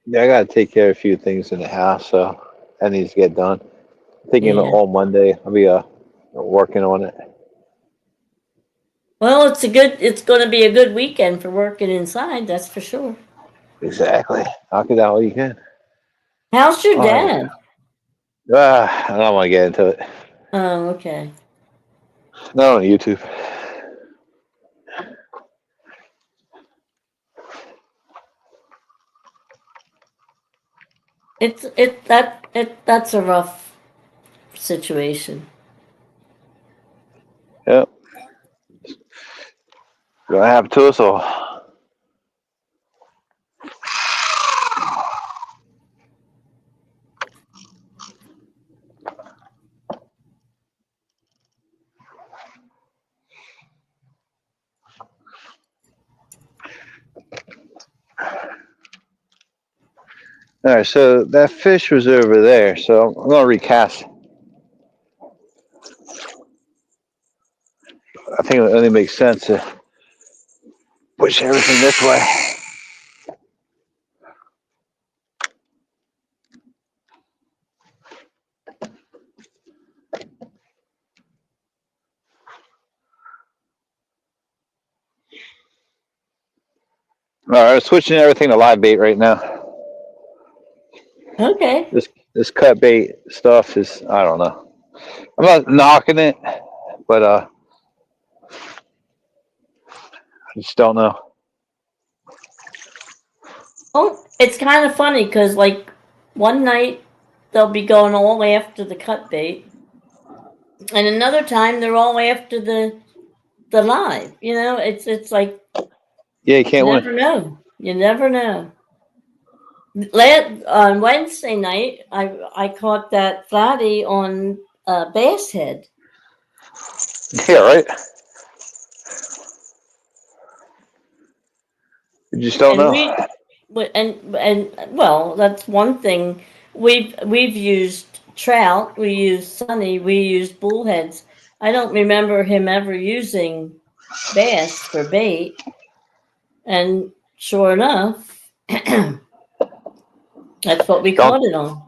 Yeah, I gotta take care of a few things in the house, so that needs to get done. Thinking Yeah. all Monday, I'll be working on it. Well, it's going to be a good weekend for working inside, that's for sure. Exactly. Knock it out all you can. How's your All right. dad? I don't want to get into it. Oh, okay. Not on YouTube. That's a rough situation. Yep. Gonna happen to us all. All right, so that fish was over there, so I'm gonna recast. I think it only makes sense to push everything this way. All right, switching everything to live bait right now. Okay. This cut bait stuff is, I don't know. I'm not knocking it, but I just don't know. Oh, it's kind of funny because like one night they'll be going all after the cut bait, and another time they're all after the live. You know, it's like Yeah, you you can't win. never know. You never know. On Wednesday night, I caught that flatty on bass head, Yeah, right. You just don't and know. and well, that's one thing. We've used trout, we used sunny, we used bullheads. I don't remember him ever using bass for bait, and sure enough, that's what we Don't. caught it on.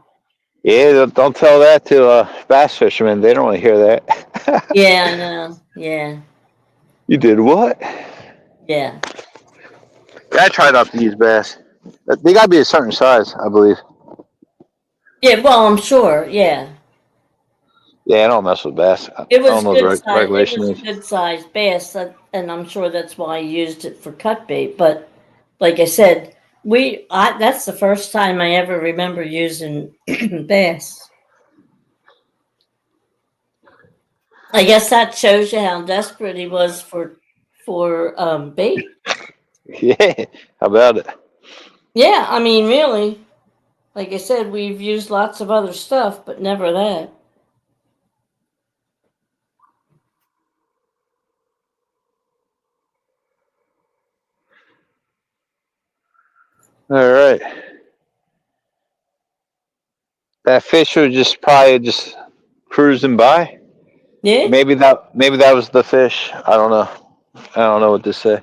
Yeah, don't tell that to bass fishermen. They don't want to hear that. Yeah, I know. Yeah, You did what? yeah. I try not to use bass. They gotta be a certain size, I believe. Yeah, well, I'm sure. Yeah. Yeah, I don't mess with bass. I It don't was know what good the size. It regulation was a is. good sized bass, and I'm sure that's why I used it for cut bait. But like I said, that's the first time I ever remember using bass. I guess that shows you how desperate he was for bait. Yeah, how about it? Yeah, I mean, really, like I said, we've used lots of other stuff, but never that. All right. That fish was just probably just cruising by. Yeah. Maybe that was the fish. I don't know. I don't know what to say.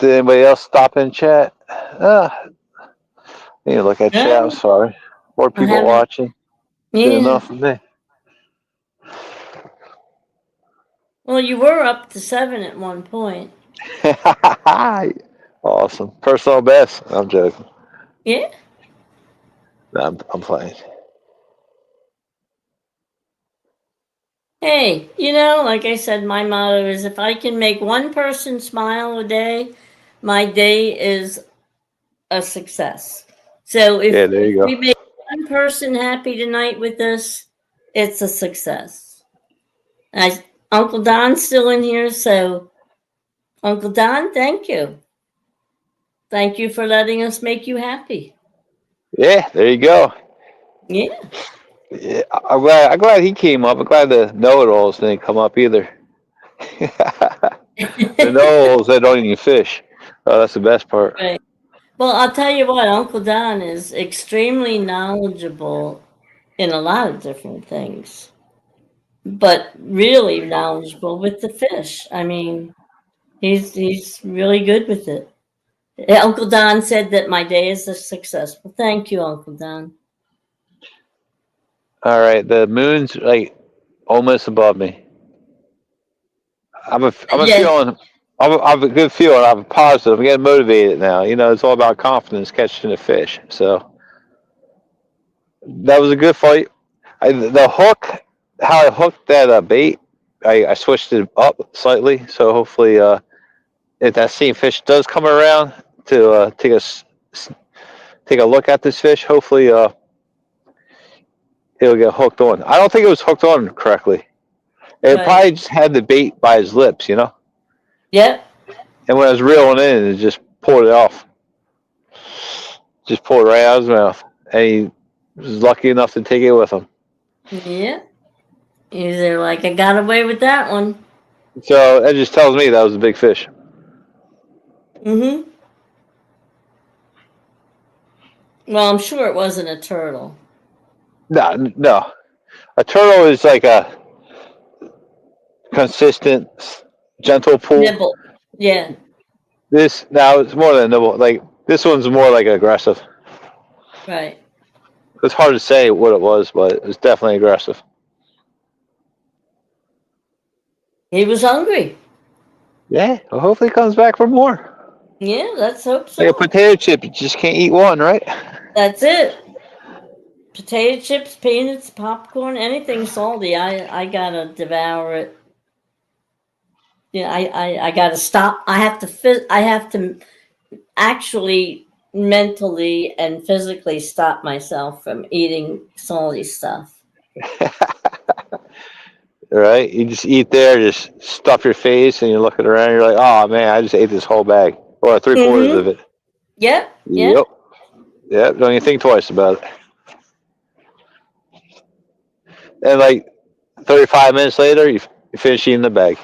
Did anybody else stop in chat? Need to look at chat. I'm No, sorry. More I people haven't. watching. Good Yeah. enough for me. Well, you were up to 7 at one point. Awesome. Personal best. I'm joking. Yeah. No, I'm playing. Hey, like I said, my motto is if I can make one person smile a day, my day is a success. So Yeah, if there you we go. make one person happy tonight with this, it's a success. Uncle Don's still in here, so Uncle Don, thank you. Thank you for letting us make you happy. Yeah, there you go. Yeah. Yeah, I'm glad he came up. I'm glad the know-it-alls didn't come up either. The know-it-alls that don't even fish. Oh, that's the best part. Right. Well, I'll tell you what, Uncle Don is extremely knowledgeable in a lot of different things, but really knowledgeable with the fish. I mean, he's really good with it. Uncle Don said that my day is a success. Well, thank you, Uncle Don. All right, the moon's like almost above me. I'm a Yeah, feeling. I have a good feeling. I'm positive. I'm getting motivated now. It's all about confidence catching the fish. So that was a good fight. The hook, how I hooked that bait, I switched it up slightly. So hopefully, if that same fish does come around to take a look at this fish, hopefully it'll get hooked on. I don't think it was hooked on correctly. It right. probably just had the bait by his lips. Yep. And when I was reeling in, it just pulled it off. Just pulled it right out of his mouth. And he was lucky enough to take it with him. Yep. They're like, I got away with that one. So that just tells me that was a big fish. Mm-hmm. Well, I'm sure it wasn't a turtle. No. A turtle is like a consistent, gentle pull. Nibble. Yeah. This now it's more than a nibble. Like this one's more like aggressive. Right. It's hard to say what it was, but it was definitely aggressive. He was hungry. Yeah, well, hopefully it comes back for more. Yeah, let's hope Like a so. potato chip, you just can't eat one, right? That's it. Potato chips, peanuts, popcorn, anything salty, I gotta devour it. Yeah, I gotta stop. I have to actually mentally and physically stop myself from eating salty stuff. Right? You just eat there, just stuff your face, and you're looking around. You're like, "Oh man, I just ate this whole bag, or 3/4 Mm-hmm. of it." Yep. Yep. Yep. Yep. Don't even think twice about it. And like 35 minutes later, you finish eating the bag.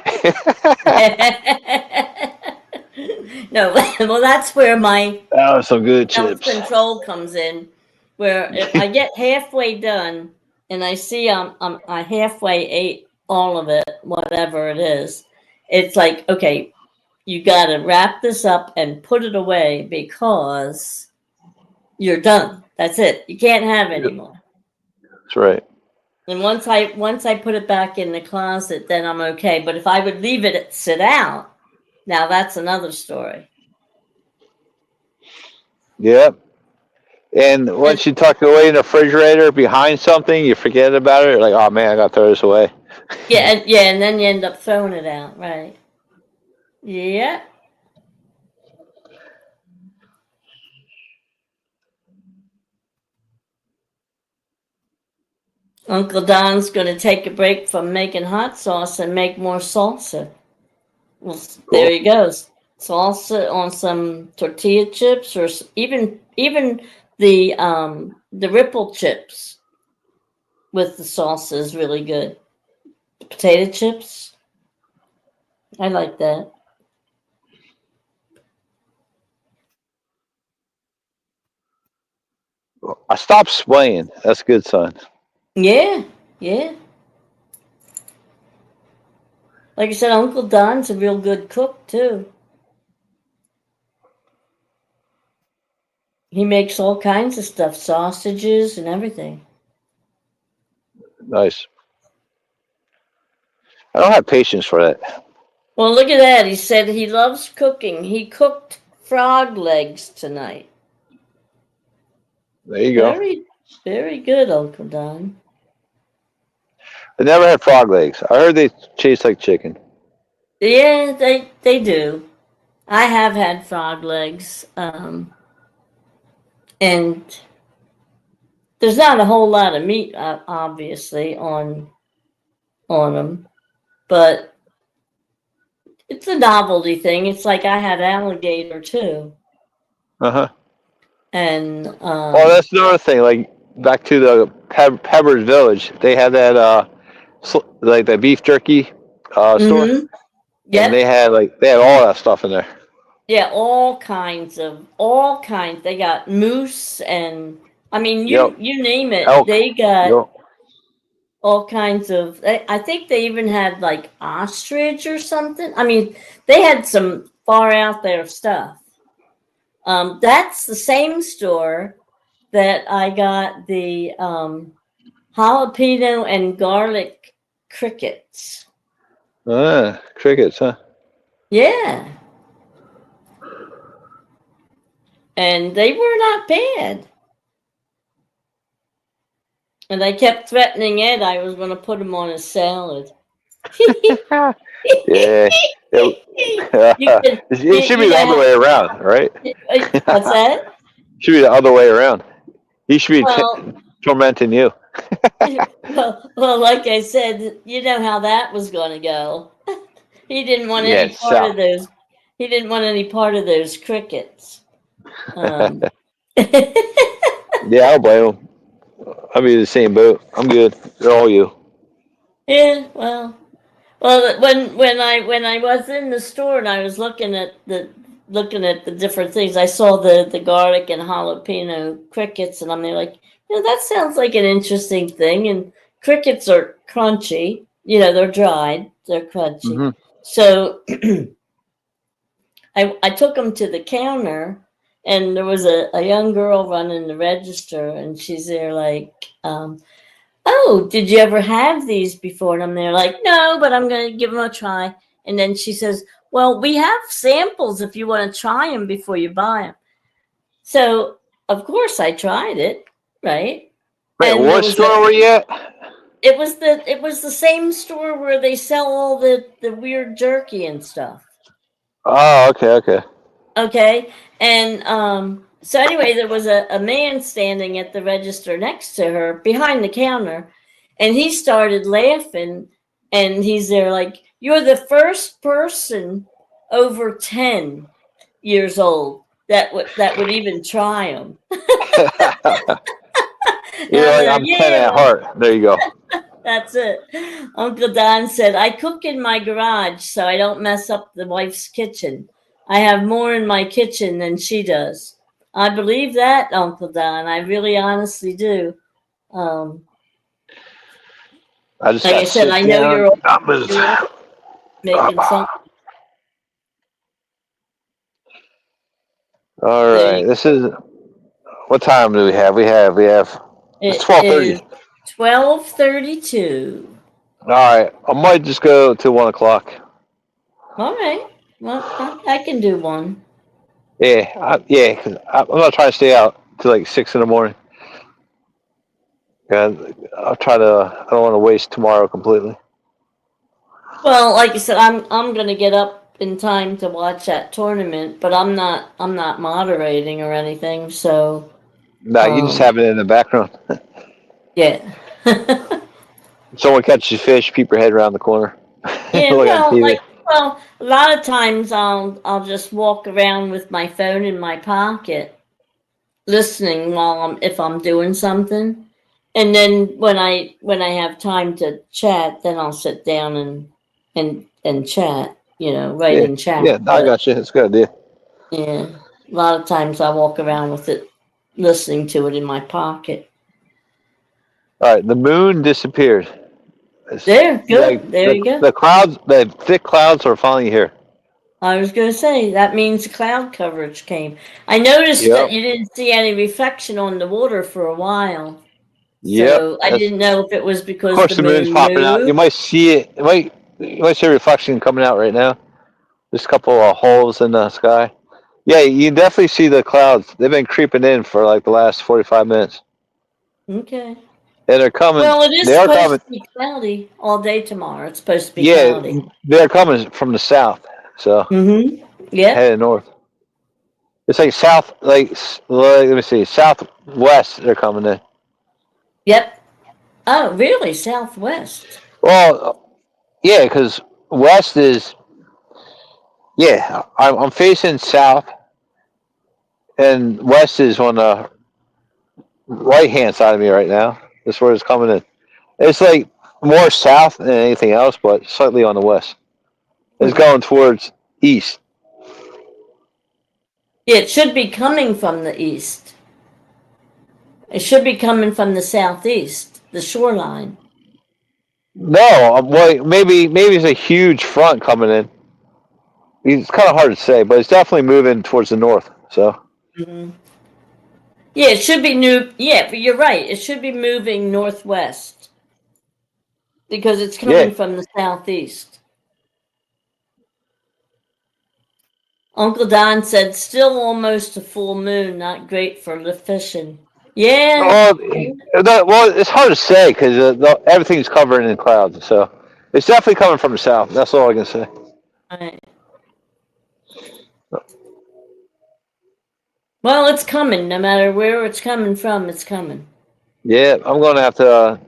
No, well, that's where my That was some good self chips. control comes in. Where if I get halfway done and I see I halfway ate all of it, whatever it is, it's like, okay, you got to wrap this up and put it away because you're done. That's it. You can't have any more. That's right. And once I put it back in the closet, then I'm okay. But if I would leave it sit out, now that's another story. Yep. And once you tuck it away in the refrigerator behind something, you forget about it. You're like, oh man, I gotta throw this away. And then you end up throwing it out, right? Yeah. Uncle Don's going to take a break from making hot sauce and make more salsa. Well, Cool. there he goes. Salsa on some tortilla chips, or even the ripple chips with the salsa is really good. Potato chips, I like that. I stopped swaying. That's a good sign. Yeah, yeah. Like I said, Uncle Don's a real good cook too. He makes all kinds of stuff, sausages and everything. Nice. I don't have patience for that. Well, look at that. He said he loves cooking. He cooked frog legs tonight. There you go. Very, very good, Uncle Don. I never had frog legs. I heard they taste like chicken. Yeah, they do. I have had frog legs, and there's not a whole lot of meat, obviously, on them, but it's a novelty thing. It's like I had alligator too, Uh-huh. and Oh, that's another thing. Like, back to the Pepper's Village, they had that, like, that beef jerky store. mm-hmm. And Yeah, they had all that stuff in there. yeah, all kinds. They got moose, and I mean, Yep. you name it. Elk. They got Yep. all kinds of. I think they even had like ostrich or something. I mean, they had some far out there stuff. That's the same store that I got the jalapeno and garlic crickets. Crickets, huh? Yeah. And they were not bad. And I kept threatening Ed I was going to put them on a salad. Yeah. It should be the other way around, right? What's that? Should be the other way around. He should be Well, tormenting you. well, like I said, you know how that was going to go. He didn't want Yeah, any part so. of those. He didn't want any part of those crickets. Yeah, I'll blame him. I'll be in the same boat. I'm good. They're all you. Yeah, well, when I was in the store and I was looking at the different things, I saw the garlic and jalapeno crickets, and I'm there like, that sounds like an interesting thing. And crickets are crunchy, they're dried, they're crunchy. Mm-hmm. So I took them to the counter, and there was a young girl running the register, and she's there like, oh, did you ever have these before? And I'm there like, no, but I'm going to give them a try. And then she says, well, we have samples if you want to try them before you buy them. So, of course, I tried it, right? Wait, And what store were you at? It was the same store where they sell all the weird jerky and stuff. Oh, okay. Okay. And so anyway, there was a man standing at the register next to her behind the counter, and he started laughing, and he's there like, you're the first person over 10 years old that would even try them. You're like, I'm 10 at heart. There you go. That's it. Uncle Don said, I cook in my garage so I don't mess up the wife's kitchen. I have more in my kitchen than she does. I believe that, Uncle Don. I really honestly do. I just Like I said, I know you're making something. All right. This is, what time do we have? It's 12:30. 12:32. All right. I might just go to 1 o'clock. All right. Well, I can do one. Yeah. Because I'm not trying to stay out till like 6 in the morning. And I don't want to waste tomorrow completely. Well, like I said, I'm gonna get up in time to watch that tournament, but I'm not moderating or anything, so. No, you just have it in the background. Yeah. Someone catches fish, peep your head around the corner. Yeah, Look at TV. a lot of times I'll just walk around with my phone in my pocket, listening if I'm doing something, and then when I have time to chat, then I'll sit down and chat, write in chat. Yeah, I got you. It's a good idea. Yeah, a lot of times I walk around with it listening to it in my pocket. All right, the moon disappeared. It's There, good. like There you go. the clouds, the thick clouds are finally here. I was going to say that means cloud coverage came. I noticed that Yep. you didn't see any reflection on the water for a while. Yep. So I didn't know if it was Of because course, the the moon's moon popping out. You moved. might see it. You might see a reflection coming out right now. There's a couple of holes in the sky. Yeah, you definitely see the clouds. They've been creeping in for like the last 45 minutes. Okay. And they're coming. Well, it is They are supposed coming. to be cloudy all day tomorrow. It's supposed to be Yeah, cloudy. they're coming from the south. So Mm-hmm. Yep. heading north. It's like south, let me see, southwest. They're coming in. Yep. Oh, really? Southwest. Well, yeah, because west is I'm facing south, and west is on the right hand side of me right now. That's where it's coming in. It's like more south than anything else, but slightly on the west. It's going towards east. Yeah, it should be coming from the east. It should be coming from the southeast, the shoreline. No, well, maybe it's a huge front coming in. It's kind of hard to say, but it's definitely moving towards the north. So Mm-hmm. Yeah, it should be new. Yeah, but you're right. It should be moving northwest because it's yeah, coming from the southeast. Uncle Don said, still almost a full moon, not great for the fishing. Yeah. well, it's hard to say because everything's covered in clouds. So it's definitely coming from the south. That's all I can say. Right. Well, it's coming. No matter where it's coming from, it's coming. Yeah, I'm going to have to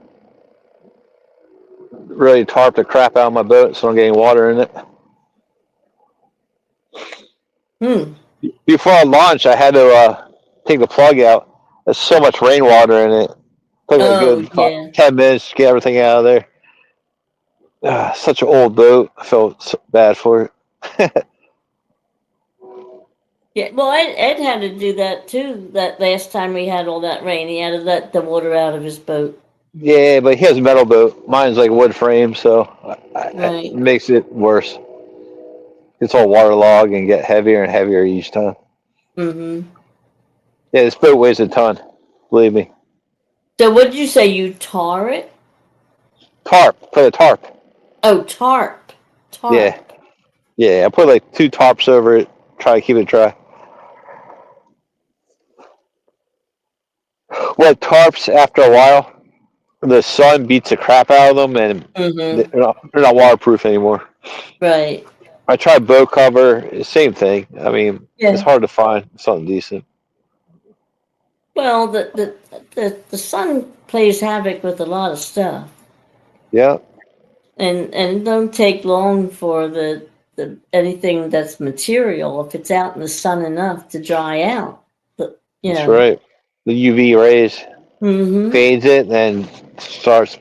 really tarp the crap out of my boat so I'm getting water in it. Before I launched, I had to take the plug out. There's so much rainwater in it. Took a Oh, good yeah. 10 minutes to get everything out of there. Such an old boat. I felt so bad for it. Yeah, well, Ed had to do that too. That last time we had all that rain, he had to let the water out of his boat. Yeah, but he has a metal boat. Mine's like wood frame, so it Right. makes it worse. It's all waterlogged and get heavier and heavier each time. Mm-hmm. Yeah, this boat weighs a ton. Believe me. So what did you say? You tar it? Tarp. Put a tarp. Oh, tarp. Tarp. Yeah. Yeah, I put like 2 tarps over it. Try to keep it dry. Well, tarps, after a while, the sun beats the crap out of them, and Mm-hmm. they're not waterproof anymore. Right. I tried boat cover, same thing. I mean, it's Yeah. hard to find something decent. Well, the sun plays havoc with a lot of stuff, Yeah, and it don't take long for the anything that's material, if it's out in the sun enough, to dry out. But that's right. The UV rays Mm-hmm. fades it and starts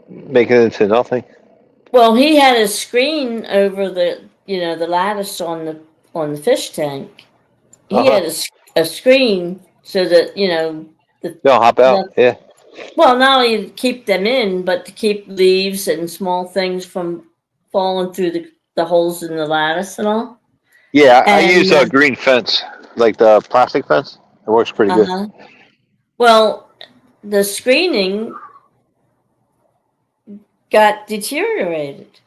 making it into nothing. Well, he had a screen over the lattice on the fish tank. He had a screen so that They'll hop out. Yeah. well, not only to keep them in, but to keep leaves and small things from falling through the holes in the lattice and all. Yeah, I And use a green fence, like the plastic fence. It works pretty good. well, the screening got deteriorated.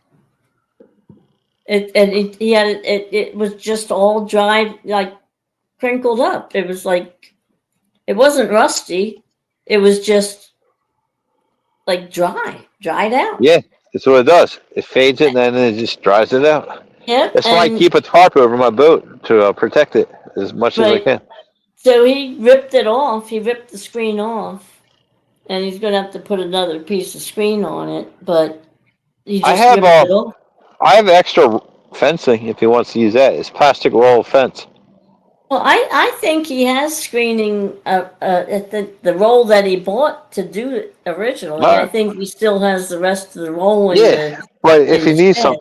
It was just all dried, like crinkled up. It was like, it wasn't rusty. It was just like dried out. Yeah, that's what it does. It fades it and then it just dries it out. Yep. That's why I keep a tarp over my boat to protect it as much as I can. So he ripped it off. He ripped the screen off, and he's going to have to put another piece of screen on it. But he just ripped it off. I have extra fencing if he wants to use that. It's plastic roll fence. Well, I think he has screening at the roll that he bought to do it originally. I think he still has the rest of the roll in but if he needs some,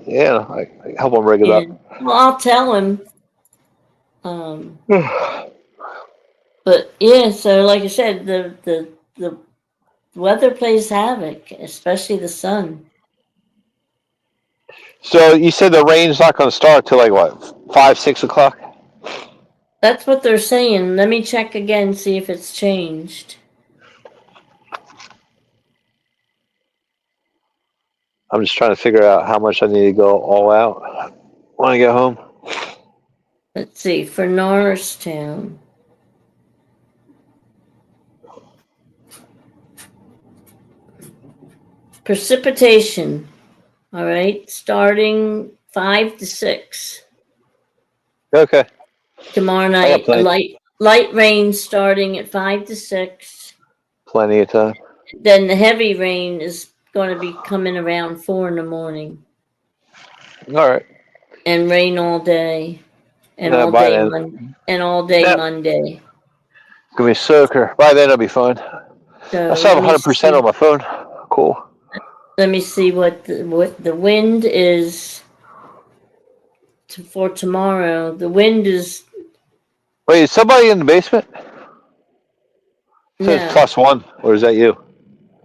I help him rig it up. Well, I'll tell him. But yeah, so like I said, the weather plays havoc, especially the sun. So you said the rain's not going to start till like what, 5, 6 o'clock? That's what they're saying. Let me check again, see if it's changed. I'm just trying to figure out how much I need to go all out when I get home. Let's see, for Norristown. Precipitation, all right, starting 5 to 6. Okay. Tomorrow I got night, a plenty, light rain starting at 5 to 6. plenty of time. Then the heavy rain is going to be coming around 4 in the morning, All right. and rain all day, and Yeah, all by day then, and all day yeah, Monday. it's going to be soaker. By then, I'll be fine. I So still have 100% on my phone. Cool. let me see what the wind is for tomorrow. The wind is Wait, is somebody in the basement? It says no, +1, or is that you?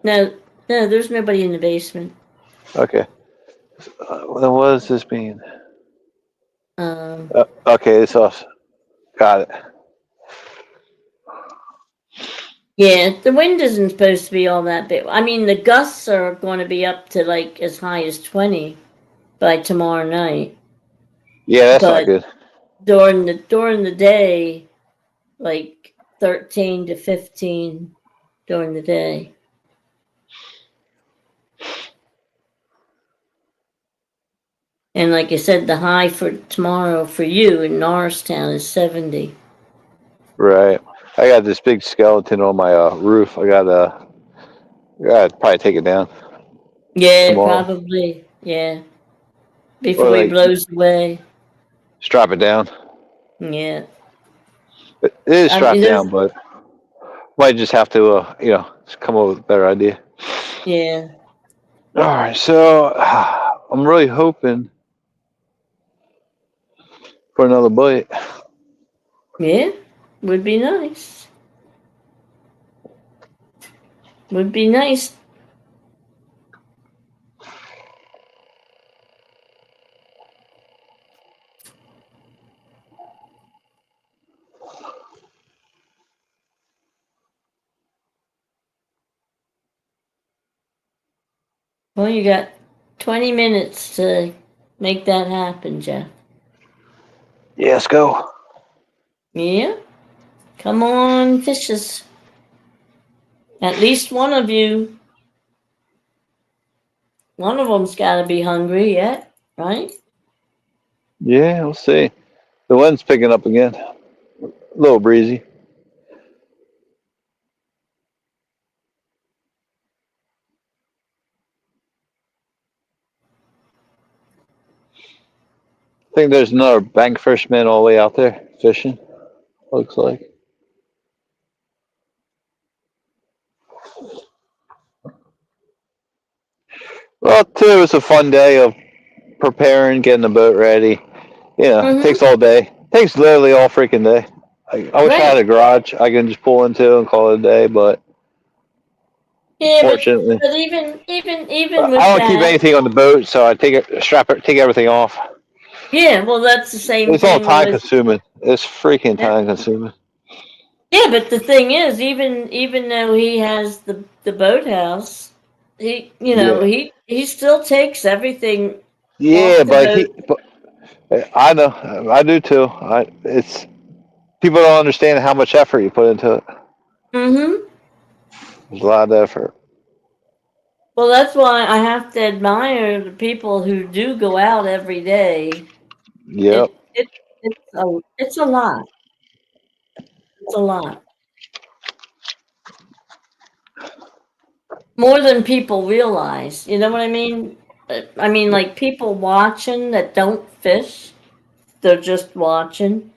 no, no. There's nobody in the basement. Okay. Then what does this mean? Um, Okay, it's us. Got it. yeah, the wind isn't supposed to be all that big. I mean, the gusts are going to be up to like as high as 20 by tomorrow night. Yeah, that's not But good. during the day, like 13 to 15 during the day. And like I said, the high for tomorrow for you in Norristown is 70. Right. I got this big skeleton on my roof. I gotta probably take it down Yeah, tomorrow, probably. Yeah. or Before he like blows away. strap it down. Yeah. It is I mean, strapped down, but might just have to, just come up with a better idea. yeah. All right, so I'm really hoping for another bite. Yeah. Would be nice. Would be nice. Well, you got 20 minutes to make that happen, Jeff. Yeah, let's go. Yeah. Come on, fishes. At least one of them's got to be hungry yet, right? Yeah, we'll see. The wind's picking up again. A little breezy. I think there's another bank fisherman all the way out there fishing. Looks like. Well, today was a fun day of preparing, getting the boat ready. It Mm-hmm. takes all day. Takes literally all freaking day. I wish I had Right. a garage I can just pull into and call it a day, but Yeah, fortunately, but even I with don't keep that, anything on the boat, so I take everything off. yeah, well, that's the same It's all thing time with consuming. It's freaking yeah. time consuming. Yeah, but the thing is, even though he has the boathouse, Yeah, he still takes everything yeah, off the boat. but I know, I do too. It's people don't understand how much effort you put into it. Mm-hmm. There's a lot of effort. Well, that's why I have to admire the people who do go out every day. Yep. It's a lot. It's a lot more than people realize. You know what I mean? I mean, like people watching that don't fish, they're just watching.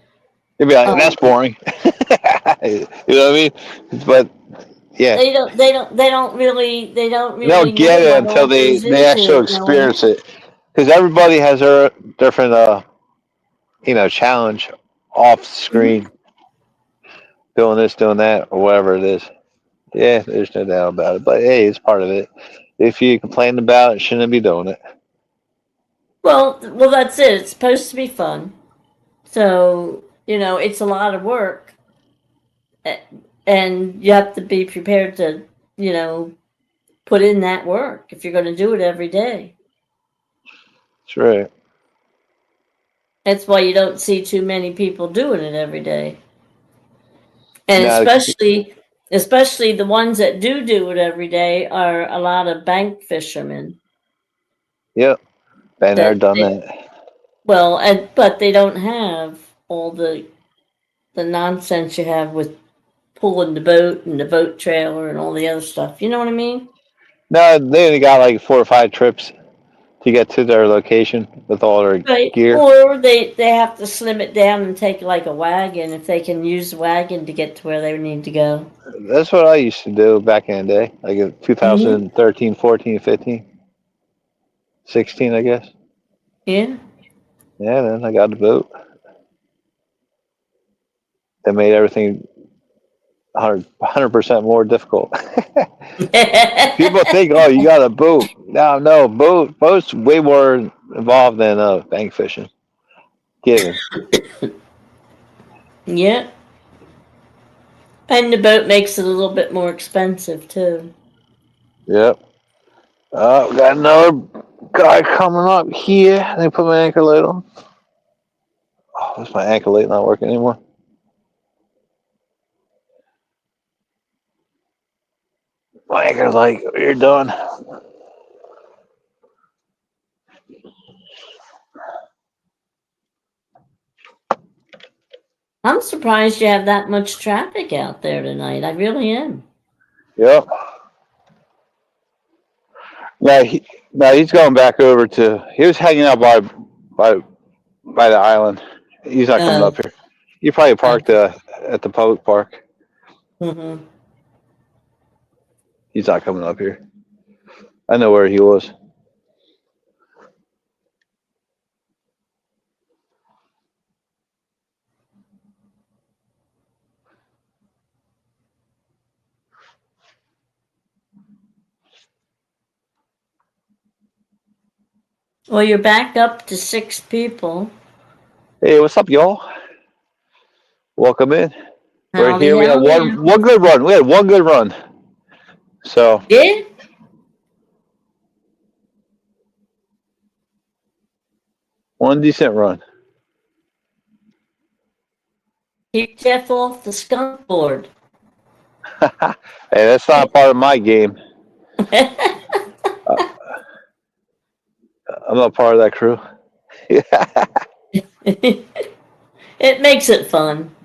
You'd be like, Um, that's boring. You know what I mean? But yeah, they don't they really don't know get it what until all goes they into actually it going. experience it. Because everybody has their different challenge off Mhm. screen. doing this, doing that, or whatever it is. Yeah, there's no doubt about it. But hey, it's part of it. If you complain about it, shouldn't be doing it. Well, that's it. It's supposed to be fun. So, it's a lot of work. And you have to be prepared to, put in that work if you're going to do it every day. That's right. That's why you don't see too many people doing it every day. And Now, especially the ones that do it every day are a lot of bank fishermen. yep. Been there, That done they, that. well, but they don't have all the nonsense you have with pulling the boat and the boat trailer and all the other stuff. You know what I mean? No, they only got like 4 or 5 trips to get to their location with all their Right. gear. Or they have to slim it down and take like a wagon if they can use the wagon to get to where they need to go. That's what I used to do back in the day, like in 2013, 14, 15, 16, I guess. Yeah. Yeah, then I got the boat. That made everything 100% more difficult. People think, oh, you got a boat. No, boat's way more involved than bank fishing. Given. Yeah. And the boat makes it a little bit more expensive too. Yep. We got another guy coming up here. Let me put my anchor light on. Oh, what's my anchor light not working anymore? My anchor light, you're done. I'm surprised you have that much traffic out there tonight. I really am. Yep. Now, he's going back over to. He was hanging out by the island. He's not coming up here. He probably parked at the public park. Mm-hmm. He's not coming up here. I know where he was. Well, you're back up to 6 people. Hey, what's up, y'all? Welcome in. We're Howdy, here. We had howdy. one good run. We had one good run. So Yeah. one decent run. Keep Jeff off the skunk board. Hey, that's not part of my game. I'm not part of that crew. It makes it fun.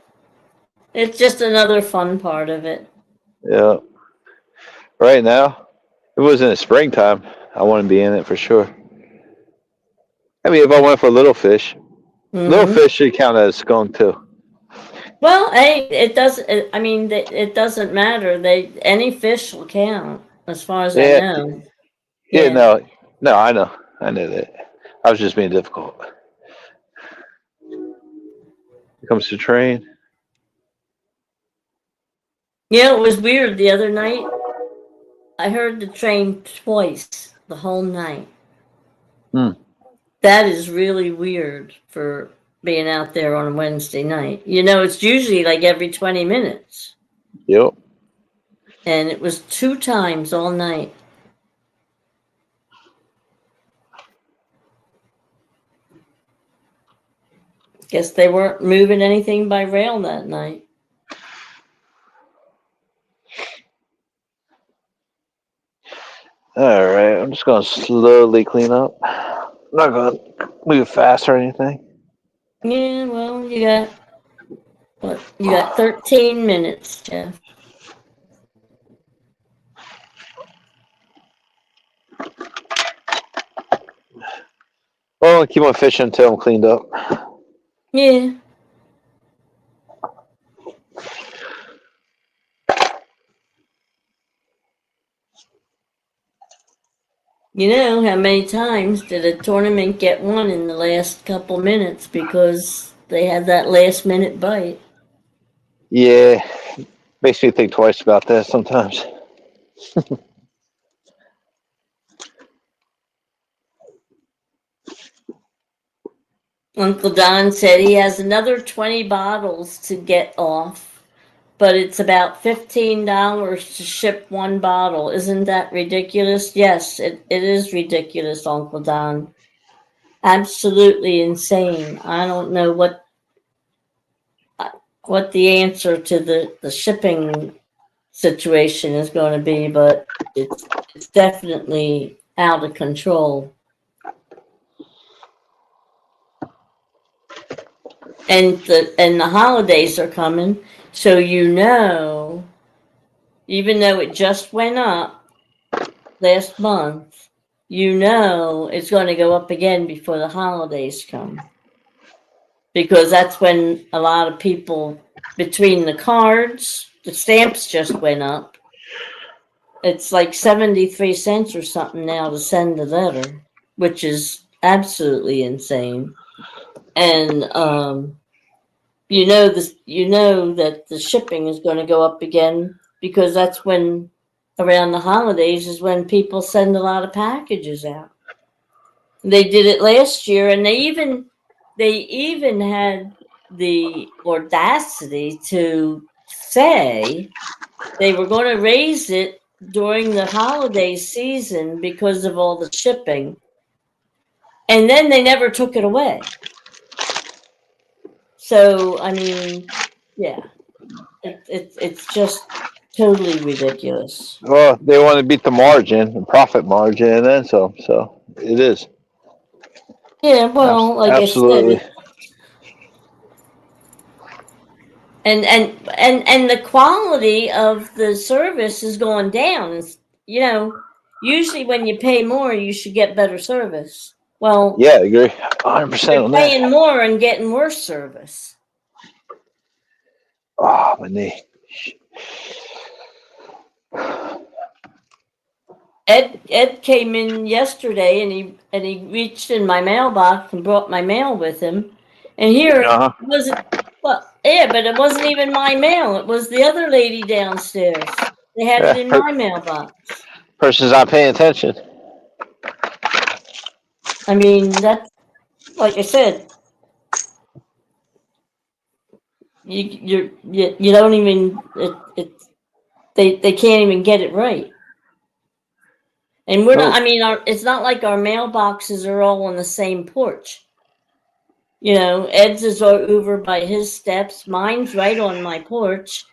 It's just another fun part of it. Yeah. Right now, if it was in the springtime, I wouldn't be in it for sure. I mean, if I went for little fish, little fish should count as skunk too. Well, hey, it doesn't. I mean, it doesn't matter. Any fish will count, as far as I Yeah. know. Yeah. No, I know. I knew that. I was just being difficult. Here comes the train. Yeah, it was weird the other night. I heard the train twice the whole night. That is really weird for being out there on a Wednesday night. It's usually like every 20 minutes. Yep. And it was 2 times all night. Guess they weren't moving anything by rail that night. All right. I'm just gonna slowly clean up. I'm not gonna move fast or anything. Yeah, well, you got 13 minutes, Jeff. Well, I'll keep on fishing until I'm cleaned up. Yeah. You know how many times did a tournament get won in the last couple minutes because they had that last minute bite? Yeah, makes me think twice about that sometimes. Uncle Don said he has another 20 bottles to get off, but it's about $15 to ship one bottle. Isn't that ridiculous? Yes, it is ridiculous, Uncle Don. Absolutely insane. I don't know what the answer to the shipping situation is going to be, but it's definitely out of control. And the holidays are coming, so even though it just went up last month, it's going to go up again before the holidays come. Because that's when a lot of people, between the cards, the stamps just went up. It's like 73 cents or something now to send a letter, which is absolutely insane. And that the shipping is going to go up again because that's when around the holidays is when people send a lot of packages out. They did it last year, and they even had the audacity to say they were going to raise it during the holiday season because of all the shipping, and then they never took it away. So I mean, yeah, it's just totally ridiculous. Well, they want to beat the margin, the profit margin, and then so it is. Yeah, well, like I Absolutely. said, and the quality of the service is going down. Usually when you pay more, you should get better service. Well, Yeah, I agree 100% you're on paying that. more and getting worse service. Oh, my knee. Ed came in yesterday and he reached in my mailbox and brought my mail with him. And here Uh-huh. it wasn't but it wasn't even my mail. It was the other lady downstairs. They had it Yeah, in my mailbox. person's not paying attention. I mean, that's like I said, you don't even they can't even get it right. And we're not. No. I mean, it's not like our mailboxes are all on the same porch. Ed's is over by his steps. Mine's right on my porch,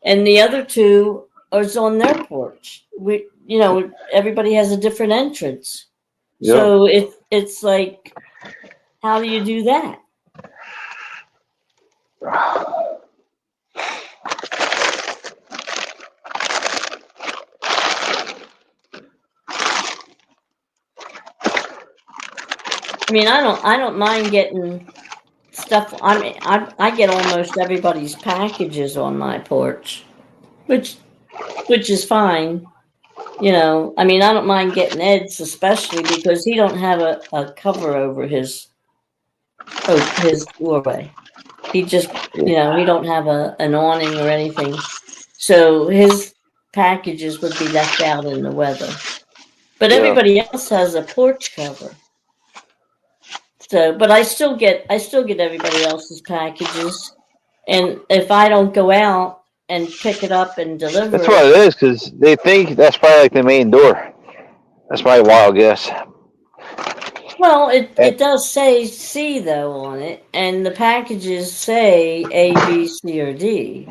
and the other two is on their porch. Everybody has a different entrance. Yeah. So it's like, how do you do that? I mean, I don't mind getting stuff. I mean, I get almost everybody's packages on my porch, which is fine. I mean, I don't mind getting Ed's, especially because he don't have a cover over his doorway. He just, he don't have an awning or anything, so his packages would be left out in the weather. But Yeah. everybody else has a porch cover. So, but I still get everybody else's packages, and if I don't go out and pick it up and deliver That's what it, it is, because they think that's probably like the main door. That's my wild guess. well, it And, does say C though on it, and the packages say A, B, C, or D.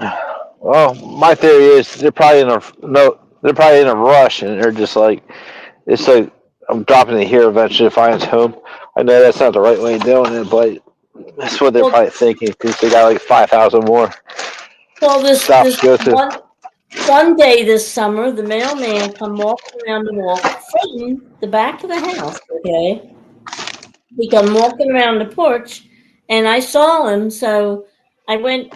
well, my theory is they're probably they're probably in a rush, and they're just like, it's like I'm dropping it here eventually if I it's home. I know that's not the right way of doing it, but that's what they're Well, probably thinking because they got like 5,000 more this stops to go to. one day this summer, the mailman come walking around the walk from the back of the house. Okay, he come walking around the porch, and I saw him, so I went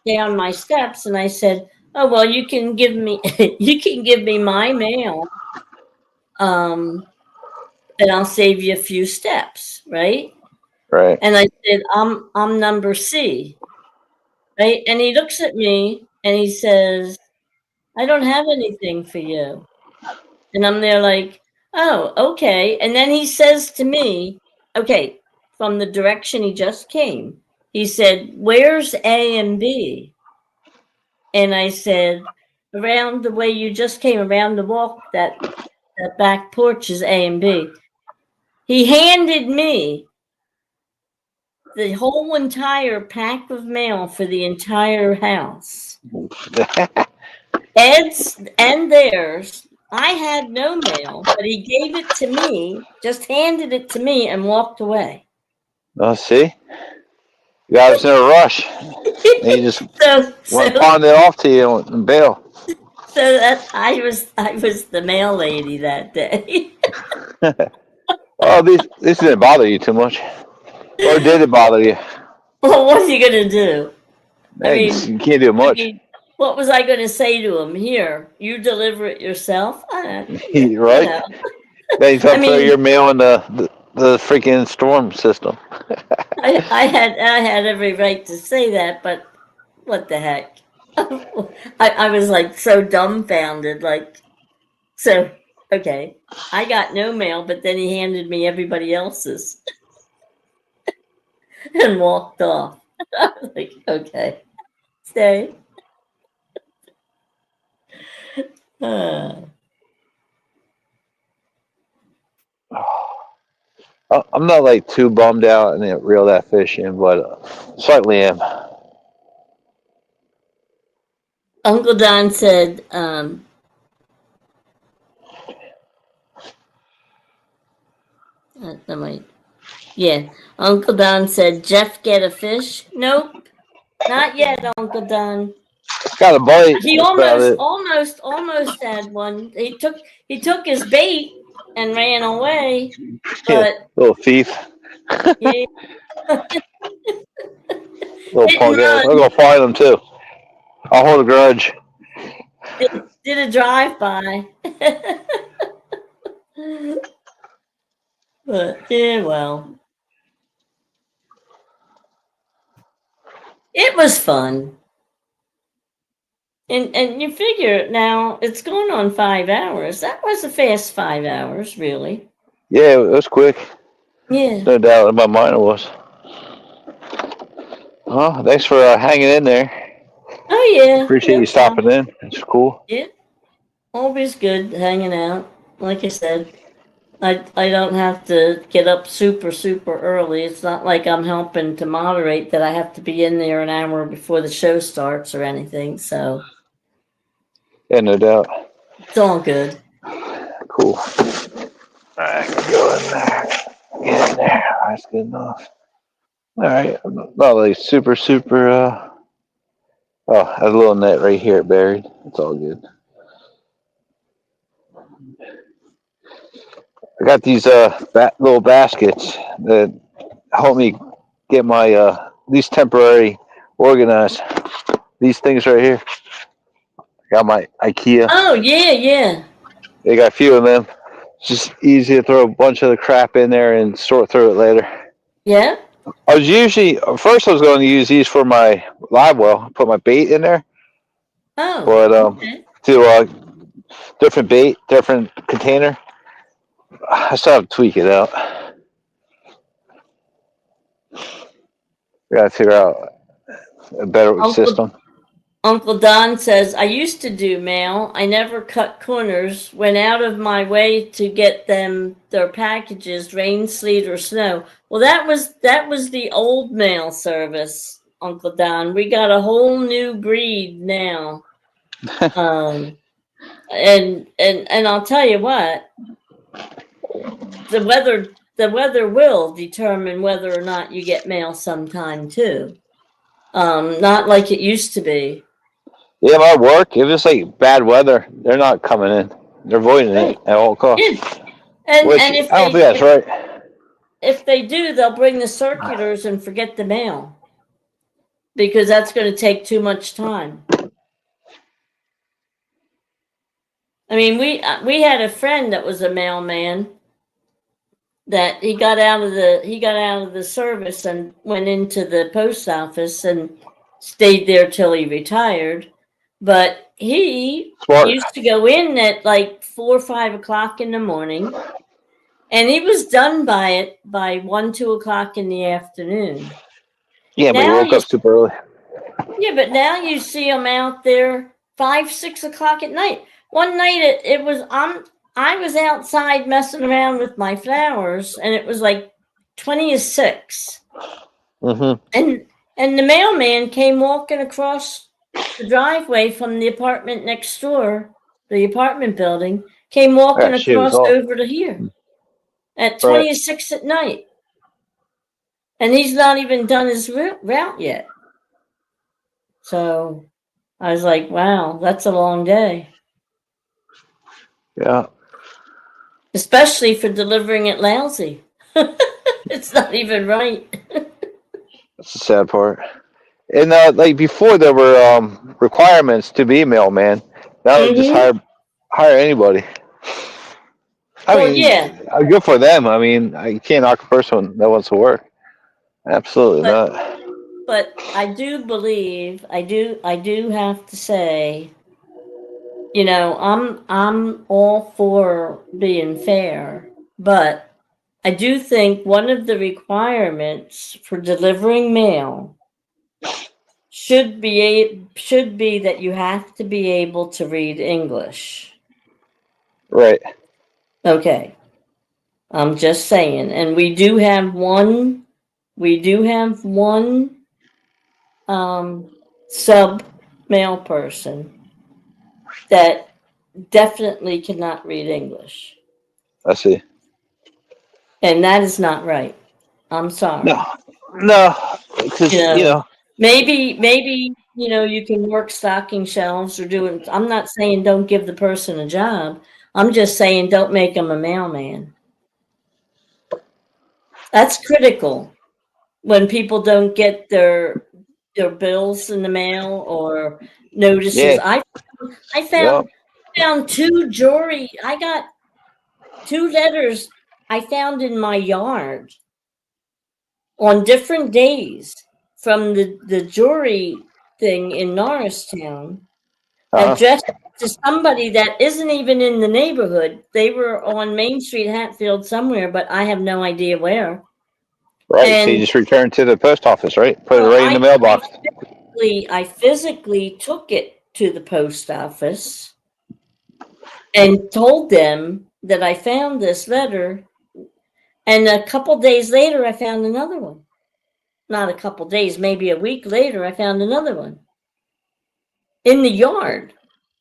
down my steps, and I said, "Oh well, you can give me you can give me my mail, and I'll save you a few steps, right?" Right. And I said, I'm number C." right? And he looks at me and he says, I don't have anything for you. And I'm there like, oh, okay. And then he says to me, okay, from the direction he just came, he said, where's A and B? And I said, around the way you just came, around the walk, that back porch is A and B. He handed me the whole entire pack of mail for the entire house. Ed's and theirs. I had no mail, but he gave it to me, just handed it to me and walked away. Oh, see? You guys in a rush. And you just pawned it off to you and bail. So that I was the mail lady that day. Oh, this didn't bother you too much. Or did it bother you? Well, what are you gonna do? Hey, you can't do much. I mean, what was I gonna say to him? Here, you deliver it yourself. Right? You know. Then you throw your mail in the freaking storm system. I had every right to say that, but what the heck? I was like so dumbfounded, like, so, okay, I got no mail, but then he handed me everybody else's and walked off. I was like, okay, stay. I'm not like too bummed out and it reel that fish in, but slightly am. Uncle Don said, yeah. Uncle Don said, Jeff get a fish? Nope, not yet, Uncle Don. Got a bite. He almost had one. He took his bait and ran away. But little thief. Yeah. Little punk ass. I'll go find him too. I'll hold a grudge. Did a drive-by. But yeah, well. It was fun. And you figure now it's going on 5 hours. That was a fast 5 hours, really. Yeah, it was quick. Yeah. No doubt in my mind it was. Well, thanks for hanging in there. Oh, yeah. Appreciate you stopping in. It's cool. Yeah. Always good hanging out. Like I said, I don't have to get up super early. It's not like I'm helping to moderate that I have to be in there an hour before the show starts or anything. So yeah, no doubt. It's all good. Cool. All right, go in there. Get in there. That's good enough. All right, not like super. Oh, I have a little net right here buried. It's all good. I got these little baskets that help me get my these temporary organized. These things right here. Got my IKEA. Oh yeah. They got a few of them. It's just easy to throw a bunch of the crap in there and sort through it later. Yeah. I was going to use these for my live well. Put my bait in there. Oh. But Okay. to different bait, different container. I still have to tweak it out. We gotta figure out a better system. Uncle Don says, I used to do mail. I never cut corners. Went out of my way to get them their packages, rain, sleet, or snow. Well, that was the old mail service, Uncle Don. We got a whole new breed now. And I'll tell you what, the weather will determine whether or not you get mail sometime too. Not like it used to be. Yeah, my work, if it's like bad weather, they're not coming in. They're avoiding it at all costs. Yeah. And if I don't think that's right. If they do, they'll bring the circulars and forget the mail. Because that's going to take too much time. I mean, we had a friend that was a mailman that he got out of the service and went into the post office, and stayed there till he retired. But he Smart. used to go in at like 4 or 5 o'clock in the morning, and he was done by 1, 2 o'clock in the afternoon. Yeah, but he Now woke up super early. Yeah, but now you see him out there 5, 6 o'clock at night. One night I was outside messing around with my flowers, and it was like 20 to 6. Mm-hmm. And the mailman came walking across the driveway from the apartment next door, the apartment building, came walking Yeah, she was across off. over to here at Right. 20 to 6 at night. And he's not even done his route yet. So I was like, wow, that's a long day. Yeah. Especially for delivering it lousy. It's not even right. That's the sad part. And like before, there were requirements to be a mailman. Now they just Mm-hmm. hire anybody. I Well, mean, yeah, good for them. I mean, you can't knock a person that wants to work. Absolutely not. but I do believe I do have to say, I'm all for being fair, but I do think one of the requirements for delivering mail should be that you have to be able to read English. Right. Okay. I'm just saying. And we do have one sub male person that definitely cannot read English. I see. And that is not right. I'm sorry. No, because Maybe you can work stocking shelves or doing. I'm not saying don't give the person a job. I'm just saying don't make them a mailman. That's critical when people don't get their bills in the mail or notices. yeah, I yeah. found two jewelry. I got 2 letters I found in my yard on different days from the jury thing in Norristown, Uh-huh. addressed to somebody that isn't even in the neighborhood. They were on Main Street, Hatfield, somewhere, but I have no idea where. Right. So you And just return to the post office, right? Put it well, right in the mailbox. I physically took it to the post office and told them that I found this letter. And a couple days later, I found another one. Not a couple days, maybe a week later, I found another one in the yard.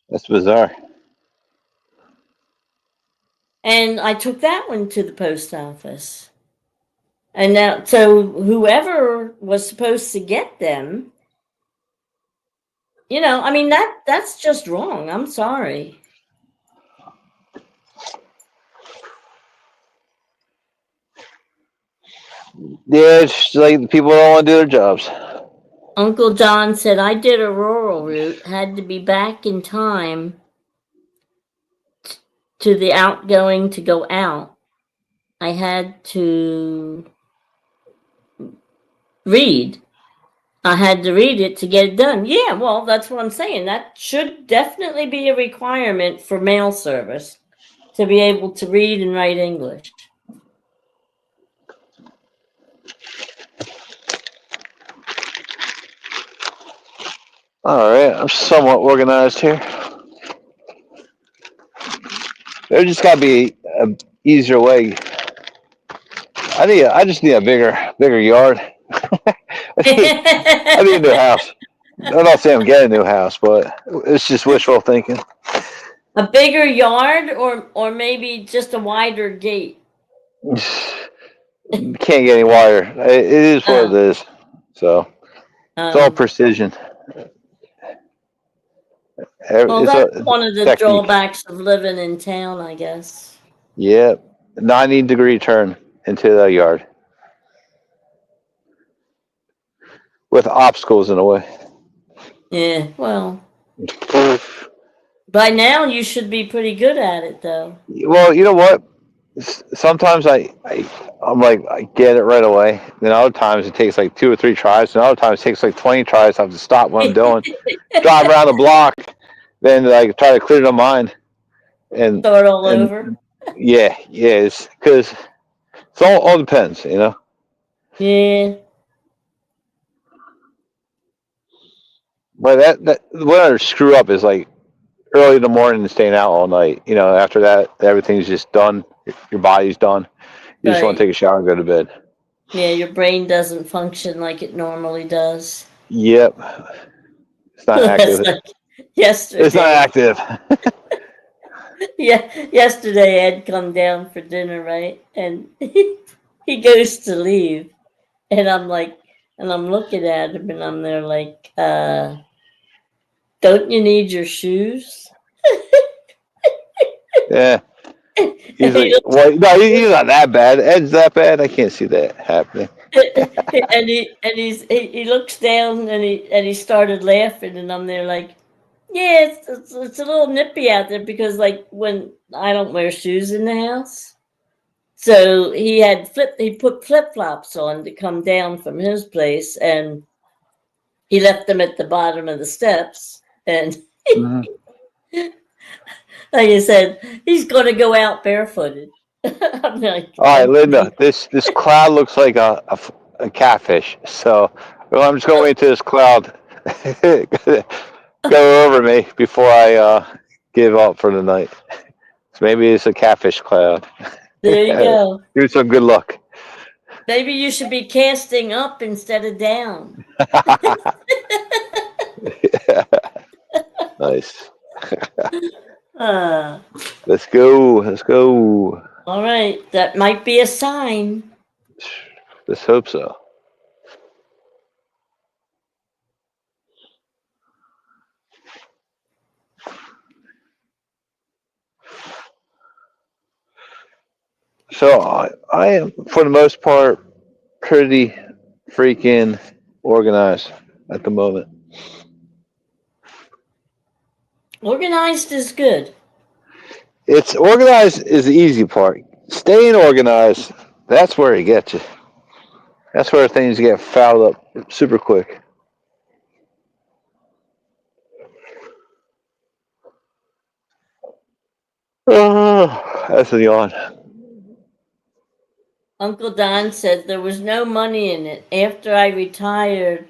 That's bizarre. And I took that one to the post office. And now, so whoever was supposed to get them, I mean, that's just wrong. I'm sorry. Yeah, it's like people don't want to do their jobs. Uncle John said, I did a rural route, had to be back in time to the outgoing to go out. I had to read. I had to read it to get it done. Yeah, well, that's what I'm saying. That should definitely be a requirement for mail service to be able to read and write English. All right, I'm somewhat organized here. There just got to be an easier way. I just need a bigger yard. I need a new house. I'm not saying I'm getting a new house, but it's just wishful thinking. A bigger yard or maybe just a wider gate. Can't get any wider. It is what it is. So it's all precision. Well, It's that's a one of the technique. drawbacks of living in town, I guess. Yeah, 90-degree turn into the yard with obstacles in the way. Yeah, well, by now you should be pretty good at it, though. Well, you know what? sometimes I'm like, I get it right away. Then other times it takes like 2 or 3 tries. And other times it takes like 20 tries. I have to stop what I'm doing, drive around the block, then like try to clear the mind. And Start all and over. yeah, it's because it's all depends, you know. Yeah. But that what I screw up is like early in the morning and staying out all night. You know, after that everything's just done. Your body's done. You just want to Right. take a shower and go to bed. Yeah, your brain doesn't function like it normally does. Yep, it's not That's active. like It's not yesterday. active. Yeah, yesterday Ed come down for dinner, right? And he goes to leave. And I'm like, and I'm looking at him and I'm there like, don't you need your shoes? Yeah. And He's like, well, no, he's not that bad. Ed's that bad. I can't see that happening. he looks down and he started laughing and I'm there like, yeah, it's a little nippy out there because like when I don't wear shoes in the house. So he put flip flops on to come down from his place and he left them at the bottom of the steps and Mhm. like I said, he's gonna go out barefooted. I'm like, All right, don't you Linda. This cloud looks like a catfish. So well, I'm just going to wait till this cloud go over me before I give up for the night. So maybe it's a catfish cloud. there you Give go. you some good luck. Maybe you should be casting up instead of down. Nice. Uh, Let's go. Let's go. all right, that might be a sign. Let's hope so. So I am, for the most part, pretty freaking organized at the moment. Organized is good. It's organized is the easy part. Staying organized, that's where it gets you. That's where things get fouled up super quick. Oh, that's a yawn. Uncle Don said there was no money in it. After I retired,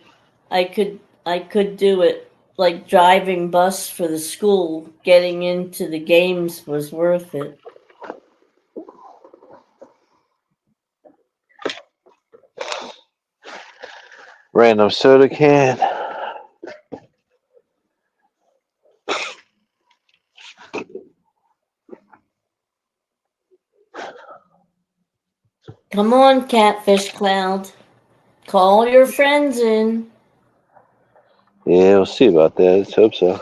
I could do it. Like driving bus for the school, getting into the games was worth it. Random soda can. Come on, Catfish Cloud. Call your friends in. Yeah, we'll see about that. Let's hope so.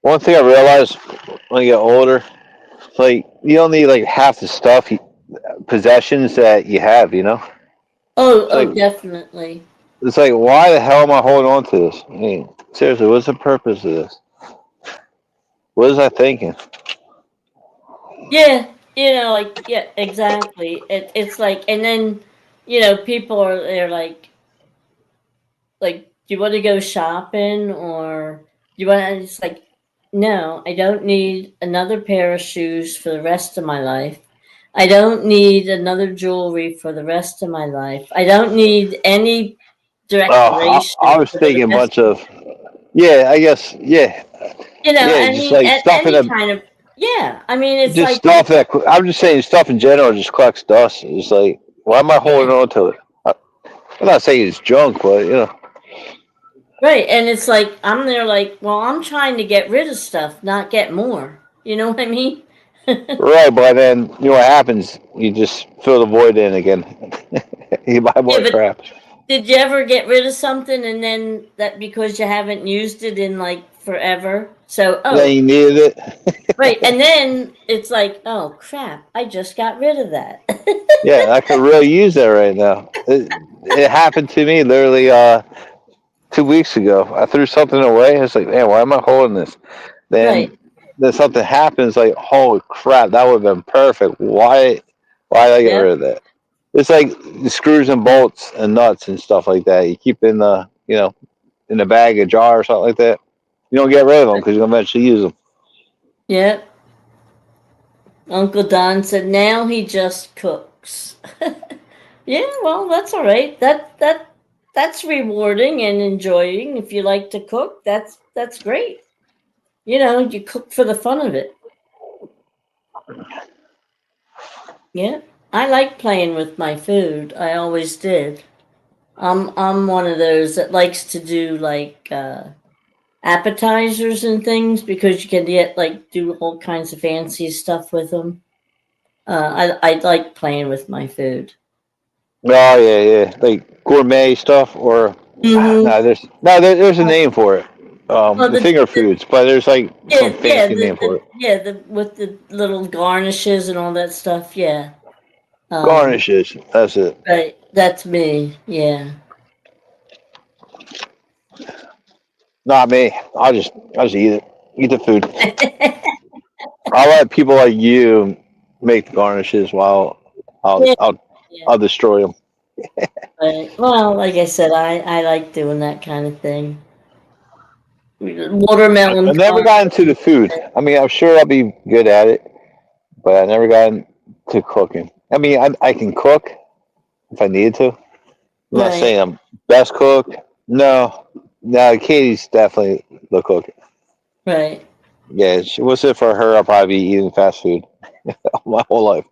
One thing I realized when you get older, like you don't need like half the stuff, possessions that you have. You know, Oh, it's oh, like definitely. why the hell am I holding on to this? I mean, seriously, what's the purpose of this? What was I thinking? Yeah, like yeah, exactly. It's like, and then people they're like, do you want to go shopping or do you want to? It's like, no, I don't need another pair of shoes for the rest of my life. I don't need another jewelry for the rest of my life. I don't need any Oh, I decoration was for the thinking a rest. bunch of, yeah, I guess, yeah, yeah, just Any like stuff in any a, kind of, yeah. I mean, it's just like, stuff that, I'm just saying stuff in general just collects dust. It's like, why am I yeah, holding on to it? I'm not saying it's junk, but, you know. right. And it's like I'm there, like, well, I'm trying to get rid of stuff, not get more. You know what I mean? Right, but then you know what happens? You just fill the void in again. You buy Yeah, more but crap. did you ever get rid of something and then that because you haven't used it in like forever? So, Then oh, you needed right. it. And then it's like, oh crap, I just got rid of that. Yeah, I could really use that right now. It happened to me literally 2 weeks ago. I threw something away. It's like, man, why am I holding this? Right. Then something happens. Like, holy crap, that would have been perfect. Why did I get rid Yep. of that? It's like the screws and bolts and nuts and stuff like that. You keep in the in a bag, a jar, or something like that. You don't get rid of them because you'll eventually use them. Yep. Uncle Don said now he just cooks. Yeah, well, that's all right. That's rewarding and enjoying. If you like to cook, that's great. You know, you cook for the fun of it. Yeah. I like playing with my food. I always did. I'm one of those that likes to do like appetizers and things because you can get like do all kinds of fancy stuff with them. I like playing with my food. Oh yeah, like gourmet stuff, or Mm-hmm. there's a name for it. Well, The finger foods, but there's like some yeah, fancy name for it. the with the little garnishes and all that stuff. Yeah. Um, Garnishes. That's it. right. That's me. Yeah. Not me. I'll just eat it. Eat the food. I'll let people like you make the garnishes while I'll Yeah. I'll Yeah. I'll destroy them. Right. Well, like I said, I like doing that kind of thing. Watermelon I never got into the food. I mean, I'm sure I'll be good at it, but I never got into cooking. I mean, I can cook if I needed to. I'm not Right. saying I'm best cook. No, no, Katie's definitely the cook. Right. Yeah, what's it for her? I'll probably be eating fast food my whole life.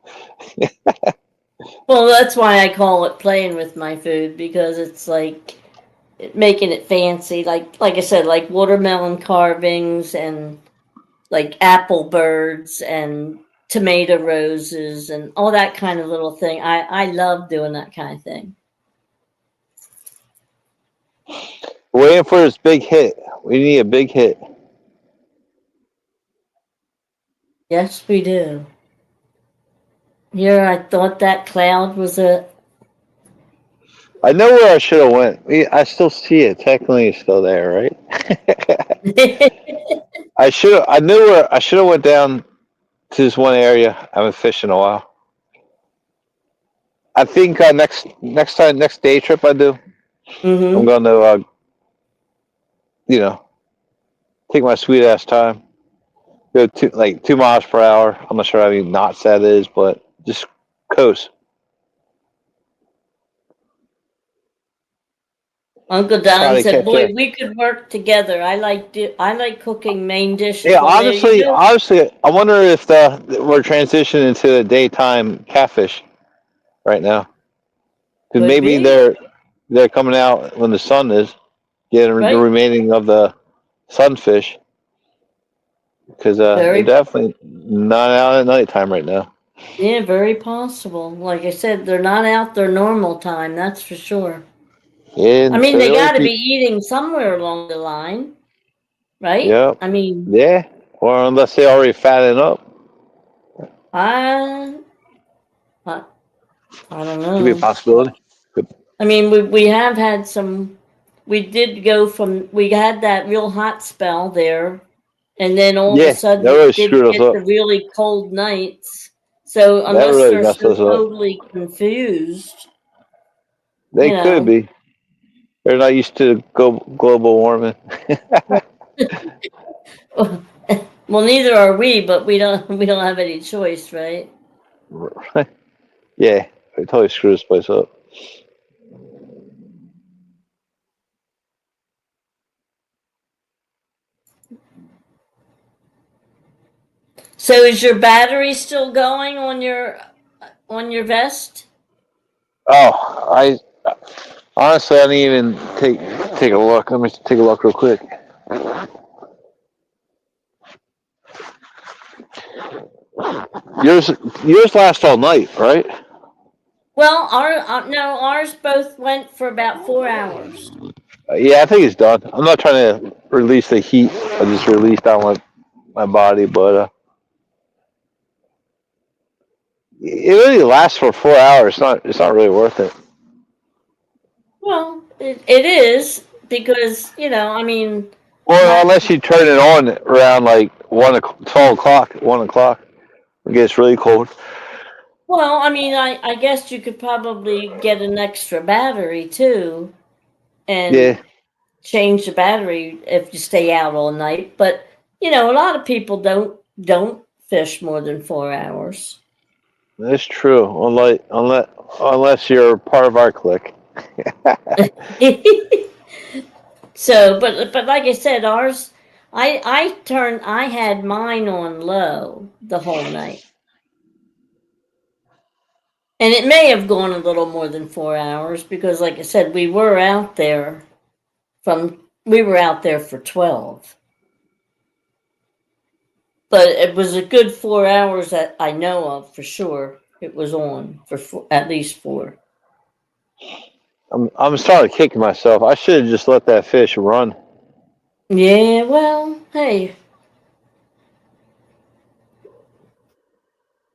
Well, that's why I call it playing with my food because it's like making it fancy. Like I said, like watermelon carvings and like apple birds and tomato roses and all that kind of little thing. I love doing that kind of thing. Waiting for this big hit. We need a big hit. Yes, we do. Here, I thought that cloud was a. I know where I should have went. I still see it. Technically, it's still there, right? I knew where I should have went down to this one area. I haven't fished in a while. I think next day trip I do, I'm Mm-hmm. going to you know take my sweet ass time. Go 2 miles per hour. I'm not sure how many knots that is, but just coast. Uncle Try Don to said, catch "Boy, that. we could work together. I like cooking main dishes." Yeah, Well, there you honestly, go. honestly, I wonder if we're transitioning into the daytime catfish right now. Because Could maybe be they're coming out when the sun is getting the right. remaining of the sunfish. Because they're Very definitely not out at nighttime right now. yeah, very possible. Like I said, they're not out their normal time. That's for sure. I And mean, so they the only got to be people, eating somewhere along the line, right? yeah, I mean, yeah, or unless they already fattened up, I I, I don't could be a know. possibility. I mean, we have had some. We did go from we had that real hot spell there, and then all of a Yeah, sudden that really it did screwed us get up. the really cold nights. So That unless really they're messed so us up. totally confused, They you could know. be. They're not used to global warming. Well, neither are we, but we don't have any choice, right? Yeah, they totally screwed this place up. So is your battery still going on your vest? Oh, I honestly I didn't even take a look. Let me take a look real quick. Yours last all night, right? Well, no, ours both went for about 4 hours. Yeah, I think it's done. I'm not trying to release the heat. I just released on my body, but it really lasts for 4 hours. It's not really worth it. Well, it is because, I mean, Well, my, unless you turn it on around like 12 o'clock, 1 o'clock, it gets really cold. well, I mean, I guess you could probably get an extra battery too and Yeah, change the battery if you stay out all night. But, a lot of people don't fish more than 4 hours. that's true. Unless you're part of our clique. So, but like I said, ours, I had mine on low the whole night. And it may have gone a little more than 4 hours because, like I said, we were out there for 12. But it was a good 4 hours that I know of for sure. It was on for at least 4. I'm starting to kick myself. I should have just let that fish run. Yeah, well, hey.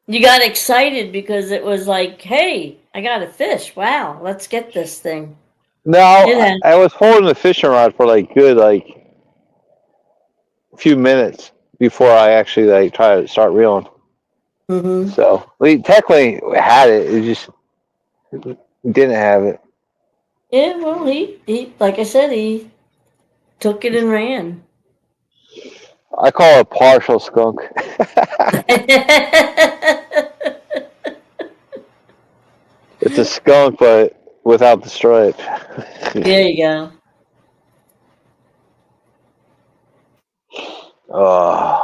You got excited because it was like, hey, I got a fish. Wow, let's get this thing. No, I was holding the fishing rod for like good like a few minutes before I actually like try to start reeling. Mm-hmm. So we technically had it. It just didn't have it. Yeah, well, he, like I said, he took it and ran. I call it a partial skunk. It's a skunk, but without the stripe. There you go. Oh,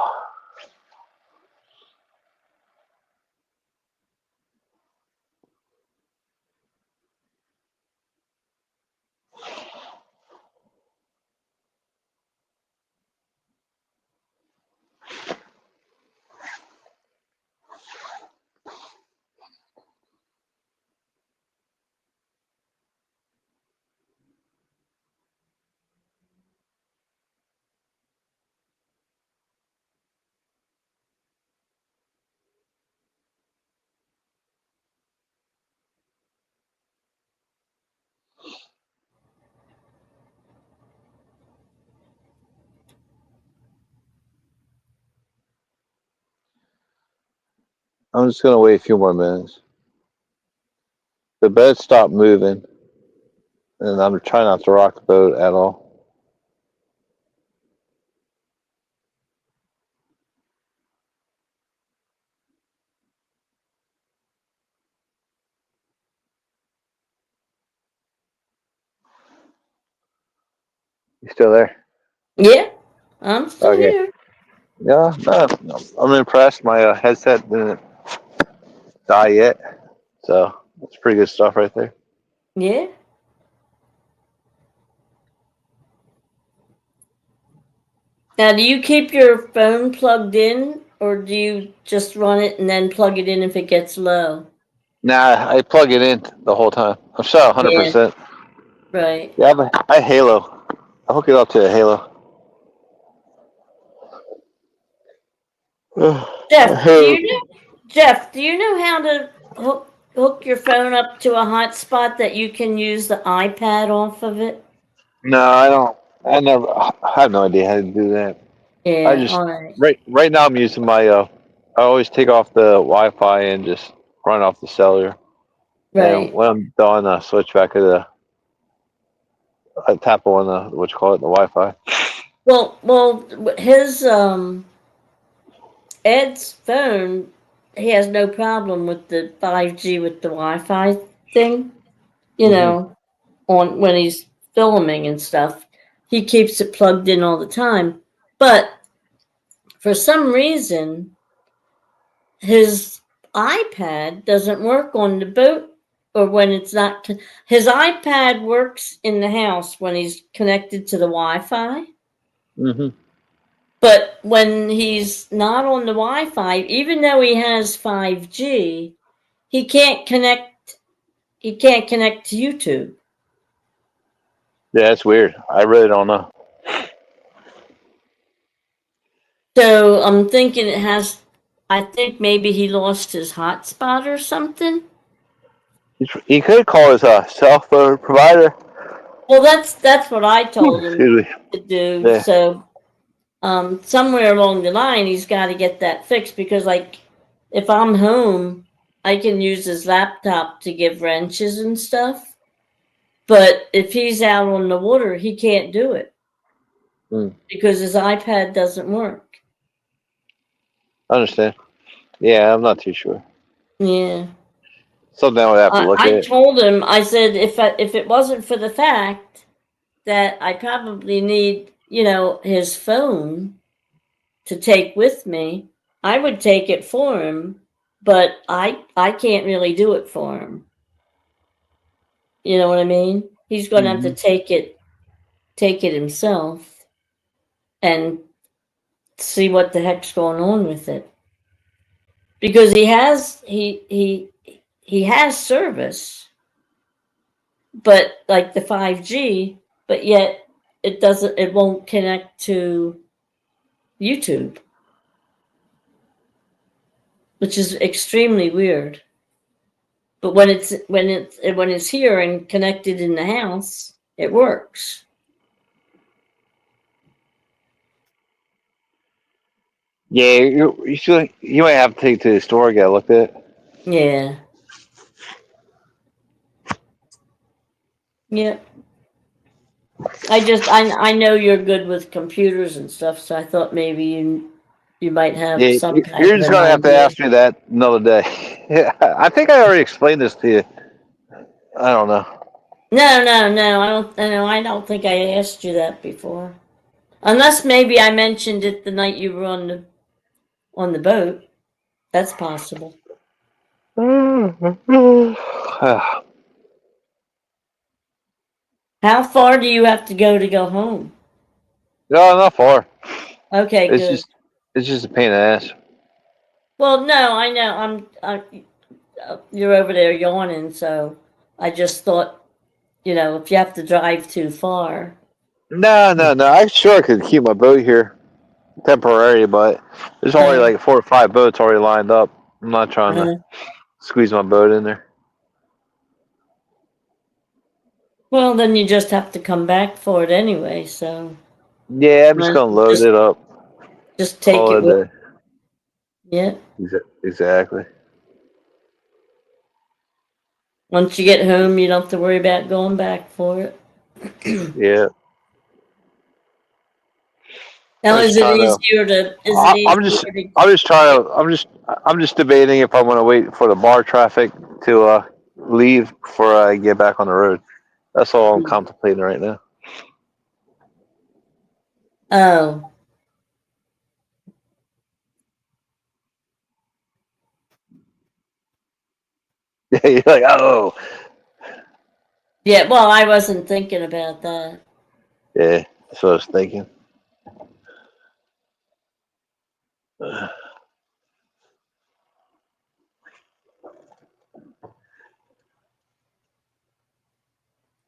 I'm just gonna wait a few more minutes. The bed stopped moving, and I'm trying not to rock the boat at all. You still there? Yeah, I'm still Okay. here. Yeah, no, I'm impressed. My headset didn't die yet, so that's pretty good stuff right there. Yeah. Now, do you keep your phone plugged in, or do you just run it and then plug it in if it gets low? Nah, I plug it in the whole time. I'm set Yeah. 100%. Right. Yeah, but I Halo. I hook it up to a Halo. I Jeff, Halo. do you know how to hook your phone up to a hotspot that you can use the iPad off of it? No, I don't. I have no idea how to do that. I Yeah. just All right. right now I'm using my I always take off the Wi-Fi and just run off the cellular. And Right. when I'm done, I switch back to I tap on the what you call it, the Wi-Fi. Well, his Ed's phone, he has no problem with the 5G with the Wi-Fi thing. You Hmm. know, on when he's filming and stuff, he keeps it plugged in all the time. But for some reason, his iPad doesn't work on the boat or when it's not. His iPad works in the house when he's connected to the Wi-Fi. Hmm. But when he's not on the Wi-Fi, even though he has 5G, he can't connect. He can't connect to YouTube. Yeah, that's weird. I really don't know. So I'm thinking it has. I think maybe he lost his hotspot or something. He could call his cell phone provider. Well, that's what I told him Excuse me. to do. Yeah. So somewhere along the line, he's got to get that fixed because, like, if I'm home, I can use his laptop to give wrenches and stuff. But if he's out on the water, he can't do it because his iPad doesn't work. I understand. Yeah, I'm not too sure. Yeah. Something I would have to look I at. told him, I said, if it wasn't for the fact that I probably need, his phone to take with me, I would take it for him, but I can't really do it for him. You know what I mean? He's going to have to take it himself and see what the heck's going on with it. Because he has service, but like the 5G, but yet it won't connect to YouTube, which is extremely weird. But when it's here and connected in the house, it works. Yeah, you might have to take it to the store and get it looked at. Yeah. Yep. I know you're good with computers and stuff, so I thought maybe you might have Yeah, some kind you're of just an gonna have to idea. ask me that another day. Yeah, I think I already explained this to you. I don't know. No, I don't think I asked you that before. Unless maybe I mentioned it the night you were on the boat. That's possible. How far do you have to go home? No, not far. Okay, It's good. just a pain in the ass. Well, no, I know. You're over there yawning, so I just thought, if you have to drive too far. No. I sure could keep my boat here temporary, but there's already like 4 or 5 boats already lined up. I'm not trying to squeeze my boat in there. Well, then you just have to come back for it anyway, so Yeah, I'm just gonna load it up. just take Call it it with a day. you. Exactly. Once you get home, you don't have to worry about going back for it. Yeah. Now, I'm is just it trying to. easier to? Is it easier to? I'm just trying to. I'm just debating if I'm gonna wait for the bar traffic to leave before I get back on the road. That's all I'm contemplating right now. Oh, Yeah, you're like, oh, yeah. Well, I wasn't thinking about that. yeah. That's what I was thinking.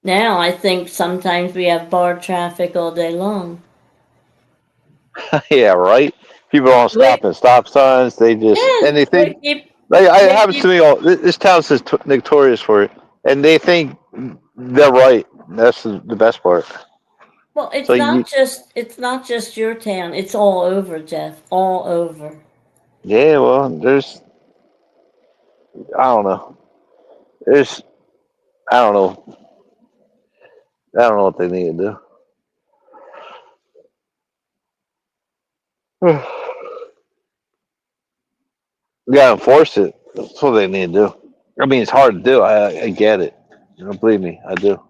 Now I think sometimes we have bar traffic all day long. Yeah, right. People don't stop at stop signs. They just and they think like it happens to me all. This town is notorious for it, and they think they're right. That's the best part. Well, So you, it's not just your town. It's all over, Jeff. All over. yeah. Well, there's I don't know. There's I don't know. I don't know what they need to do. You gotta enforce it. That's what they need to do. I mean, it's hard to do. I get it. You know, believe me, I do.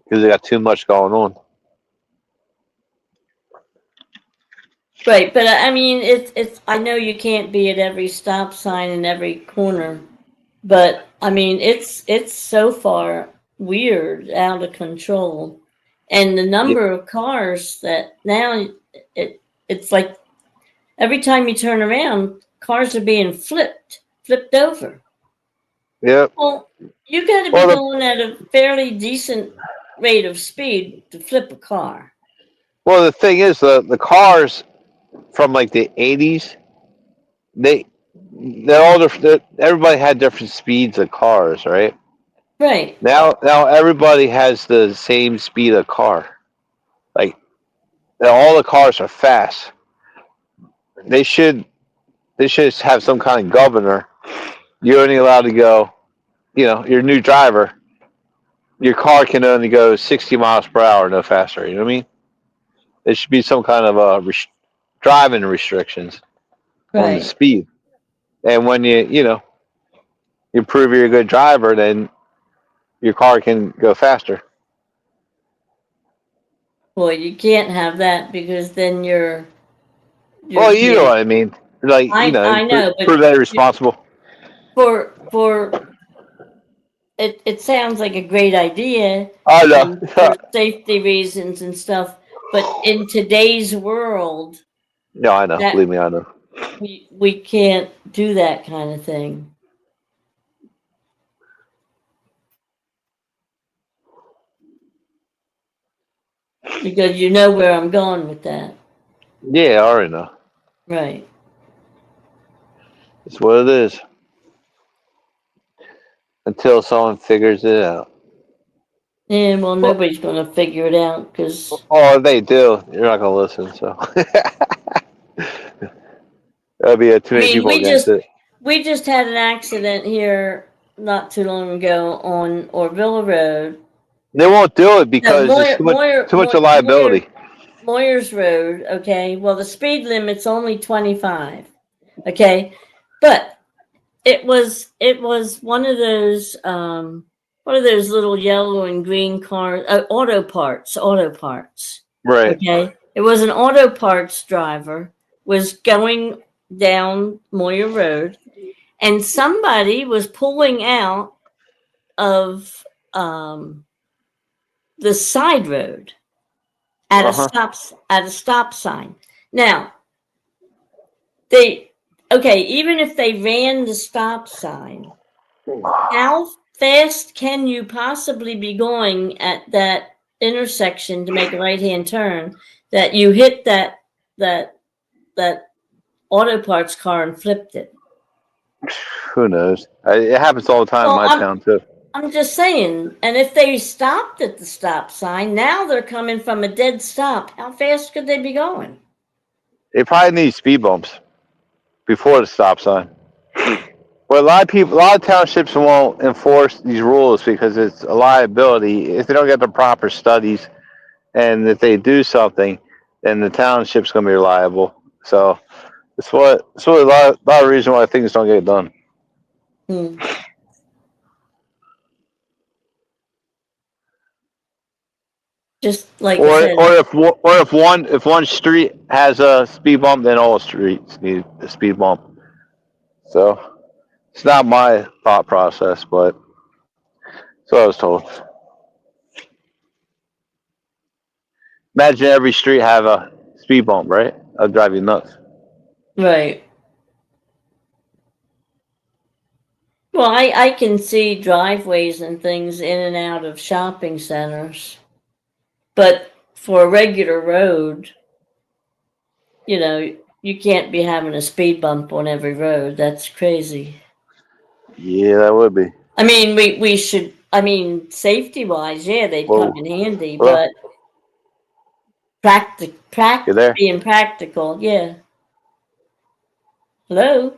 Because they got too much going on. Right, but I mean, it's. I know you can't be at every stop sign in every corner, but I mean, it's so far weird, out of control. And the number of cars that now it's like every time you turn around, cars are being flipped over. Yep. Well, you got to be Well, going at a fairly decent rate of speed to flip a car. the thing is, the cars from like the 80s, they're all different. Everybody had different speeds of cars, right? Right. Now everybody has the same speed of car. Like all the cars are fast. They should have some kind of governor. You're only allowed to go. You're a new driver. Your car can only go 60 miles per hour, no faster. You know what I mean? There should be some kind of driving restrictions on the Right. speed. And when you prove you're a good driver, then your car can go faster. Well, you can't have that because then you're Well, you know being. what I mean. Like, I know, prove but that you're responsible. for it sounds like a great idea I and know. for safety reasons and stuff, but in today's world, No, I know. that Believe me, I know. we can't do that kind of thing. Because you know where I'm going with that. Yeah, I already know. Right. It's what it is. Until someone figures it out. Yeah, well, nobody's going to figure it out because Oh, if they do, you're not gonna listen. So there'll be too I many mean, people against it. we just had an accident here not too long ago on Orville Road. They won't do it No, because it's too much of liability. Moyers Road. Okay, well, the speed limit's only 25. Okay, but it was one of those little yellow and green cars, auto parts. Right. Okay, it was an auto parts driver was going down Moyer Road, and somebody was pulling out of the side road at Uh huh. at a stop sign. Now they okay, even if they ran the stop sign, how fast can you possibly be going at that intersection to make a right hand turn that you hit that that auto parts car and flipped it? Who knows? It happens all the time in Well, my town too. I'm just saying, and if they stopped at the stop sign, now they're coming from a dead stop. How fast could they be going? They probably need speed bumps before the stop sign. But a lot of townships won't enforce these rules because it's a liability if they don't get the proper studies. And if they do something, then the township's going to be liable. So it's what a lot of reason why things don't get done. Hmm. Just like I said, If one street has a speed bump, then all streets need a speed bump. So it's not my thought process, but so I was told. Imagine every street have a speed bump, right? I'd drive you nuts. right. Well, I can see driveways and things in and out of shopping centers, but for a regular road, you can't be having a speed bump on every road. That's crazy. Yeah, that would be. I mean, we should. I mean, safety wise, yeah, they'd come Whoa. in handy, Well, but you there? being practical, yeah. Hello,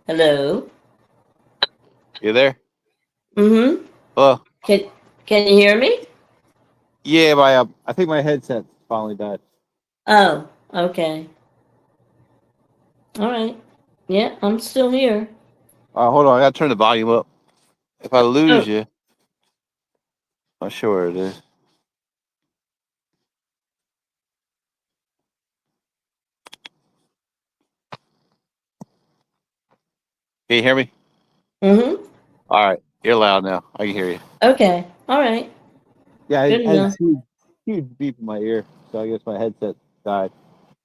hello. You there? Mm-hmm. Well, Can can you hear me? yeah, I think my headset finally died. Oh, okay. All right. Yeah, I'm still here. Hold on, I gotta turn the volume up. If I lose Oh, you, I'm not sure where it is. Can you hear me? Mm-hmm. All right, you're loud now. I can hear you. Okay. All right. Yeah, I Good had a enough. huge beep in my ear, so I guess my headset died.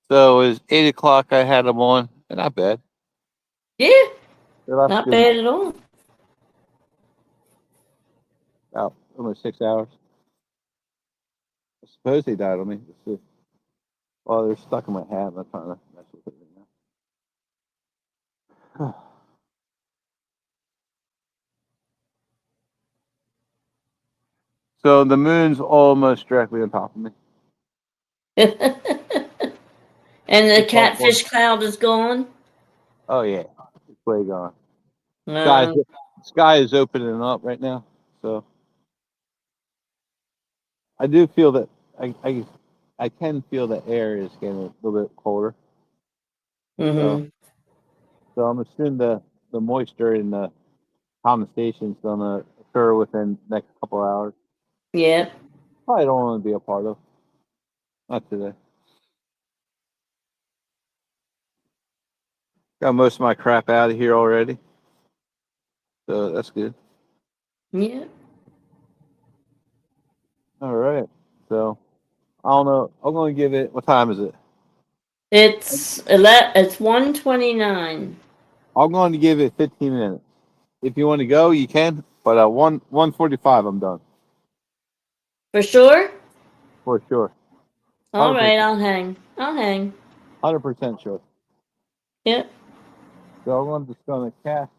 So it was 8 o'clock. I had them on, and not bad. Yeah. They lasted Not good, bad at all. about almost 6 hours. I suppose they died on me. Let's see. Oh, they're stuck in my hat. I'm not trying to mess with it right now. So the moon's almost directly on top of me. And the It's all going. catfish cloud is gone. Oh yeah, it's way gone. Sky, Uh, sky is opening up right now. So I do feel that I can feel the air is getting a little bit colder. So mm-hmm. so I'm assuming the moisture in the condensation is gonna occur within the next couple hours. Yeah. Probably don't want to be a part of. Not today. Got most of my crap out of here already. So that's good. Yeah. All right. So I don't know. I'm gonna give it. What time is it? It's 1:29. I'm going to give it 15 minutes. If you want to go, you can. But 1:45, I'm done For sure? for sure. All 100%, right, I'll hang. I'll hang. 100% sure. Yep. So I'm just gonna cast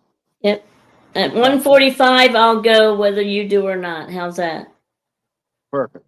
Yep. the At cat. 1:45 I'll go whether you do or not. How's that? Perfect.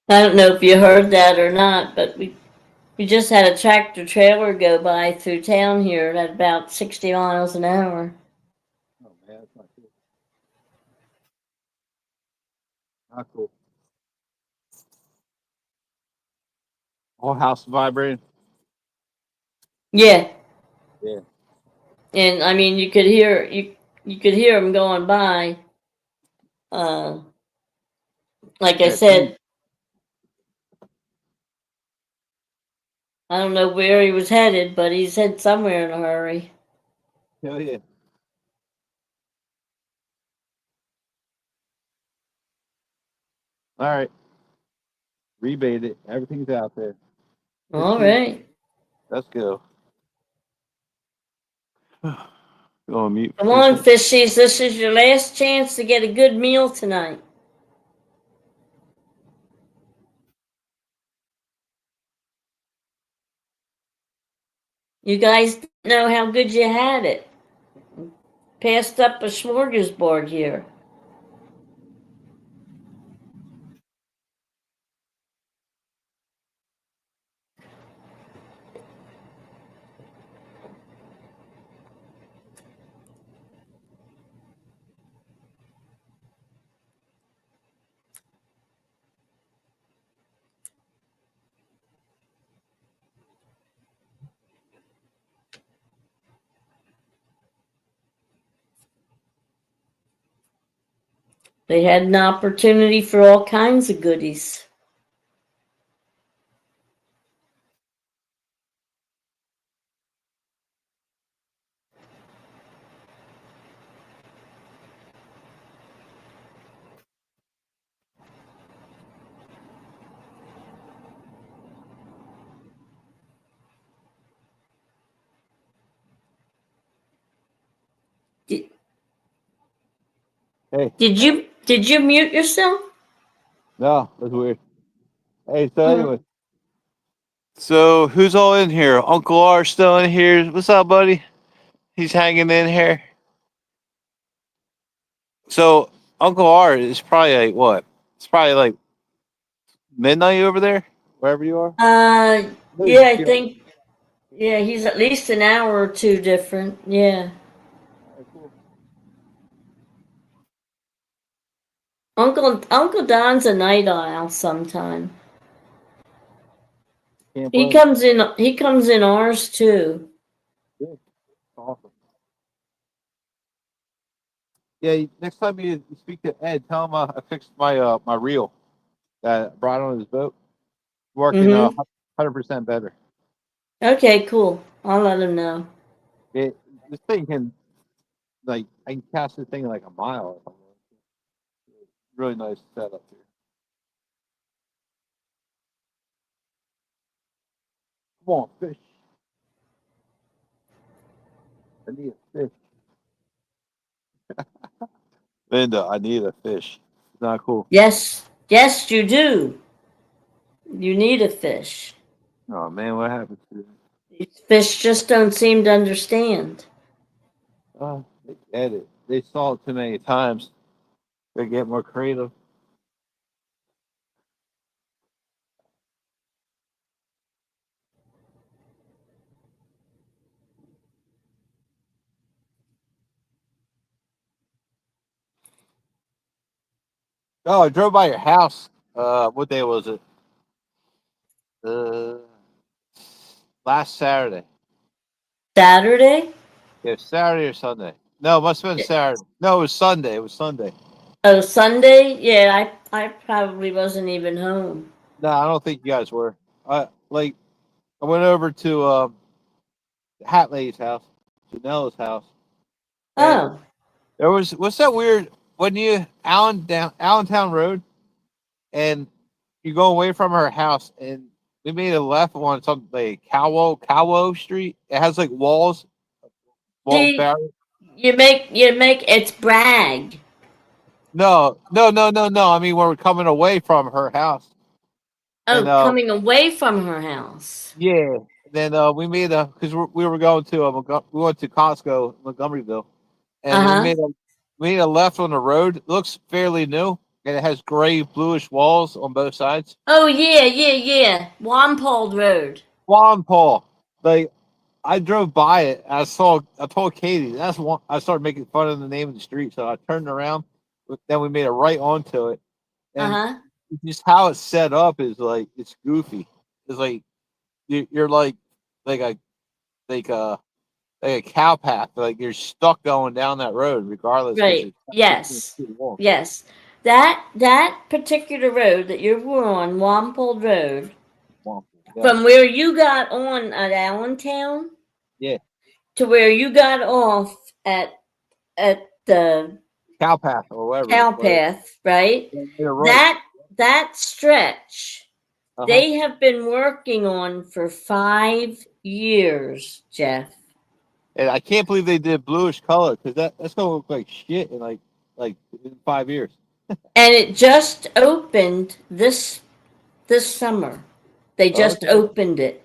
I don't know if you heard that or not, but we just had a tractor trailer go by through town here at about 60 miles an hour. Oh man, that's not cool. Not cool. Whole house vibrating. Yeah. Yeah. And I mean you could hear them going by. Uh like I Yeah. said, I don't know where he was headed, but he's headed somewhere in a hurry. Hell yeah. All right. Rebate it. Everything's out there. All 15. right. Let's go. Go on mute Come for 2 on, seconds. fishies. This is your last chance to get a good meal tonight. You guys didn't know how good you had it. Passed up a smorgasbord here. They had an opportunity for all kinds of goodies. Hey, Did you mute yourself? no, that's weird. Hey, so Mm. anyway. So who's all in here? Uncle R still in here. What's up, buddy? He's hanging in here. So Uncle R is probably like what? It's probably like midnight over there, wherever you are. Yeah, I think yeah, he's at least an hour or two different. Yeah. Uncle Don's a night owl sometime. Can't blame He comes in ours too. him. Awesome. Yeah, next time you speak to Ed, tell him I fixed my reel that I brought on his boat. Working Mm-hmm. 100% better. Okay, cool. I'll let him know. This thing can like I can cast this thing like a mile. Really nice setup here. Come on, fish. I need a fish. Linda, I need a fish. It's not cool. Yes, yes, you do. You need a fish. Oh man, what happened to it? These fish just don't seem to understand. They get it. They saw it too many times. They get more creative. Oh, I drove by your house. What day was it? Uh, last Saturday. Saturday? Yeah, Saturday or Sunday. No, it must have been Saturday. No, it was Sunday. It was Sunday. Oh, Sunday? Yeah, I probably wasn't even home. No, I don't think you guys were. I went over to Hat Lady's house, Janelle's house, and Oh, there was what's that weird when you Allentown Road, and you go away from her house, and we made a left on something like Cowo Street. It has like wall see, barrier. you make it's brag. No. I mean, when we're coming away from her house, and Oh, coming away from her house. yeah. Then we made a because we were going to we went to Costco in Montgomeryville, and Uh-huh. we made a left on the road. It looks fairly new, and it has gray bluish walls on both sides. Oh, yeah. Wampole Road. Juan Paul, like I drove by it. I told Katie that's one. I started making fun of the name of the street, so I turned around. Then we made a right onto it, and Uh-huh. just how it's set up is like it's goofy. It's like you're like a like a like a cow path. Like you're stuck going down that road regardless because Right. it's Yes. too long. Yes. That particular road that you were on, Wampole Road, Yeah. from where you got on at Allentown Yeah. to where you got off at the Cow path or whatever. cow path, right? You're right. That stretch Uh-huh. they have been working on for 5 years, Jeff. And I can't believe they did bluish color because that's gonna look like shit in like in 5 years. And it just opened this summer. They Oh, just okay. opened it.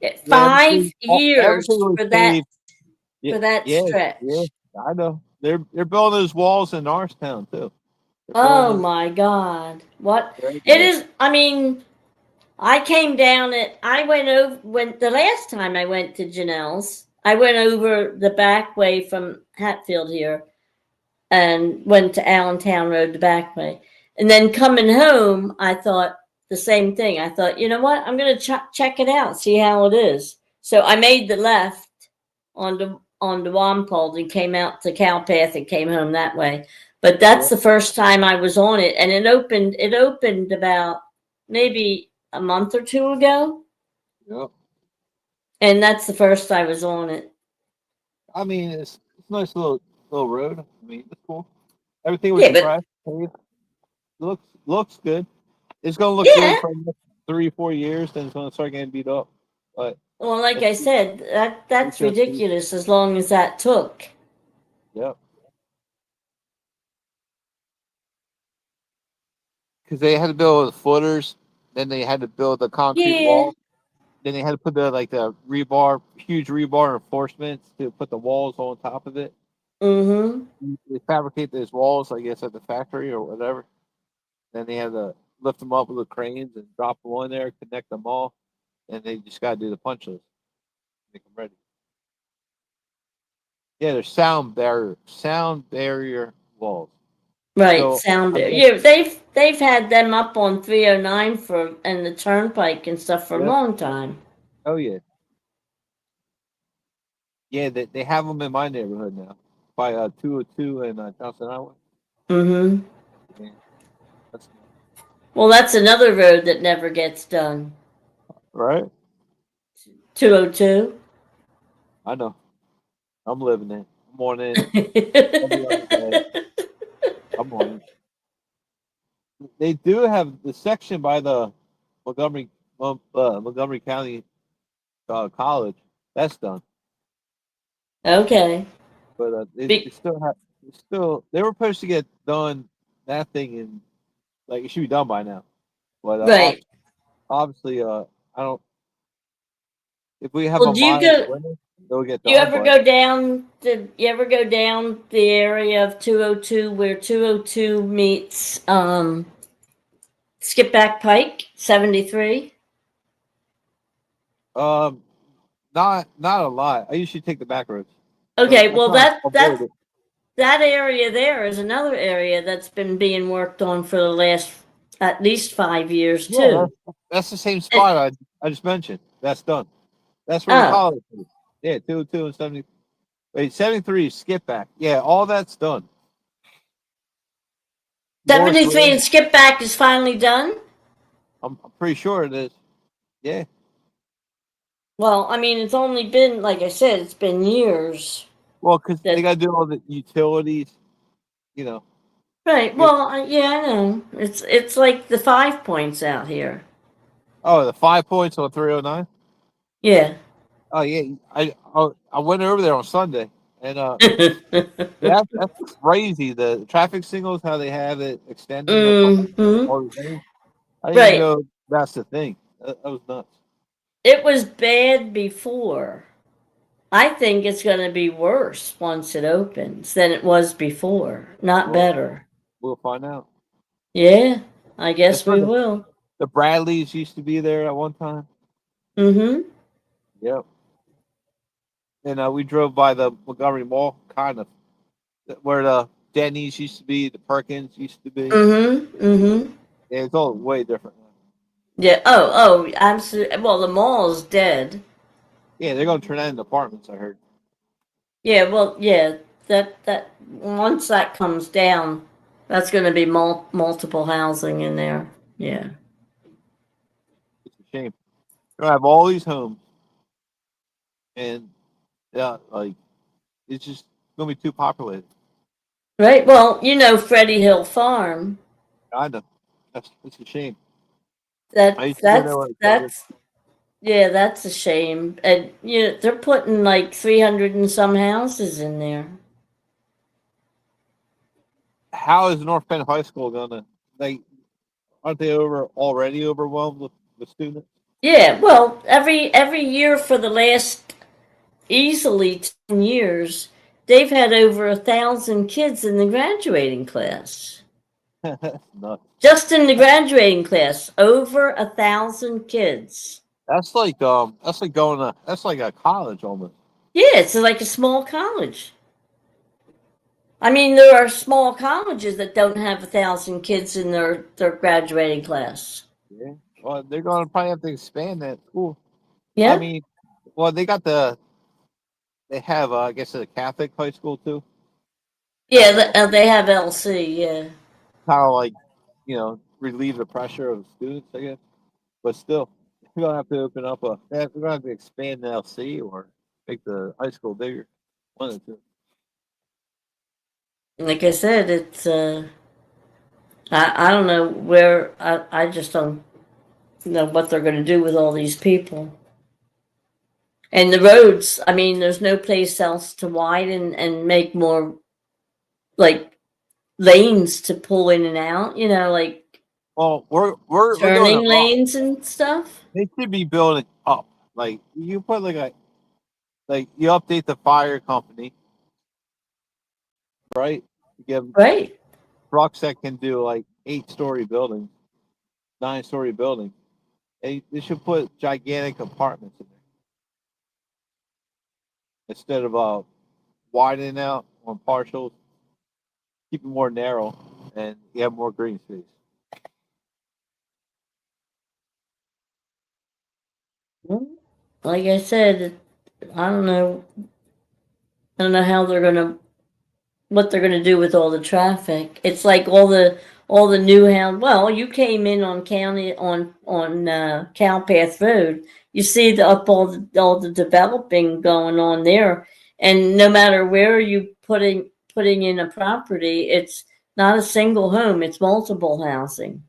Yeah, 5 years everything was for paved. Yeah, that yeah. stretch. I know. They're building those walls in Norristown too. They're Oh building my God. What those. it is, I mean, I went over when the last time I went to Janelle's, I went over the back way from Hatfield here and went to Allentown Road the back way. And then coming home, I thought the same thing. I thought, you know what? I'm going to check it out, see how it is. So I made the left on the Wampole and came out to Cowpath and came home that way. But that's the first time I was on it, and it opened about maybe a month or two ago, Yeah. and that's the first I was on it. I mean, it's a nice little road. I mean, it's cool. Everything was Yeah, but fresh. Paved. Looks good. It's gonna look good yeah. for 3-4 years. Then it's gonna start getting beat up. But Well, like I said, it's that's just ridiculous as long as that took. yep. because they had to build the footers, then they had to build the concrete Yeah. wall, then they had to put the rebar, huge rebar reinforcements to put the walls on top of it. Mm-hmm. They fabricate those walls, I guess, at the factory or whatever. Then they had to lift them up with the cranes and drop them on there, connect them all, and they just got to do the punch list, make them ready. Yeah, there's sound barrier walls. Right, So sound I barrier. guess, Yeah, they've had them up on 309 for and the turnpike and stuff for a yeah. long time. Oh yeah, yeah. They have them in my neighborhood now, by 202 and Johnson Highway. Mm-hmm. Yeah, that's Well, that's another road that never gets done. right. 202. I know. I'm living it. I'm on it every other day. I'm on it. They do have the section by the Montgomery Montgomery County College. That's done, Okay. but they Be- still have. They were supposed to get done that thing in like it should be done by now. But right. obviously, I don't. If we have Well, a mild winter, it'll get do you done. ever But go down you ever go down the area of 202 where 202 meets Skipback Pike 73? um, not a lot. I usually take the back roads. Okay, I well try to avoid that it. that area there is another area that's been being worked on for the last at least 5 years Yeah, too. that's the same And, spot I just mentioned. That's done. That's where the oh, college is. Yeah, 202 and 70. Wait, 73 is skip back. Yeah, all that's done. Morris 73 Road, and Skipback is finally done? I'm pretty sure it is. Yeah. Well, I mean, it's only been, like I said, it's been years. Well, because they That got to do all the utilities, you know. right. Get, Well, yeah, I know. It's like the 5 points out here. oh, the 5 points on 309. Yeah. Oh yeah, I went over there on Sunday, and that's crazy. The traffic signals, how they have it extending across hmm all the lanes. I didn't even Right. know that's the thing. That was nuts. It was bad before. I think it's going to be worse once it opens than it was before. Not Well, better. we'll find out. Yeah, I That's guess where we will. the Bradleys used to be there at one time. Mm-hmm. Yep. And we drove by the Montgomery Mall, kind of where the Denny's used to be, the Perkins used to be. Mm-hmm. Mm-hmm. Yeah, it's all way different now. Yeah. Oh, absolutely. Well, the mall's dead. Yeah, they're gonna turn that into apartments. I heard. Yeah. Well, yeah. That once that comes down, that's going to be multiple housing in there. Yeah. It's a shame. You're gonna have all these homes, and yeah, like it's just gonna be too populated. Right. Well, Freddie Hill Farm. I know. That's a shame. I That used to go there that's when I was younger. that's yeah, that's a shame. And they're putting like 300 and some houses in there. How is North Penn High School gonna? Like, aren't they already overwhelmed with students? Yeah, well, every year for the last easily 10 years, they've had over 1,000 kids in the graduating class. That's nuts. Just in the graduating class, over 1,000 kids. That's like going to that's like a college almost. Yeah, it's like a small college. I mean, there are small colleges that don't have 1,000 kids in their graduating class. Yeah. Well, they're gonna probably have to expand that school. I Yeah, mean, well, they have I guess a Catholic high school too. yeah, they have LC. Yeah, Kind of like relieve the pressure of students, I guess. But still, we're gonna have to open up we're gonna have to expand the LC or make the high school bigger. One of the two. like I said, it's I don't know where I just don't know what they're going to do with all these people. And the roads, I mean, there's no place else to widen and make more like lanes to pull in and out. Like Well, we're doing Turning it wrong. lanes and stuff? They should be building up. Like you put like you update the fire company, right? You give them Right. trucks that can do like 8-story buildings, 9-story buildings. They should put gigantic apartments in there instead of widening out on partials, keep it more narrow, and you have more green space. Like I said, I don't know. I don't know how what they're gonna do with all the traffic. It's like all the new house. Well, you came in on county on Cowpath Road. You see all the developing going on there, and no matter where you putting in a property, it's not a single home. It's multiple housing.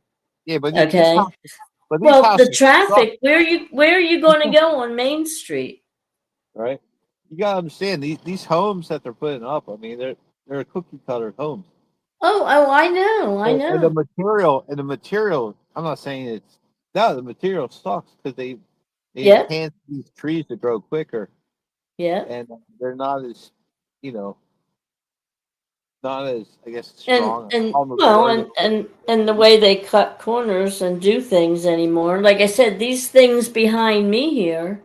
Yeah, but Okay. these Well, the houses suck, traffic. Where are you going to go on Main Street? right? You gotta understand these homes that they're putting up. I mean, they're cookie cutter homes. Oh, I know, I And the know. material. I'm not saying it's no. The material sucks because they Yep, enhance these trees to grow quicker, yep. and they're not as you know not as I guess And strong. and Almost well, word it. and the way they cut corners and do things anymore. Like I said, these things behind me here,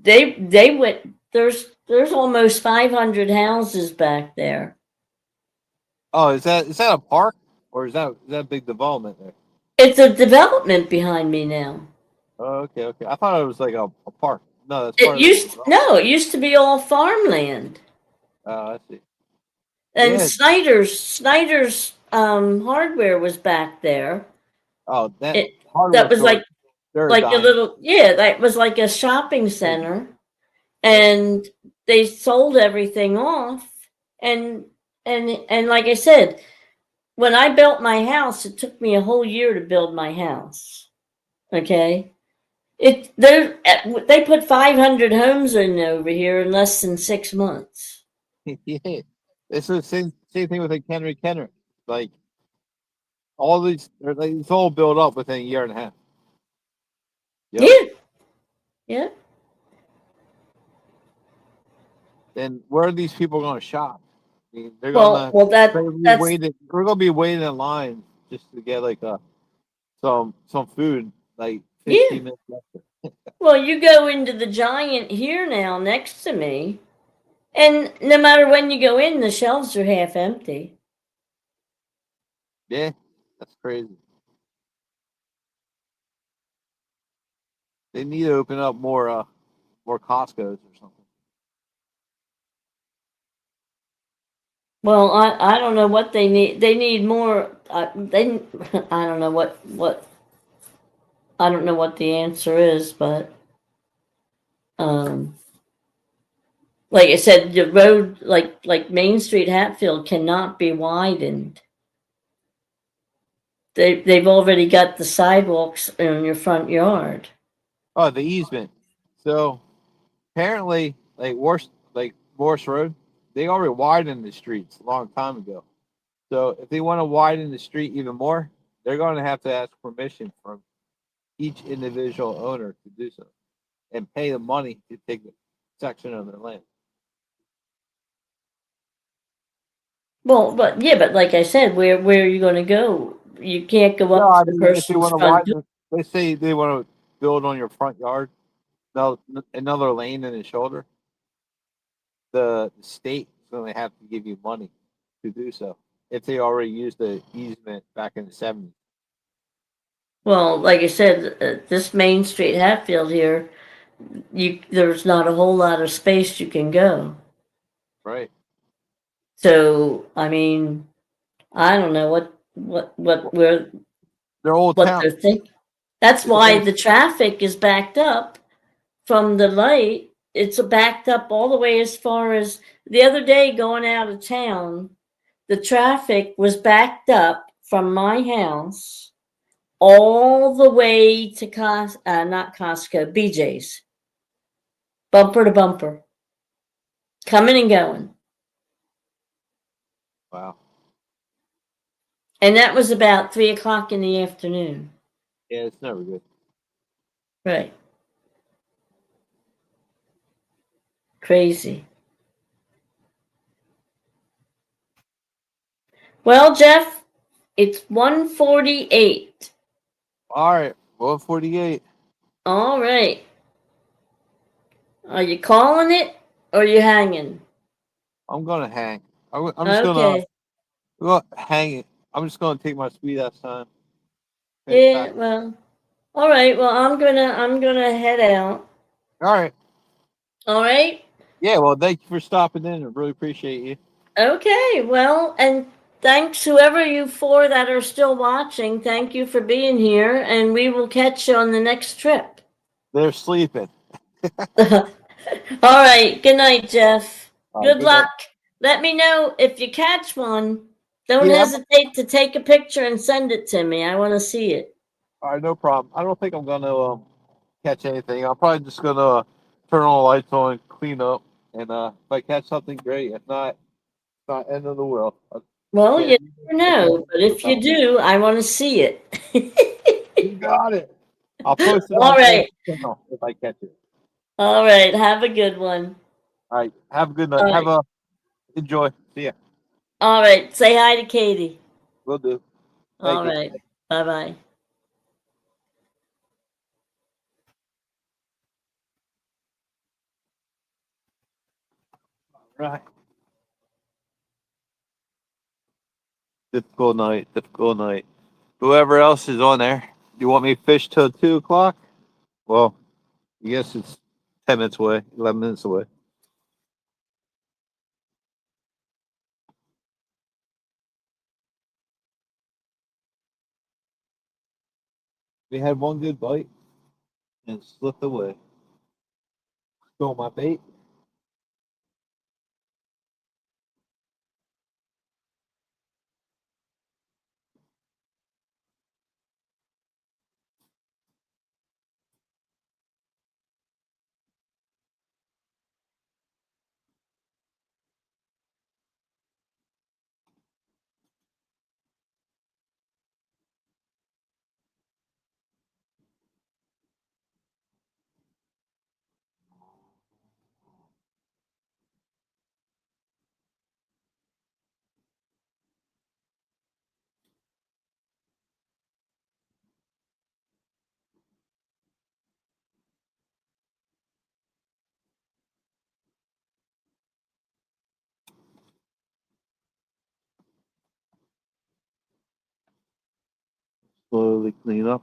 they went. There's almost 500 houses back there. Oh, is that a park or is that a big development there? It's a development behind me now. Oh, okay, okay. I thought it was like a park. No, that's It part of the used development. no, it used to be all farmland. Oh, I see. And Yeah. Snyder's hardware was back there. Oh, that It hardware that was store. They're like a dying. little, yeah, that was like a shopping center, and they sold everything off. And and like I said, when I built my house, it took me a whole year to build my house. Okay, they put 500 homes in over here in less than 6 months. Yeah. It's the same thing with like Henry Kenner. Like all these, it's all built up within a year and a half. Yep. Yeah, yeah. And where are these people going to shop? I mean, Well, we're gonna be waiting in line just to get like some food like yeah. 15 minutes later. Well, you go into the Giant here now next to me, and no matter when you go in, the shelves are half empty. Yeah, that's crazy. They need to open up more Costco's or something. Well, I don't know what they need. They need more. They I don't know what I don't know what the answer is, but um, like I said, the road like Main Street Hatfield cannot be widened. They've already got the sidewalks in your front yard. Oh, the easement. So apparently, like Morse Road, they already widened the streets a long time ago. So if they want to widen the street even more, they're going to have to ask permission from each individual owner to do so and pay the money to take a section of their land. Well, but yeah, but like I said, where are you going to go? You can't go No, up to I the mean if they person's want to front door. widen, they say they want to build on your front yard, no, another lane in the shoulder. The state is going to have to give you money to do so if they already used the easement back in the 70s. Well, like I said, this Main Street Hatfield here, there's not a whole lot of space you can go. Right. So I mean, I don't know They're old what town. they're thinking. That's It's why old. the traffic is backed up from the light. It's backed up all the way as far as the other day going out of town. The traffic was backed up from my house all the way to not Costco, BJ's, bumper to bumper, coming and going. Wow. And that was about 3 o'clock in the afternoon. Yeah, it's never good. Right. Crazy. Well, Jeff, it's 1:48. All right, 148. All right. Are you calling it or are you hanging? I'm gonna hang. I'm just Okay. gonna hang it. I'm just gonna take my sweet ass time. Yeah, well. All right. Well, I'm gonna head out. All right. All right? Yeah. Well, thank you for stopping in. I really appreciate you. Okay. Well, and thanks whoever you four that are still watching. Thank you for being here and we will catch you on the next trip. They're sleeping. All right. Good night, Jeff. All right, Good good night. luck. Let me know if you catch one. Don't Yeah. hesitate to take a picture and send it to me. I want to see it. All right, no problem. I don't think I'm gonna catch anything. I'm probably just gonna turn all the lights on, clean up, and if I catch something, great. If not, it's not end of the world. Well, Can't you never know, but if you do, I want to see it. You got it. I'll post it All on the right. channel if I catch it. All right. Have a good one. All right. Have a good night. All right. Enjoy. See ya. All right. Say hi to Katie. Will do. Thank All you. right. Bye bye. Right. Difficult night. Difficult night. Whoever else is on there, you want me to fish till 2 o'clock? Well, I guess it's 10 minutes away, 11 minutes away. We had one good bite and slipped away. Stole my bait. Slowly clean up.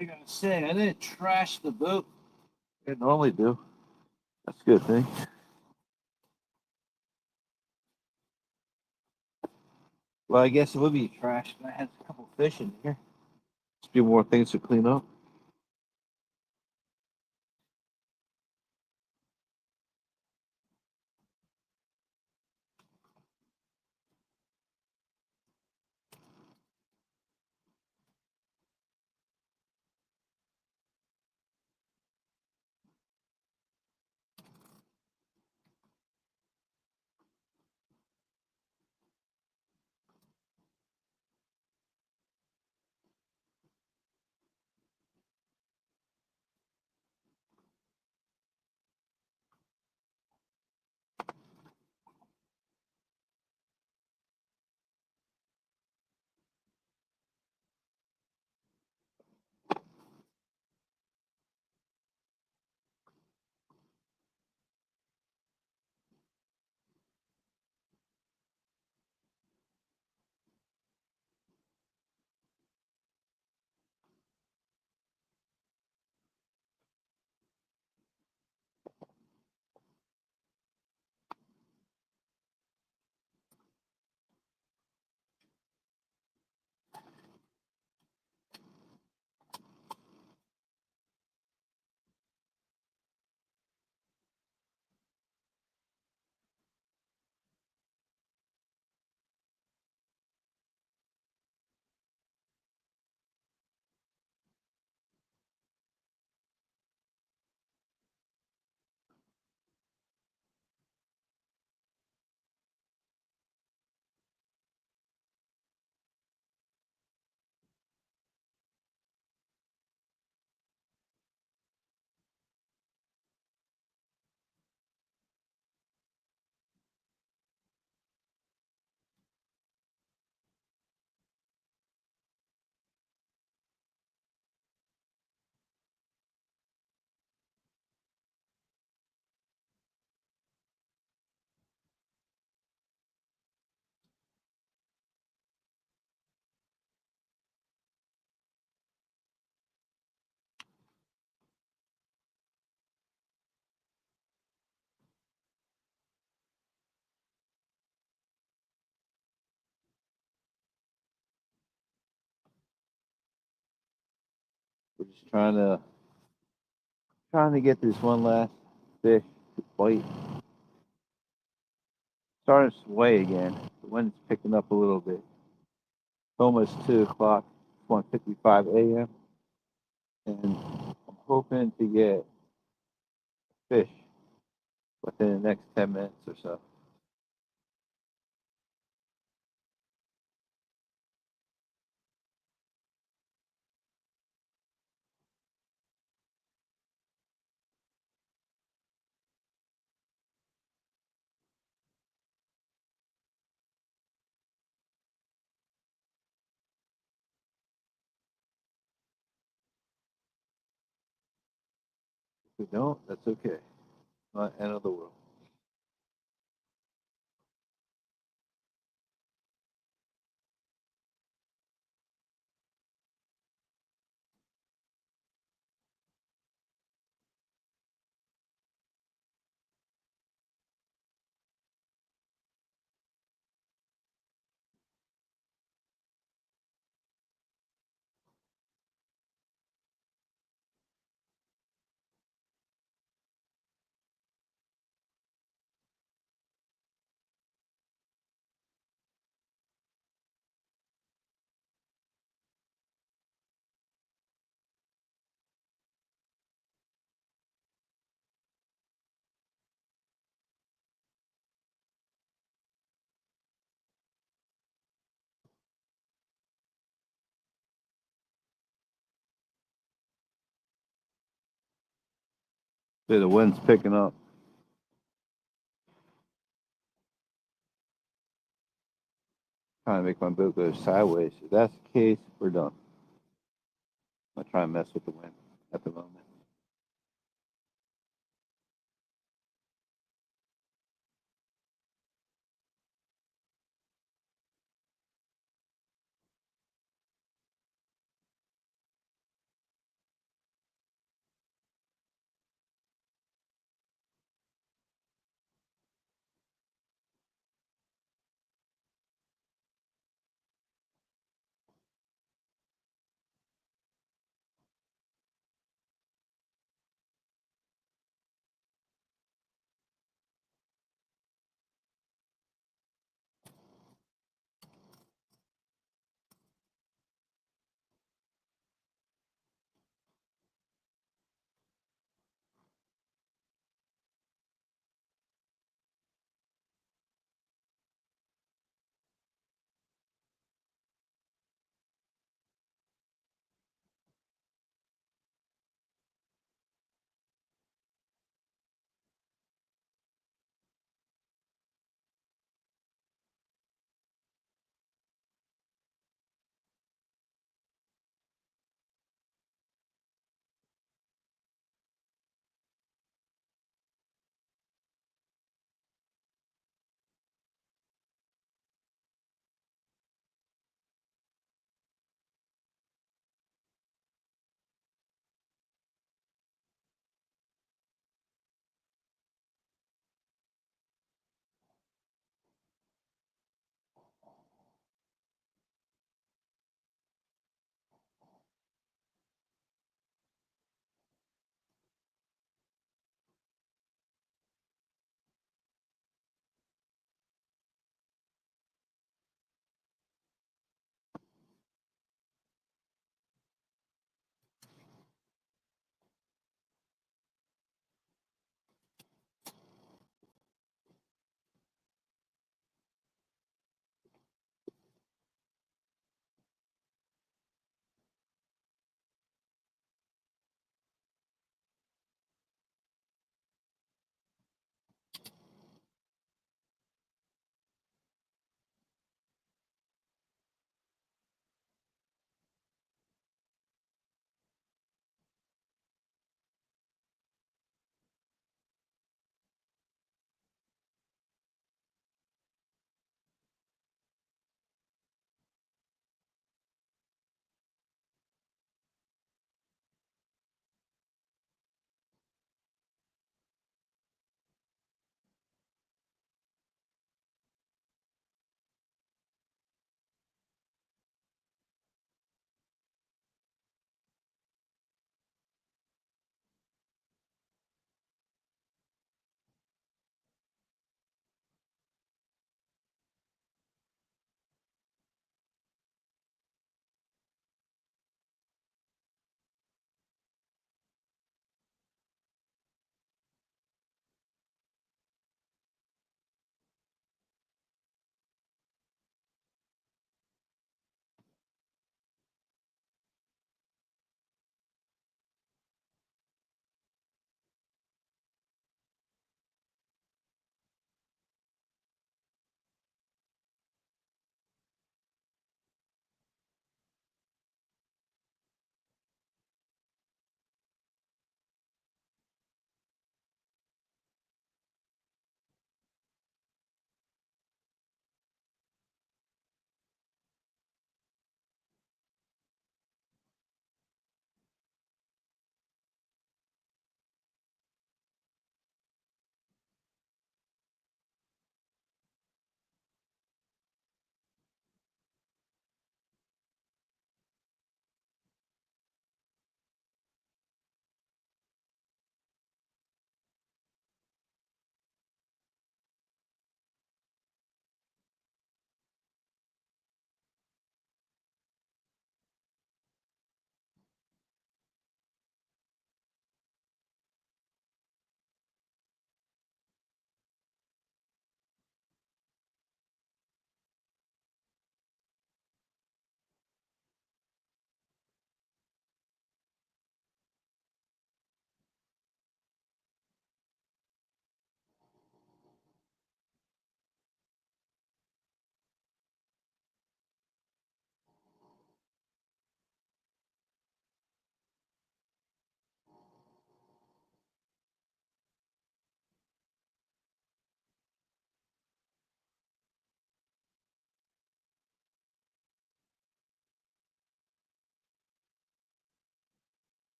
I gotta say, I didn't trash the boat. I normally do. That's a good thing. Well, I guess it would be trash, but I had a couple fish in here. Just a few more things to clean up. We're just trying to get this one last fish to bite. Starting to sway again. The wind's picking up a little bit. It's almost 2 o'clock. It's 1:55 a.m. And I'm hoping to get fish within the next 10 minutes or so. If we don't, that's okay. Not end of the world. See, the wind's picking up. Trying to make my boat go sideways. If that's the case, we're done. I'm not trying to mess with the wind at the moment.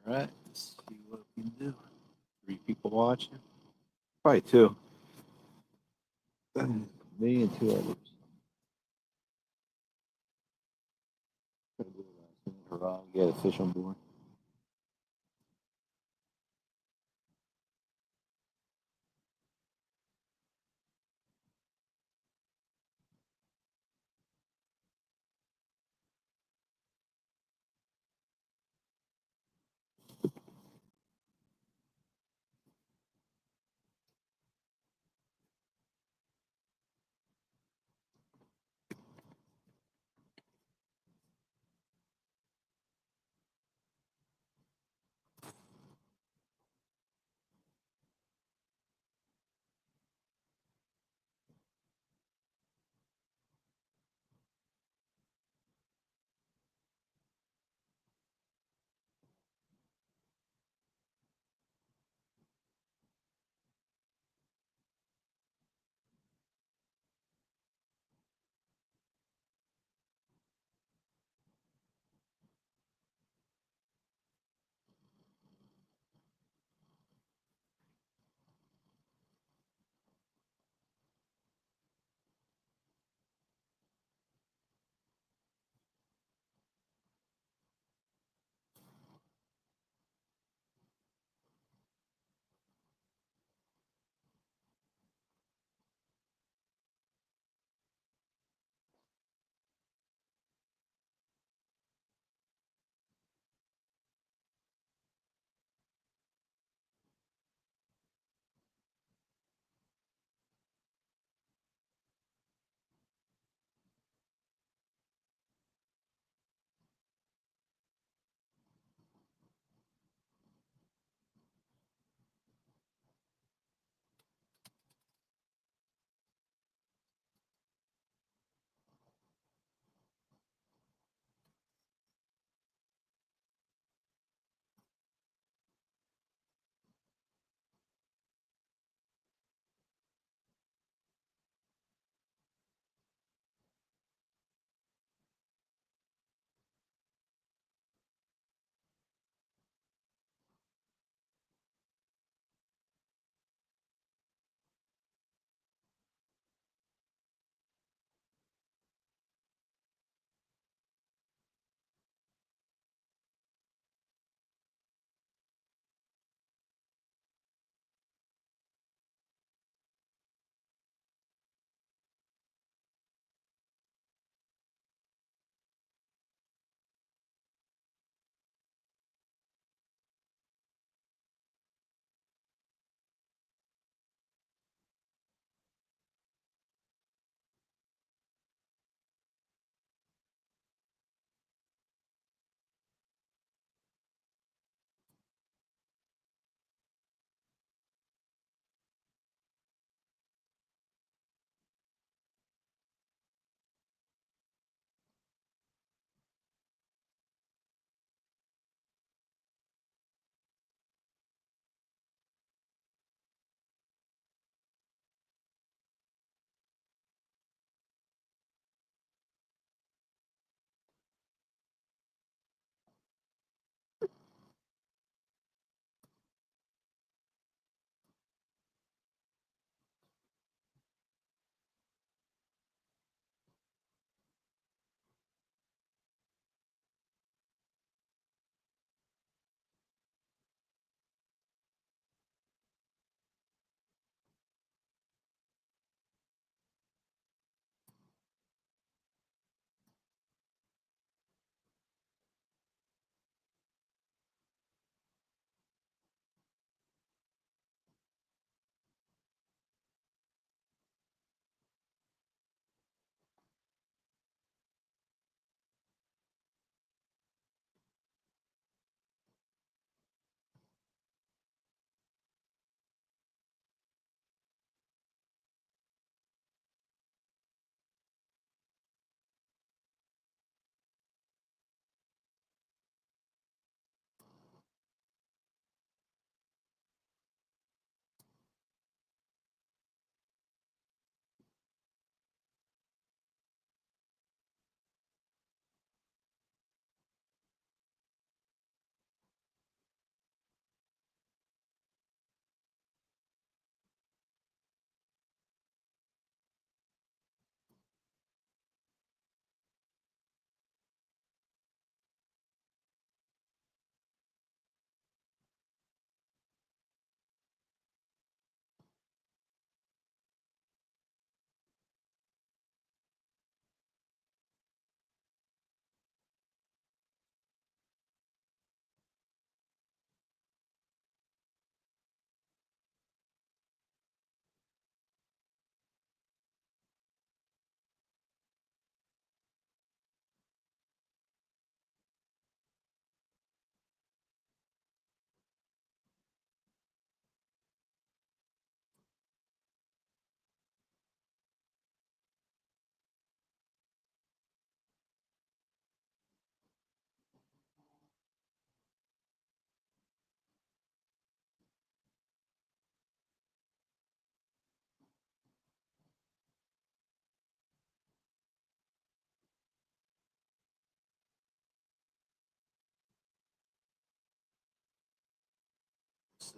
All right, let's see what we can do. 3 people watching. Probably 2. Me and 2 others. Hurrah, get a fish on board.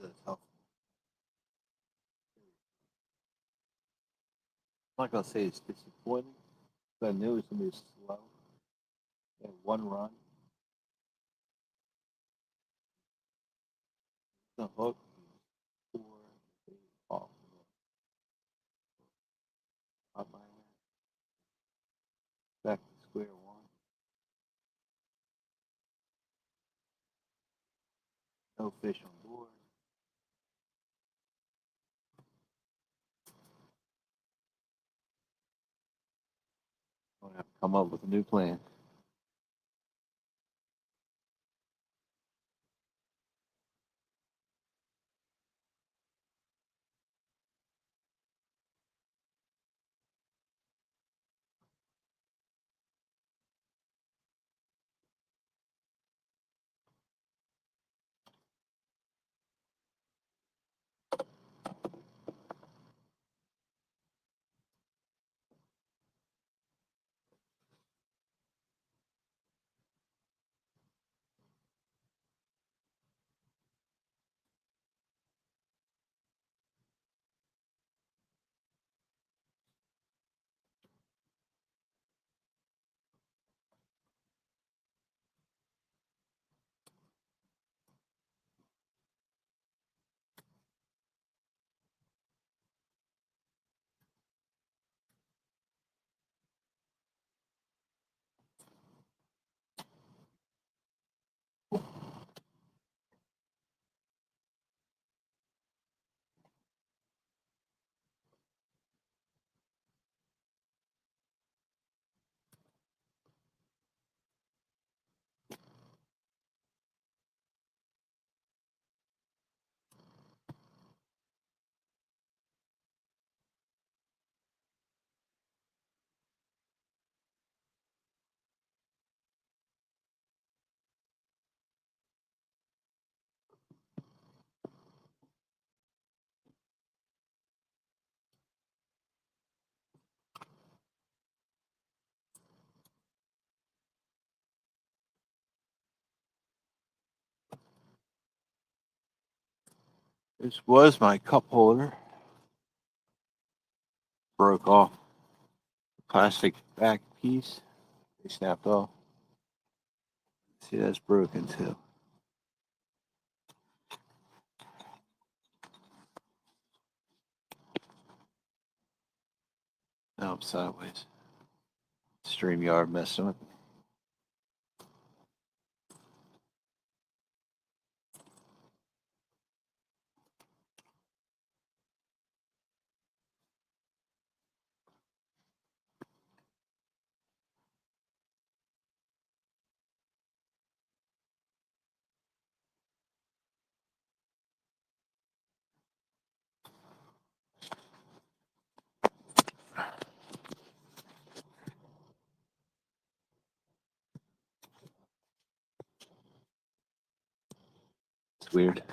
That's the tough. I'm not gonna say it's disappointing, but I knew it was gonna be slow. They had one run. The hook, four, eight, off. Up my back to square one. No fish on board. I'm gonna have to come up with a new plan. This was my cup holder. Broke off the plastic back piece. They snapped off. See, that's broken too. Now I'm sideways. StreamYard messing with me. It's weird.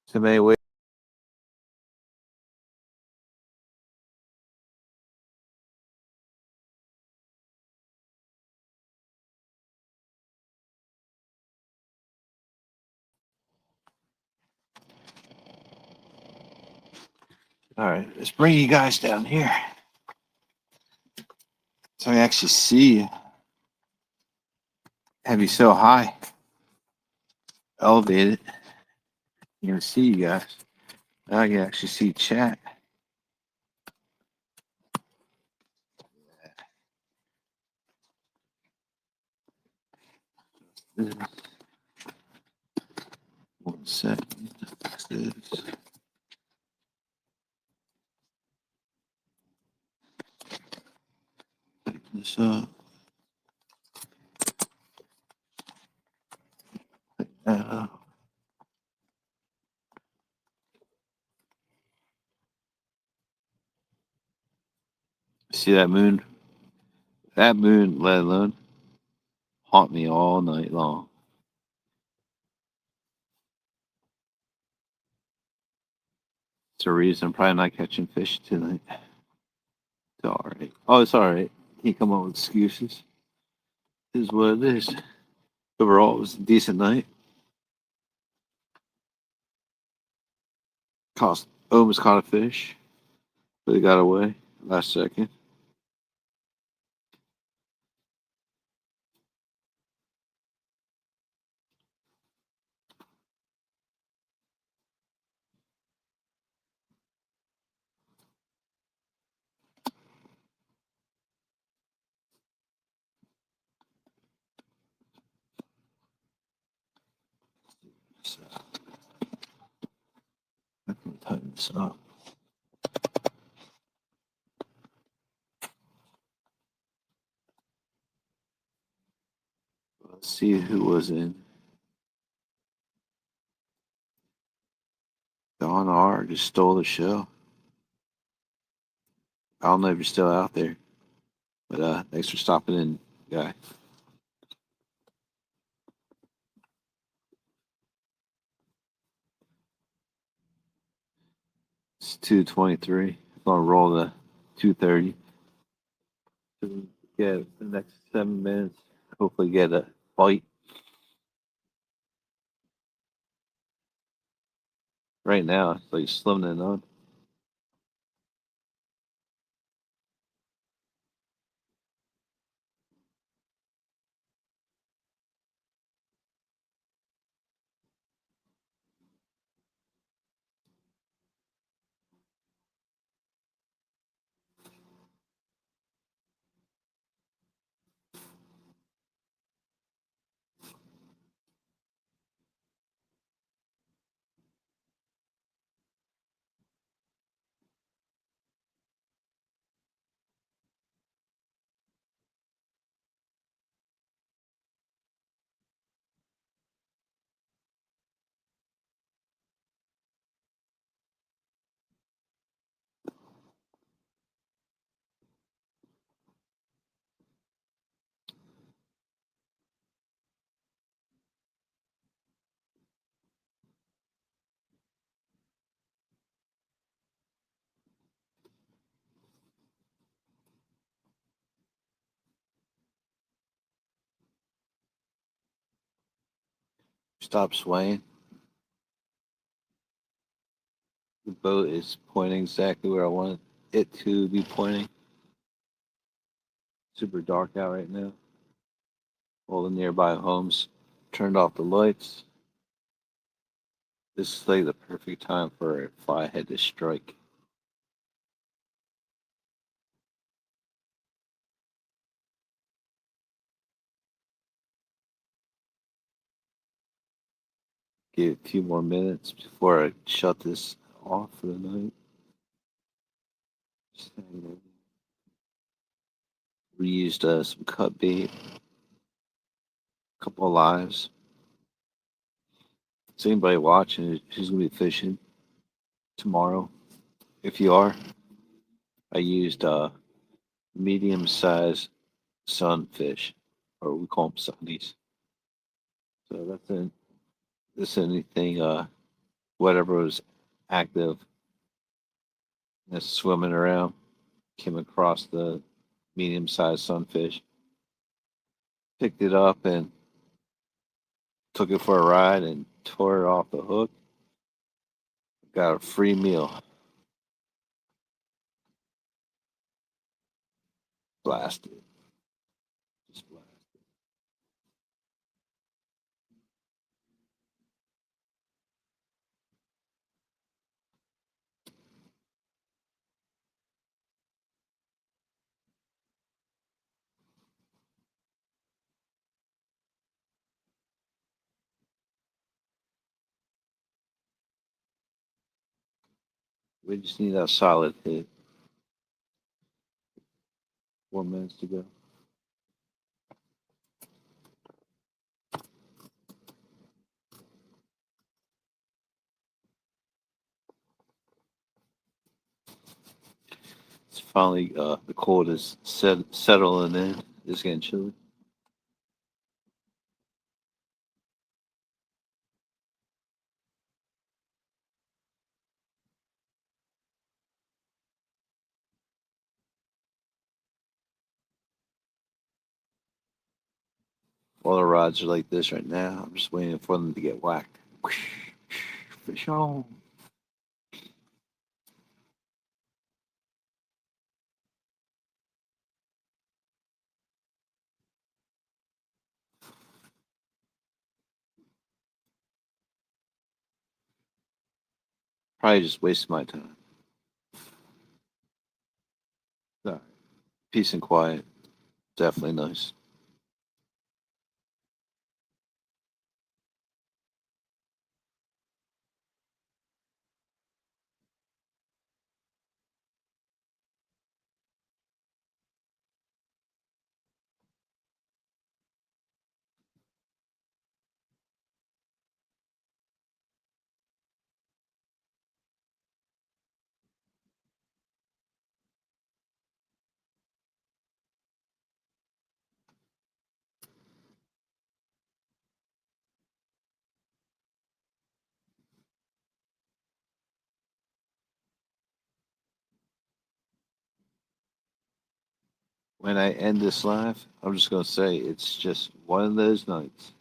So anyway, all right, let's bring you guys down here so I actually see you. Have you so high, elevated. You can see you guys. Now you actually see chat. One second. This. Pick this up. Pick that up. See that moon? That moon, let alone, haunt me all night long. It's a reason I'm probably not catching fish tonight. It's all right. Oh, it's all right. Can't come up with excuses. This is what it is. Overall, it was a decent night. Almost caught a fish, but it got away last second. So, I can tighten this up. Let's see who was in. Don R just stole the show. I don't know if you're still out there, but thanks for stopping in, guy. It's 2:23. I'm gonna roll the 2:30. Yeah, the next 7 minutes. Hopefully, get a bite. Right now, it's like slimming it on. Stop swaying. The boat is pointing exactly where I want it to be pointing. Super dark out right now. All the nearby homes turned off the lights. This is like the perfect time for a flathead to strike. Give it a few more minutes before I shut this off for the night. Reused some cut bait, a couple of lives. Is anybody watching who's gonna be fishing tomorrow? If you are, I used medium-sized sunfish, or we call them sunnies. So that's anything whatever was active that's swimming around came across the medium-sized sunfish, picked it up and took it for a ride and tore it off the hook. Got a free meal. Blasted. Just blasted. We just need a solid hit. 4 minutes to go. It's finally the cold is settling in. It's getting chilly. All the rods are like this right now. I'm just waiting for them to get whacked. Fish on. Probably just wasting my time. Sorry. Peace and quiet. Definitely nice. When I end this live, I'm just going to say it's just one of those nights.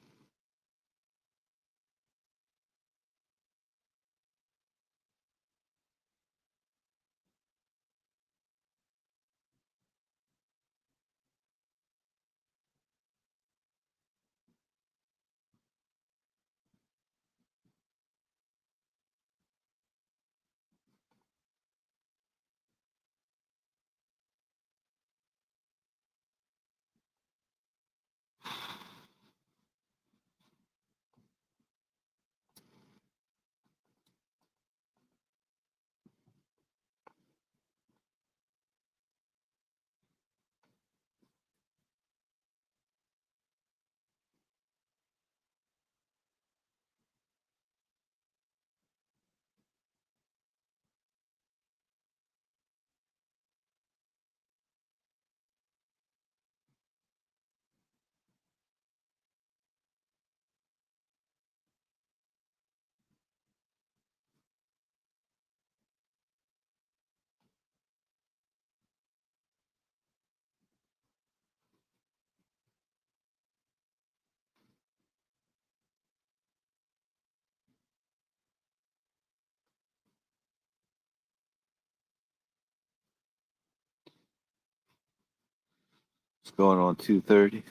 It's going on 2:30.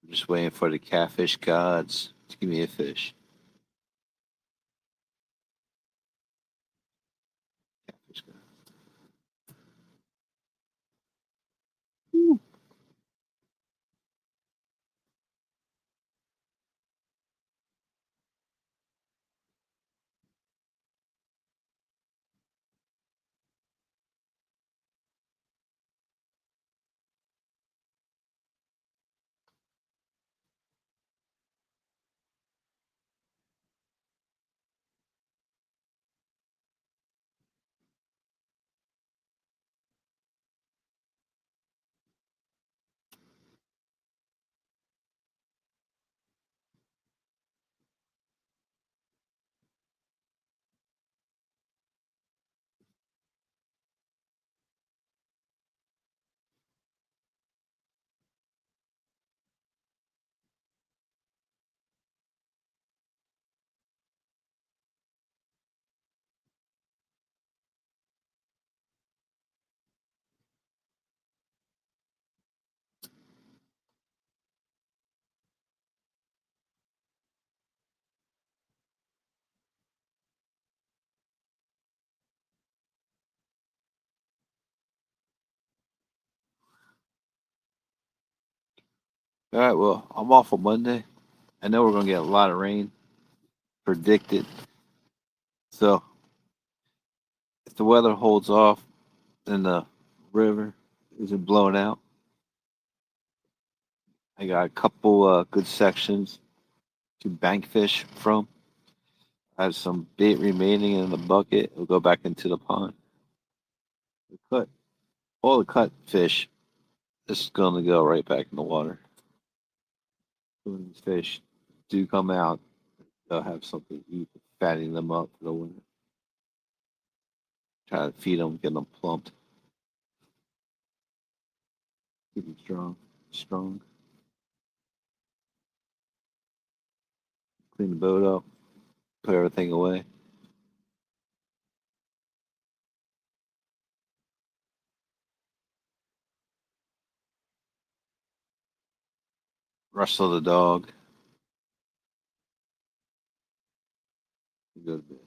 I'm just waiting for the catfish gods to give me a fish. Catfish gods. All right, well, I'm off on Monday. I know we're going to get a lot of rain predicted. So if the weather holds off and the river isn't blown out, I got a couple good sections to bank fish from. I have some bait remaining in the bucket. It'll go back into the pond. The cut, all the cut fish is going to go right back in the water. When these fish do come out, they'll have something to eat, fattening them up for the winter. Try to feed them, get them plumped, keep them strong. Clean the boat up, put everything away. Rustle the dog. Go to bed.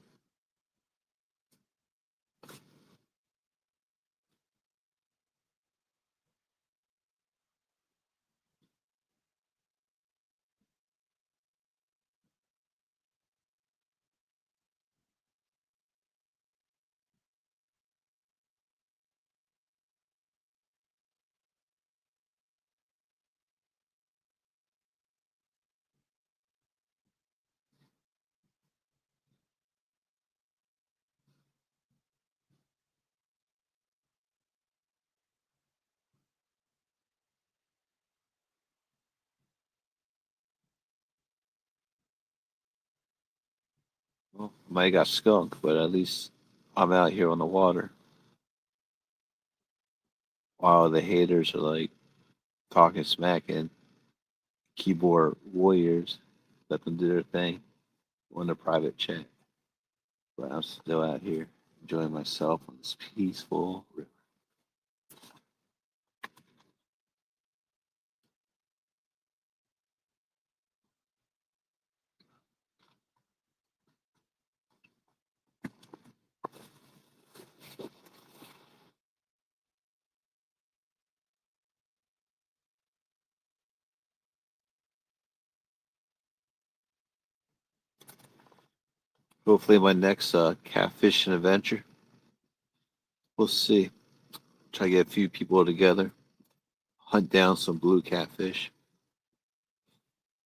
Well, might got skunk, but at least I'm out here on the water. While the haters are like talking smack and keyboard warriors, let them do their thing on the private chat. But I'm still out here enjoying myself on this peaceful river. Hopefully, my next catfishing adventure, we'll see. Try to get a few people together, hunt down some blue catfish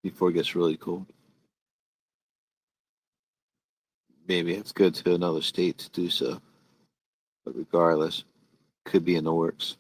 before it gets really cold. Maybe it's good to another state to do so, but regardless, could be in the works.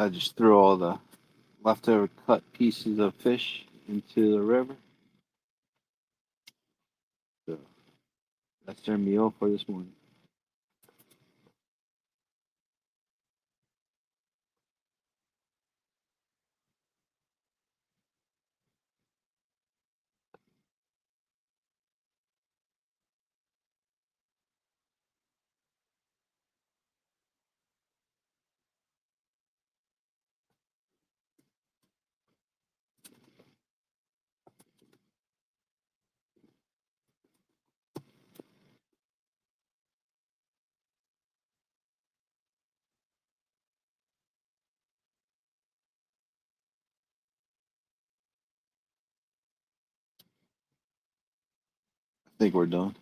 I just threw all the leftover cut pieces of fish into the river. So that's their meal for this morning. I think we're done.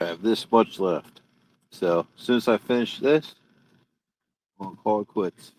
I have this much left. So as soon as I finish this, I'm gonna call it quits.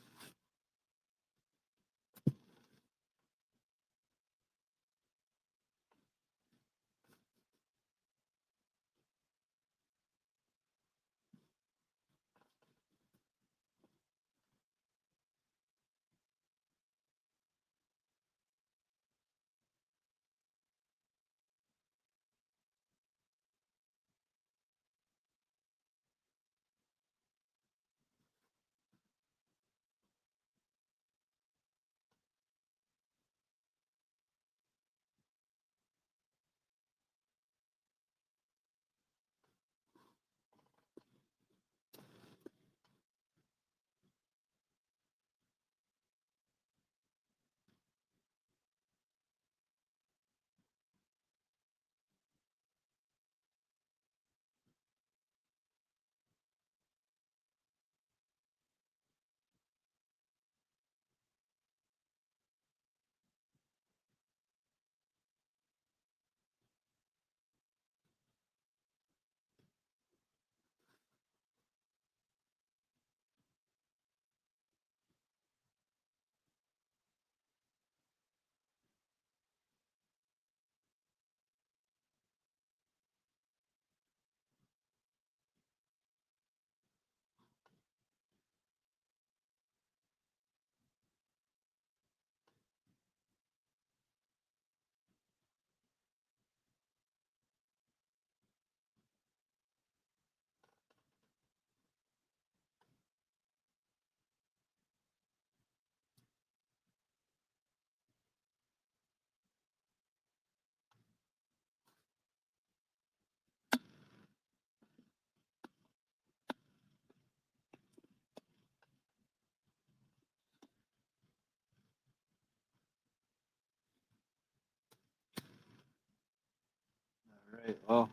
All right. Well,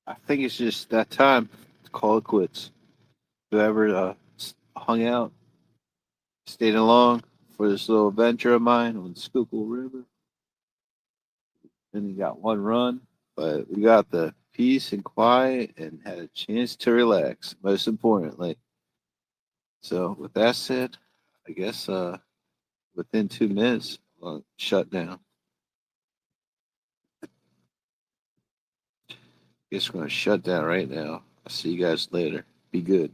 I think it's just that time to call it quits. Whoever hung out, stayed along for this little adventure of mine on the Schuylkill River. Only got one run, but we got the peace and quiet and had a chance to relax, most importantly. So with that said, I guess within 2 minutes, I'll shut down. Guess we're gonna shut down right now. I'll see you guys later. Be good.